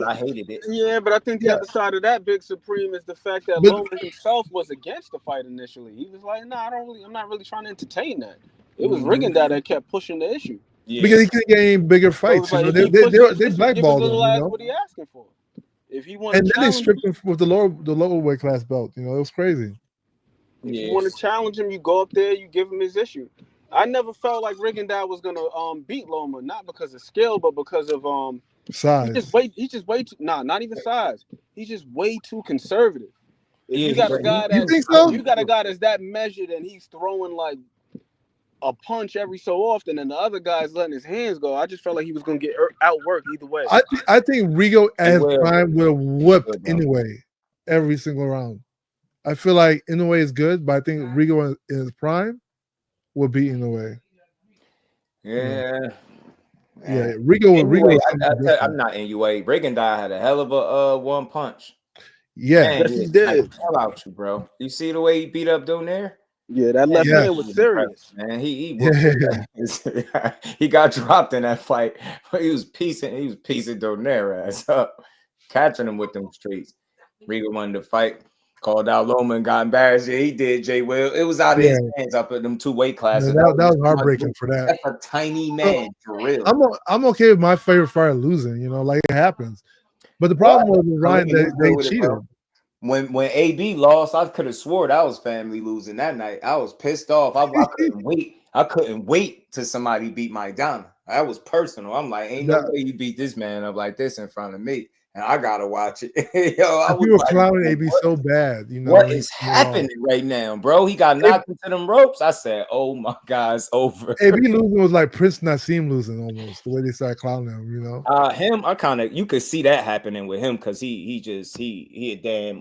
I hated it. Yeah, but I think the other side of that, Big Supreme, is the fact that Loma himself was against the fight initially. He was like, "Nah, I'm not really trying to entertain that." It was Regan that kept pushing the issue because he couldn't get any bigger fights. So they blackballed him. You know? What he asking for? If he and then they stripped him with the lower weight class belt. You know, it was crazy. If you want to challenge him, you go up there, you give him his issue. I never felt like Rigondeaux was gonna beat Loma, not because of skill, but because of size. He's just way too not even size. He's just way too conservative. If you got a guy you got a guy that's that measured and he's throwing like a punch every so often, and the other guy's letting his hands go, I just felt like he was gonna get outworked either way. I think Rigo at his prime would have whooped anyway every single round. I feel like Inoue is good, but I think Rigo in his prime would be Inoue. Yeah. Yeah, Rigo. Anyway, Was something different. I'm not NUA. Rigondeaux had a hell of a one punch. Yeah, Yes, he did. Hell out you, bro. You see the way he beat up Donaire? Yeah, that left hand was serious. Man, he he got dropped in that fight, but he was piecing Donaire ass up, catching him with them streets. Rigo wanted to fight, called out Loma and got embarrassed. Yeah, he did, Jay Will. It was out of his hands up at them 2 weight classes. Yeah, that was heartbreaking for that. That's a tiny man, for real. I'm okay with my favorite fighter losing, like it happens. But the problem was with Ryan, they cheated. When AB lost, I could have swore that was family losing that night. I was pissed off. I couldn't wait. I couldn't wait till somebody beat Maidana. That was personal. I'm like, ain't no way you beat this man up like this in front of me. And I gotta watch it. You were clowning AB so bad. What is happening right now, bro? He got knocked into them ropes. I said, "Oh my God, it's over." AB losing was like Prince Nassim losing almost. The way they started clowning him, Him, I kind of you could see that happening with him because he a damn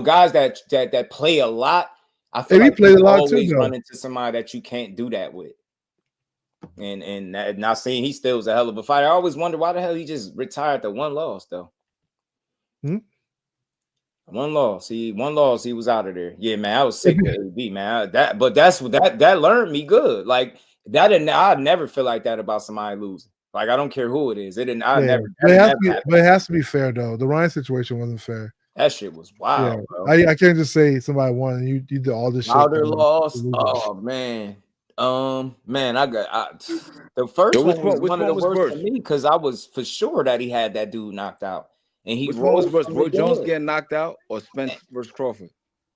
guys that play a lot. I feel like played a lot always too. Run into somebody that you can't do that with. And not saying he still was a hell of a fighter. I always wonder why the hell he just retired the one loss though. One loss, he was out of there. Yeah, man, I was sick of AB, man. That learned me good. Like that, and I never feel like that about somebody losing. Like I don't care who it is. It didn't. I never. But it has to be fair though. The Ryan situation wasn't fair. That shit was wild. Bro. I can't just say somebody won and you did all this shit. Wilder lost. Oh man. Man, I got the first one was one of the worst for me because I was for sure that he had that dude knocked out, and he Which one was worse, Roy Jones getting knocked out or Spence versus Crawford?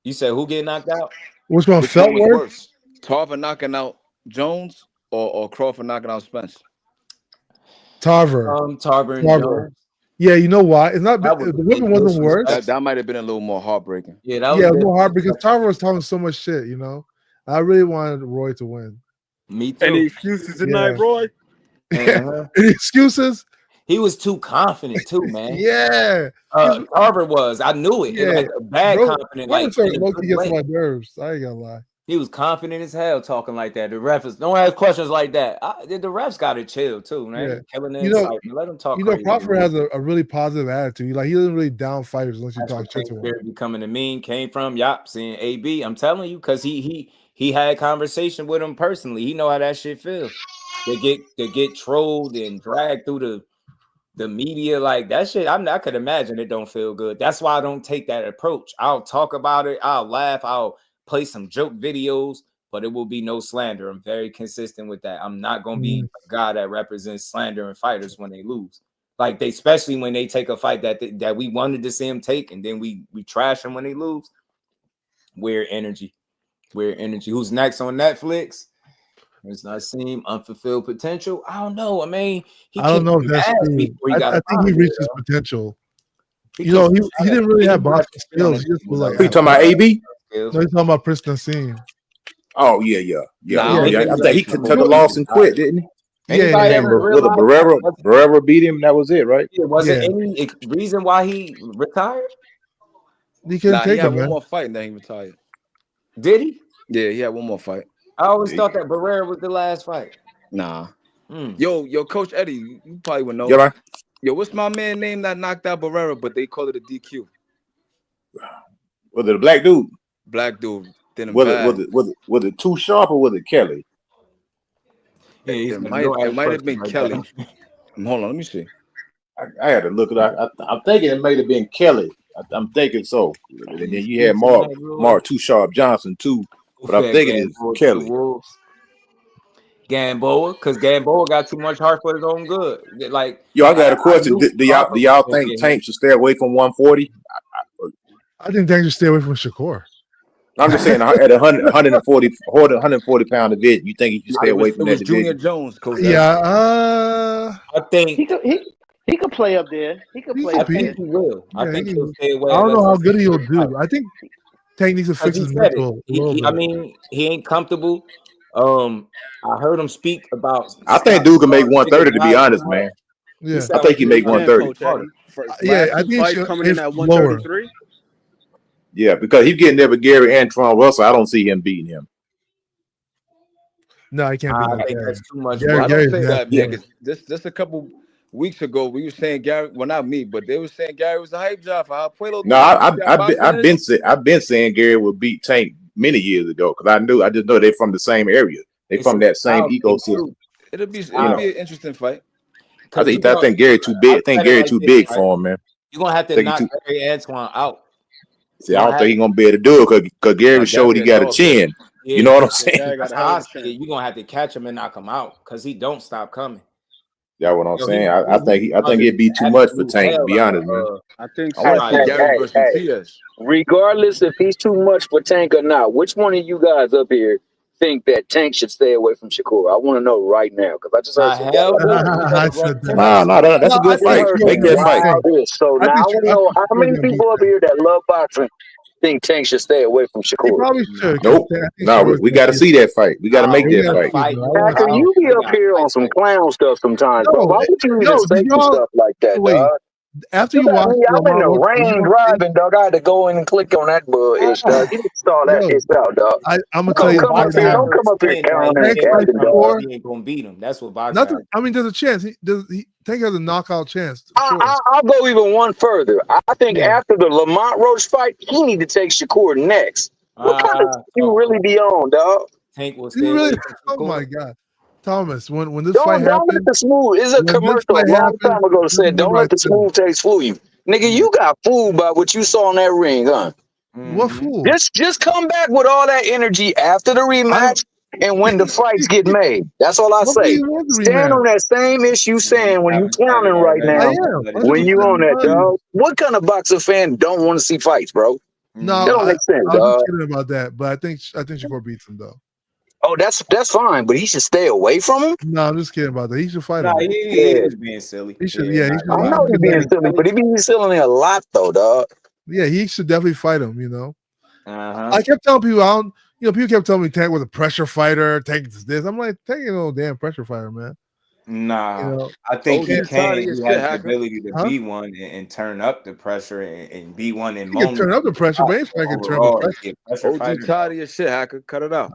You said who getting knocked out? Which one felt worse? Tarver knocking out Jones or Crawford knocking out Spence? Tarver. Tarver and Jones. Yeah, you know why? It's not. The women wasn't worse. That might have been a little more heartbreaking. Yeah, more hard because Tarver was talking so much shit. I really wanted Roy to win. Me too. Any excuses tonight, Roy? Any excuses? He was too confident too, man. Tarver was. I knew it. It was like bad confident. Like Loki gets my nerves. I ain't gonna lie. He was confident as hell talking like that. The refs don't ask questions like that. The refs got to chill too, man. Killing them. Let them talk. Crawford has a really positive attitude. He doesn't really down fighters unless you talk shit to him. Becoming a meme came from seeing AB. I'm telling you, because he had conversation with him personally. He know how that shit feels. They get trolled and dragged through the media like that shit. I could imagine it don't feel good. That's why I don't take that approach. I'll talk about it. I'll laugh. I'll play some joke videos, but it will be no slander. I'm very consistent with that. I'm not gonna be a guy that represents slandering fighters when they lose. Like especially when they take a fight that we wanted to see them take, and then we trash them when they lose. Weird energy. Who's next on Netflix? It's not seem unfulfilled potential. I don't know. I mean, I don't know if that's true. I think he reached his potential. He didn't really have boxing skills. He just was like, you talking about AB? No, he's talking about Prince Nassim. Oh yeah. I think he took a loss and quit, didn't he? Barrera beat him. That was it, right? Was there any reason why he retired? He couldn't take he had him, one man. more fight and then he retired. Did he? Yeah, he had one more fight. I always thought that Barrera was the last fight. Nah. Yo, Coach Eddie, you probably would know. Yeah, right. Yo, what's my man name that knocked out Barrera, but they call it a DQ? Was it a black dude? Black dude. Was it Too Sharp or was it Kelly? Yeah, it might have been Kelly. Hold on, let me see. I had to look it up. I'm thinking it might have been Kelly. I'm thinking so. And then you had Mark Too Sharp Johnson too. But I'm thinking it's Kelly. Gamboa, because Gamboa got too much heart for his own good. Like, I got a question. Do y'all think Tank should stay away from 140? I think Tank should stay away from Shakur. I'm just saying, at 140 pound division, you think he should stay away from that division? Junior Jones, Coach. Yeah, I think he could play up there. He could play up there. I think he will. I think he'll stay away. I don't know how good he'll do. I think Tank needs to fix his mental. I mean, he ain't comfortable. I heard him speak about. I think dude can make 130. To be honest, man. Yeah, I think he make 130. Yeah, I think he's coming in at 133. Yeah, because he's getting there with Gary and Tron Russell. I don't see him beating him. No, I can't beat I him. think that's too much. Gary, work. I don't Gary's say that, nasty. man. 'Cause this a couple weeks ago, we were saying Gary. Well, not me, but they were saying Gary was a hype job for how Pueblo No, did. I've been saying Gary would beat Tank many years ago because I just know they're from the same area. They It's from a that same style thing ecosystem. too. It'll be You know, an interesting fight. I Because think Gary too big. I think Gary too big for him, man. You're gonna have to Think he knock too. Gary Antoine out. See, I don't think he's gonna be able to do it because Gary showed he Gary a got a dog, chin. Yeah, You know what I'm Yeah, saying? Gary got that's a how hell I of a see it. chin. You're gonna have to catch him and knock him out because he don't stop coming. That's what I'm Yo, saying. I think under it'd be too much for absolute Tank. To hell be out honest, man. of I think Hey, so. I think hey, Gary hey, versus hey. Matias. Regardless if he's too much for Tank or not, which one of you guys up here think that Tank should stay away from Shakur? I want to know right now because I just heard some hell no. I said that. No, that's a No, I good think fight. Shakur Make gonna that beat fight. Tank. wild is. So I now think I want to know how Shakur many gonna beat people up Tank. here that love boxing think Tank should stay away from He Shakur. probably should. Nope. I think No, Shakur's we gonna got to beat see him. that fight. We got to make We that gotta fight. see it, bro. I wanna Hacker, see it. you be up here on some clown stuff sometimes, bro. Why Yo, would you even yo, say did some y'all stuff like that, wait? dog? After You you got watch me. I'm in Lamont the Roach, are you rain gonna say, driving, dog. I had to go in and click on that itch, dog. You need to stall that yo, itch out, dog. I'm gonna tell Don't you the come fight up that here. Don't happened. come up here saying counting that and Tank fight capping, dog. Shakur. he ain't gonna beat him. That's what boxing. Nothing. I mean, there's a chance. Tank has a knockout chance. Sure. I'll go even one further. I think Yeah. after the Lamont Roach fight, he need to take Shakur next. What kind of you really be on, dog? Tank will You stay really? away from Oh my Shakur. God, Thomas. When this fight Don't let happened, the smooth. It's a when this commercial fight a long happened, time ago that this is said, "Don't what I let the said. smooth taste fool you, nigga." You got fooled by what you saw in that ring, huh? What fool? Just come back with all that energy after the I rematch and when the fights get made. That's all I what do say. you want the Stand rematch? on that same issue saying when you Haven't said it clowning right already. I now, am. Let it That's when what be. you I'm on that, telling you. dog. What kind of boxer fan don't want to see fights, bro? No, That don't make sense, I was dog. just kidding about that, but I think Shakur beats him though. Oh, that's fine, but he should stay away from him. No, I'm just kidding about that. He should fight No, him. he Yeah, is being silly. He should. Yeah, Yeah, he nah, should. I He know should he's get being that. silly, but he be silly a lot though, dog. Yeah, he should definitely fight him. You know, Uh-huh. I kept telling people, people kept telling me Tank was a pressure fighter. Tank is this. I'm like, Tank ain't no damn pressure fighter, man. Nah, You know, I think he OG tired of can. your He shit, has the Hacker. ability to huh? be one and turn up the pressure and be one in He can turn moments. up the pressure, but ain't can turn up the Overall, is pressure. he a pressure OG fighter? tired of your shit, Hacker. Cut it out.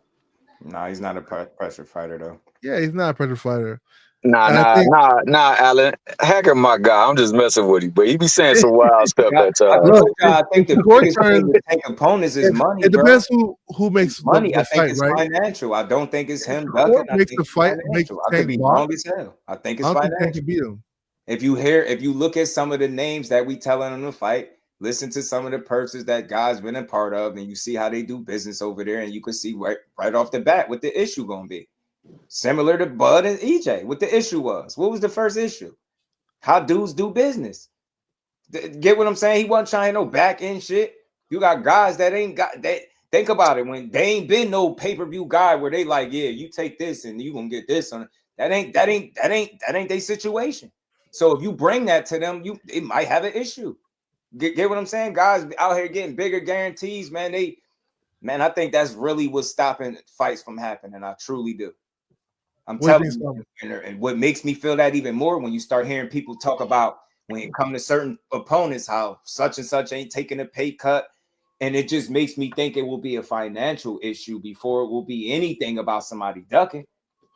Nah, he's not a pressure fighter though. Yeah, he's not a pressure fighter. Nah, And I think Alan. Hacker, my guy. I'm just messing with you, but he be saying some wild stuff Yeah, that I time. told y'all, I think if the Shakur biggest thing turns, with tank opponents is money, it bro. depends who makes Money. I the think fight, it's right? financial. I don't think it's If him Shakur ducking. I makes think the it's fight, makes financial. I could Tank be box, wrong as hell. I think I it's don't think Tank financial. can beat him. If you look at some of the names that we telling them to fight, listen to some of the purses that guys been a part of, and you see how they do business over there, and you can see right off the bat what the issue gonna be. Similar to Bud and EJ, what the issue was. What was the first issue? How dudes do business. Get what I'm saying? He wasn't trying no back end shit. You got guys that ain't got that. Think about it. When they ain't been no pay-per-view guy where they like, yeah, you take this and you gonna get this on that ain't their situation. So if you bring that to them, it might have an issue. Get what I'm saying? Guys out here getting bigger guarantees, man. I think that's really what's stopping fights from happening. I truly do. I'm telling you, and what makes me feel that even more when you start hearing people talk about when it comes to certain opponents, how such and such ain't taking a pay cut. And it just makes me think it will be a financial issue before it will be anything about somebody ducking.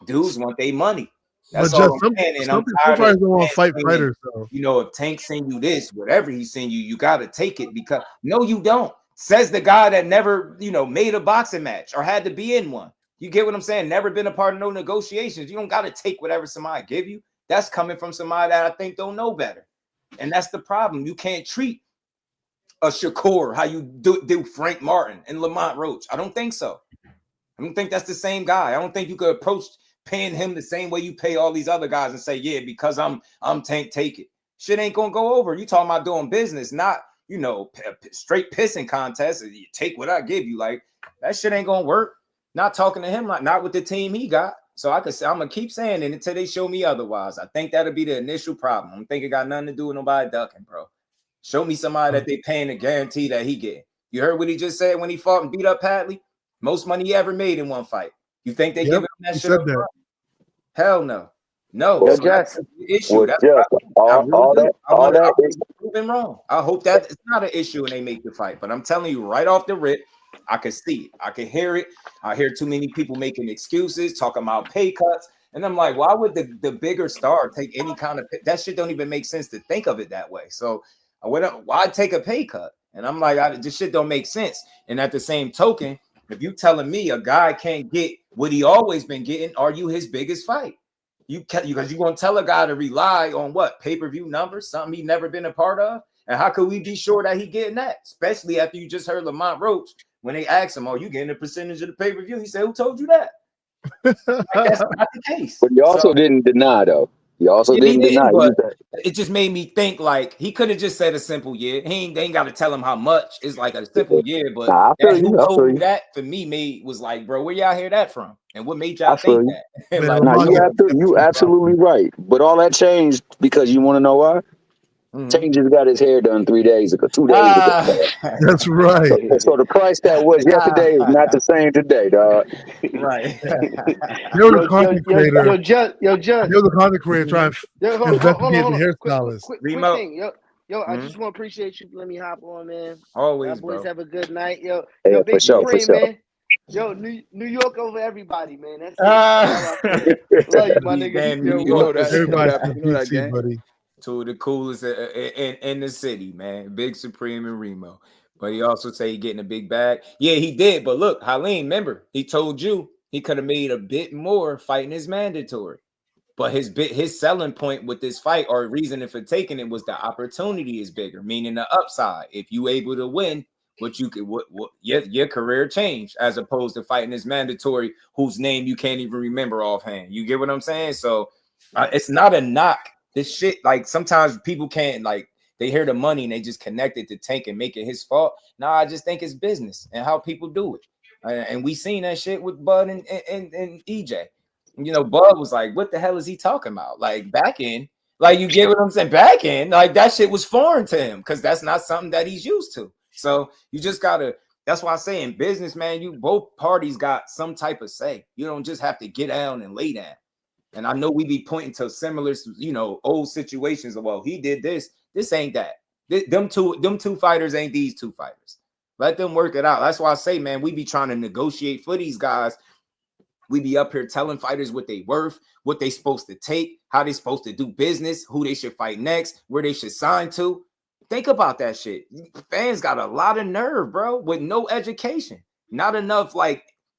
Dudes want their money. That's But all just I'm saying. And I'm some tired fighters of don't want to fight saying, fighters, though. if Tank send you this, whatever he send you, you got to take it because no, you don't. Says the guy that never, made a boxing match or had to be in one. You get what I'm saying? Never been a part of no negotiations. You don't got to take whatever somebody give you. That's coming from somebody that I think don't know better. And that's the problem. You can't treat a Shakur how you do Frank Martin and Lamont Roach. I don't think so. I don't think that's the same guy. I don't think you could approach paying him the same way you pay all these other guys and say, yeah, because I'm Tank, take it. Shit ain't gonna go over. You talking about doing business, not straight pissing contest. You take what I give you. Like that shit ain't gonna work. Not talking to him, like not with the team he got. So I'm gonna keep saying it until they show me otherwise. I think that'll be the initial problem. I'm thinking it got nothing to do with nobody ducking, bro. Show me somebody that they paying a guarantee that he get. You heard what he just said when he fought and beat up Padley? Most money he ever made in one fight. You think they give him that shit up front? Hell no. No. Well, So that's the issue. well, That's Jeff, I really do. I want to is prove him wrong. I hope that it's not an issue and they make the fight. But I'm telling you right off the rip, I could see it. I could hear it. I hear too many people making excuses, talking about pay cuts. And I'm like, why would the bigger star take any kind of that shit? Don't even make sense to think of it that way. So I went up, why take a pay cut? And I'm like, this shit don't make sense. And at the same token, if you telling me a guy can't get what he always been getting, are you his biggest fight? Because you're gonna tell a guy to rely on what pay-per-view numbers, something he never been a part of. And how could we be sure that he getting that? Especially after you just heard Lamont Roach when they asked him, "Oh, you getting a percentage of the pay-per-view?" He said, "Who told you that?" Like, that's not the case. But he also didn't deny, though. He also didn't deny. But it just made me think like he could have just said a simple yeah. They ain't got to tell him how much. It's like a simple yeah. But who told you that for me was like, bro, where y'all hear that from? And what made y'all think that? Like, you absolutely right. But all that changed because you want to know why? Tank just got his hair done 2 days ago. That's right. So the price that was yesterday is not the same today, dog. Right. You're the content creator. You're the content creator trying to investigate the hairstylist. Quick thing. Yo, I just want to appreciate you for letting me hop on, man. Always, boys, bro. have a good night. Yo, hey, Big Supreme, sure. man. Yo, New York over everybody, man. That's it. Love you, my nigga. Yo, you know that. Everybody, you know that, gang. buddy. Two of the coolest in the city, man. Big Supreme and Remo. But he also said he getting a big bag. Yeah, he did. But look, Halim, remember, he told you he could have made a bit more fighting his mandatory. But his selling point with this fight or reasoning for taking it was the opportunity is bigger, meaning the upside. If you able to win, what you could your career change as opposed to fighting this mandatory whose name you can't even remember offhand. You get what I'm saying? So it's not a knock. This shit, like sometimes people can't they hear the money and they just connect it to Tank and make it his fault. No, I just think it's business and how people do it. And we seen that shit with Bud and EJ. You know, Bud was like, what the hell is he talking about? Like back in, like you get what I'm saying? Back in, like that shit was foreign to him because that's not something that he's used to. So you just gotta, that's why I say in business, man, you both parties got some type of say. You don't just have to get down and lay down. And I know we be pointing to similar, old situations of, well, he did this. This ain't that. Them two fighters ain't these two fighters. Let them work it out. That's why I say, man, we be trying to negotiate for these guys. We be up here telling fighters what they worth, what they supposed to take, how they supposed to do business, who they should fight next, where they should sign to. Think about that shit. Fans got a lot of nerve, bro, with no education. Not enough,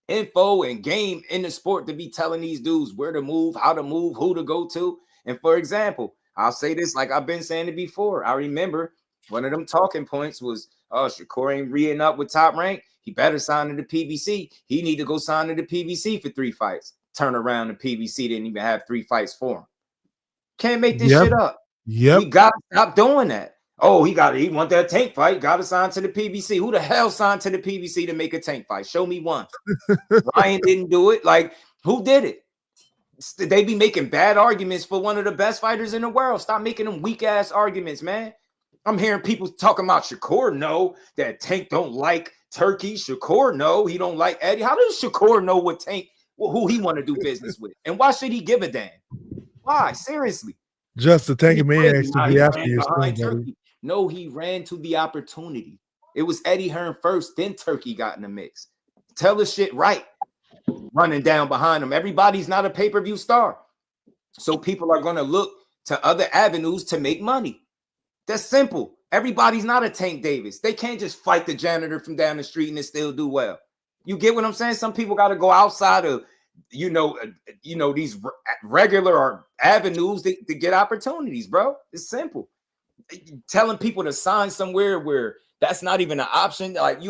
info and game in the sport to be telling these dudes where to move, how to move, who to go to. And for example, I'll say this like I've been saying it before. I remember one of them talking points was, oh, Shakur ain't re-ing up with Top Rank. He better sign to the PBC. He need to go sign to the PBC for 3 fights. Turn around, the PBC didn't even have 3 fights for him. Can't make this shit up. We got to stop doing that. Oh, he want that Tank fight. Got to sign to the PBC. Who the hell signed to the PBC to make a Tank fight? Show me one. Ryan didn't do it. Like, who did it? They be making bad arguments for one of the best fighters in the world. Stop making them weak ass arguments, man. I'm hearing people talking about Shakur know that Tank don't like Turkey. Shakur know he don't like Eddie. How does Shakur know what Tank, who he want to do business with? And why should he give a damn? Why? Seriously. Just the Tank Maniacs to be after you. Buddy. No, he ran to the opportunity. It was Eddie Hearn first, then Turkey got in the mix. Tell the shit right. Running down behind him. Everybody's not a pay-per-view star. So people are going to look to other avenues to make money. That's simple. Everybody's not a Tank Davis. They can't just fight the janitor from down the street and it still do well. You get what I'm saying? Some people got to go outside of, these regular avenues to get opportunities, bro. It's simple. Telling people to sign somewhere where that's not even an option. Like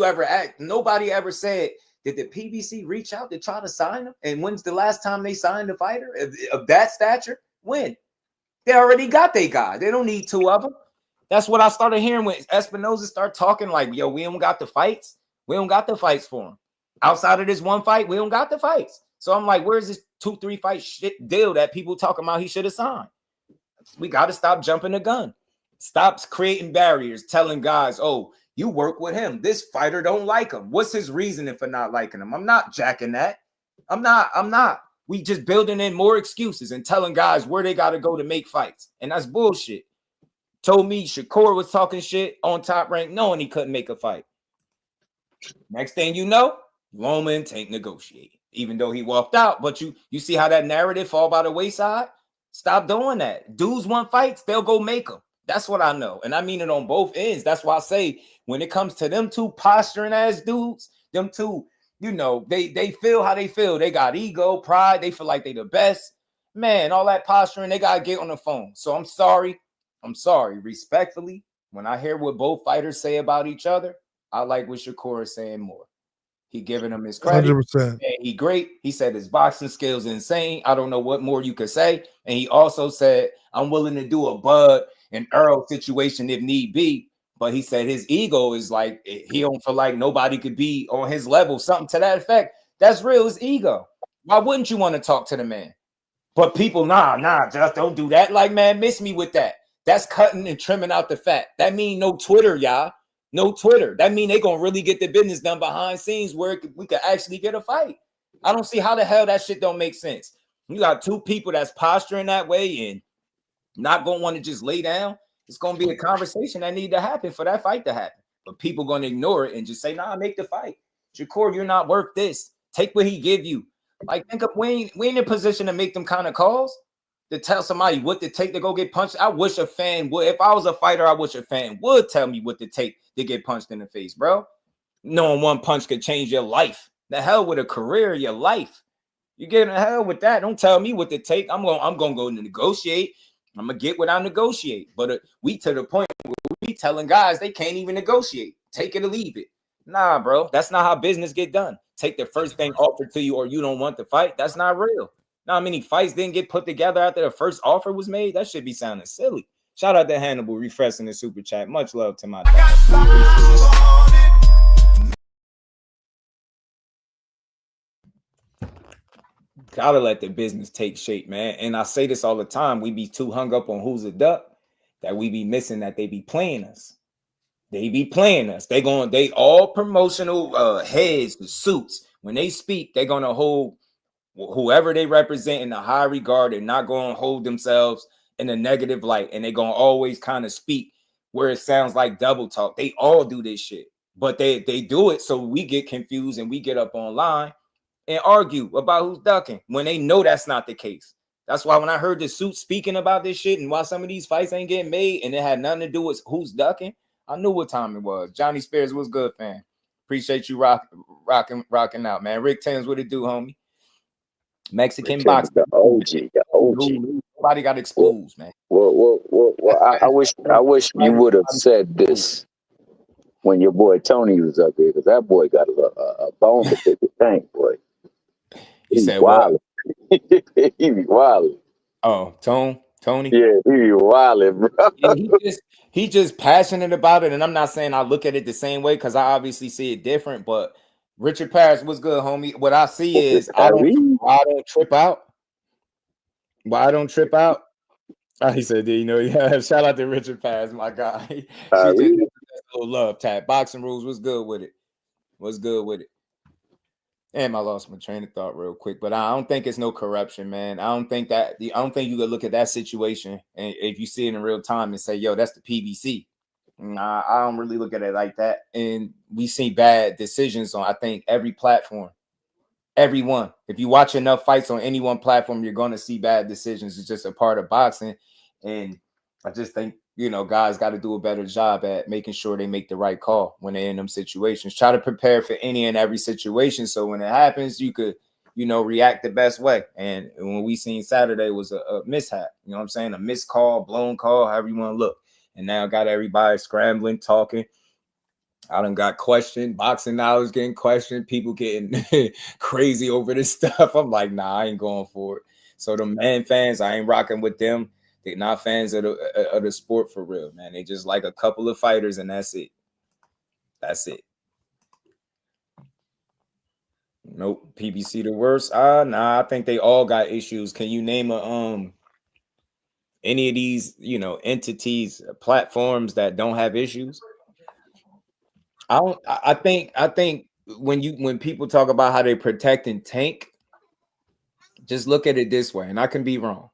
nobody ever said, did the PBC reach out to try to sign them? And when's the last time they signed a fighter of that stature? When? They already got their guy. They don't need 2 of them. That's what I started hearing when Espinoza started talking like, yo, we don't got the fights. We don't got the fights for him. Outside of this one fight, we don't got the fights. So I'm like, where's this 2-3 fight shit deal that people talking about he should have signed? We got to stop jumping the gun. Stop creating barriers, telling guys, oh, you work with him. This fighter don't like him. What's his reasoning for not liking him? I'm not jacking that. I'm not. We just building in more excuses and telling guys where they got to go to make fights. And that's bullshit. Told me Shakur was talking shit on Top Rank knowing he couldn't make a fight. Next thing you know, Loma and Tank negotiate, even though he walked out. But you see how that narrative fall by the wayside? Stop doing that. Dudes want fights, they'll go make them. That's what I know. And I mean it on both ends. That's why I say when it comes to them two posturing ass dudes, them two, you know, they feel how they feel. They got ego, pride. They feel like they the best. Man, all that posturing, they got to get on the phone. So I'm sorry. I'm sorry. Respectfully, when I hear what both fighters say about each other, I like what Shakur is saying more. He giving him his credit. 100%. He great. He said his boxing skills insane. I don't know what more you could say. And he also said, I'm willing to do a Bud and Errol situation if need be. But he said his ego is like, he don't feel like nobody could be on his level. Something to that effect. That's real, his ego. Why wouldn't you want to talk to the man? But people, just don't do that. Like, man, miss me with that. That's cutting and trimming out the fat. That mean no Twitter, y'all. No Twitter. That mean they gonna really get the business done behind scenes where we could actually get a fight. I don't see how the hell that shit don't make sense. You got two people that's posturing that way and not gonna want to just lay down. It's gonna be a conversation that need to happen for that fight to happen. But people gonna ignore it and just say, nah, make the fight. Shakur, you're not worth this. Take what he give you. Like, think of we ain't in a position to make them kind of calls. To tell somebody what to take to go get punched. I wish a fan would. If I was a fighter, I wish a fan would tell me what to take to get punched in the face, bro. Knowing one punch could change your life. The hell with a career, your life. You get in the hell with that. Don't tell me what to take. I'm gonna go negotiate. I'm gonna get what I negotiate. But we to the point where we telling guys they can't even negotiate. Take it or leave it. Nah, bro. That's not how business get done. Take the first thing offered to you, or you don't want the fight. That's not real. How many fights didn't get put together after the first offer was made? That should be sounding silly. Shout out to Hannibal refreshing the super chat. Much love to my dog. Gotta let the business take shape, man. And I say this all the time. We be too hung up on who's a duck that we be missing that they be playing us. They be playing us. They all promotional heads, the suits. When they speak, they're gonna hold whoever they represent in a high regard and not going to hold themselves in a negative light. And they're going to always kind of speak where it sounds like double talk. They all do this shit, but they do it so we get confused and we get up online and argue about who's ducking when they know that's not the case. That's why when I heard the suit speaking about this shit and why some of these fights ain't getting made and it had nothing to do with who's ducking, I knew what time it was. Johnny Spears was good, fan. Appreciate you rocking out, man. Rick Thames, what it do, homie? Mexican boxing, the OG. Nobody got exposed, man. Well, I wish you would have said this when your boy Tony was up there, because that boy got a bone to pick the tank, boy. He said wild. He be wild. Oh, Tony. Yeah, he be wild, bro. Yeah, he just passionate about it, and I'm not saying I look at it the same way because I obviously see it different, but. Richard Paris, what's good, homie? What I see is I don't trip out. Why I don't trip out? Oh, he said, you know, yeah. Shout out to Richard Paris, my guy. She just did a little love tap. Boxing rules. What's good with it? What's good with it? Damn, I lost my train of thought real quick, but I don't think it's no corruption, man. I don't think you could look at that situation and if you see it in real time and say, yo, that's the PBC. Nah, I don't really look at it like that. And we see bad decisions on, I think, every platform. Everyone. If you watch enough fights on any one platform, you're going to see bad decisions. It's just a part of boxing. And I just think, you know, guys got to do a better job at making sure they make the right call when they're in them situations. Try to prepare for any and every situation. So when it happens, you could, you know, react the best way. And when we seen Saturday was a mishap, you know what I'm saying? A missed call, blown call, however you want to look. And now got everybody scrambling, talking. I done got questioned. Boxing knowledge getting questioned. People getting crazy over this stuff. I'm like, nah, I ain't going for it. So the man fans, I ain't rocking with them. They're not fans of the sport for real, man. They just like a couple of fighters, and that's it. That's it. Nope. PBC the worst. Nah, I think they all got issues. Can you name any of these, you know, entities, platforms that don't have issues? I think when people talk about how they protect and tank, just look at it this way, and I can be wrong.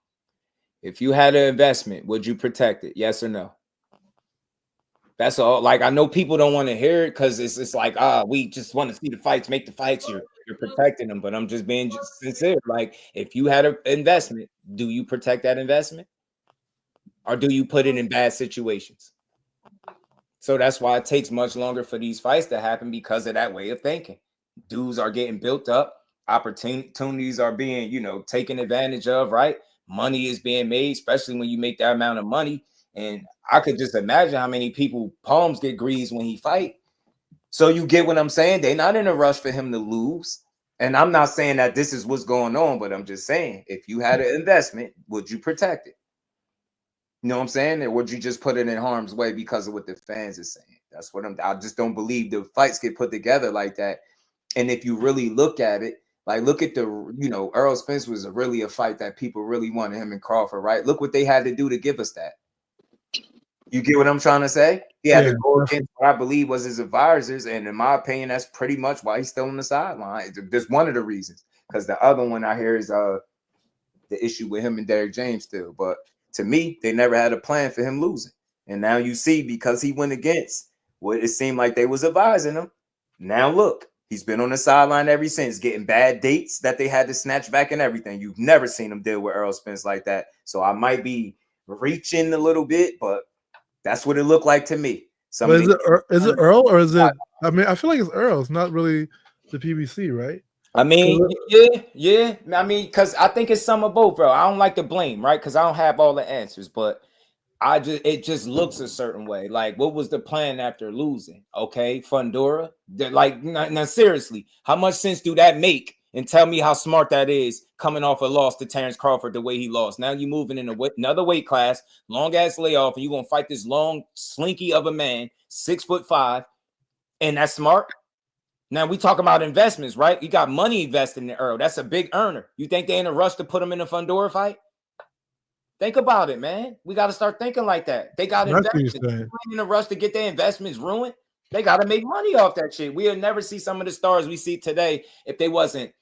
If you had an investment, would you protect it? Yes or no? That's all. Like, I know people don't want to hear it because it's like, we just want to see the fights, make the fights. You're protecting them, but I'm just being sincere. Like, if you had an investment, do you protect that investment, or do you put it in bad situations? So that's why it takes much longer for these fights to happen, because of that way of thinking. Dudes are getting built up, opportunities are being, taken advantage of, right? Money is being made, especially when you make that amount of money. And I could just imagine how many people palms get greased when he fight. So you get what I'm saying? They're not in a rush for him to lose. And I'm not saying that this is what's going on, but I'm just saying, if you had an investment, would you protect it? You know what I'm saying? Or would you just put it in harm's way because of what the fans are saying? That's what I just don't believe the fights get put together like that. And if you really look at it, like, look at the, Errol Spence was really a fight that people really wanted, him and Crawford, right? Look what they had to do to give us that. You get what I'm trying to say? He had to go against what I believe was his advisors. And in my opinion, that's pretty much why he's still on the sideline. Just one of the reasons. Because the other one I hear is the issue with him and Derrick James still. But to me, they never had a plan for him losing. And now you see, because he went against what it seemed like they was advising him. Now look, he's been on the sideline ever since, getting bad dates that they had to snatch back and everything. You've never seen him deal with Errol Spence like that. So I might be reaching a little bit, but that's what it looked like to me. Is it Earl, or is it? I mean, I feel like it's Earl. It's not really the PBC, right? I mean, yeah. I mean, because I think it's some of both, bro. I don't like to blame, right? Because I don't have all the answers, but it just looks a certain way. Like, what was the plan after losing? Okay, Fundora. Like, now seriously, how much sense do that make? And tell me how smart that is, coming off a loss to Terrence Crawford the way he lost. Now you're moving in another weight class, long ass layoff, and you're gonna fight this long slinky of a man, 6'5", and that's smart. Now we talk about investments, right? You got money invested in Earl. That's a big earner. You think they're in a rush to put him in a Fundora fight? Think about it, man. We got to start thinking like that. They got investments. In a rush to get their investments ruined. They got to make money off that shit. We'll never see some of the stars we see today if they wasn't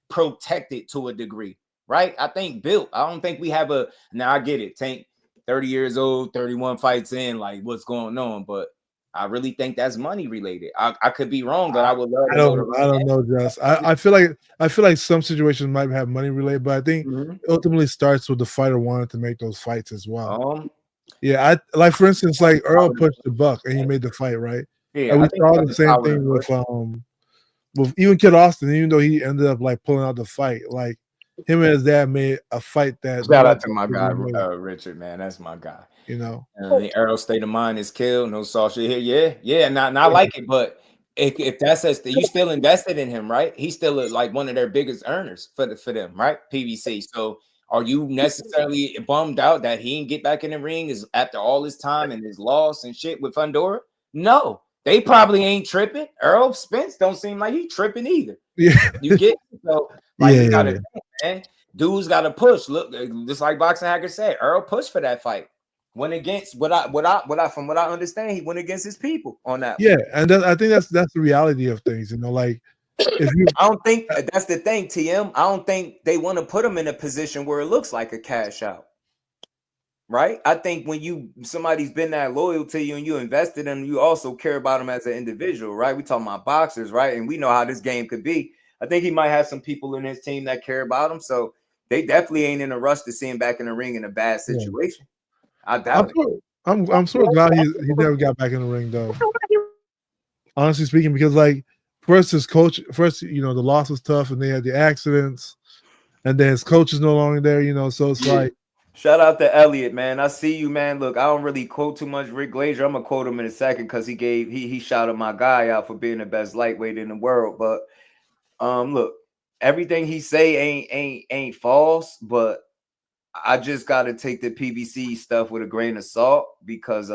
protected to a degree, right? I think built. I don't think we have a. Now I get it. Tank, 30 years old, 31 fights in. Like, what's going on? But I really think that's money related. I could be wrong, but I would love to know. I don't know, Just. I feel like some situations might have money related, but I think it ultimately starts with the fighter wanting to make those fights as well. Yeah, like for instance, like Earl pushed the buck and he made the fight, right? Yeah, and we saw the same thing with even Kid Austin, even though he ended up like pulling out the fight, like him and his dad made a fight that. Shout out to my guy, Richard, man. That's my guy. And the Errol state of mind is killed. No soft shit here. Yeah. Not like it, but if that's you still invested in him, right? He's still like one of their biggest earners for them, right? PBC. So are you necessarily bummed out that he didn't get back in the ring is after all his time and his loss and shit with Fundora? No. They probably ain't tripping. Errol Spence don't seem like he tripping either. Yeah, you get so like you gotta think, man. Dudes gotta push. Look, just like Boxing Hacker said, Errol pushed for that fight. Went against from what I understand, he went against his people on that. Yeah, and I think that's the reality of things. Like I don't think that's the thing, TM. I don't think they want to put him in a position where it looks like a cash out. Right? I think when somebody's been that loyal to you and you invested in them, you also care about them as an individual, right? We talking about boxers, right? And we know how this game could be. I think he might have some people in his team that care about him, so they definitely ain't in a rush to see him back in the ring in a bad situation. I doubt it. I'm so glad he never got back in the ring, though. Honestly speaking, because like his coach, the loss was tough, and they had the accidents, and then his coach is no longer there, so it's like. Shout out to Elliot, man. I see you, man. Look, I don't really quote too much Rick Glazier. I'm gonna quote him in a second because he shouted my guy out for being the best lightweight in the world. But look, everything he say ain't false, but I just gotta take the PBC stuff with a grain of salt because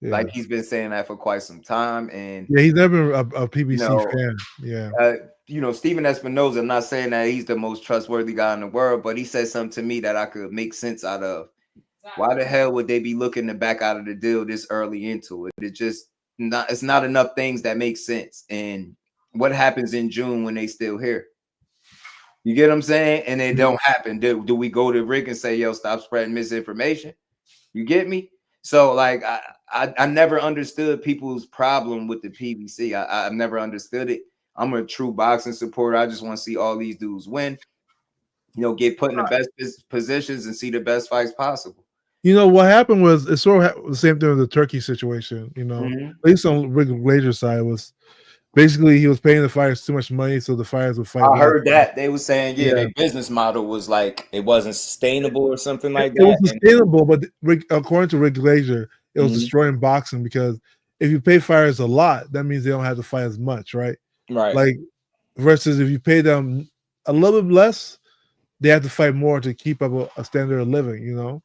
like he's been saying that for quite some time. And he's never been a PBC fan. Yeah. Steven Espinoza, I'm not saying that he's the most trustworthy guy in the world, but he said something to me that I could make sense out of. Why the hell would they be looking to back out of the deal this early into it? It's not enough things that make sense. And what happens in June when they still here? You get what I'm saying? And it don't happen. Do we go to Rick and say, yo, stop spreading misinformation? You get me? So like I never understood people's problem with the PBC. I've never understood it. I'm a true boxing supporter. I just want to see all these dudes win. Get put in the best positions and see the best fights possible. What happened was it's sort of the same thing with the Turkey situation. At least on Rick Glazer's side was basically he was paying the fighters too much money, so the fighters would fight. I heard that they were saying, their business model was like it wasn't sustainable or something like that. It was sustainable, but according to Rick Glazer, it was destroying boxing because if you pay fighters a lot, that means they don't have to fight as much, right? Right. Like versus if you pay them a little bit less, they have to fight more to keep up a standard of living.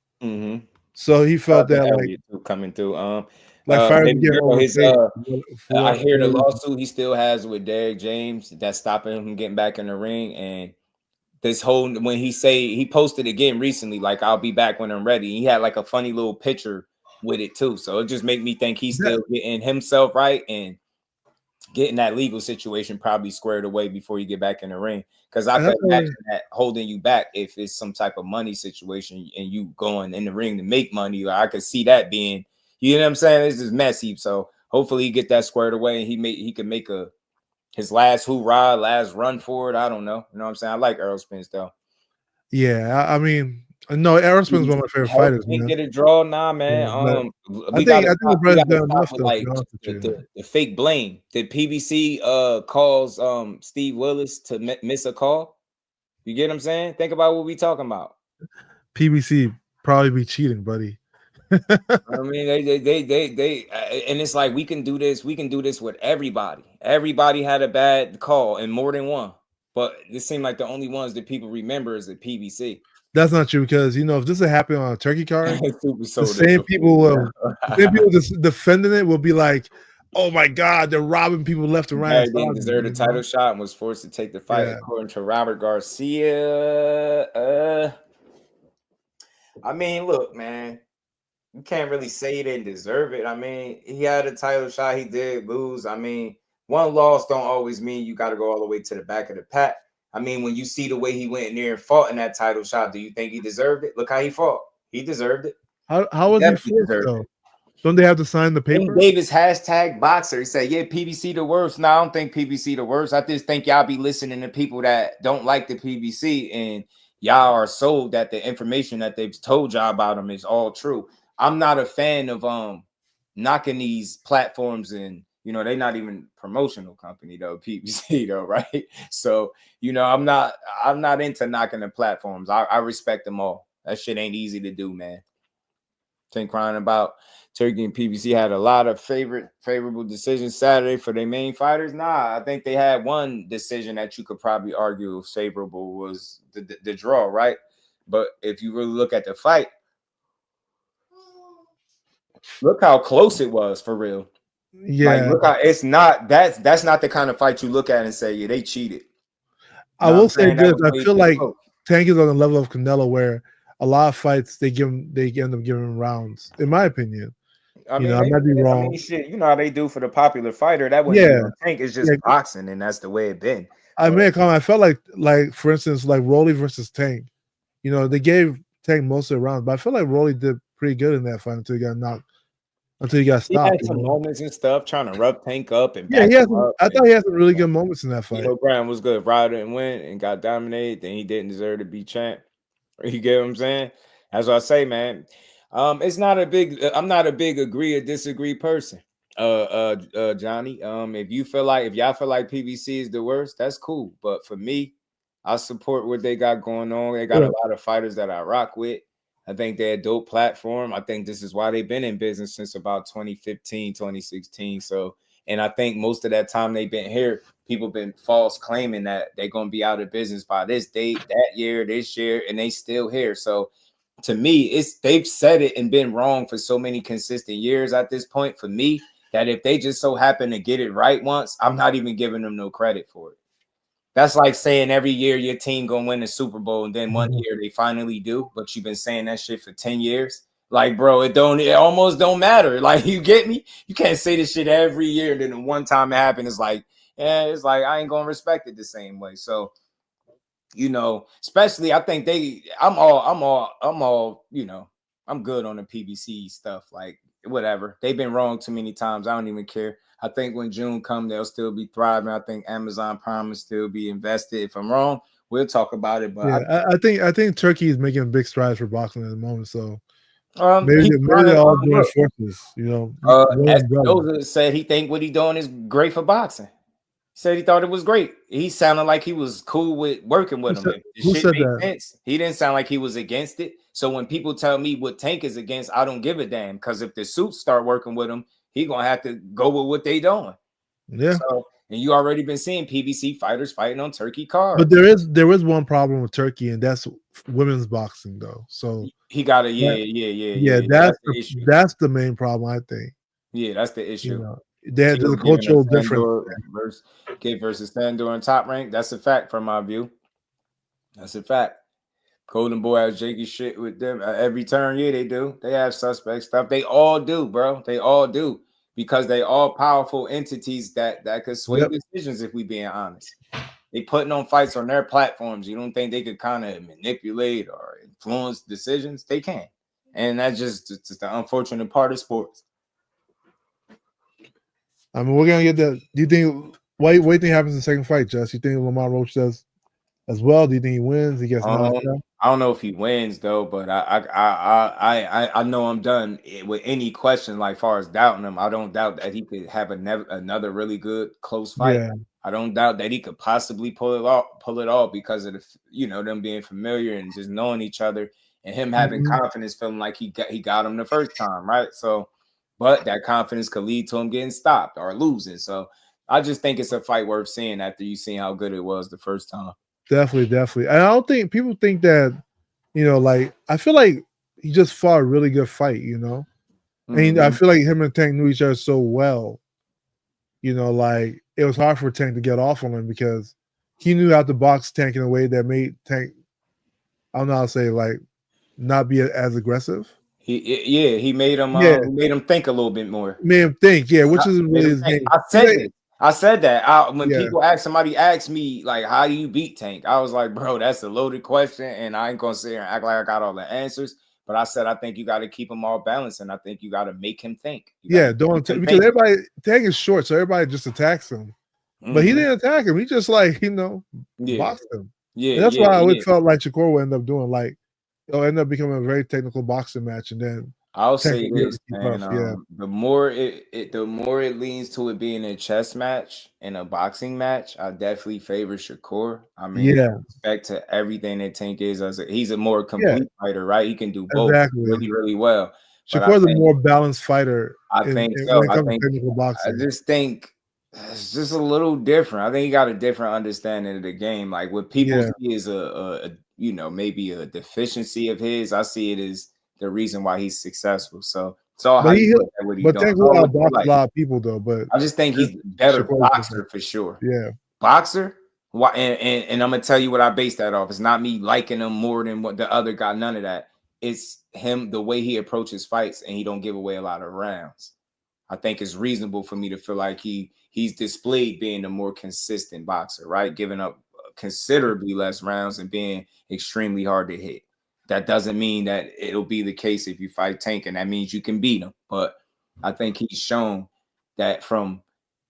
So he felt that like coming through. fighters I hear the lawsuit he still has with Derrick James that's stopping him from getting back in the ring, and this whole when he posted again recently, like I'll be back when I'm ready. He had like a funny little picture with it too, so it just made me think he's still getting himself right and getting that legal situation probably squared away before you get back in the ring. Because I could imagine that holding you back if it's some type of money situation and you going in the ring to make money. I could see that being, you know what I'm saying? This is messy. So hopefully he get that squared away and he can make his last hoorah, last run for it. I don't know. You know what I'm saying? I like Errol Spence though. Yeah, I mean, no, Errol Spence is one of my favorite fighters. He get a draw, nah, man. I think the president done enough stuff. Like the fake blame. Did PBC calls Steve Willis to miss a call? You get what I'm saying? Think about what we talking about. PBC probably be cheating, buddy. I mean, they and it's like we can do this. We can do this with everybody. Everybody had a bad call and more than one, but it seemed like the only ones that people remember is the PBC. That's not true because if this had happened on a turkey card, the same people just defending it will be like, "Oh my God, they're robbing people left and right." He didn't deserve a title shot and was forced to take the fight, according to Robert Garcia. I mean, look, man, you can't really say he didn't deserve it. I mean, he had a title shot, he did lose. I mean, one loss don't always mean you got to go all the way to the back of the pack. I mean, when you see the way he went in there and fought in that title shot, do you think he deserved it? Look how he fought. He deserved it. How was he forced, though? Don't they have to sign the paper? Davis #boxer. He said, yeah, PBC the worst. No, I don't think PBC the worst. I just think y'all be listening to people that don't like the PBC and y'all are sold that the information that they've told y'all about them is all true. I'm not a fan of knocking these platforms and they're not even promotional company though, PBC though, right? So, I'm not into knocking the platforms. I respect them all. That shit ain't easy to do, man. Think crying about Turkey and PBC had a lot of favorable decisions Saturday for their main fighters. Nah, I think they had one decision that you could probably argue was favorable was the draw, right? But if you really look at the fight, look how close it was for real. Yeah, like, look how it's not. That's not the kind of fight you look at and say, yeah, they cheated. I will say this: I feel like Tank is on the level of Canelo, where a lot of fights they end up giving rounds. In my opinion, I mean, I might be wrong. I mean, shit, you know how they do for the popular fighter. That wouldn't be on Tank. It's just boxing, and that's the way it been. I made a comment. I felt like for instance, like Rolly versus Tank. They gave Tank most of the rounds, but I feel like Rolly did pretty good in that fight until he got knocked. Until he got stopped. He had some moments and stuff trying to rough Tank up and I thought he had some really good moments in that fight. Brown was good. Ryder and went and got dominated. Then he didn't deserve to be champ. You get what I'm saying? That's what I say, man. It's not a big. I'm not a big agree or disagree person. Johnny. If y'all feel like PBC is the worst, that's cool. But for me, I support what they got going on. They got a lot of fighters that I rock with. I think they're a dope platform. I think this is why they've been in business since about 2015, 2016. So, and I think most of that time they've been here, people been false claiming that they're going to be out of business by this date, that year, this year, and they still here. So to me, they've said it and been wrong for so many consistent years at this point for me that if they just so happen to get it right once, I'm not even giving them no credit for it. That's like saying every year your team gonna win the Super Bowl and then one year they finally do, but you've been saying that shit for 10 years. Like, bro, it almost don't matter. Like, you get me? You can't say this shit every year. And then the one time it happened, it's like I ain't gonna respect it the same way. So, especially I think I'm all, I'm good on the PBC stuff. Like, whatever. They've been wrong too many times. I don't even care. I think when June comes, they'll still be thriving. I think Amazon Prime will still be invested. If I'm wrong, we'll talk about it. But Yeah, I think Turkey is making big strides for boxing at the moment. So maybe they're all joint forces. Espinoza said he think what he doing is great for boxing. He said he thought it was great. He sounded like he was cool with working with him. Who said that? Sense. He didn't sound like he was against it. So when people tell me what Tank is against, I don't give a damn. Because if the suits start working with him, he gonna have to go with what they doing. Yeah. So, and you already been seeing PBC fighters fighting on Turkey cards. But there is one problem with Turkey, and that's women's boxing, though. So he got a yeah. That's the main problem, I think. Yeah, that's the issue. There's a cultural difference. Versus Sandor in Top Rank. That's a fact from my view. That's a fact. Golden Boy has janky shit with them every turn. Yeah, they do. They have suspect stuff. They all do, bro. They all do, because they all powerful entities that could sway decisions. If we being honest, they putting on fights on their platforms. You don't think they could kind of manipulate or influence decisions? They can, and that's just the unfortunate part of sports. I mean, we're gonna get that. Do you think? What do you think happens in the second fight, Jess? You think Lamont Roach does as well? Do you think he wins? He gets knocked out? I don't know if he wins though, but I know I'm done with any question like far as doubting him. I don't doubt that he could have another really good close fight. Yeah. I don't doubt that he could possibly pull it off because of them being familiar and just knowing each other and him having confidence, feeling like he got him the first time, right? So, but that confidence could lead to him getting stopped or losing. So I just think it's a fight worth seeing after you see how good it was the first time. Definitely. And I don't think people think that, I feel like he just fought a really good fight, And I feel like him and Tank knew each other so well, it was hard for Tank to get off on him because he knew how to box Tank in a way that made Tank, I don't know how to say, not be as aggressive. He made him think a little bit more. Made him think, which isn't really his game. I said that when people somebody asked me how do you beat Tank? I was like, bro, that's a loaded question, and I ain't gonna sit here and act like I got all the answers. But I said I think you got to keep him all balanced, and I think you got to make him think. Because Tank is short, so everybody just attacks him. But he didn't attack him. He just boxed him. And that's why I felt like Shakur would end up doing it'll end up becoming a very technical boxing match, and then I'll say this, man. The more it leans to it being a chess match and a boxing match, I definitely favor Shakur. I mean, respect to everything that Tank is. He's a more complete fighter, right? He can do both really, really well. Shakur's a more balanced fighter. I think so. I just think it's just a little different. I think he got a different understanding of the game. Like what people see is maybe a deficiency of his. I see it as the reason why he's successful. So it's all how you look at what he's doing. Tank will outbox a lot of people though. But I just think he's a better boxer for sure. Yeah, boxer. And I'm gonna tell you what I base that off. It's not me liking him more than what the other guy. None of that. It's him, the way he approaches fights, and he don't give away a lot of rounds. I think it's reasonable for me to feel like he's displayed being a more consistent boxer, right? Giving up considerably less rounds and being extremely hard to hit. That doesn't mean that it'll be the case if you fight Tank, and that means you can beat him. But I think he's shown that from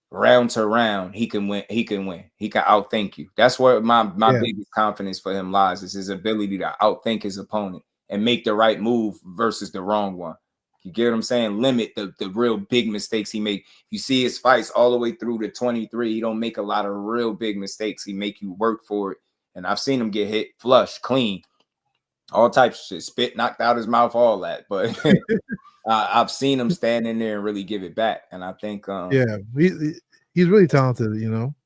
round to round, he can win. He can outthink you. That's where my biggest confidence for him lies, is his ability to outthink his opponent and make the right move versus the wrong one. You get what I'm saying? Limit the real big mistakes he make. You see his fights all the way through to 23. He don't make a lot of real big mistakes. He make you work for it. And I've seen him get hit flush, clean, all types of shit, spit knocked out his mouth, all that. But I've seen him stand in there and really give it back. And I think he's really talented,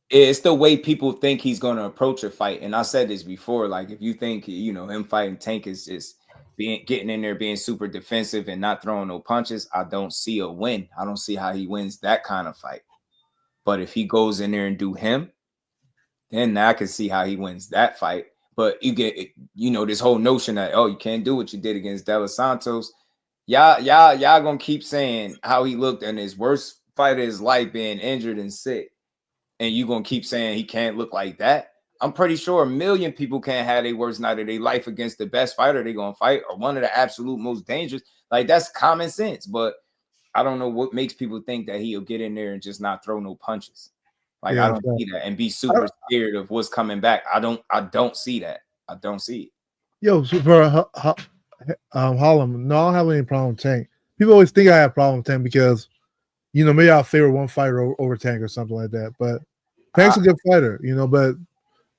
It's the way people think he's going to approach a fight. And I said this before, if you think, him fighting Tank is just getting in there, being super defensive and not throwing no punches, I don't see a win. I don't see how he wins that kind of fight. But if he goes in there and do him, then I can see how he wins that fight. But you get, this whole notion that, you can't do what you did against De Los Santos. Y'all gonna keep saying how he looked in his worst fight of his life, being injured and sick. And you gonna keep saying he can't look like that. I'm pretty sure 1 million people can't have their worst night of their life against the best fighter they're gonna fight, or one of the absolute most dangerous. That's common sense. But I don't know what makes people think that he'll get in there and just not throw no punches. Like Yeah, I don't see that and be super scared of what's coming back. I don't see that. I don't see it. Yo, so for Harlem, no, I don't have any problem with Tank. People always think I have a problem with Tank because, you know, maybe I'll favor one fighter over Tank or something like that. But Tank's a good fighter, you know. But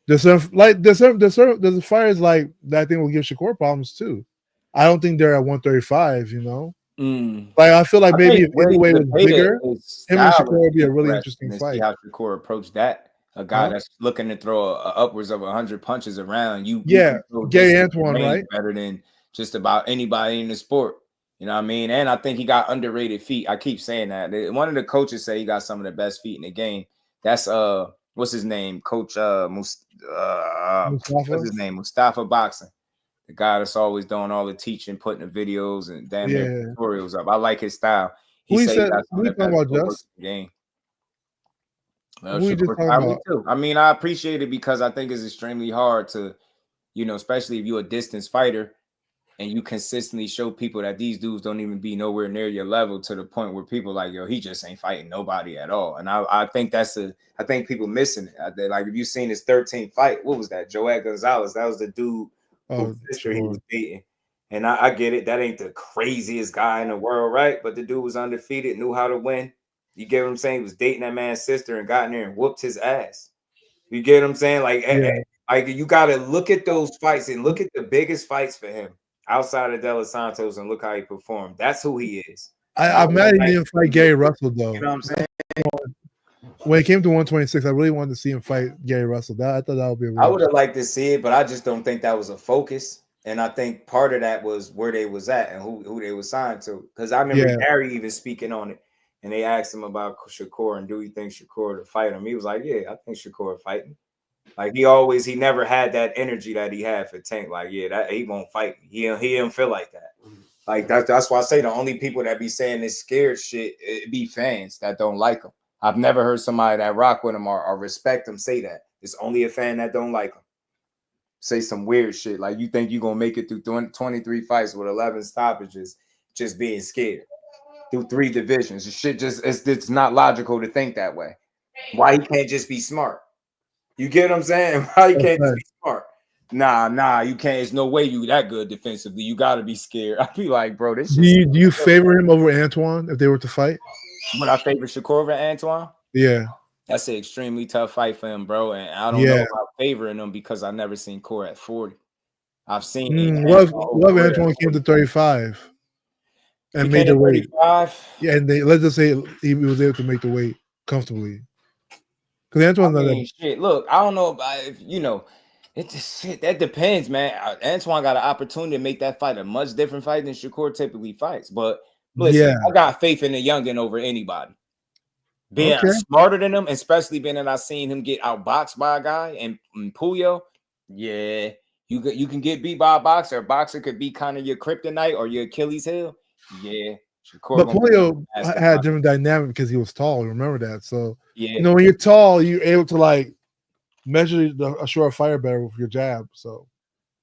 there's some fighters like that I think will give Shakur problems too. I don't think they're at 135, you know. Like I feel like maybe if Inoue was bigger, him and Shakur would be a really interesting fight. See how Shakur approached that. A guy that's looking to throw upwards of 100 punches around. You Gary Antoine, right? Better than just about anybody in the sport. You know what I mean? And I think he got underrated feet. I keep saying that. One of the coaches say he got some of the best feet in the game. That's what's his name? Coach what's his name? Mustafa Boxing. The guy that's always doing all the teaching, putting the videos and damn tutorials up. I like his style. He said he got some of the best in the game. I mean, I appreciate it because I think it's extremely hard to, you know, especially if you're a distance fighter and you consistently show people that these dudes don't even be nowhere near your level to the point where people like, yo, he just ain't fighting nobody at all. And I think I think people missing it. Like if you seen his 13th fight, what was that? Joel Gonzalez. That was the dude whose sister he was beating. And I get it. That ain't the craziest guy in the world, right? But the dude was undefeated, knew how to win. You get what I'm saying? He was dating that man's sister and got in there and whooped his ass. You get what I'm saying? Like you got to look at those fights and look at the biggest fights for him outside of De Los Santos and look how he performed. That's who he is. I'm mad he didn't fight Gary Russell though. You know what I'm saying? When it came to 126, I really wanted to see him fight Gary Russell. I thought that would be a I would have liked to see it, but I just don't think that was a focus. And I think part of that was where they was at and who they were signed to. Because I remember Gary even speaking on it. And they asked him about Shakur and do you think Shakur to fight him? He was like, yeah, I think Shakur fighting. Like he never had that energy that he had for Tank. Like, that he won't fight me. He don't feel like that. Like that's why I say the only people that be saying this scared shit, it be fans that don't like him. I've never heard somebody that rock with him or respect him say that. It's only a fan that don't like him. Say some weird shit. Like you think you're gonna make it through 23 fights with 11 stoppages, just being scared. Through 3 divisions. The shit it's not logical to think that way. Why he can't just be smart? You get what I'm saying? Why you can't just be smart? Nah, you can't. There's no way you that good defensively. You gotta be scared. I'd be like, bro, this shit. Do you favor him over Antoine if they were to fight? Would I favor Shakur over Antoine? Yeah. That's an extremely tough fight for him, bro. And I don't know about favoring him because I've never seen Core at 40. I've seen what if Antoine came to 35? And made the weight. Yeah, and let's just say he was able to make the weight comfortably. Because Antoine, shit. Look, I don't know about if you know. It just shit. That depends, man. Antoine got an opportunity to make that fight a much different fight than Shakur typically fights. But listen, I got faith in the youngin over anybody. Being smarter than him, especially being that I seen him get outboxed by a guy and Puyo. Yeah, you can get beat by a boxer. A boxer could be kind of your kryptonite or your Achilles heel. Yeah, but Polio had a different dynamic because he was tall. Remember that? So you know, when you're tall, you're able to like measure a short fire better with your jab. So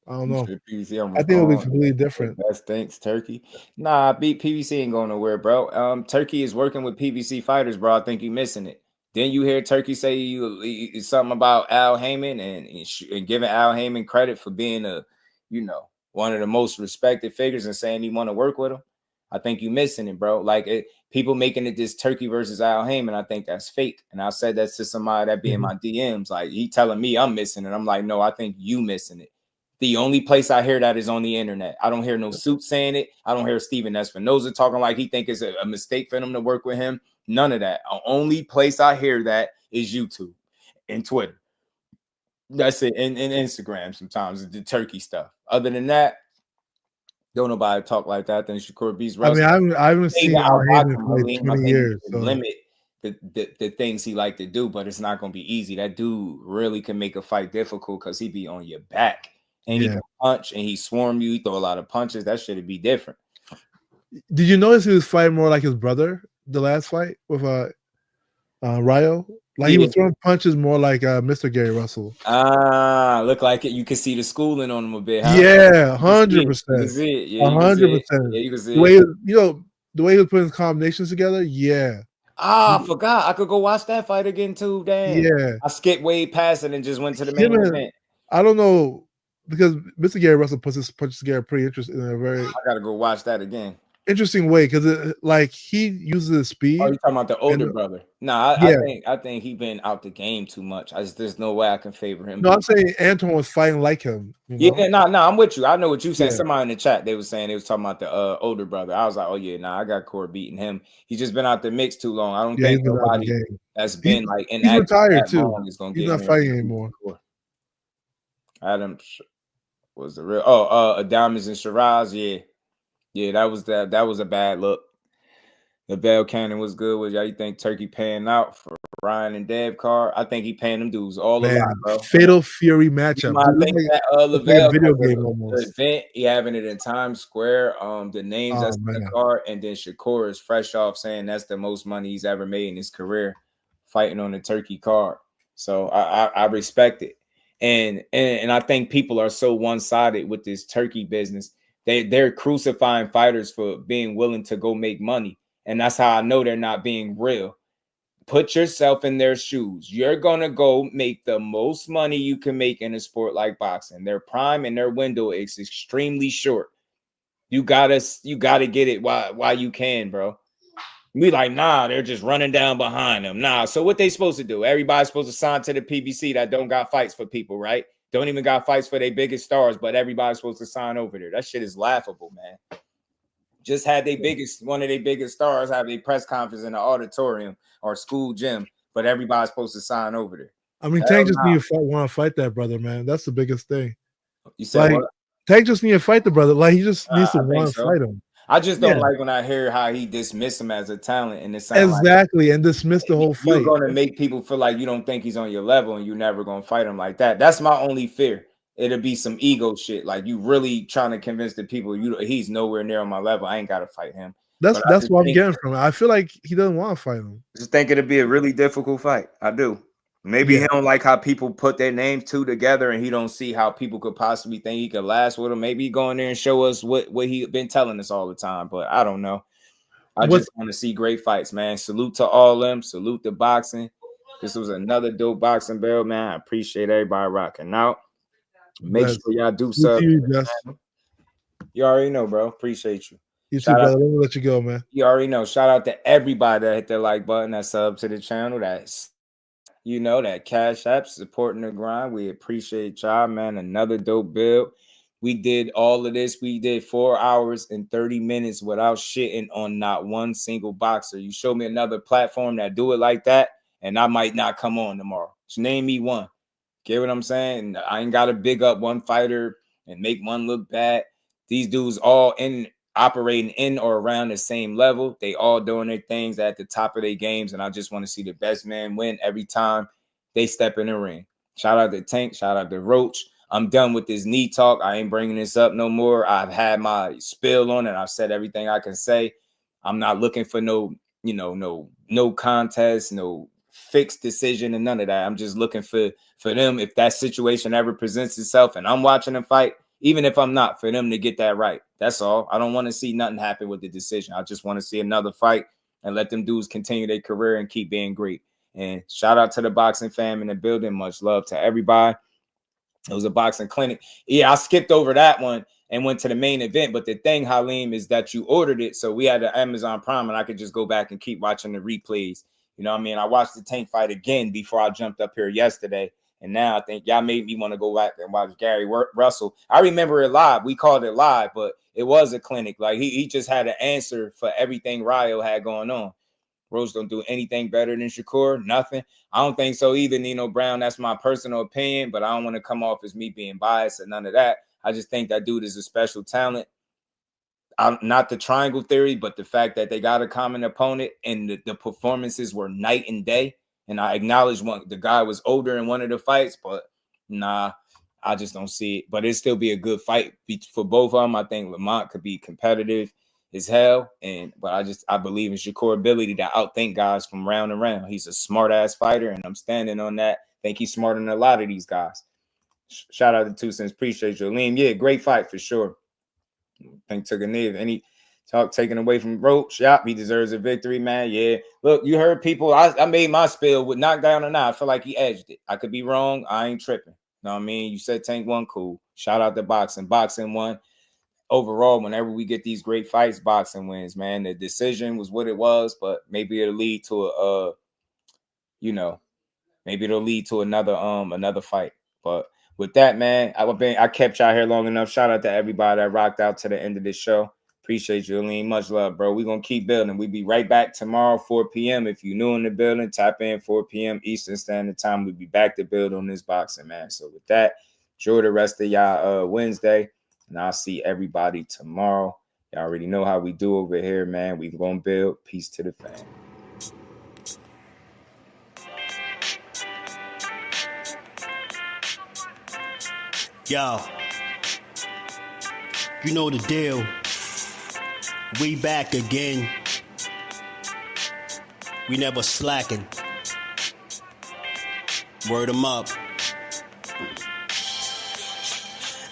I don't know. I think it'll be completely different. Thanks, Turkey. Nah, PBC ain't going nowhere, bro. Turkey is working with PBC fighters, bro. I think you're missing it. Then you hear Turkey say something about Al Heyman and giving Al Heyman credit for being one of the most respected figures and saying he want to work with him. I think you missing it, bro. Like people making it this Turkey versus Al Heyman, I think that's fake. And I said that to somebody that be in my DMs. Like he telling me I'm missing it. I'm like, no, I think you missing it. The only place I hear that is on the internet. I don't hear no Suit saying it. I don't hear Steven Espinoza talking like he think it's a mistake for them to work with him. None of that. The only place I hear that is YouTube and Twitter. That's it. And Instagram sometimes, the Turkey stuff. Other than that, don't nobody talk like that. Then Shakur beats Russell. I mean, I haven't seen Al Heyman in like 20 years. So. Limit the things he like to do, but it's not going to be easy. That dude really can make a fight difficult because he be on your back. And he can punch and he swarm you. He throw a lot of punches. That should be different. Did you notice he was fighting more like his brother the last fight with Ryo? Like he was throwing punches more like Mr. Gary Russell. Look like it. You can see the schooling on him a bit. Huh? Yeah, 100%. 100%. Yeah, you can see the way, the way he was putting his combinations together, yeah. I forgot. I could go watch that fight again too. Damn. Yeah. I skipped way past it and just went to the main event. I don't know, because Mr. Gary Russell puts his punches together pretty interesting in a very I gotta go watch that again. interesting way, because like he uses his speed. Oh, you talking about the older brother? No, I think he been out the game too much. There's no way I can favor him. No, I'm saying Anton was fighting like him. Yeah, no, I'm with you. I know what you saying. Somebody in the chat, they was saying they was talking about the older brother. I was like, oh yeah, I got Core beating him. He's just been out the mix too long. I don't think nobody that's been like in. He's retired too. He's not fighting anymore. Adam was the real. Adamas and Shiraz. Yeah, that was a bad look. The Bell Cannon was good. With y'all, you think Turkey paying out for Ryan and Dev card? I think he paying them dudes all a lot, bro. Fatal Fury matchup. I think that Lavelle video game almost. The event, he having it in Times Square. The names that's in the card, and then Shakur is fresh off saying that's the most money he's ever made in his career, fighting on the Turkey card. So I respect it, and I think people are so one sided with this Turkey business. They're crucifying fighters for being willing to go make money. And that's how I know they're not being real. Put yourself in their shoes. You're going to go make the most money you can make in a sport like boxing. Their prime and their window is extremely short. You gotta get it while you can, bro. We like, nah, they're just running down behind them. Nah, so what they supposed to do? Everybody's supposed to sign to the PBC that don't got fights for people, right? Don't even got fights for their biggest stars, but everybody's supposed to sign over there. That shit is laughable, man. Just had one of their biggest stars have a press conference in the auditorium or school gym, but everybody's supposed to sign over there. I mean, Tank just need to want to fight that brother, man. That's the biggest thing. You said like, Tank just need to fight the brother. Like he just needs to want to fight him. I just don't like when I hear how he dismissed him as a talent, and it sounds exactly and dismiss the whole fight. You're going to make people feel like you don't think he's on your level, and you're never going to fight him like that. That's my only fear. It'll be some ego shit. Like you really trying to convince the people he's nowhere near on my level. I ain't got to fight him. That's what I'm getting from it. I feel like he doesn't want to fight him. Just think it'll be a really difficult fight. I do. Maybe he don't like how people put their names two together, and he don't see how people could possibly think he could last with him. Maybe he go in there and show us what he been telling us all the time. But I don't know. I just want to see great fights, man. Salute to all them. Salute to boxing. This was another dope boxing build, man. I appreciate everybody rocking out. Make sure y'all do sub. You already know, bro. Appreciate you. You too, brother. Let me let you go, man. You already know. Shout out to everybody that hit the like button, that sub to the channel, that Cash App supporting the grind. We appreciate y'all, man. Another dope build. We did all of this. We did 4 hours and 30 minutes without shitting on not one single boxer. You show me another platform that do it like that, and I might not come on tomorrow. Just name me one. Get what I'm saying? I ain't got to big up one fighter and make one look bad. These dudes all operating in or around the same level. They all doing their things at the top of their games, and I just want to see the best man win every time they step in the ring. Shout out to Tank. Shout out to Roach. I'm done with this knee talk. I ain't bringing this up no more. I've had my spill on it. I've said everything I can say. I'm not looking for no contest, no fixed decision and none of that. I'm just looking for them, if that situation ever presents itself and I'm watching them fight, even if I'm not, for them to get that right. That's all. I don't want to see nothing happen with the decision. I just want to see another fight and let them dudes continue their career and keep being great. And shout out to the boxing fam in the building. Much love to everybody. It was a boxing clinic. Yeah, I skipped over that one and went to the main event. But the thing, Halim, is that you ordered it. So we had the Amazon Prime and I could just go back and keep watching the replays. You know what I mean? I watched the Tank fight again before I jumped up here yesterday. And now I think y'all made me want to go back and watch Gary Russell. I remember it live. We called it live, but it was a clinic. Like he just had an answer for everything Ryo had going on. Roach don't do anything better than Shakur. Nothing. I don't think so either, Nino Brown. That's my personal opinion, but I don't want to come off as me being biased or none of that. I just think that dude is a special talent. Not the triangle theory, but the fact that they got a common opponent and the performances were night and day. And I acknowledge the guy was older in one of the fights, but nah, I just don't see it. But it'd still be a good fight for both of them. I think Lamont could be competitive as hell. But I believe in Shakur's ability to outthink guys from round to round. He's a smart ass fighter, and I'm standing on that. I think he's smarter than a lot of these guys. Shout out to 2 Cents. Appreciate you, Liam. Yeah, great fight for sure. I think took a knee. Talk taken away from Roach. Yeah, he deserves a victory, man. Yeah. Look, you heard people. I made my spill with knockdown or not. I feel like he edged it. I could be wrong. I ain't tripping. You know what I mean? You said Tank won, cool. Shout out to boxing. Boxing won. Overall, whenever we get these great fights, boxing wins, man. The decision was what it was, but maybe it'll lead to maybe it'll lead to another fight. But with that, man, I kept y'all here long enough. Shout out to everybody that rocked out to the end of this show. Appreciate you, Lean. Much love, bro. We're going to keep building. We'll be right back tomorrow, 4 p.m. If you're new in the building, tap in 4 p.m. Eastern Standard Time. We'll be back to build on this boxing, man. So with that, enjoy the rest of y'all Wednesday, and I'll see everybody tomorrow. Y'all already know how we do over here, man. We going to build. Peace to the fam. Yo, you know the deal. We back again. We never slacking. Word 'em up.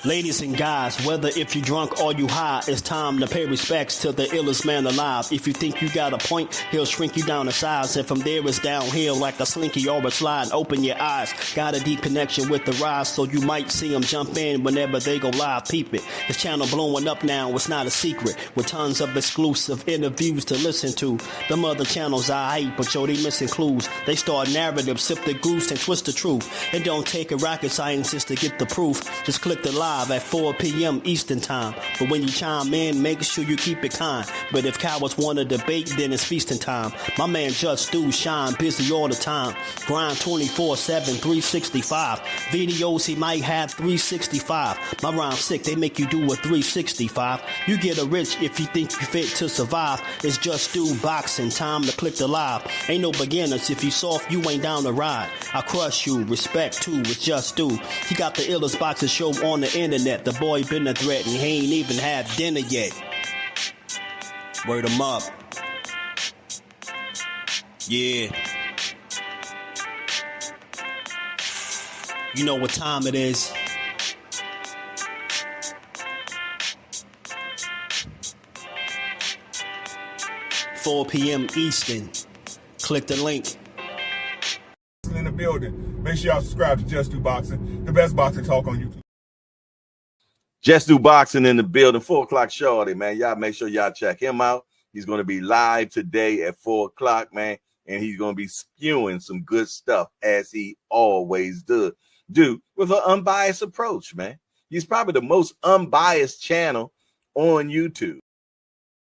Ladies and guys, whether if you drunk or you high, it's time to pay respects to the illest man alive. If you think you got a point, he'll shrink you down to size. And from there it's downhill like a slinky or a slide. Open your eyes, got a deep connection with the rise, so you might see them jump in whenever they go live. Peep it, this channel blowing up now, it's not a secret. With tons of exclusive interviews to listen to. Them other channels I hate, but yo, they missing clues. They start narratives, sip the goose and twist the truth. It don't take a rocket scientist to get the proof. Just click the live at 4 p.m. Eastern Time. But when you chime in, make sure you keep it kind. But if cowards want to debate, then it's feasting time. My man Jusdu shine, busy all the time. Grind 24/7, 365. Videos he might have 365. My rhyme sick, they make you do a 365. You get a rich if you think you fit to survive. It's Jusdueboxing, time to click the live. Ain't no beginners, if you soft, you ain't down to ride. I crush you, respect too, it's Jusdu. He got the illest boxing show on the internet. The boy been a threat and he ain't even had dinner yet. Word 'em up. Yeah. You know what time it is. $4 p.m. Eastern. Click the link. In the building. Make sure y'all subscribe to Just Do Boxing, the best boxing talk on YouTube. Just Do Boxing in the building, 4 o'clock shorty, man. Y'all make sure y'all check him out. He's going to be live today at 4 o'clock, man. And he's going to be spewing some good stuff as he always do with an unbiased approach, man. He's probably the most unbiased channel on YouTube.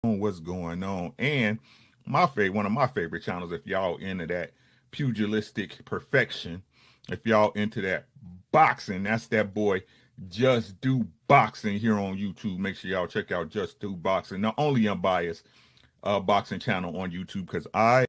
What's going on? And one of my favorite channels, if y'all into that pugilistic perfection, if y'all into that boxing, that's that boy Just Do Boxing here on YouTube. Make sure y'all check out Just Do Boxing, the only unbiased boxing channel on YouTube, because I